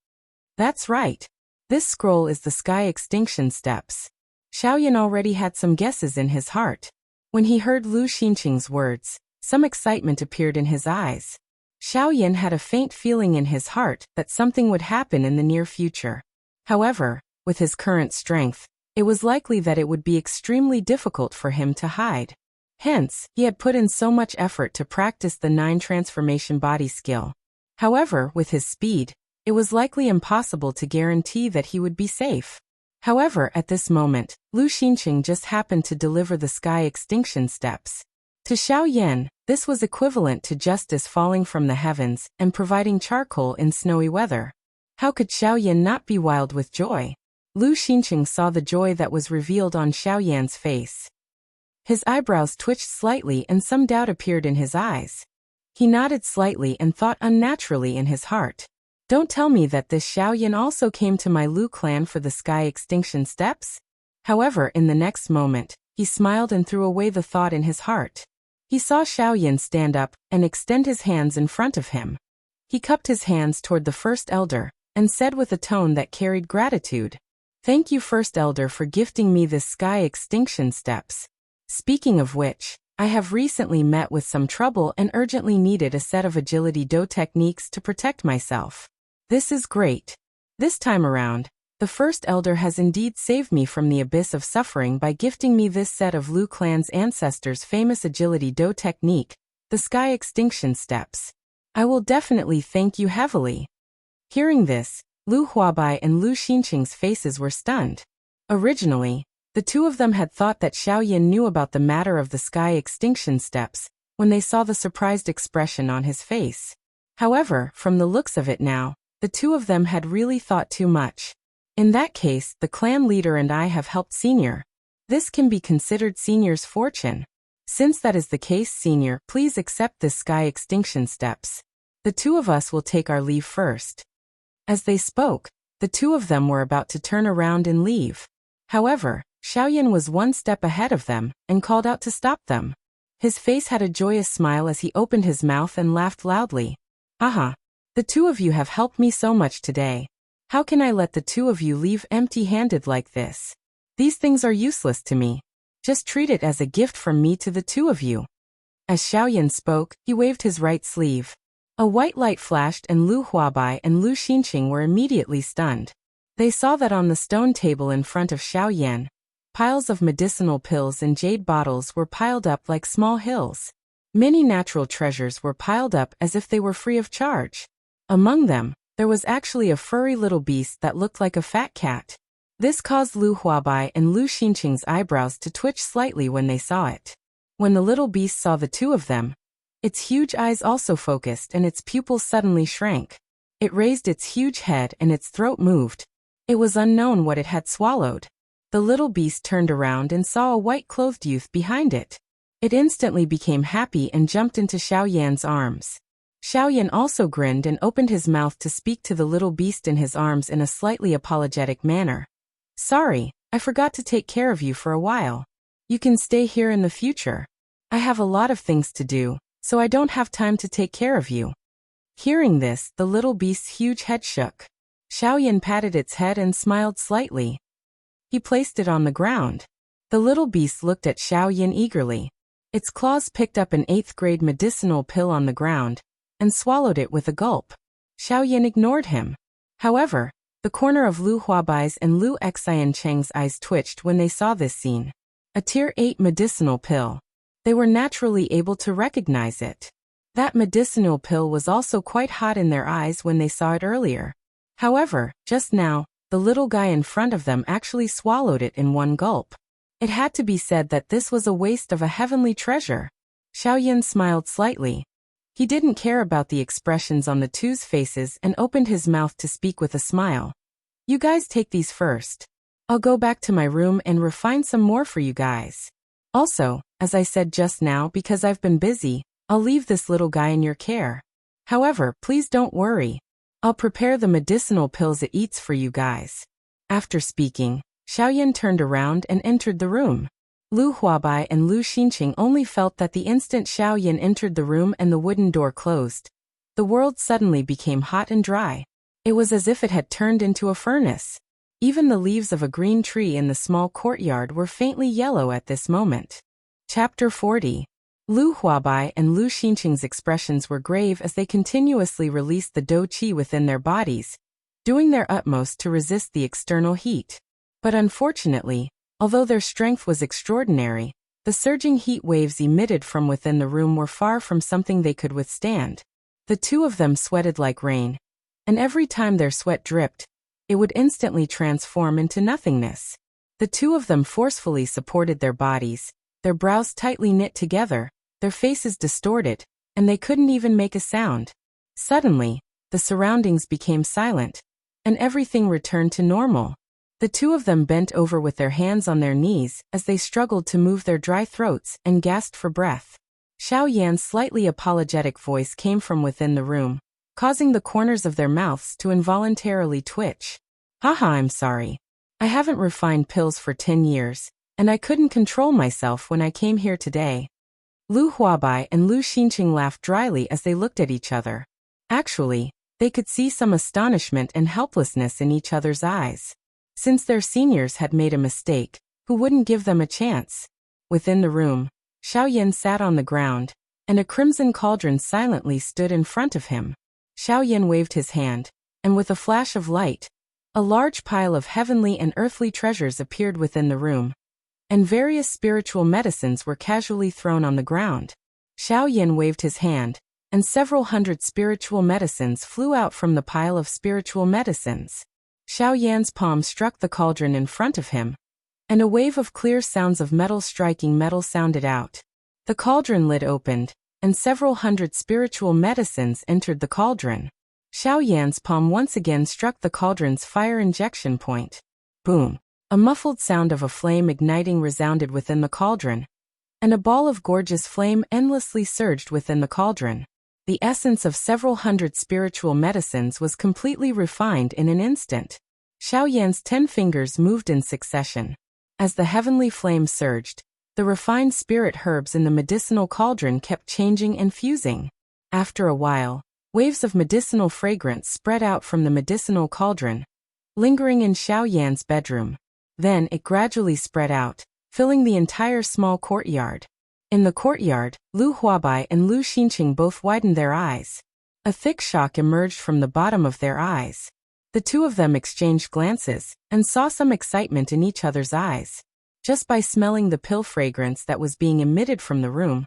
"That's right. This scroll is the sky extinction steps." Xiao Yan already had some guesses in his heart. When he heard Lu Xinqing's words, some excitement appeared in his eyes. Xiao Yan had a faint feeling in his heart that something would happen in the near future. However, with his current strength, it was likely that it would be extremely difficult for him to hide. Hence, he had put in so much effort to practice the 9 transformation body skill. However, with his speed, it was likely impossible to guarantee that he would be safe. However, at this moment, Lu Xinqing just happened to deliver the sky extinction steps. To Xiao Yan, this was equivalent to justice falling from the heavens and providing charcoal in snowy weather. How could Xiao Yan not be wild with joy? Lu Xinqing saw the joy that was revealed on Xiao Yan's face. His eyebrows twitched slightly and some doubt appeared in his eyes. He nodded slightly and thought unnaturally in his heart. Don't tell me that this Xiao Yan also came to my Lu clan for the sky extinction steps? However, in the next moment, he smiled and threw away the thought in his heart. He saw Xiao Yan stand up and extend his hands in front of him. He cupped his hands toward the first elder and said with a tone that carried gratitude, "Thank you, first elder, for gifting me this sky extinction steps. Speaking of which, I have recently met with some trouble and urgently needed a set of agility do techniques to protect myself. This is great. This time around, the first elder has indeed saved me from the abyss of suffering by gifting me this set of Lu clan's ancestors' famous agility do technique, the sky extinction steps. I will definitely thank you heavily." Hearing this, Lu Huabai and Lu Xinqing's faces were stunned. Originally, the two of them had thought that Xiao Yan knew about the matter of the sky extinction steps when they saw the surprised expression on his face. However, from the looks of it now, the two of them had really thought too much. In that case, the clan leader and I have helped Senior. This can be considered Senior's fortune. Since that is the case, Senior, please accept this sky extinction steps. The two of us will take our leave first. As they spoke, the two of them were about to turn around and leave. However, Xiao Yan was one step ahead of them and called out to stop them. His face had a joyous smile as he opened his mouth and laughed loudly. "Aha! The two of you have helped me so much today. How can I let the two of you leave empty-handed like this? These things are useless to me. Just treat it as a gift from me to the two of you." As Xiao Yan spoke, he waved his right sleeve. A white light flashed and Lu Huabai and Lu Xinqing were immediately stunned. They saw that on the stone table in front of Xiao Yan, piles of medicinal pills and jade bottles were piled up like small hills. Many natural treasures were piled up as if they were free of charge. Among them, there was actually a furry little beast that looked like a fat cat. This caused Lu Huabai and Lu Xinqing's eyebrows to twitch slightly when they saw it. When the little beast saw the two of them, its huge eyes also focused and its pupils suddenly shrank. It raised its huge head and its throat moved. It was unknown what it had swallowed. The little beast turned around and saw a white-clothed youth behind it. It instantly became happy and jumped into Xiao Yan's arms. Xiao Yan also grinned and opened his mouth to speak to the little beast in his arms in a slightly apologetic manner. "Sorry, I forgot to take care of you for a while. You can stay here in the future. I have a lot of things to do, so I don't have time to take care of you." Hearing this, the little beast's huge head shook. Xiao Yan patted its head and smiled slightly. He placed it on the ground. The little beast looked at Xiao Yan eagerly. Its claws picked up an 8th grade medicinal pill on the ground and swallowed it with a gulp. Xiao Yan ignored him. However, the corner of Lu Huabai's and Lu Xiancheng's eyes twitched when they saw this scene. A Tier 8 medicinal pill. They were naturally able to recognize it. That medicinal pill was also quite hot in their eyes when they saw it earlier. However, just now, the little guy in front of them actually swallowed it in one gulp. It had to be said that this was a waste of a heavenly treasure. Xiao Yan smiled slightly. He didn't care about the expressions on the two's faces and opened his mouth to speak with a smile. "You guys take these first. I'll go back to my room and refine some more for you guys. Also, as I said just now, because I've been busy, I'll leave this little guy in your care. However, please don't worry. I'll prepare the medicinal pills it eats for you guys." After speaking, Xiao Yan turned around and entered the room. Lu Huabai and Lu Xinqing only felt that the instant Xiao Yan entered the room and the wooden door closed, the world suddenly became hot and dry. It was as if it had turned into a furnace. Even the leaves of a green tree in the small courtyard were faintly yellow at this moment. Chapter 40. Lu Huabai and Lu Xinqing's expressions were grave as they continuously released the dou qi within their bodies, doing their utmost to resist the external heat. But unfortunately, although their strength was extraordinary, the surging heat waves emitted from within the room were far from something they could withstand. The two of them sweated like rain, and every time their sweat dripped, it would instantly transform into nothingness. The two of them forcefully supported their bodies, their brows tightly knit together, their faces distorted, and they couldn't even make a sound. Suddenly, the surroundings became silent, and everything returned to normal. The two of them bent over with their hands on their knees as they struggled to move their dry throats and gasped for breath. Xiao Yan's slightly apologetic voice came from within the room, causing the corners of their mouths to involuntarily twitch. Haha, I'm sorry. I haven't refined pills for 10 years, and I couldn't control myself when I came here today. Lu Huabai and Lu Xinqing laughed dryly as they looked at each other. Actually, they could see some astonishment and helplessness in each other's eyes. Since their seniors had made a mistake, who wouldn't give them a chance? Within the room, Xiao Yan sat on the ground, and a crimson cauldron silently stood in front of him. Xiao Yan waved his hand, and with a flash of light, a large pile of heavenly and earthly treasures appeared within the room, and various spiritual medicines were casually thrown on the ground. Xiao Yan waved his hand, and several hundred spiritual medicines flew out from the pile of spiritual medicines. Xiao Yan's palm struck the cauldron in front of him, and a wave of clear sounds of metal striking metal sounded out. The cauldron lid opened, and several hundred spiritual medicines entered the cauldron. Xiao Yan's palm once again struck the cauldron's fire injection point. Boom! A muffled sound of a flame igniting resounded within the cauldron, and a ball of gorgeous flame endlessly surged within the cauldron. The essence of several hundred spiritual medicines was completely refined in an instant. Xiao Yan's 10 fingers moved in succession. As the heavenly flame surged, the refined spirit herbs in the medicinal cauldron kept changing and fusing. After a while, waves of medicinal fragrance spread out from the medicinal cauldron, lingering in Xiao Yan's bedroom. Then it gradually spread out, filling the entire small courtyard. In the courtyard, Lu Huabai and Lu Xinqing both widened their eyes. A thick shock emerged from the bottom of their eyes. The two of them exchanged glances, and saw some excitement in each other's eyes. Just by smelling the pill fragrance that was being emitted from the room,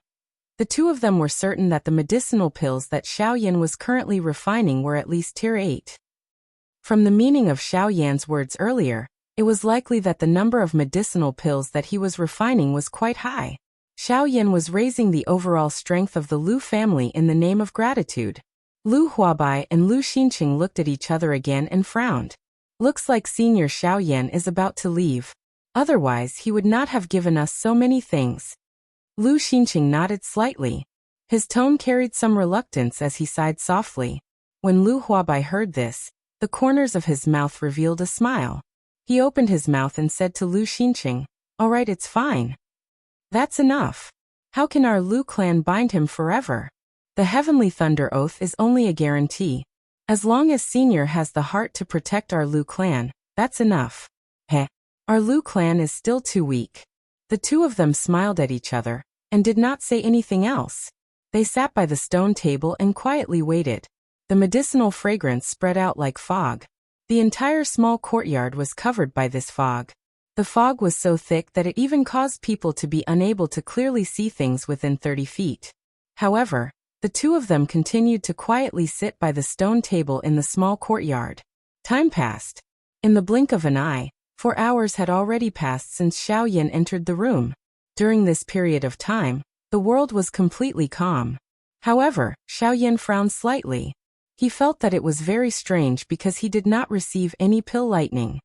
the two of them were certain that the medicinal pills that Xiao Yan was currently refining were at least tier 8. From the meaning of Xiao Yan's words earlier, it was likely that the number of medicinal pills that he was refining was quite high. Xiao Yan was raising the overall strength of the Lu family in the name of gratitude. Lu Huabai and Lu Xinqing looked at each other again and frowned. Looks like Senior Xiao Yan is about to leave. Otherwise he would not have given us so many things. Lu Xinqing nodded slightly. His tone carried some reluctance as he sighed softly. When Lu Huabai heard this, the corners of his mouth revealed a smile. He opened his mouth and said to Lu Xinqing, "All right, it's fine. That's enough. How can our Lu clan bind him forever? The Heavenly Thunder Oath is only a guarantee. As long as Senior has the heart to protect our Lu clan, that's enough. Heh. Our Lu clan is still too weak." The two of them smiled at each other, and did not say anything else. They sat by the stone table and quietly waited. The medicinal fragrance spread out like fog. The entire small courtyard was covered by this fog. The fog was so thick that it even caused people to be unable to clearly see things within 30 feet. However, the two of them continued to quietly sit by the stone table in the small courtyard. Time passed. In the blink of an eye, 4 hours had already passed since Xiao Yan entered the room. During this period of time, the world was completely calm. However, Xiao Yan frowned slightly. He felt that it was very strange because he did not receive any pill lightning.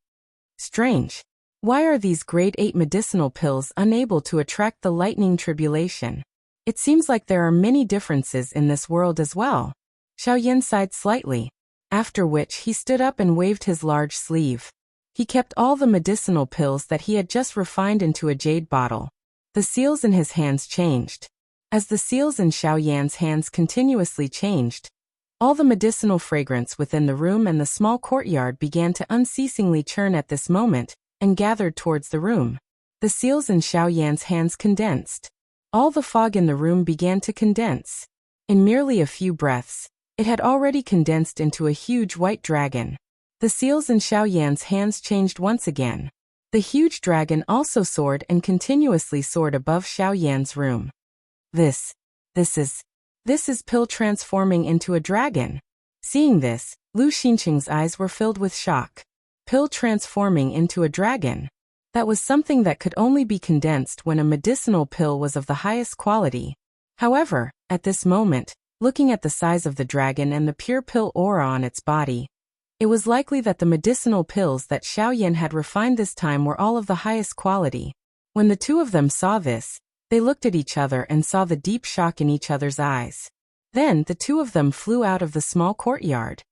Strange. Why are these grade 8 medicinal pills unable to attract the lightning tribulation? It seems like there are many differences in this world as well. Xiao Yan sighed slightly, after which he stood up and waved his large sleeve. He kept all the medicinal pills that he had just refined into a jade bottle. The seals in his hands changed. As the seals in Xiao Yan's hands continuously changed, all the medicinal fragrance within the room and the small courtyard began to unceasingly churn at this moment, and gathered towards the room. The seals in Xiao Yan's hands condensed. All the fog in the room began to condense. In merely a few breaths, it had already condensed into a huge white dragon. The seals in Xiao Yan's hands changed once again. The huge dragon also soared and continuously soared above Xiao Yan's room. This is pill transforming into a dragon. Seeing this, Lu Xinqing's eyes were filled with shock. Pill transforming into a dragon. That was something that could only be condensed when a medicinal pill was of the highest quality. However, at this moment, looking at the size of the dragon and the pure pill aura on its body, it was likely that the medicinal pills that Xiaoyan had refined this time were all of the highest quality. When the two of them saw this, they looked at each other and saw the deep shock in each other's eyes. Then the two of them flew out of the small courtyard.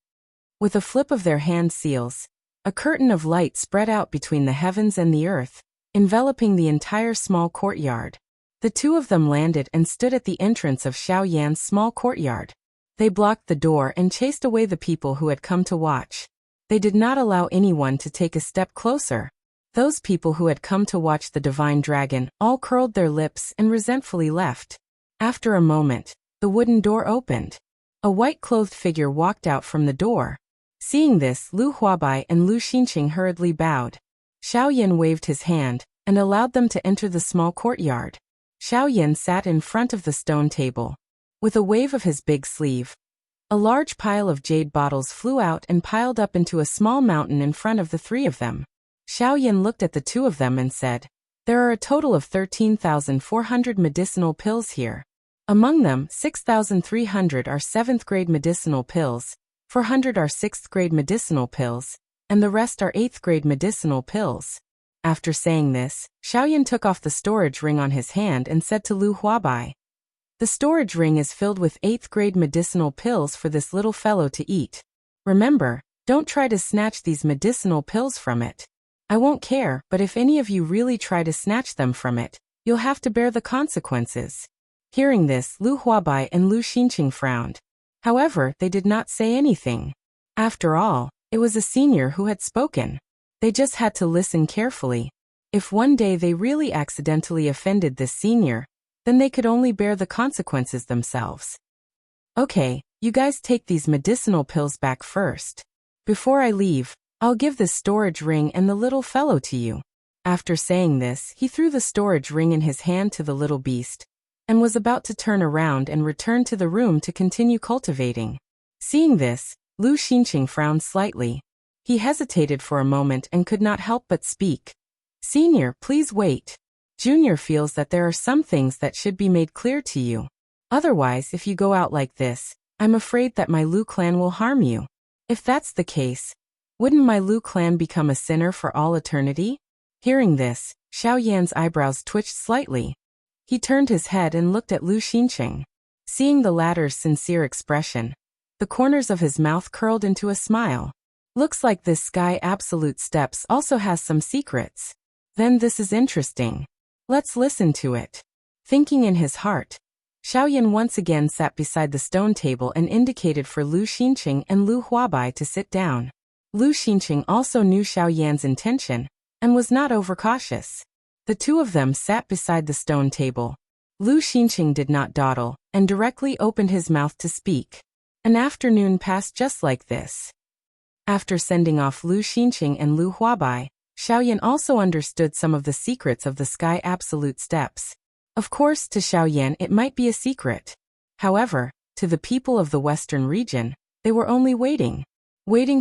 With a flip of their hand seals, a curtain of light spread out between the heavens and the earth, enveloping the entire small courtyard. The two of them landed and stood at the entrance of Xiaoyan's small courtyard. They blocked the door and chased away the people who had come to watch. They did not allow anyone to take a step closer. Those people who had come to watch the divine dragon all curled their lips and resentfully left. After a moment, the wooden door opened. A white-clothed figure walked out from the door. Seeing this, Lu Huabai and Lu Xinqing hurriedly bowed. Xiaoyan waved his hand and allowed them to enter the small courtyard. Xiaoyan sat in front of the stone table. With a wave of his big sleeve, a large pile of jade bottles flew out and piled up into a small mountain in front of the three of them. Xiaoyan looked at the two of them and said, "There are a total of 13,400 medicinal pills here. Among them, 6,300 are 7th-grade medicinal pills, 400 are 6th-grade medicinal pills, and the rest are 8th-grade medicinal pills." After saying this, Xiaoyan took off the storage ring on his hand and said to Lu Huabai, "The storage ring is filled with 8th-grade medicinal pills for this little fellow to eat. Remember, don't try to snatch these medicinal pills from it. I won't care, but if any of you really try to snatch them from it, you'll have to bear the consequences." Hearing this, Lu Huabai and Lu Xinqing frowned. However, they did not say anything. After all, it was a senior who had spoken. They just had to listen carefully. If one day they really accidentally offended this senior, then they could only bear the consequences themselves. "Okay, you guys take these medicinal pills back first. Before I leave, I'll give this storage ring and the little fellow to you." After saying this, he threw the storage ring in his hand to the little beast, and was about to turn around and return to the room to continue cultivating. Seeing this, Lu Xinqing frowned slightly. He hesitated for a moment and could not help but speak. "Senior, please wait. Junior feels that there are some things that should be made clear to you. Otherwise, if you go out like this, I'm afraid that my Lu clan will harm you. If that's the case, wouldn't my Lu clan become a sinner for all eternity?" Hearing this, Xiaoyan's eyebrows twitched slightly. He turned his head and looked at Lu Xinqing. Seeing the latter's sincere expression, the corners of his mouth curled into a smile. "Looks like this Sky Absolute Steps also has some secrets. Then this is interesting. Let's listen to it." Thinking in his heart, Xiaoyan once again sat beside the stone table and indicated for Lu Xinqing and Lu Huabai to sit down. Lu Xinqing also knew Xiaoyan's intention, and was not overcautious. The two of them sat beside the stone table. Lu Xinqing did not dawdle, and directly opened his mouth to speak. An afternoon passed just like this. After sending off Lu Xinqing and Lu Huabai, Xiaoyan also understood some of the secrets of the Sky Absolute Steps. Of course, to Xiaoyan it might be a secret. However, to the people of the Western region, they were only waiting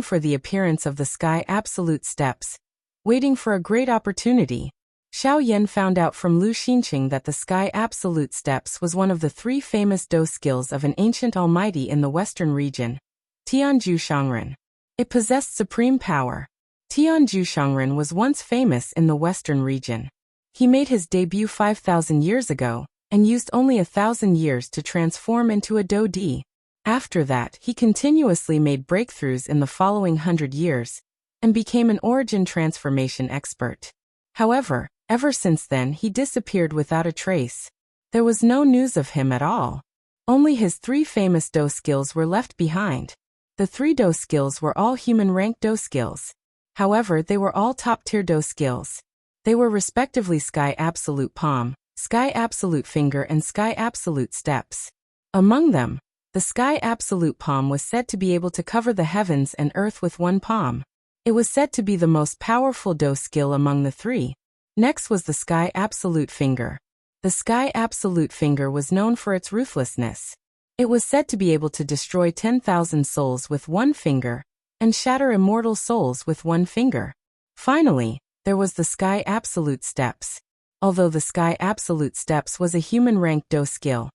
for the appearance of the Sky Absolute Steps, waiting for a great opportunity. Xiaoyan found out from Lu Xinqing that the Sky Absolute Steps was one of the 3 famous Do skills of an ancient almighty in the Western region, Tianju Shangren. It possessed supreme power. Tianju Shangren was once famous in the Western region. He made his debut 5,000 years ago, and used only 1,000 years to transform into a Do Di. After that, he continuously made breakthroughs in the following 100 years, and became an origin transformation expert. However, ever since then he disappeared without a trace. There was no news of him at all. Only his 3 famous Do skills were left behind. The 3 Do skills were all human-rank Do skills. However, they were all top-tier Do skills. They were respectively Sky Absolute Palm, Sky Absolute Finger and Sky Absolute Steps. Among them, the Sky Absolute Palm was said to be able to cover the heavens and earth with one palm. It was said to be the most powerful Do skill among the 3. Next was the Sky Absolute Finger. The Sky Absolute Finger was known for its ruthlessness. It was said to be able to destroy 10,000 souls with one finger, and shatter immortal souls with one finger. Finally, there was the Sky Absolute Steps. Although the Sky Absolute Steps was a human-ranked Do skill,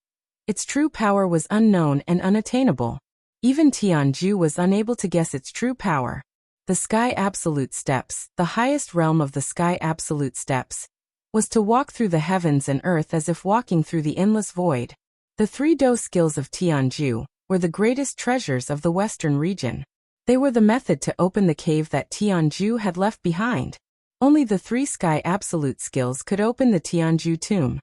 Its true power was unknown and unattainable. Even Tianju was unable to guess its true power. The Sky Absolute Steps, the highest realm of the Sky Absolute Steps, was to walk through the heavens and earth as if walking through the endless void. The 3 Do skills of Tianju were the greatest treasures of the western region. They were the method to open the cave that Tianju had left behind. Only the 3 Sky Absolute skills could open the Tianju tomb.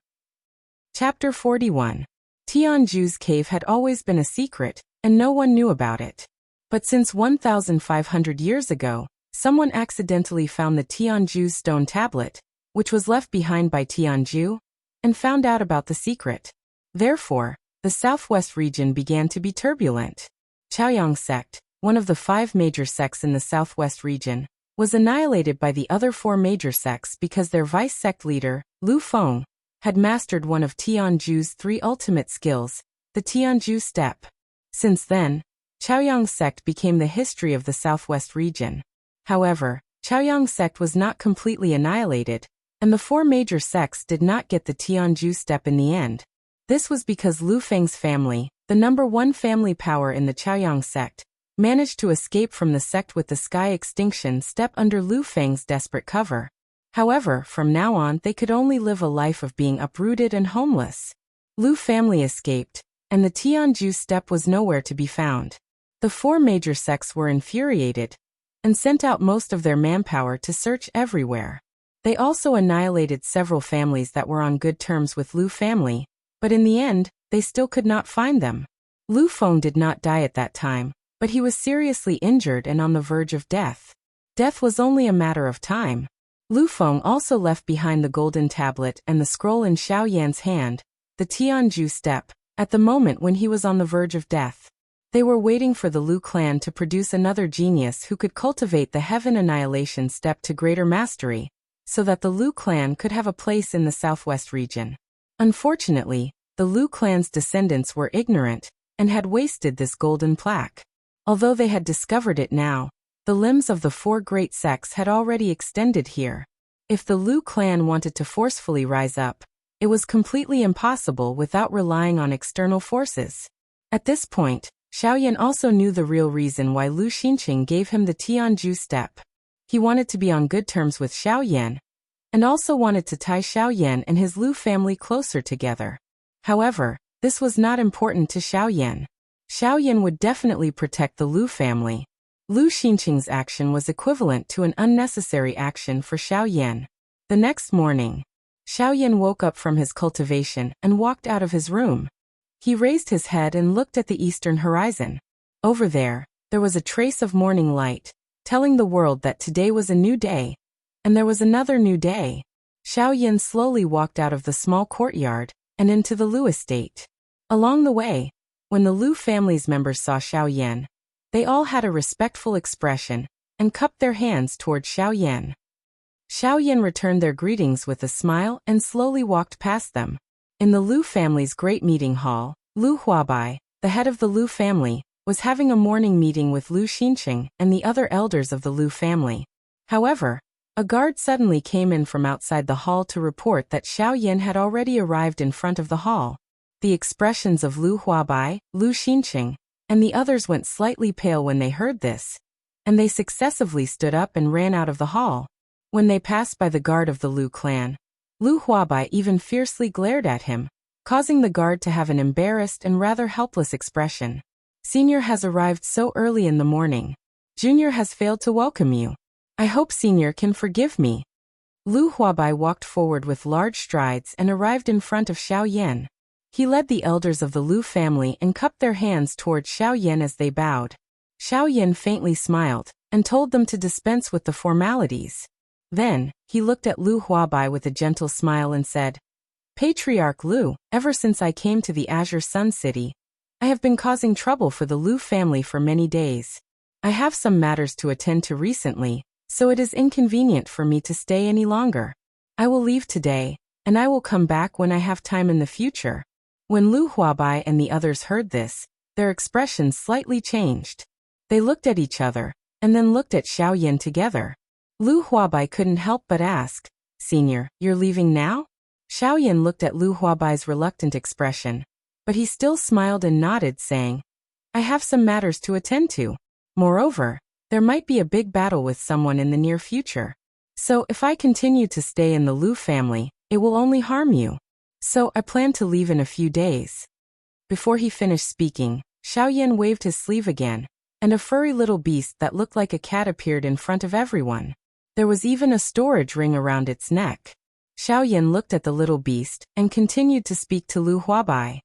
Chapter 41. Tianju's cave had always been a secret, and no one knew about it. But since 1,500 years ago, someone accidentally found the Tianju's stone tablet, which was left behind by Tianju, and found out about the secret. Therefore, the southwest region began to be turbulent. Chaoyang sect, one of the 5 major sects in the southwest region, was annihilated by the other 4 major sects because their vice sect leader, Lu Feng, had mastered one of Tianju's 3 ultimate skills, the Tianju step. Since then, Chaoyang sect became the history of the southwest region. However, Chaoyang sect was not completely annihilated, and the 4 major sects did not get the Tianju step in the end. This was because Lu Feng's family, the number 1 family power in the Chaoyang sect, managed to escape from the sect with the Sky Extinction step under Lu Feng's desperate cover. However, from now on they could only live a life of being uprooted and homeless. Lu family escaped, and the Tianju step was nowhere to be found. The 4 major sects were infuriated, and sent out most of their manpower to search everywhere. They also annihilated several families that were on good terms with Lu family, but in the end, they still could not find them. Lu Feng did not die at that time, but he was seriously injured and on the verge of death. Death was only a matter of time. Lu Feng also left behind the golden tablet and the scroll in Xiao Yan's hand, the Tianju step, at the moment when he was on the verge of death. They were waiting for the Lu clan to produce another genius who could cultivate the Heaven Annihilation step to greater mastery, so that the Lu clan could have a place in the southwest region. Unfortunately, the Lu clan's descendants were ignorant, and had wasted this golden plaque. Although they had discovered it now, the limbs of the 4 great sects had already extended here. If the Lu clan wanted to forcefully rise up, it was completely impossible without relying on external forces. At this point, Xiaoyan also knew the real reason why Lu Xinqing gave him the Tianju step. He wanted to be on good terms with Xiaoyan, and also wanted to tie Xiaoyan and his Lu family closer together. However, this was not important to Xiaoyan. Xiaoyan would definitely protect the Lu family. Lu Xinqing's action was equivalent to an unnecessary action for Xiaoyan. The next morning, Xiaoyan woke up from his cultivation and walked out of his room. He raised his head and looked at the eastern horizon. Over there was a trace of morning light, telling the world that today was a new day, and there was another new day. Xiaoyan slowly walked out of the small courtyard and into the Lu estate. Along the way, when the Lu family's members saw Xiaoyan, they all had a respectful expression and cupped their hands toward Xiaoyan. Xiaoyan returned their greetings with a smile and slowly walked past them. In the Lu family's great meeting hall, Lu Huabai, the head of the Lu family, was having a morning meeting with Lu Xinqing and the other elders of the Lu family. However, a guard suddenly came in from outside the hall to report that Xiaoyan had already arrived in front of the hall. The expressions of Lu Huabai, Lu Xinqing, and the others went slightly pale when they heard this, and they successively stood up and ran out of the hall. When they passed by the guard of the Lu clan, Lu Huabai even fiercely glared at him, causing the guard to have an embarrassed and rather helpless expression. Senior has arrived so early in the morning. Junior has failed to welcome you. I hope Senior can forgive me. Lu Huabai walked forward with large strides and arrived in front of Xiaoyan. He led the elders of the Lu family and cupped their hands toward Xiaoyan as they bowed. Xiaoyan faintly smiled and told them to dispense with the formalities. Then, he looked at Lu Huabai with a gentle smile and said, Patriarch Lu, ever since I came to the Azure Sun City, I have been causing trouble for the Lu family for many days. I have some matters to attend to recently, so it is inconvenient for me to stay any longer. I will leave today, and I will come back when I have time in the future. When Lu Huabai and the others heard this, their expressions slightly changed. They looked at each other, and then looked at Xiaoyan together. Lu Huabai couldn't help but ask, Senior, you're leaving now? Xiaoyan looked at Lu Huabai's reluctant expression, but he still smiled and nodded, saying, I have some matters to attend to. Moreover, there might be a big battle with someone in the near future. So if I continue to stay in the Lu family, it will only harm you. So I plan to leave in a few days. Before he finished speaking, Xiaoyan waved his sleeve again, and a furry little beast that looked like a cat appeared in front of everyone. There was even a storage ring around its neck. Xiaoyan looked at the little beast and continued to speak to Lu Huabai.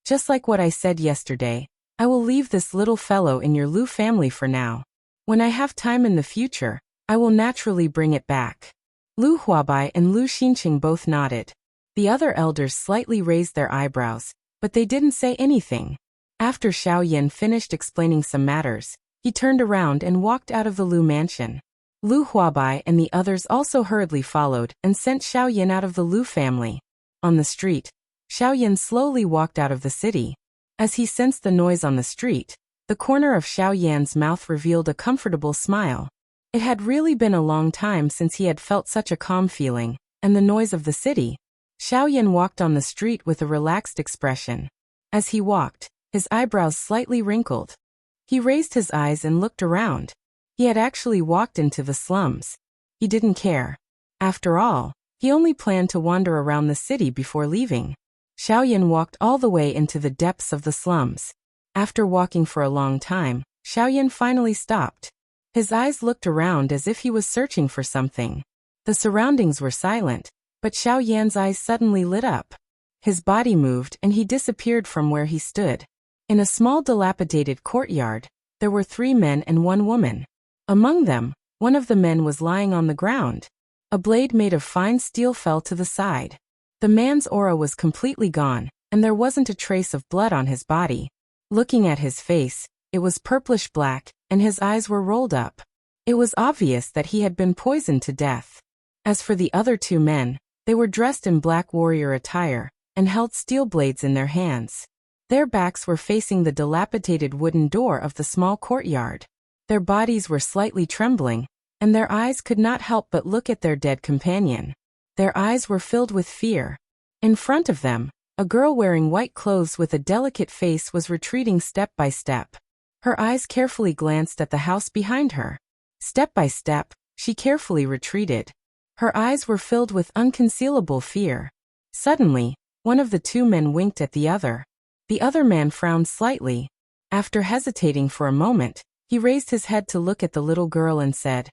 Just like what I said yesterday, I will leave this little fellow in your Lu family for now. When I have time in the future, I will naturally bring it back. Lu Huabai and Lu Xinqing both nodded. The other elders slightly raised their eyebrows, but they didn't say anything. After Xiaoyan finished explaining some matters, he turned around and walked out of the Lu mansion. Lu Huabai and the others also hurriedly followed and sent Xiaoyan out of the Lu family. On the street, Xiaoyan slowly walked out of the city. As he sensed the noise on the street, the corner of Xiaoyan's mouth revealed a comfortable smile. It had really been a long time since he had felt such a calm feeling, and the noise of the city. Xiaoyan walked on the street with a relaxed expression. As he walked, his eyebrows slightly wrinkled. He raised his eyes and looked around. He had actually walked into the slums. He didn't care. After all, he only planned to wander around the city before leaving. Xiaoyan walked all the way into the depths of the slums. After walking for a long time, Xiaoyan finally stopped. His eyes looked around as if he was searching for something. The surroundings were silent, but Xiaoyan's eyes suddenly lit up. His body moved and he disappeared from where he stood. In a small dilapidated courtyard, there were 3 men and 1 woman. Among them, one of the men was lying on the ground. A blade made of fine steel fell to the side. The man's aura was completely gone, and there wasn't a trace of blood on his body. Looking at his face, it was purplish black, and his eyes were rolled up. It was obvious that he had been poisoned to death. As for the other 2 men, they were dressed in black warrior attire, and held steel blades in their hands. Their backs were facing the dilapidated wooden door of the small courtyard. Their bodies were slightly trembling, and their eyes could not help but look at their dead companion. Their eyes were filled with fear. In front of them, a girl wearing white clothes with a delicate face was retreating step by step. Her eyes carefully glanced at the house behind her. Step by step, she carefully retreated. Her eyes were filled with unconcealable fear. Suddenly, one of the 2 men winked at the other. The other man frowned slightly. After hesitating for a moment, he raised his head to look at the little girl and said,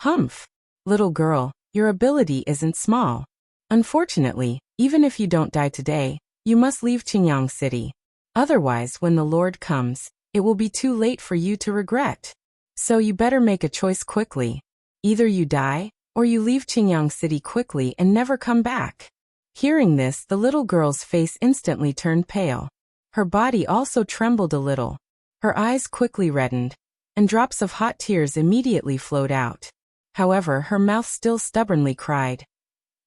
Humph! Little girl, your ability isn't small. Unfortunately, even if you don't die today, you must leave Qingyang City. Otherwise, when the Lord comes, it will be too late for you to regret. So you better make a choice quickly. Either you die, or you leave Qingyang City quickly and never come back. Hearing this, the little girl's face instantly turned pale. Her body also trembled a little. Her eyes quickly reddened, and drops of hot tears immediately flowed out. However, her mouth still stubbornly cried,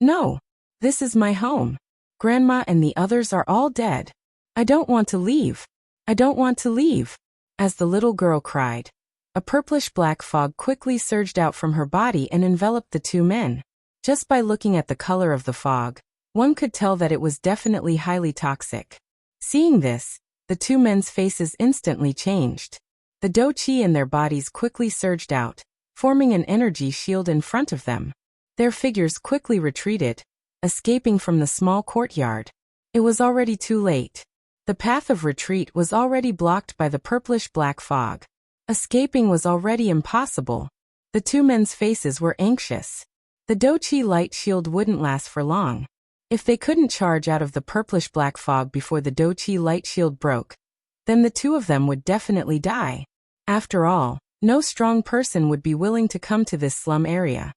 No! This is my home. Grandma and the others are all dead. I don't want to leave. I don't want to leave. As the little girl cried, a purplish-black fog quickly surged out from her body and enveloped the 2 men. Just by looking at the color of the fog, one could tell that it was definitely highly toxic. Seeing this, the 2 men's faces instantly changed. The dou qi in their bodies quickly surged out, forming an energy shield in front of them. Their figures quickly retreated, escaping from the small courtyard. It was already too late. The path of retreat was already blocked by the purplish-black fog. Escaping was already impossible. The 2 men's faces were anxious. The dou qi light shield wouldn't last for long. If they couldn't charge out of the purplish-black fog before the dou qi light shield broke, then the 2 of them would definitely die. After all, no strong person would be willing to come to this slum area.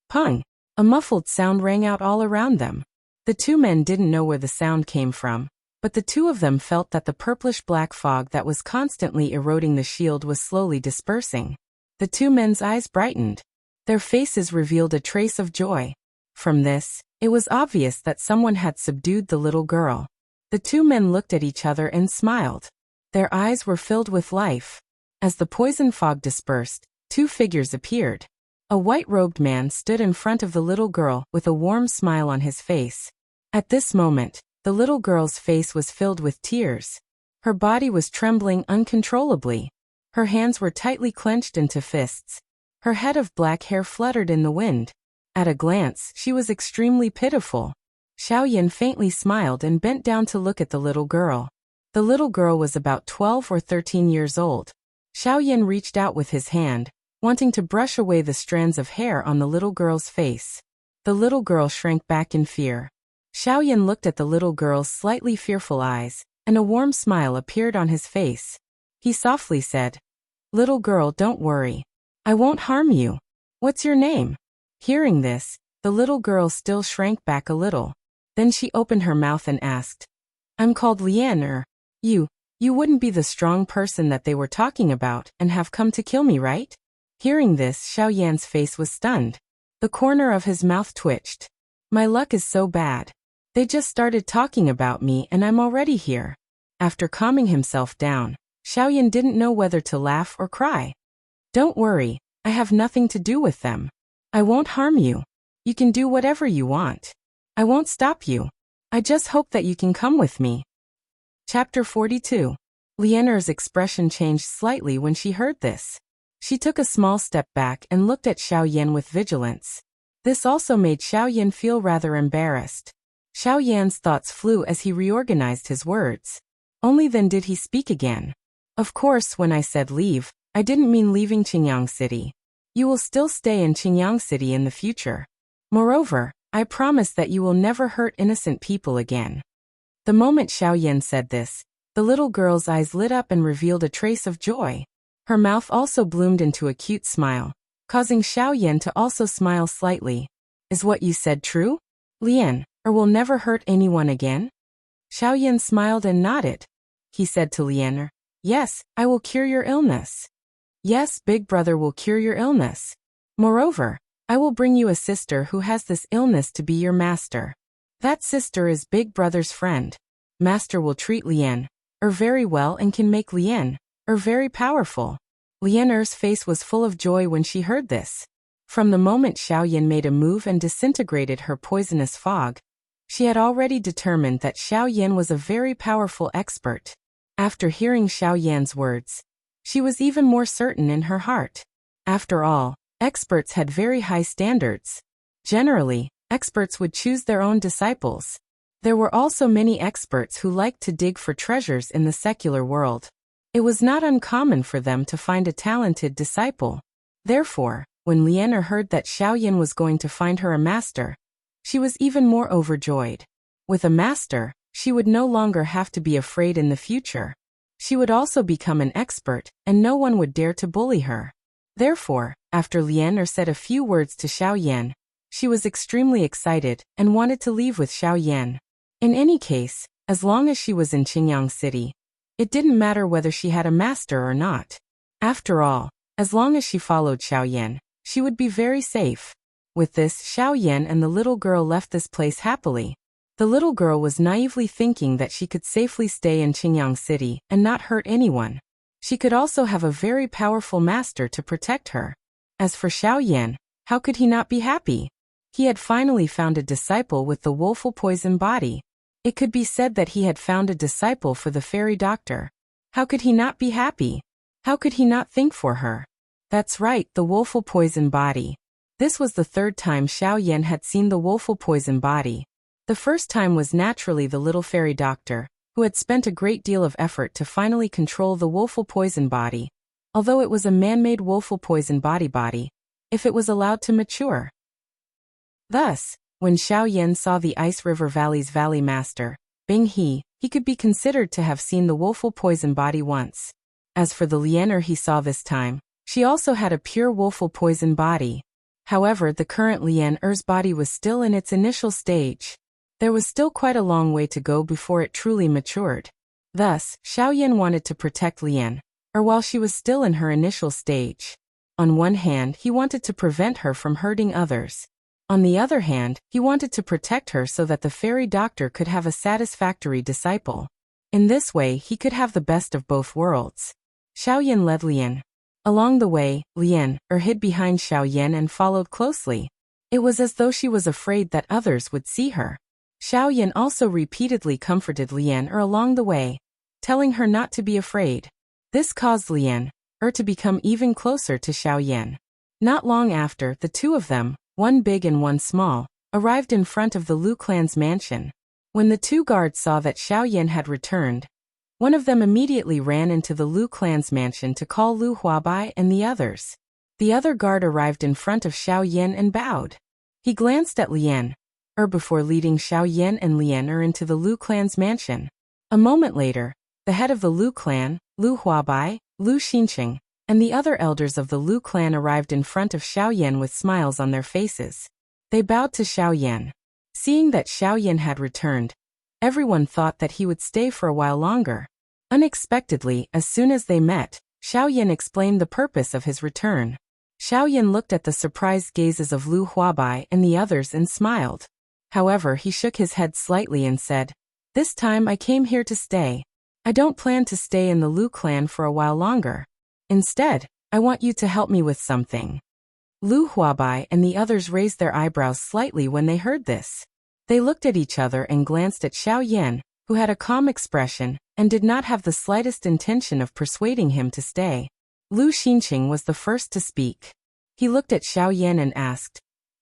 Pung! A muffled sound rang out all around them. The 2 men didn't know where the sound came from, but the 2 of them felt that the purplish-black fog that was constantly eroding the shield was slowly dispersing. The 2 men's eyes brightened. Their faces revealed a trace of joy. From this, it was obvious that someone had subdued the little girl. The 2 men looked at each other and smiled. Their eyes were filled with life. As the poison fog dispersed, 2 figures appeared. A white-robed man stood in front of the little girl with a warm smile on his face. At this moment, The little girl's face was filled with tears. Her body was trembling uncontrollably. Her hands were tightly clenched into fists. Her head of black hair fluttered in the wind. At a glance, she was extremely pitiful. Xiaoyan faintly smiled and bent down to look at the little girl. The little girl was about 12 or 13 years old. Xiaoyan reached out with his hand, wanting to brush away the strands of hair on the little girl's face. The little girl shrank back in fear. Xiaoyan looked at the little girl's slightly fearful eyes, and a warm smile appeared on his face. He softly said, "Little girl, don't worry. I won't harm you. What's your name?" Hearing this, the little girl still shrank back a little. Then she opened her mouth and asked, "I'm called Lian. You wouldn't be the strong person that they were talking about and have come to kill me, right?" Hearing this, Xiaoyan's face was stunned. The corner of his mouth twitched. "My luck is so bad. They just started talking about me and I'm already here." After calming himself down, Xiaoyan didn't know whether to laugh or cry. "Don't worry, I have nothing to do with them. I won't harm you. You can do whatever you want. I won't stop you. I just hope that you can come with me." Chapter 42. Lianer's expression changed slightly when she heard this. She took a small step back and looked at Xiaoyan with vigilance. This also made Xiaoyan feel rather embarrassed. Xiaoyan's thoughts flew as he reorganized his words. Only then did he speak again. "Of course, when I said leave, I didn't mean leaving Qingyang City. You will still stay in Qingyang City in the future. Moreover, I promise that you will never hurt innocent people again." The moment Xiaoyan said this, the little girl's eyes lit up and revealed a trace of joy. Her mouth also bloomed into a cute smile, causing Xiaoyan to also smile slightly. "Is what you said true, Lian, or will never hurt anyone again?" Xiaoyan smiled and nodded. He said to Lian, "Yes, I will cure your illness. Yes, Big Brother will cure your illness. Moreover, I will bring you a sister who has this illness to be your master. That sister is Big Brother's friend. Master will treat Lian very well and can make Lian very powerful." Lianer's face was full of joy when she heard this. From the moment Xiaoyan made a move and disintegrated her poisonous fog, she had already determined that Xiaoyan was a very powerful expert. After hearing Xiaoyan's words, she was even more certain in her heart. After all, experts had very high standards. Generally, experts would choose their own disciples. There were also many experts who liked to dig for treasures in the secular world. It was not uncommon for them to find a talented disciple. Therefore, when Lianer heard that Xiaoyan was going to find her a master, she was even more overjoyed. With a master, she would no longer have to be afraid in the future. She would also become an expert, and no one would dare to bully her. Therefore, after Lianer said a few words to Xiaoyan, she was extremely excited and wanted to leave with Xiaoyan. In any case, as long as she was in Qingyang City, it didn't matter whether she had a master or not. After all, as long as she followed Xiaoyan, she would be very safe. With this, Xiaoyan and the little girl left this place happily. The little girl was naively thinking that she could safely stay in Qingyang City and not hurt anyone. She could also have a very powerful master to protect her. As for Xiaoyan, how could he not be happy? He had finally found a disciple with the woeful poison body. It could be said that he had found a disciple for the fairy doctor. How could he not be happy? How could he not think for her? That's right, the woeful poison body. This was the third time Xiaoyan had seen the woeful poison body. The first time was naturally the little fairy doctor, who had spent a great deal of effort to finally control the woeful poison body, although it was a man-made woeful poison body, if it was allowed to mature. Thus, when Xiaoyan saw the Ice River Valley's Valley Master, Bing he could be considered to have seen the woeful poison body once. As for the Lianer he saw this time, she also had a pure woeful poison body. However, the current Lianer's body was still in its initial stage. There was still quite a long way to go before it truly matured. Thus, Xiaoyan wanted to protect Lian, while she was still in her initial stage. On one hand, he wanted to prevent her from hurting others. On the other hand, he wanted to protect her so that the fairy doctor could have a satisfactory disciple. In this way, he could have the best of both worlds. Xiaoyan led Lian. Along the way, Lian hid behind Xiaoyan and followed closely. It was as though she was afraid that others would see her. Xiao Yan also repeatedly comforted Lian along the way, telling her not to be afraid. This caused Lian to become even closer to Xiao Yan. Not long after, the two of them, one big and one small, arrived in front of the Lu clan's mansion. When the two guards saw that Xiao Yan had returned, one of them immediately ran into the Lu clan's mansion to call Lu Huabai and the others. The other guard arrived in front of Xiao Yan and bowed. He glanced at Lian before leading Xiao Yan and Lian into the Lu clan's mansion. A moment later, the head of the Lu clan, Lu Huabai, Lu Xinqing, and the other elders of the Lu clan arrived in front of Xiao Yan with smiles on their faces. They bowed to Xiao Yan. Seeing that Xiao Yan had returned, everyone thought that he would stay for a while longer. Unexpectedly, as soon as they met, Xiao Yan explained the purpose of his return. Xiao Yan looked at the surprised gazes of Lu Huabai and the others and smiled. However, he shook his head slightly and said, "This time I came here to stay. I don't plan to stay in the Lu clan for a while longer. Instead, I want you to help me with something." Lu Huabai and the others raised their eyebrows slightly when they heard this. They looked at each other and glanced at Xiao Yan, who had a calm expression and did not have the slightest intention of persuading him to stay. Lu Xinqing was the first to speak. He looked at Xiao Yan and asked,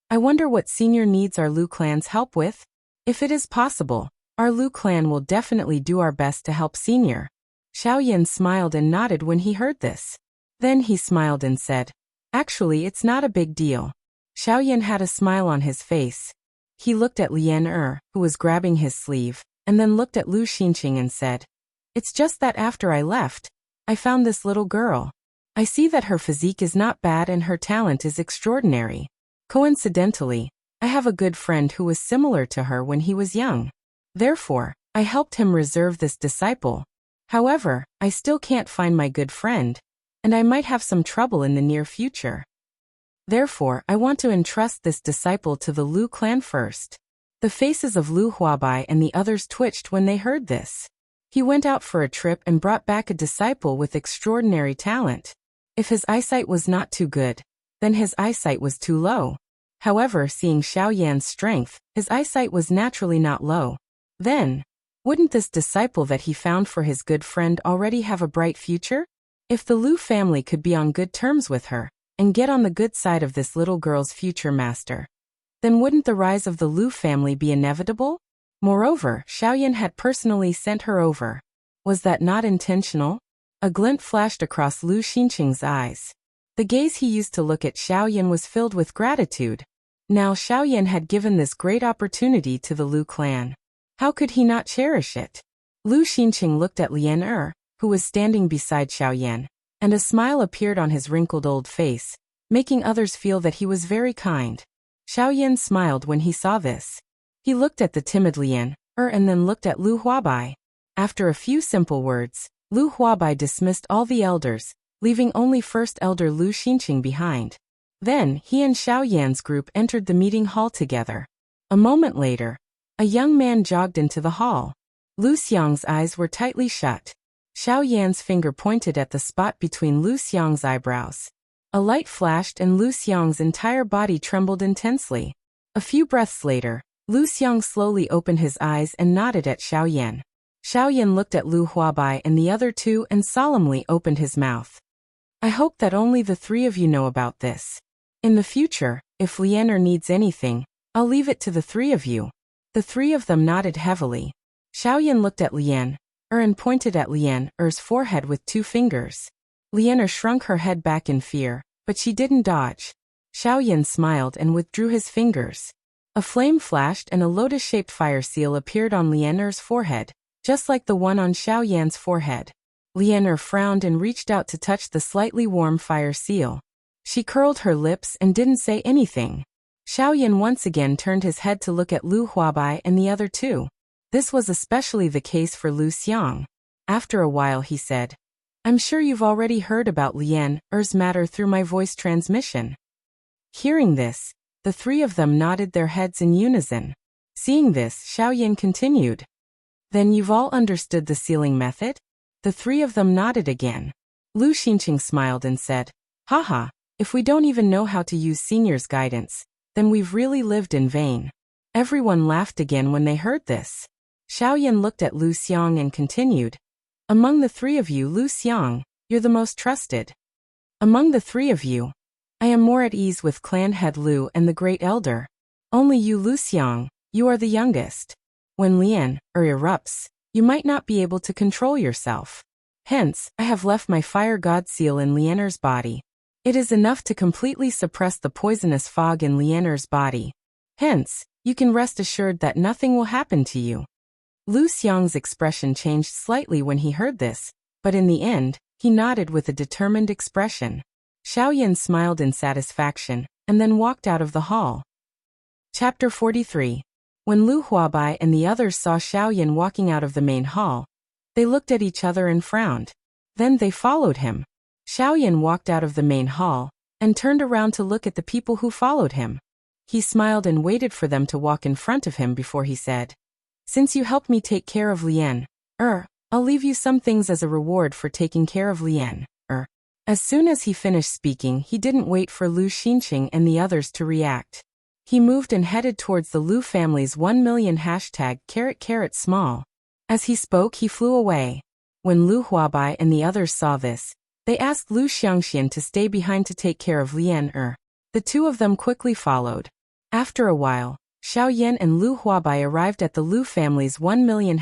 "I wonder what senior needs our Lu clan's help with? If it is possible, our Lu clan will definitely do our best to help senior." Xiao Yan smiled and nodded when he heard this. Then he smiled and said, "Actually, it's not a big deal." Xiao Yan had a smile on his face. He looked at Lian who was grabbing his sleeve, and then looked at Lu Xinqing and said, "It's just that after I left, I found this little girl. I see that her physique is not bad and her talent is extraordinary. Coincidentally, I have a good friend who was similar to her when he was young. Therefore, I helped him reserve this disciple. However, I still can't find my good friend, and I might have some trouble in the near future. Therefore, I want to entrust this disciple to the Lu clan first." The faces of Lu Huabai and the others twitched when they heard this. He went out for a trip and brought back a disciple with extraordinary talent. If his eyesight was not too good, then his eyesight was too low. However, seeing Xiao Yan's strength, his eyesight was naturally not low. Then, wouldn't this disciple that he found for his good friend already have a bright future? If the Lu family could be on good terms with her, and get on the good side of this little girl's future master, then wouldn't the rise of the Lu family be inevitable? Moreover, Xiao Yan had personally sent her over. Was that not intentional? A glint flashed across Lu Xinqing's eyes. The gaze he used to look at Xiao Yan was filled with gratitude. Now Xiao Yan had given this great opportunity to the Lu clan. How could he not cherish it? Lu Xinqing looked at Lian who was standing beside Xiao Yan, and a smile appeared on his wrinkled old face, making others feel that he was very kind. Xiao Yan smiled when he saw this. He looked at the timid Lian and then looked at Lu Huabai. After a few simple words, Lu Huabai dismissed all the elders, leaving only First Elder Lu Xinqing behind. Then, he and Xiao Yan's group entered the meeting hall together. A moment later, a young man jogged into the hall. Lu Xiang's eyes were tightly shut. Xiao Yan's finger pointed at the spot between Lu Xiang's eyebrows. A light flashed and Lu Xiang's entire body trembled intensely. A few breaths later, Lu Xiang slowly opened his eyes and nodded at Xiao Yan. Xiao Yan looked at Lu Huabai and the other two and solemnly opened his mouth. "I hope that only the three of you know about this. In the future, if Lian needs anything, I'll leave it to the three of you." The three of them nodded heavily. Xiao Yan looked at Lian and pointed at Lian's forehead with two fingers. Lian shrunk her head back in fear, but she didn't dodge. Xiao Yan smiled and withdrew his fingers. A flame flashed and a lotus-shaped fire seal appeared on Lian's forehead, just like the one on Xiao Yan's forehead. Lian frowned and reached out to touch the slightly warm fire seal. She curled her lips and didn't say anything. Xiao Yan once again turned his head to look at Lu Huabai and the other two. This was especially the case for Lu Xiang. After a while he said, "I'm sure you've already heard about Lian's matter through my voice transmission." Hearing this, the three of them nodded their heads in unison. Seeing this, Xiao Yan continued, "Then you've all understood the sealing method?" The three of them nodded again. Lu Xinqing smiled and said, "Haha, if we don't even know how to use senior's guidance, then we've really lived in vain." Everyone laughed again when they heard this. Xiaoyan looked at Lu Xiang and continued, "Among the three of you, Lu Xiang, you're the most trusted. Among the three of you, I am more at ease with clan head Lu and the great elder. Only you, Lu Xiang, you are the youngest. When Lian erupts, you might not be able to control yourself. Hence, I have left my fire god seal in Lianer's body. It is enough to completely suppress the poisonous fog in Lianer's body. Hence, you can rest assured that nothing will happen to you." Lu Xiang's expression changed slightly when he heard this, but in the end, he nodded with a determined expression. Xiaoyan smiled in satisfaction, and then walked out of the hall. Chapter 43. When Lu Huabai and the others saw Xiaoyan walking out of the main hall, they looked at each other and frowned. Then they followed him. Xiaoyan walked out of the main hall, and turned around to look at the people who followed him. He smiled and waited for them to walk in front of him before he said, "Since you helped me take care of Lian, I'll leave you some things as a reward for taking care of Lian, As soon as he finished speaking, he didn't wait for Lu Xinqing and the others to react. He moved and headed towards the Lu family's 1 million #small. As he spoke, he flew away. When Lu Huabai and the others saw this, they asked Lu Xiangxian to stay behind to take care of Lian. The two of them quickly followed. After a while, Xiaoyan and Lu Huabai arrived at the Lu family's 1 million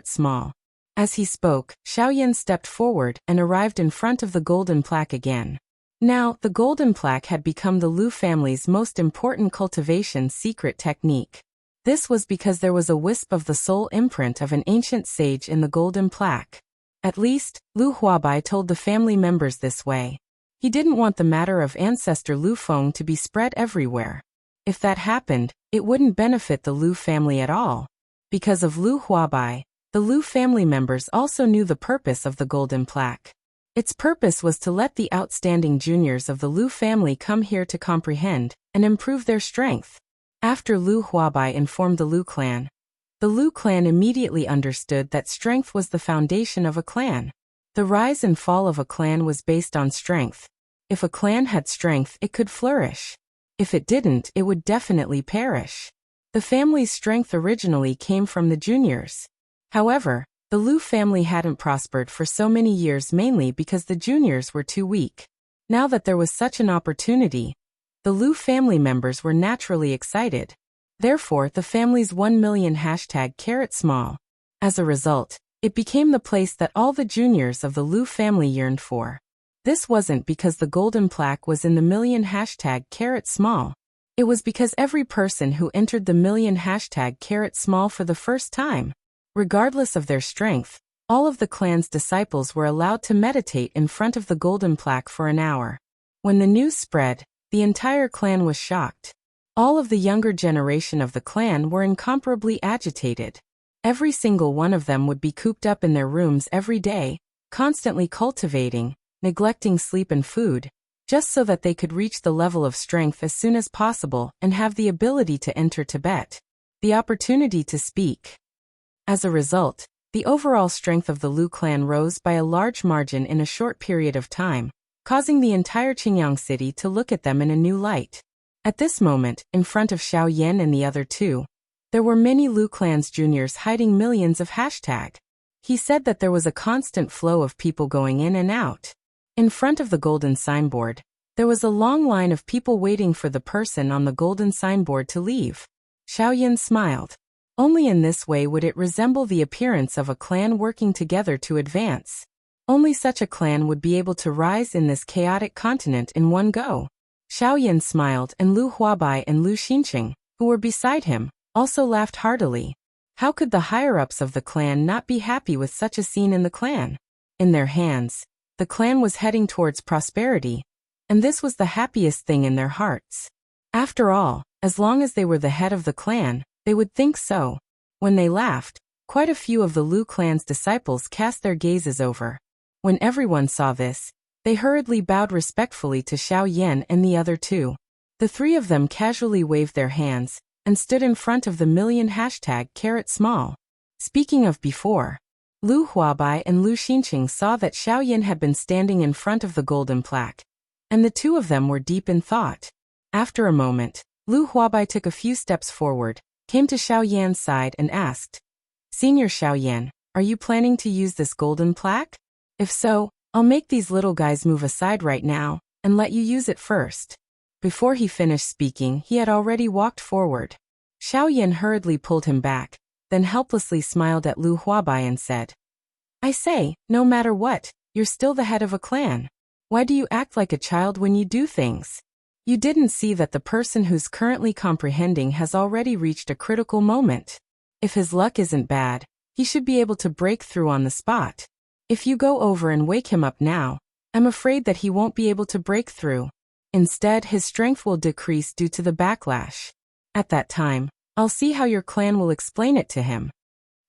#small. As he spoke, Xiaoyan stepped forward and arrived in front of the golden plaque again. Now, the golden plaque had become the Lu family's most important cultivation secret technique. This was because there was a wisp of the soul imprint of an ancient sage in the golden plaque. At least, Lu Huabai told the family members this way. He didn't want the matter of ancestor Lu Feng to be spread everywhere. If that happened, it wouldn't benefit the Lu family at all. Because of Lu Huabai, the Lu family members also knew the purpose of the golden plaque. Its purpose was to let the outstanding juniors of the Lu family come here to comprehend and improve their strength. After Lu Huabai informed the Lu clan immediately understood that strength was the foundation of a clan. The rise and fall of a clan was based on strength. If a clan had strength, it could flourish. If it didn't, it would definitely perish. The family's strength originally came from the juniors. However, the Lu family hadn't prospered for so many years mainly because the juniors were too weak. Now that there was such an opportunity, the Lu family members were naturally excited. Therefore, the family's 1 million #small. As a result, it became the place that all the juniors of the Lu family yearned for. This wasn't because the golden plaque was in the million #small. It was because every person who entered the million #small for the first time, regardless of their strength, all of the clan's disciples were allowed to meditate in front of the golden plaque for an hour. When the news spread, the entire clan was shocked. All of the younger generation of the clan were incomparably agitated. Every single one of them would be cooped up in their rooms every day, constantly cultivating, neglecting sleep and food, just so that they could reach the level of strength as soon as possible and have the ability to enter Tibet, the opportunity to speak. As a result, the overall strength of the Lu clan rose by a large margin in a short period of time, causing the entire Qingyang city to look at them in a new light. At this moment, in front of Xiaoyan and the other two, there were many Lu clan's juniors hiding millions of hashtag. He said that there was a constant flow of people going in and out. In front of the golden signboard, there was a long line of people waiting for the person on the golden signboard to leave. Xiaoyan smiled. Only in this way would it resemble the appearance of a clan working together to advance. Only such a clan would be able to rise in this chaotic continent in one go. Xiaoyan smiled and Lu Huabai and Lu Xinqing, who were beside him, also laughed heartily. How could the higher-ups of the clan not be happy with such a scene in the clan? In their hands, the clan was heading towards prosperity, and this was the happiest thing in their hearts. After all, as long as they were the head of the clan, they would think so. When they laughed, quite a few of the Lu clan's disciples cast their gazes over. When everyone saw this, they hurriedly bowed respectfully to Xiaoyan and the other two. The three of them casually waved their hands and stood in front of the million #small. Speaking of before, Lu Huabai and Lu Xinqing saw that Xiaoyan had been standing in front of the golden plaque, and the two of them were deep in thought. After a moment, Lu Huabai took a few steps forward, came to Xiao Yan's side and asked, Senior Xiao Yan, are you planning to use this golden plaque? If so, I'll make these little guys move aside right now, and let you use it first. Before he finished speaking, he had already walked forward. Xiao Yan hurriedly pulled him back, then helplessly smiled at Lu Huabai and said, I say, no matter what, you're still the head of a clan. Why do you act like a child when you do things? You didn't see that the person who's currently comprehending has already reached a critical moment. If his luck isn't bad, he should be able to break through on the spot. If you go over and wake him up now, I'm afraid that he won't be able to break through. Instead, his strength will decrease due to the backlash. At that time, I'll see how your clan will explain it to him.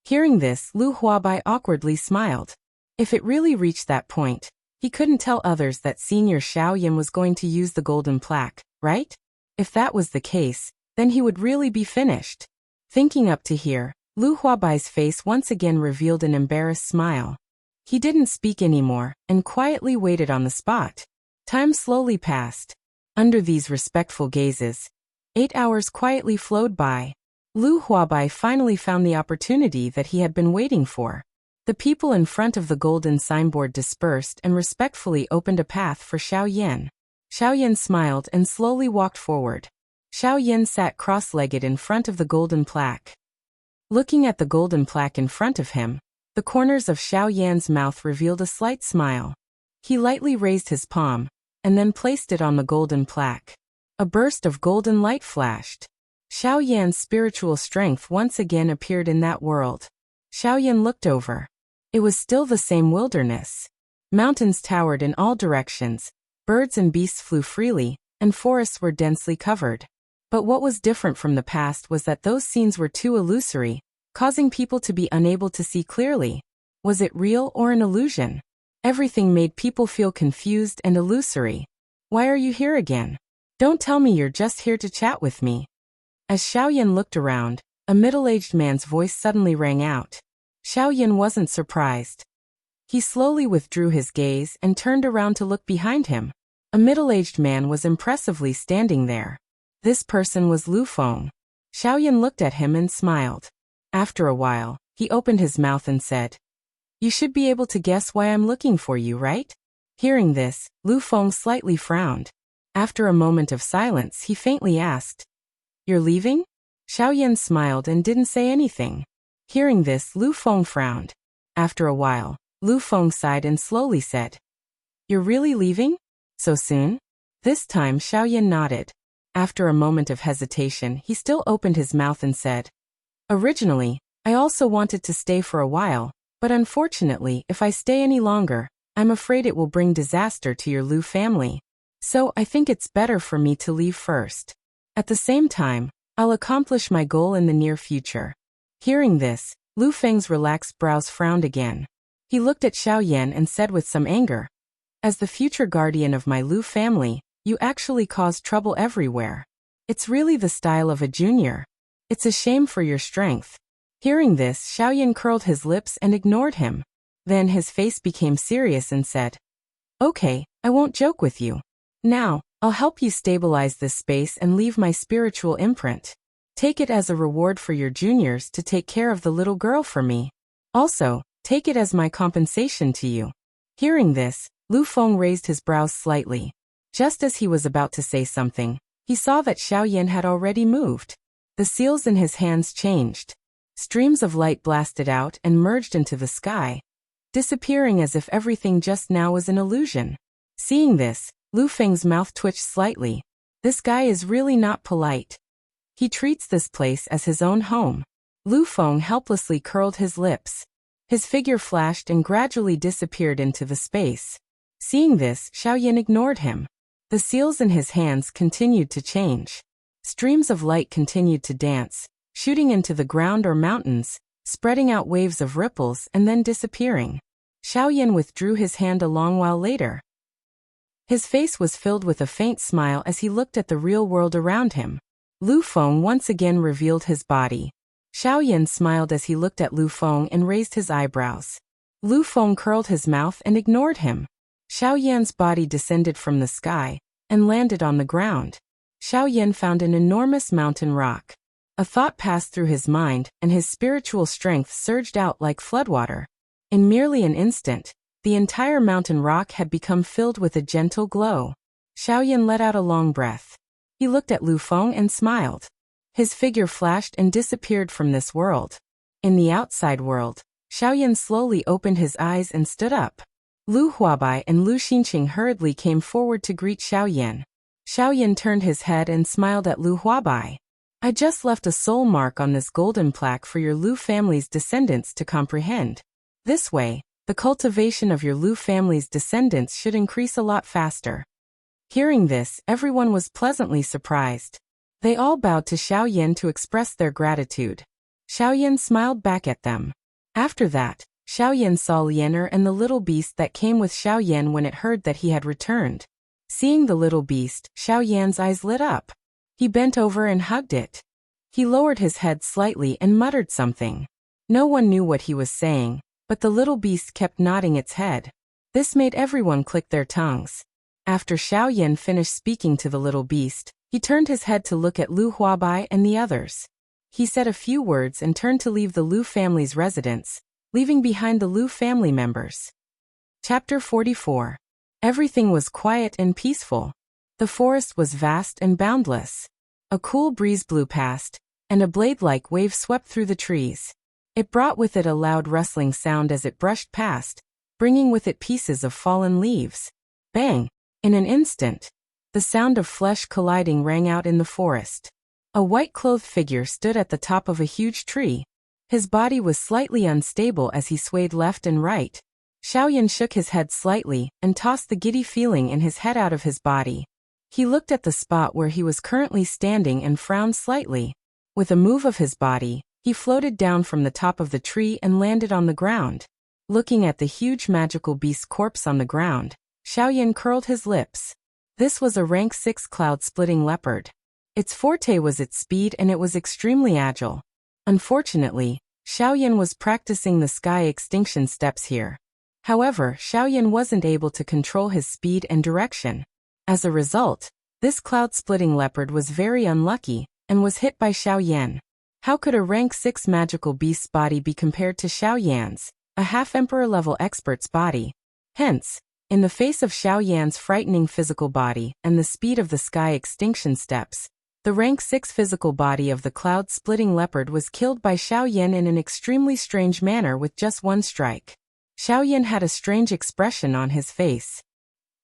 Hearing this, Lu Huabai awkwardly smiled. If it really reached that point, he couldn't tell others that Senior Xiao Yan was going to use the golden plaque, right? If that was the case, then he would really be finished. Thinking up to here, Lu Huabai's face once again revealed an embarrassed smile. He didn't speak anymore, and quietly waited on the spot. Time slowly passed. Under these respectful gazes, 8 hours quietly flowed by. Lu Huabai finally found the opportunity that he had been waiting for. The people in front of the golden signboard dispersed and respectfully opened a path for Xiao Yan. Xiao Yan smiled and slowly walked forward. Xiao Yan sat cross-legged in front of the golden plaque. Looking at the golden plaque in front of him, the corners of Xiao Yan's mouth revealed a slight smile. He lightly raised his palm, and then placed it on the golden plaque. A burst of golden light flashed. Xiao Yan's spiritual strength once again appeared in that world. Xiao Yan looked over. It was still the same wilderness. Mountains towered in all directions, birds and beasts flew freely, and forests were densely covered. But what was different from the past was that those scenes were too illusory, causing people to be unable to see clearly. Was it real or an illusion? Everything made people feel confused and illusory. Why are you here again? Don't tell me you're just here to chat with me. As Xiao Yan looked around, a middle-aged man's voice suddenly rang out. Xiao Yan wasn't surprised. He slowly withdrew his gaze and turned around to look behind him. A middle-aged man was impressively standing there. This person was Lu Feng. Xiao Yan looked at him and smiled. After a while, he opened his mouth and said, You should be able to guess why I'm looking for you, right? Hearing this, Lu Feng slightly frowned. After a moment of silence, he faintly asked, You're leaving? Xiao Yan smiled and didn't say anything. Hearing this, Lu Feng frowned. After a while, Lu Feng sighed and slowly said, You're really leaving? So soon? This time Xiao Yan nodded. After a moment of hesitation, he still opened his mouth and said, Originally, I also wanted to stay for a while, but unfortunately, if I stay any longer, I'm afraid it will bring disaster to your Lu family. So I think it's better for me to leave first. At the same time, I'll accomplish my goal in the near future. Hearing this, Lu Feng's relaxed brows frowned again. He looked at Xiao Yan and said with some anger, As the future guardian of my Lu family, you actually cause trouble everywhere. It's really the style of a junior. It's a shame for your strength. Hearing this, Xiao Yan curled his lips and ignored him. Then his face became serious and said, Okay, I won't joke with you. Now, I'll help you stabilize this space and leave my spiritual imprint. Take it as a reward for your juniors to take care of the little girl for me. Also, take it as my compensation to you. Hearing this, Lu Feng raised his brows slightly. Just as he was about to say something, he saw that Xiao Yan had already moved. The seals in his hands changed. Streams of light blasted out and merged into the sky, disappearing as if everything just now was an illusion. Seeing this, Lu Feng's mouth twitched slightly. This guy is really not polite. He treats this place as his own home. Lu Feng helplessly curled his lips. His figure flashed and gradually disappeared into the space. Seeing this, Xiao Yan ignored him. The seals in his hands continued to change. Streams of light continued to dance, shooting into the ground or mountains, spreading out waves of ripples and then disappearing. Xiao Yan withdrew his hand a long while later. His face was filled with a faint smile as he looked at the real world around him. Lu Feng once again revealed his body. Xiao Yan smiled as he looked at Lu Feng and raised his eyebrows. Lu Feng curled his mouth and ignored him. Xiao Yan's body descended from the sky and landed on the ground. Xiaoyan found an enormous mountain rock. A thought passed through his mind, and his spiritual strength surged out like floodwater. In merely an instant, the entire mountain rock had become filled with a gentle glow. Xiaoyan let out a long breath. He looked at Lu Feng and smiled. His figure flashed and disappeared from this world. In the outside world, Xiaoyan slowly opened his eyes and stood up. Lu Huabai and Lu Xinqing hurriedly came forward to greet Xiaoyan. Xiaoyan turned his head and smiled at Lu Huabai. I just left a soul mark on this golden plaque for your Lu family's descendants to comprehend. This way, the cultivation of your Lu family's descendants should increase a lot faster. Hearing this, everyone was pleasantly surprised. They all bowed to Xiaoyan to express their gratitude. Xiaoyan smiled back at them. After that, Xiaoyan saw Lianer and the little beast that came with Xiaoyan when it heard that he had returned. Seeing the little beast, Xiaoyan's eyes lit up. He bent over and hugged it. He lowered his head slightly and muttered something. No one knew what he was saying, but the little beast kept nodding its head. This made everyone click their tongues. After Xiaoyan finished speaking to the little beast, he turned his head to look at Lu Huabai and the others. He said a few words and turned to leave the Lu family's residence, leaving behind the Lu family members. Chapter 44. Everything was quiet and peaceful. The forest was vast and boundless. A cool breeze blew past, and a blade-like wave swept through the trees. It brought with it a loud rustling sound as it brushed past, bringing with it pieces of fallen leaves. Bang! In an instant, the sound of flesh colliding rang out in the forest. A white-clothed figure stood at the top of a huge tree. His body was slightly unstable as he swayed left and right. Xiaoyan shook his head slightly and tossed the giddy feeling in his head out of his body. He looked at the spot where he was currently standing and frowned slightly. With a move of his body, he floated down from the top of the tree and landed on the ground. Looking at the huge magical beast's corpse on the ground, Xiaoyan curled his lips. This was a rank 6 cloud-splitting leopard. Its forte was its speed and it was extremely agile. Unfortunately, Xiaoyan was practicing the sky extinction steps here. However, Xiaoyan wasn't able to control his speed and direction. As a result, this cloud-splitting leopard was very unlucky, and was hit by Xiaoyan. How could a rank 6 magical beast's body be compared to Xiaoyan's, a half-emperor-level expert's body? Hence, in the face of Xiaoyan's frightening physical body and the speed of the sky extinction steps, the rank 6 physical body of the cloud-splitting leopard was killed by Xiaoyan in an extremely strange manner with just one strike. Xiaoyan had a strange expression on his face.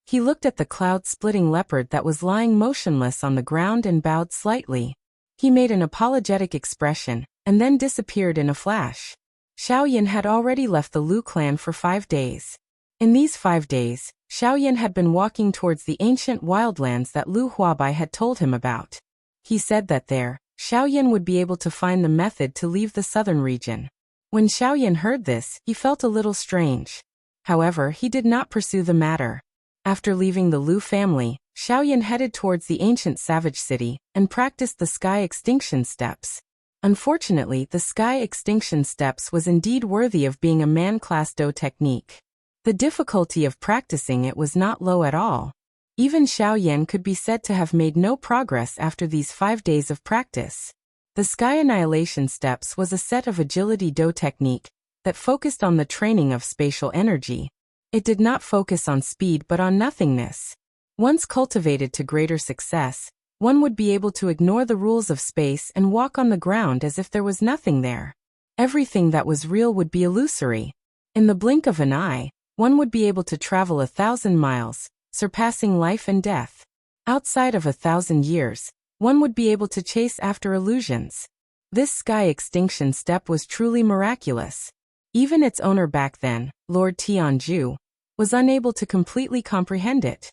He looked at the cloud-splitting leopard that was lying motionless on the ground and bowed slightly. He made an apologetic expression, and then disappeared in a flash. Xiaoyan had already left the Lu clan for 5 days. In these 5 days, Xiaoyan had been walking towards the ancient wildlands that Lu Huabai had told him about. He said that there, Xiaoyan would be able to find the method to leave the southern region. When Xiaoyan heard this, he felt a little strange. However, he did not pursue the matter. After leaving the Lu family, Xiaoyan headed towards the ancient savage city and practiced the sky extinction steps. Unfortunately, the sky extinction steps was indeed worthy of being a man-class Do technique. The difficulty of practicing it was not low at all. Even Xiaoyan could be said to have made no progress after these 5 days of practice. The Sky Annihilation Steps was a set of agility Do technique that focused on the training of spatial energy. It did not focus on speed but on nothingness. Once cultivated to greater success, one would be able to ignore the rules of space and walk on the ground as if there was nothing there. Everything that was real would be illusory. In the blink of an eye, one would be able to travel 1,000 miles, surpassing life and death. Outside of 1,000 years, one would be able to chase after illusions. This sky extinction step was truly miraculous. Even its owner back then, Lord Tianju, was unable to completely comprehend it.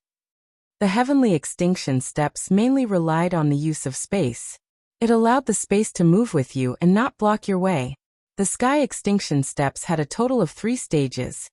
The heavenly extinction steps mainly relied on the use of space. It allowed the space to move with you and not block your way. The sky extinction steps had a total of 3 stages: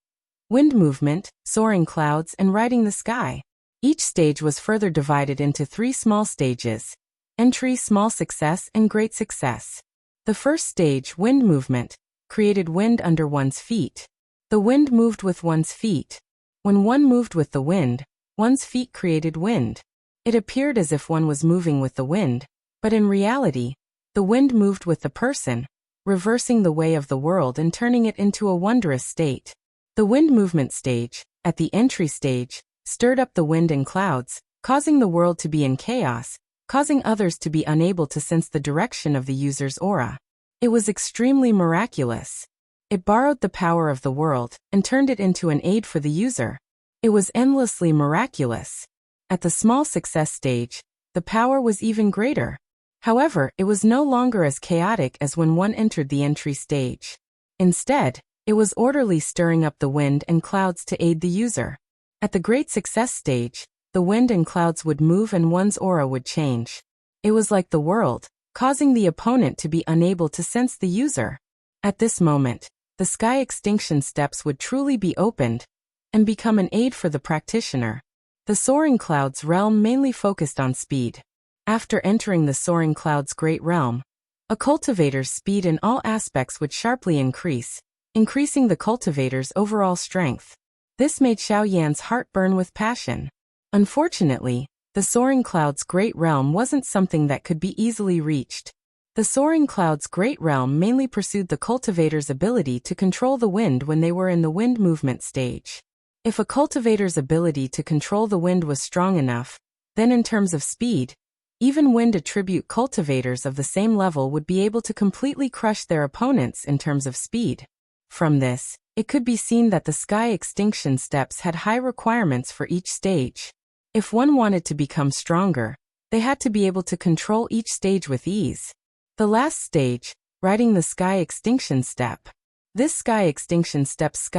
wind movement, soaring clouds, and riding the sky. Each stage was further divided into 3 small stages: entry, small success, and great success. The first stage, wind movement, created wind under one's feet. The wind moved with one's feet. When one moved with the wind, one's feet created wind. It appeared as if one was moving with the wind, but in reality, the wind moved with the person, reversing the way of the world and turning it into a wondrous state. The wind movement stage, at the entry stage, stirred up the wind and clouds, causing the world to be in chaos, causing others to be unable to sense the direction of the user's aura. It was extremely miraculous. It borrowed the power of the world and turned it into an aid for the user. It was endlessly miraculous. At the small success stage, the power was even greater. However, it was no longer as chaotic as when one entered the entry stage. Instead, it was orderly, stirring up the wind and clouds to aid the user. At the great success stage, the wind and clouds would move and one's aura would change. It was like the world, causing the opponent to be unable to sense the user. At this moment, the sky extinction steps would truly be opened and become an aid for the practitioner. The soaring clouds realm mainly focused on speed. After entering the soaring clouds great realm, a cultivator's speed in all aspects would sharply increase, increasing the cultivator's overall strength. This made Xiaoyan's heart burn with passion. Unfortunately, the soaring clouds great realm wasn't something that could be easily reached. The soaring clouds great realm mainly pursued the cultivator's ability to control the wind when they were in the wind movement stage. If a cultivator's ability to control the wind was strong enough, then in terms of speed, even wind attribute cultivators of the same level would be able to completely crush their opponents in terms of speed. From this, it could be seen that the sky extinction steps had high requirements for each stage. If one wanted to become stronger, they had to be able to control each stage with ease. The last stage, riding the sky extinction step. This sky extinction steps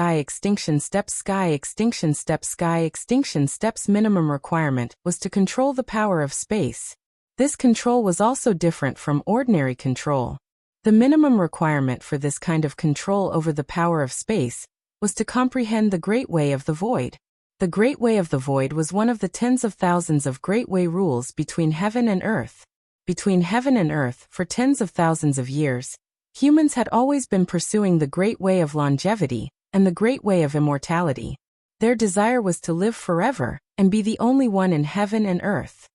minimum requirement was to control the power of space. This control was also different from ordinary control. The minimum requirement for this kind of control over the power of space was to comprehend the Great Way of the Void. The Great Way of the Void was one of the tens of thousands of Great Way rules between heaven and earth. Between heaven and earth, for tens of thousands of years, humans had always been pursuing the Great Way of longevity and the Great Way of immortality. Their desire was to live forever and be the only one in heaven and earth.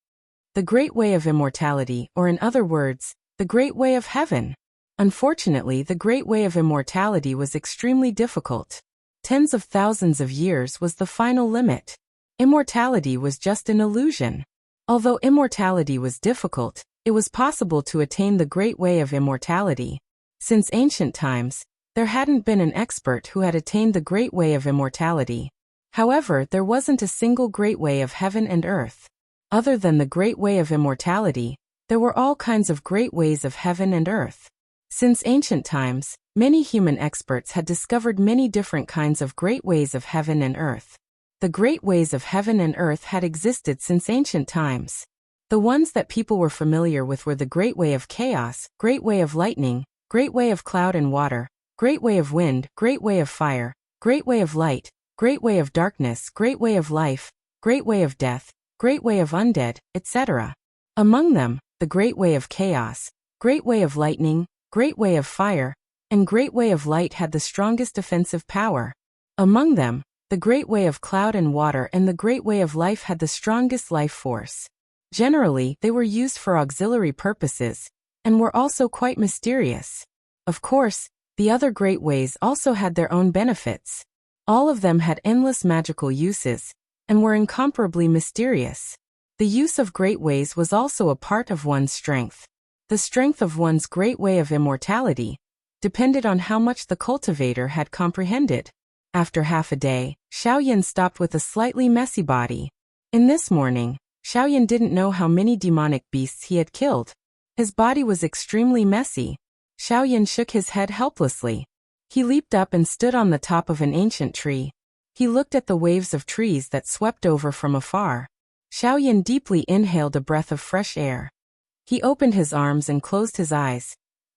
The Great Way of immortality, or in other words, the Great Way of heaven. Unfortunately, the Great Way of immortality was extremely difficult. Tens of thousands of years was the final limit. Immortality was just an illusion. Although immortality was difficult, it was possible to attain the Great Way of immortality. Since ancient times, there hadn't been an expert who had attained the Great Way of immortality. However, there wasn't a single Great Way of heaven and earth. Other than the Great Way of immortality, there were all kinds of Great Ways of heaven and earth. Since ancient times, many human experts had discovered many different kinds of Great Ways of heaven and earth. The Great Ways of heaven and earth had existed since ancient times. The ones that people were familiar with were the Great Way of chaos, Great Way of lightning, Great Way of cloud and water, Great Way of wind, Great Way of fire, Great Way of light, Great Way of darkness, Great Way of life, Great Way of death, Great Way of undead, etc. Among them, the Great Way of chaos, Great Way of lightning, Great Way of fire, and Great Way of light had the strongest offensive power. Among them, the Great Way of cloud and water and the Great Way of life had the strongest life force. Generally, they were used for auxiliary purposes, and were also quite mysterious. Of course, the other Great Ways also had their own benefits. All of them had endless magical uses, and were incomparably mysterious. The use of Great Ways was also a part of one's strength. The strength of one's Great Way of immortality depended on how much the cultivator had comprehended. After half a day, Xiaoyan stopped with a slightly messy body. In this morning, Xiaoyan didn't know how many demonic beasts he had killed. His body was extremely messy. Xiaoyan shook his head helplessly. He leaped up and stood on the top of an ancient tree. He looked at the waves of trees that swept over from afar. Xiaoyan deeply inhaled a breath of fresh air. He opened his arms and closed his eyes,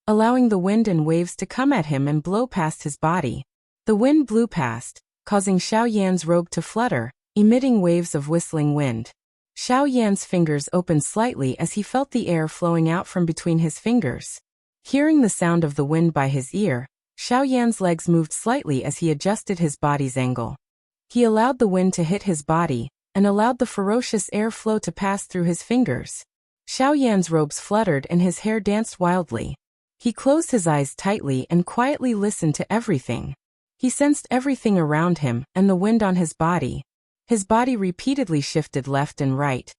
allowing the wind and waves to come at him and blow past his body. The wind blew past, causing Xiaoyan's robe to flutter, emitting waves of whistling wind. Xiaoyan's fingers opened slightly as he felt the air flowing out from between his fingers. Hearing the sound of the wind by his ear, Xiaoyan's legs moved slightly as he adjusted his body's angle. He allowed the wind to hit his body, and allowed the ferocious airflow to pass through his fingers. Xiao Yan's robes fluttered and his hair danced wildly. He closed his eyes tightly and quietly listened to everything. He sensed everything around him and the wind on his body. His body repeatedly shifted left and right,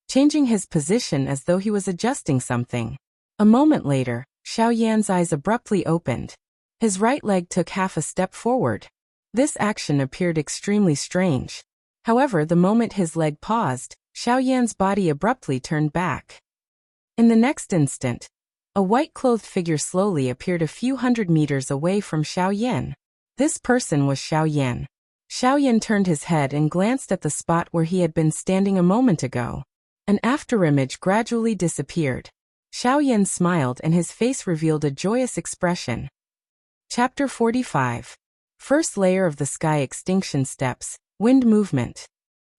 changing his position as though he was adjusting something. A moment later, Xiao Yan's eyes abruptly opened. His right leg took half a step forward. This action appeared extremely strange. However, the moment his leg paused, Xiao Yan's body abruptly turned back. In the next instant, a white-clothed figure slowly appeared a few hundred meters away from Xiao Yan. This person was Xiao Yan. Xiao Yan turned his head and glanced at the spot where he had been standing a moment ago. An afterimage gradually disappeared. Xiao Yan smiled and his face revealed a joyous expression. Chapter 45. First layer of the sky extinction steps, wind movement.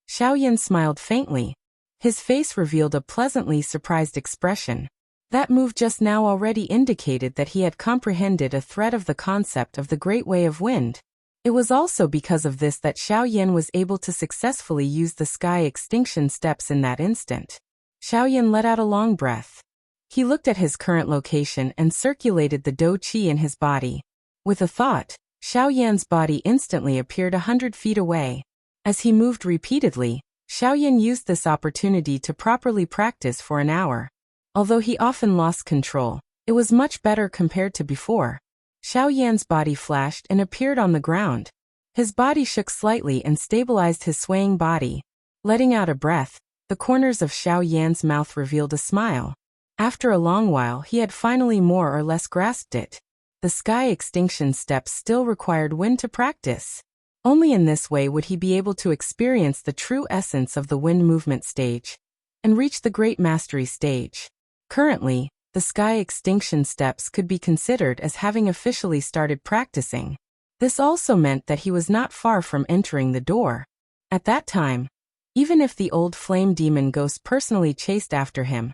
Xiao Yan smiled faintly. His face revealed a pleasantly surprised expression. That move just now already indicated that he had comprehended a thread of the concept of the Great Way of Wind. It was also because of this that Xiao Yan was able to successfully use the sky extinction steps in that instant. Xiao Yan let out a long breath. He looked at his current location and circulated the Do Qi in his body. With a thought, Xiao Yan's body instantly appeared 100 feet away. As he moved repeatedly, Xiao Yan used this opportunity to properly practice for an hour. Although he often lost control, it was much better compared to before. Xiao Yan's body flashed and appeared on the ground. His body shook slightly and stabilized his swaying body. Letting out a breath, the corners of Xiao Yan's mouth revealed a smile. After a long while, he had finally more or less grasped it. The sky extinction steps still required wind to practice. Only in this way would he be able to experience the true essence of the wind movement stage and reach the great mastery stage. Currently, the sky extinction steps could be considered as having officially started practicing. This also meant that he was not far from entering the door. At that time, even if the old flame demon ghost personally chased after him,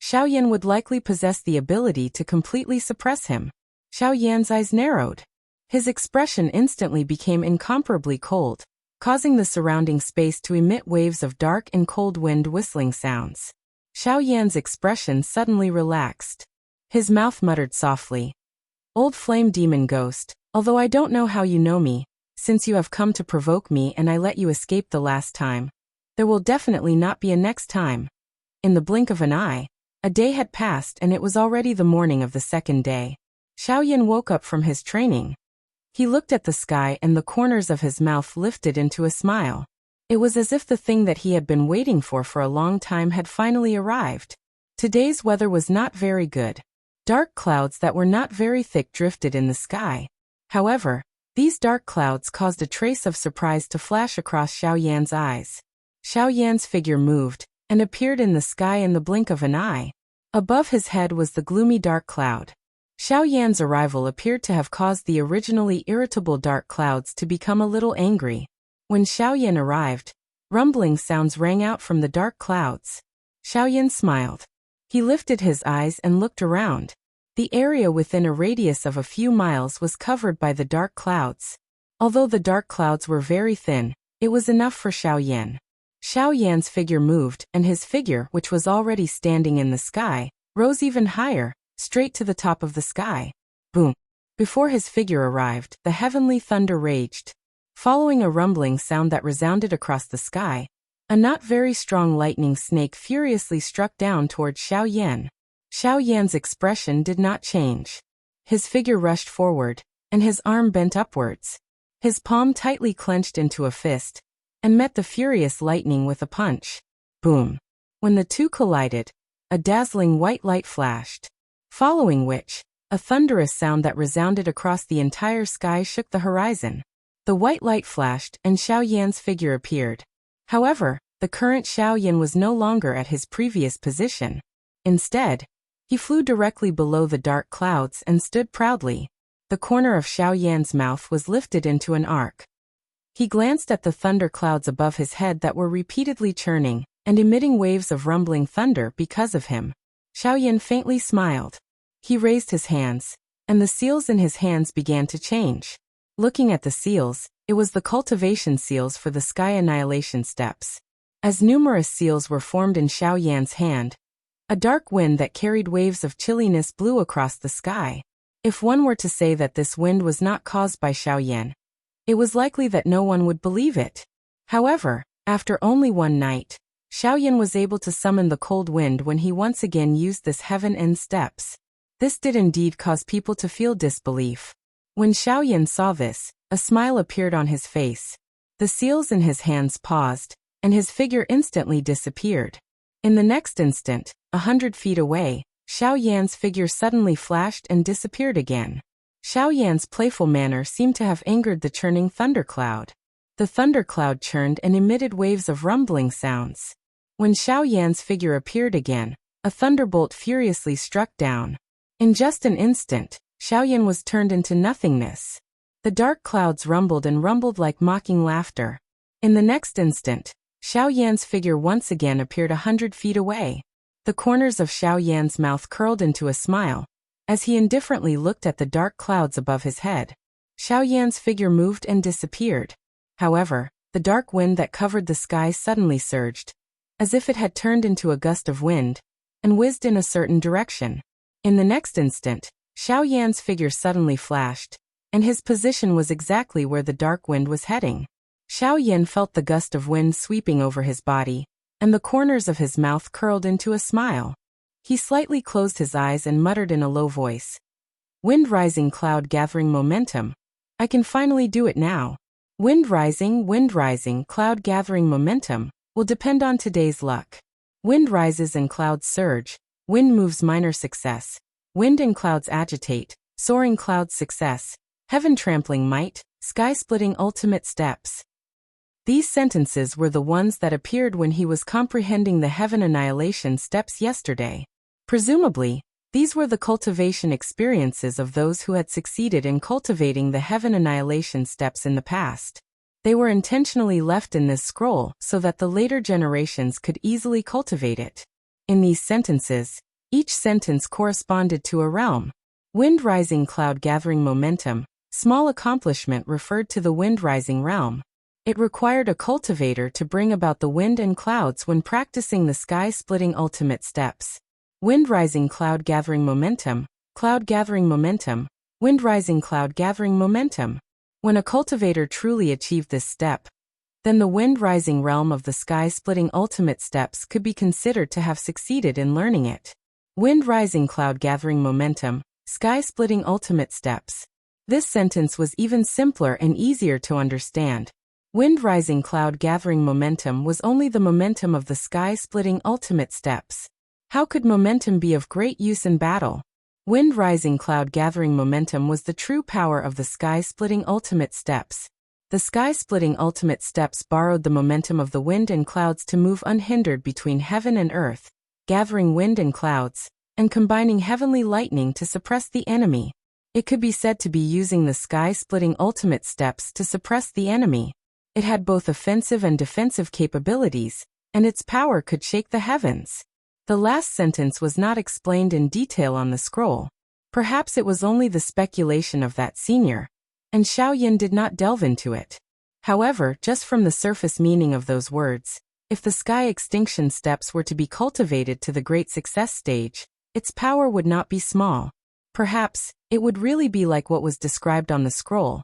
Xiao Yan would likely possess the ability to completely suppress him. Xiao Yan's eyes narrowed. His expression instantly became incomparably cold, causing the surrounding space to emit waves of dark and cold wind whistling sounds. Xiao Yan's expression suddenly relaxed. His mouth muttered softly. Old flame demon ghost, although I don't know how you know me, since you have come to provoke me and I let you escape the last time, there will definitely not be a next time. In the blink of an eye, a day had passed and it was already the morning of the second day. Xiao Yan woke up from his training. He looked at the sky and the corners of his mouth lifted into a smile. It was as if the thing that he had been waiting for a long time had finally arrived. Today's weather was not very good. Dark clouds that were not very thick drifted in the sky. However, these dark clouds caused a trace of surprise to flash across Xiao Yan's eyes. Xiao Yan's figure moved and appeared in the sky in the blink of an eye. Above his head was the gloomy dark cloud. Xiao Yan's arrival appeared to have caused the originally irritable dark clouds to become a little angry. When Xiao Yan arrived, rumbling sounds rang out from the dark clouds. Xiao Yan smiled. He lifted his eyes and looked around. The area within a radius of a few miles was covered by the dark clouds. Although the dark clouds were very thin, it was enough for Xiao Yan. Xiao Yan's figure moved, and his figure, which was already standing in the sky, rose even higher, straight to the top of the sky. Boom! Before his figure arrived, the heavenly thunder raged. Following a rumbling sound that resounded across the sky, a not very strong lightning snake furiously struck down toward Xiao Yan. Xiao Yan's expression did not change. His figure rushed forward, and his arm bent upwards. His palm tightly clenched into a fist, and met the furious lightning with a punch. Boom! When the two collided, a dazzling white light flashed. Following which, a thunderous sound that resounded across the entire sky shook the horizon. The white light flashed and Xiao Yan's figure appeared. However, the current Xiao Yan was no longer at his previous position. Instead, he flew directly below the dark clouds and stood proudly. The corner of Xiao Yan's mouth was lifted into an arc. He glanced at the thunder clouds above his head that were repeatedly churning and emitting waves of rumbling thunder because of him. Xiao Yan faintly smiled. He raised his hands, and the seals in his hands began to change. Looking at the seals, it was the cultivation seals for the sky annihilation steps. As numerous seals were formed in Xiao Yan's hand, a dark wind that carried waves of chilliness blew across the sky. If one were to say that this wind was not caused by Xiao Yan, it was likely that no one would believe it. However, after only one night, Xiao Yan was able to summon the cold wind when he once again used this heaven-end steps. This did indeed cause people to feel disbelief. When Xiao Yan saw this, a smile appeared on his face. The seals in his hands paused, and his figure instantly disappeared. In the next instant, 100 feet away, Xiao Yan's figure suddenly flashed and disappeared again. Xiao Yan's playful manner seemed to have angered the churning thundercloud. The thundercloud churned and emitted waves of rumbling sounds. When Xiao Yan's figure appeared again, a thunderbolt furiously struck down. In just an instant, Xiao Yan was turned into nothingness. The dark clouds rumbled and rumbled like mocking laughter. In the next instant, Xiao Yan's figure once again appeared 100 feet away. The corners of Xiao Yan's mouth curled into a smile, as he indifferently looked at the dark clouds above his head. Xiao Yan's figure moved and disappeared. However, the dark wind that covered the sky suddenly surged, as if it had turned into a gust of wind, and whizzed in a certain direction. In the next instant, Xiao Yan's figure suddenly flashed, and his position was exactly where the dark wind was heading. Xiao Yan felt the gust of wind sweeping over his body, and the corners of his mouth curled into a smile. He slightly closed his eyes and muttered in a low voice, "Wind rising, cloud gathering momentum. I can finally do it now. Wind rising, cloud gathering momentum, will depend on today's luck. Wind rises and clouds surge, wind moves minor success. Wind and clouds agitate, soaring clouds success. Heaven trampling might, sky splitting ultimate steps." These sentences were the ones that appeared when he was comprehending the heaven annihilation steps yesterday. Presumably, these were the cultivation experiences of those who had succeeded in cultivating the heaven annihilation steps in the past. They were intentionally left in this scroll so that the later generations could easily cultivate it. In these sentences, each sentence corresponded to a realm. Wind rising, cloud gathering momentum, small accomplishment referred to the wind rising realm. It required a cultivator to bring about the wind and clouds when practicing the sky-splitting ultimate steps. Wind rising, cloud gathering momentum, wind rising, cloud gathering momentum. When a cultivator truly achieved this step, then the wind rising realm of the sky-splitting ultimate steps could be considered to have succeeded in learning it. Wind rising, cloud gathering momentum, sky-splitting ultimate steps. This sentence was even simpler and easier to understand. Wind rising, cloud gathering momentum was only the momentum of the sky-splitting ultimate steps. How could momentum be of great use in battle? Wind rising, cloud gathering momentum was the true power of the sky-splitting ultimate steps. The sky-splitting ultimate steps borrowed the momentum of the wind and clouds to move unhindered between heaven and earth, gathering wind and clouds, and combining heavenly lightning to suppress the enemy. It could be said to be using the sky-splitting ultimate steps to suppress the enemy. It had both offensive and defensive capabilities, and its power could shake the heavens. The last sentence was not explained in detail on the scroll. Perhaps it was only the speculation of that senior, and Xiao Yan did not delve into it. However, just from the surface meaning of those words, if the sky extinction steps were to be cultivated to the great success stage, its power would not be small. Perhaps, it would really be like what was described on the scroll.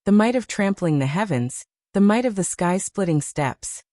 The might of trampling the heavens, the might of the sky-splitting steps.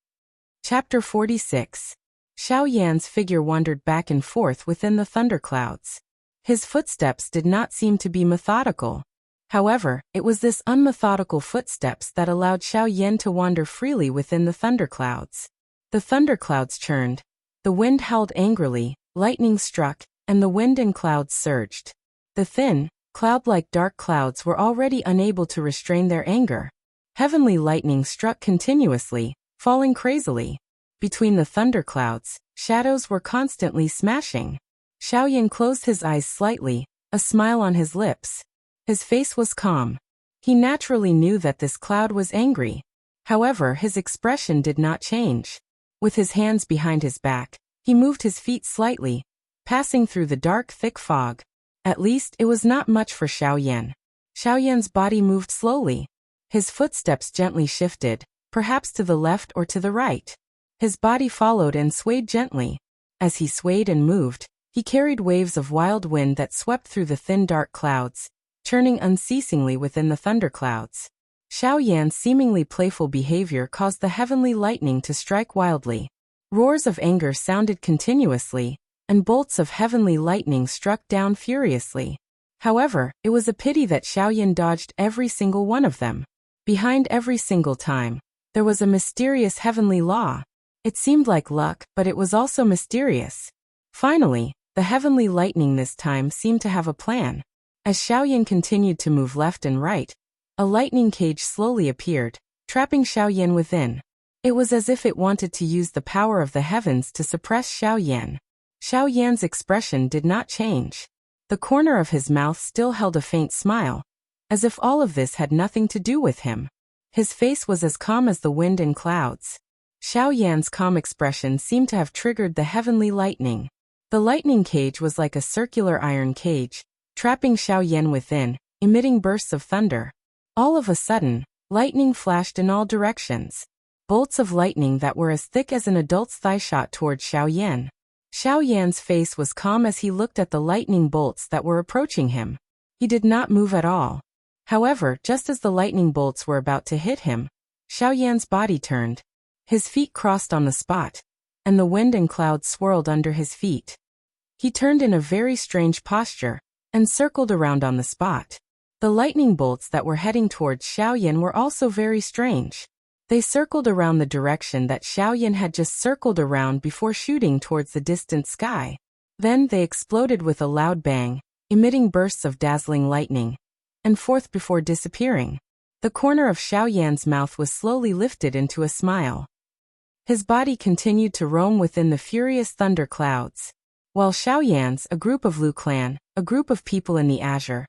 Chapter 46. Xiao Yan's figure wandered back and forth within the thunderclouds. His footsteps did not seem to be methodical. However, it was this unmethodical footsteps that allowed Xiao Yan to wander freely within the thunderclouds. The thunderclouds churned, the wind howled angrily, lightning struck, and the wind and clouds surged. The thin, cloud-like dark clouds were already unable to restrain their anger. Heavenly lightning struck continuously, falling crazily. Between the thunderclouds, shadows were constantly smashing. Xiao Yan closed his eyes slightly, a smile on his lips. His face was calm. He naturally knew that this cloud was angry. However, his expression did not change. With his hands behind his back, he moved his feet slightly, passing through the dark, thick fog. At least, it was not much for Xiao Yan. Xiao Yan's body moved slowly. His footsteps gently shifted, perhaps to the left or to the right. His body followed and swayed gently. As he swayed and moved, he carried waves of wild wind that swept through the thin dark clouds, churning unceasingly within the thunderclouds. Xiao Yan's seemingly playful behavior caused the heavenly lightning to strike wildly. Roars of anger sounded continuously, and bolts of heavenly lightning struck down furiously. However, it was a pity that Xiao Yan dodged every single one of them. Behind every single time, there was a mysterious heavenly law. It seemed like luck, but it was also mysterious. Finally, the heavenly lightning this time seemed to have a plan. As Xiao Yan continued to move left and right, a lightning cage slowly appeared, trapping Xiao Yan within. It was as if it wanted to use the power of the heavens to suppress Xiao Yan. Xiao Yan's expression did not change. The corner of his mouth still held a faint smile, as if all of this had nothing to do with him. His face was as calm as the wind and clouds. Xiao Yan's calm expression seemed to have triggered the heavenly lightning. The lightning cage was like a circular iron cage, trapping Xiao Yan within, emitting bursts of thunder. All of a sudden, lightning flashed in all directions. Bolts of lightning that were as thick as an adult's thigh shot toward Xiao Yan. Xiao Yan's face was calm as he looked at the lightning bolts that were approaching him. He did not move at all. However, just as the lightning bolts were about to hit him, Xiao Yan's body turned. His feet crossed on the spot, and the wind and clouds swirled under his feet. He turned in a very strange posture, and circled around on the spot. The lightning bolts that were heading towards Xiao Yan were also very strange. They circled around the direction that Xiao Yan had just circled around before shooting towards the distant sky. Then they exploded with a loud bang, emitting bursts of dazzling lightning, and forth before disappearing. The corner of Xiao Yan's mouth was slowly lifted into a smile. His body continued to roam within the furious thunder clouds. While Xiao Yan's, a group of Lu clan, a group of people in the Azure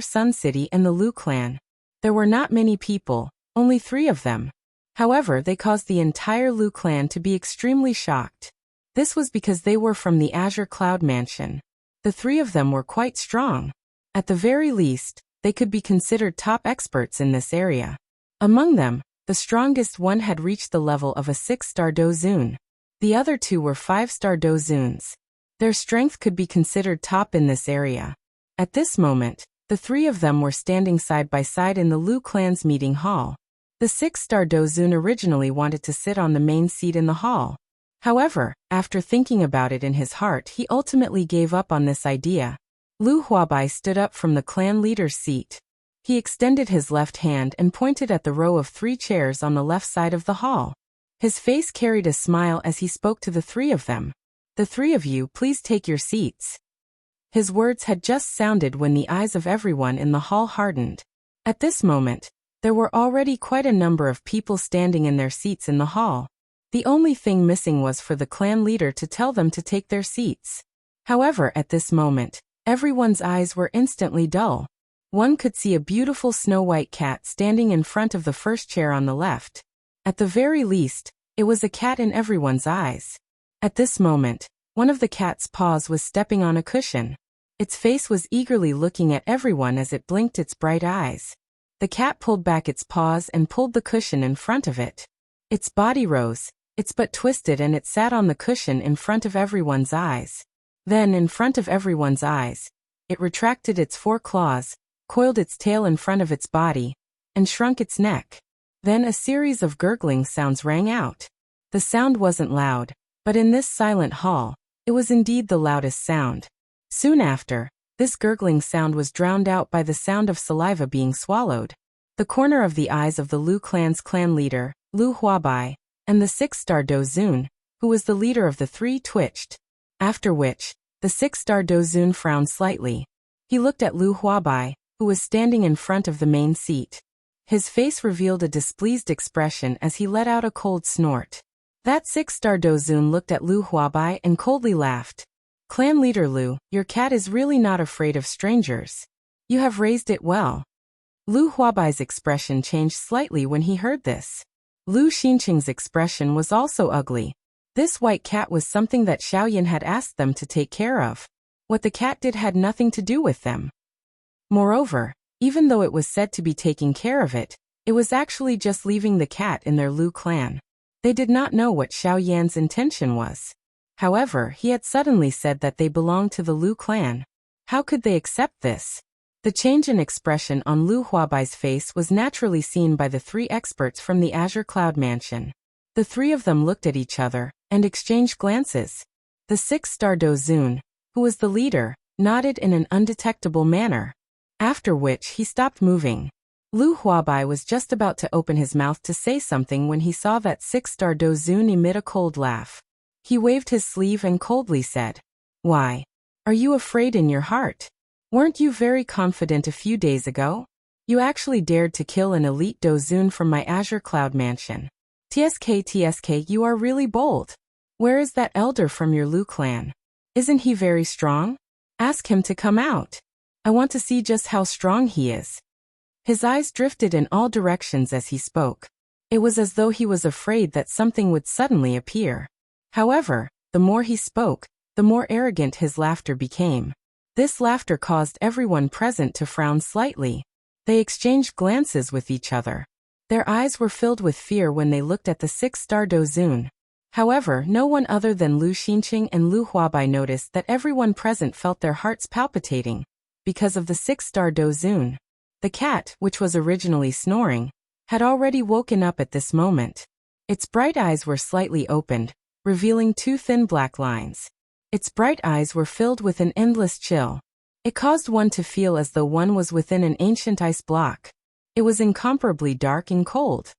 Sun City and the Lu clan. There were not many people, only 3 of them. However, they caused the entire Lu clan to be extremely shocked. This was because they were from the Azure Cloud Mansion. The 3 of them were quite strong. At the very least, they could be considered top experts in this area. Among them, the strongest one had reached the level of a 6-star Dozun. The other 2 were 5-star Dozuns. Their strength could be considered top in this area. At this moment, the 3 of them were standing side by side in the Lu clan's meeting hall. The 6-star Dozun originally wanted to sit on the main seat in the hall. However, after thinking about it in his heart, he ultimately gave up on this idea. Lu Huabai stood up from the clan leader's seat. He extended his left hand and pointed at the row of 3 chairs on the left side of the hall. His face carried a smile as he spoke to the 3 of them. "The 3 of you, please take your seats." His words had just sounded when the eyes of everyone in the hall hardened. At this moment, there were already quite a number of people standing in their seats in the hall. The only thing missing was for the clan leader to tell them to take their seats. However, at this moment, everyone's eyes were instantly dull. One could see a beautiful snow-white cat standing in front of the first chair on the left. At the very least, it was a cat in everyone's eyes. At this moment, one of the cat's paws was stepping on a cushion. Its face was eagerly looking at everyone as it blinked its bright eyes. The cat pulled back its paws and pulled the cushion in front of it. Its body rose, its butt twisted, and it sat on the cushion in front of everyone's eyes. Then, in front of everyone's eyes, it retracted its 4 claws, coiled its tail in front of its body, and shrunk its neck. Then a series of gurgling sounds rang out. The sound wasn't loud, but in this silent hall, it was indeed the loudest sound. Soon after, this gurgling sound was drowned out by the sound of saliva being swallowed. The corner of the eyes of the Lu clan's clan leader, Lu Huabai, and the 6-star Dozun, who was the leader of the 3, twitched. After which, the 6-star Dozun frowned slightly. He looked at Lu Huabai, who was standing in front of the main seat. His face revealed a displeased expression as he let out a cold snort. That 6-star Dozun looked at Lu Huabai and coldly laughed. "Clan leader Lu, your cat is really not afraid of strangers. You have raised it well." Lu Huabai's expression changed slightly when he heard this. Lu Xinqing's expression was also ugly. This white cat was something that Xiao Yan had asked them to take care of. What the cat did had nothing to do with them. Moreover, even though it was said to be taking care of it, it was actually just leaving the cat in their Lu clan. They did not know what Xiao Yan's intention was. However, he had suddenly said that they belonged to the Lu clan. How could they accept this? The change in expression on Lu Huabai's face was naturally seen by the three experts from the Azure Cloud Mansion. The three of them looked at each other and exchanged glances. The six-star Dozun, who was the leader, nodded in an undetectable manner, after which he stopped moving. Lu Huabai was just about to open his mouth to say something when he saw that six-star Dozun emit a cold laugh. He waved his sleeve and coldly said, "Why? Are you afraid in your heart? Weren't you very confident a few days ago? You actually dared to kill an elite Dozun from my Azure Cloud Mansion. TSK, you are really bold. Where is that elder from your Lu clan? Isn't he very strong? Ask him to come out. I want to see just how strong he is." His eyes drifted in all directions as he spoke. It was as though he was afraid that something would suddenly appear. However, the more he spoke, the more arrogant his laughter became. This laughter caused everyone present to frown slightly. They exchanged glances with each other. Their eyes were filled with fear when they looked at the six-star Dozun. However, no one other than Lu Xinqing and Lu Huabai noticed that everyone present felt their hearts palpitating because of the six-star Dozun. The cat, which was originally snoring, had already woken up at this moment. Its bright eyes were slightly opened, revealing two thin black lines. Its bright eyes were filled with an endless chill. It caused one to feel as though one was within an ancient ice block. It was incomparably dark and cold.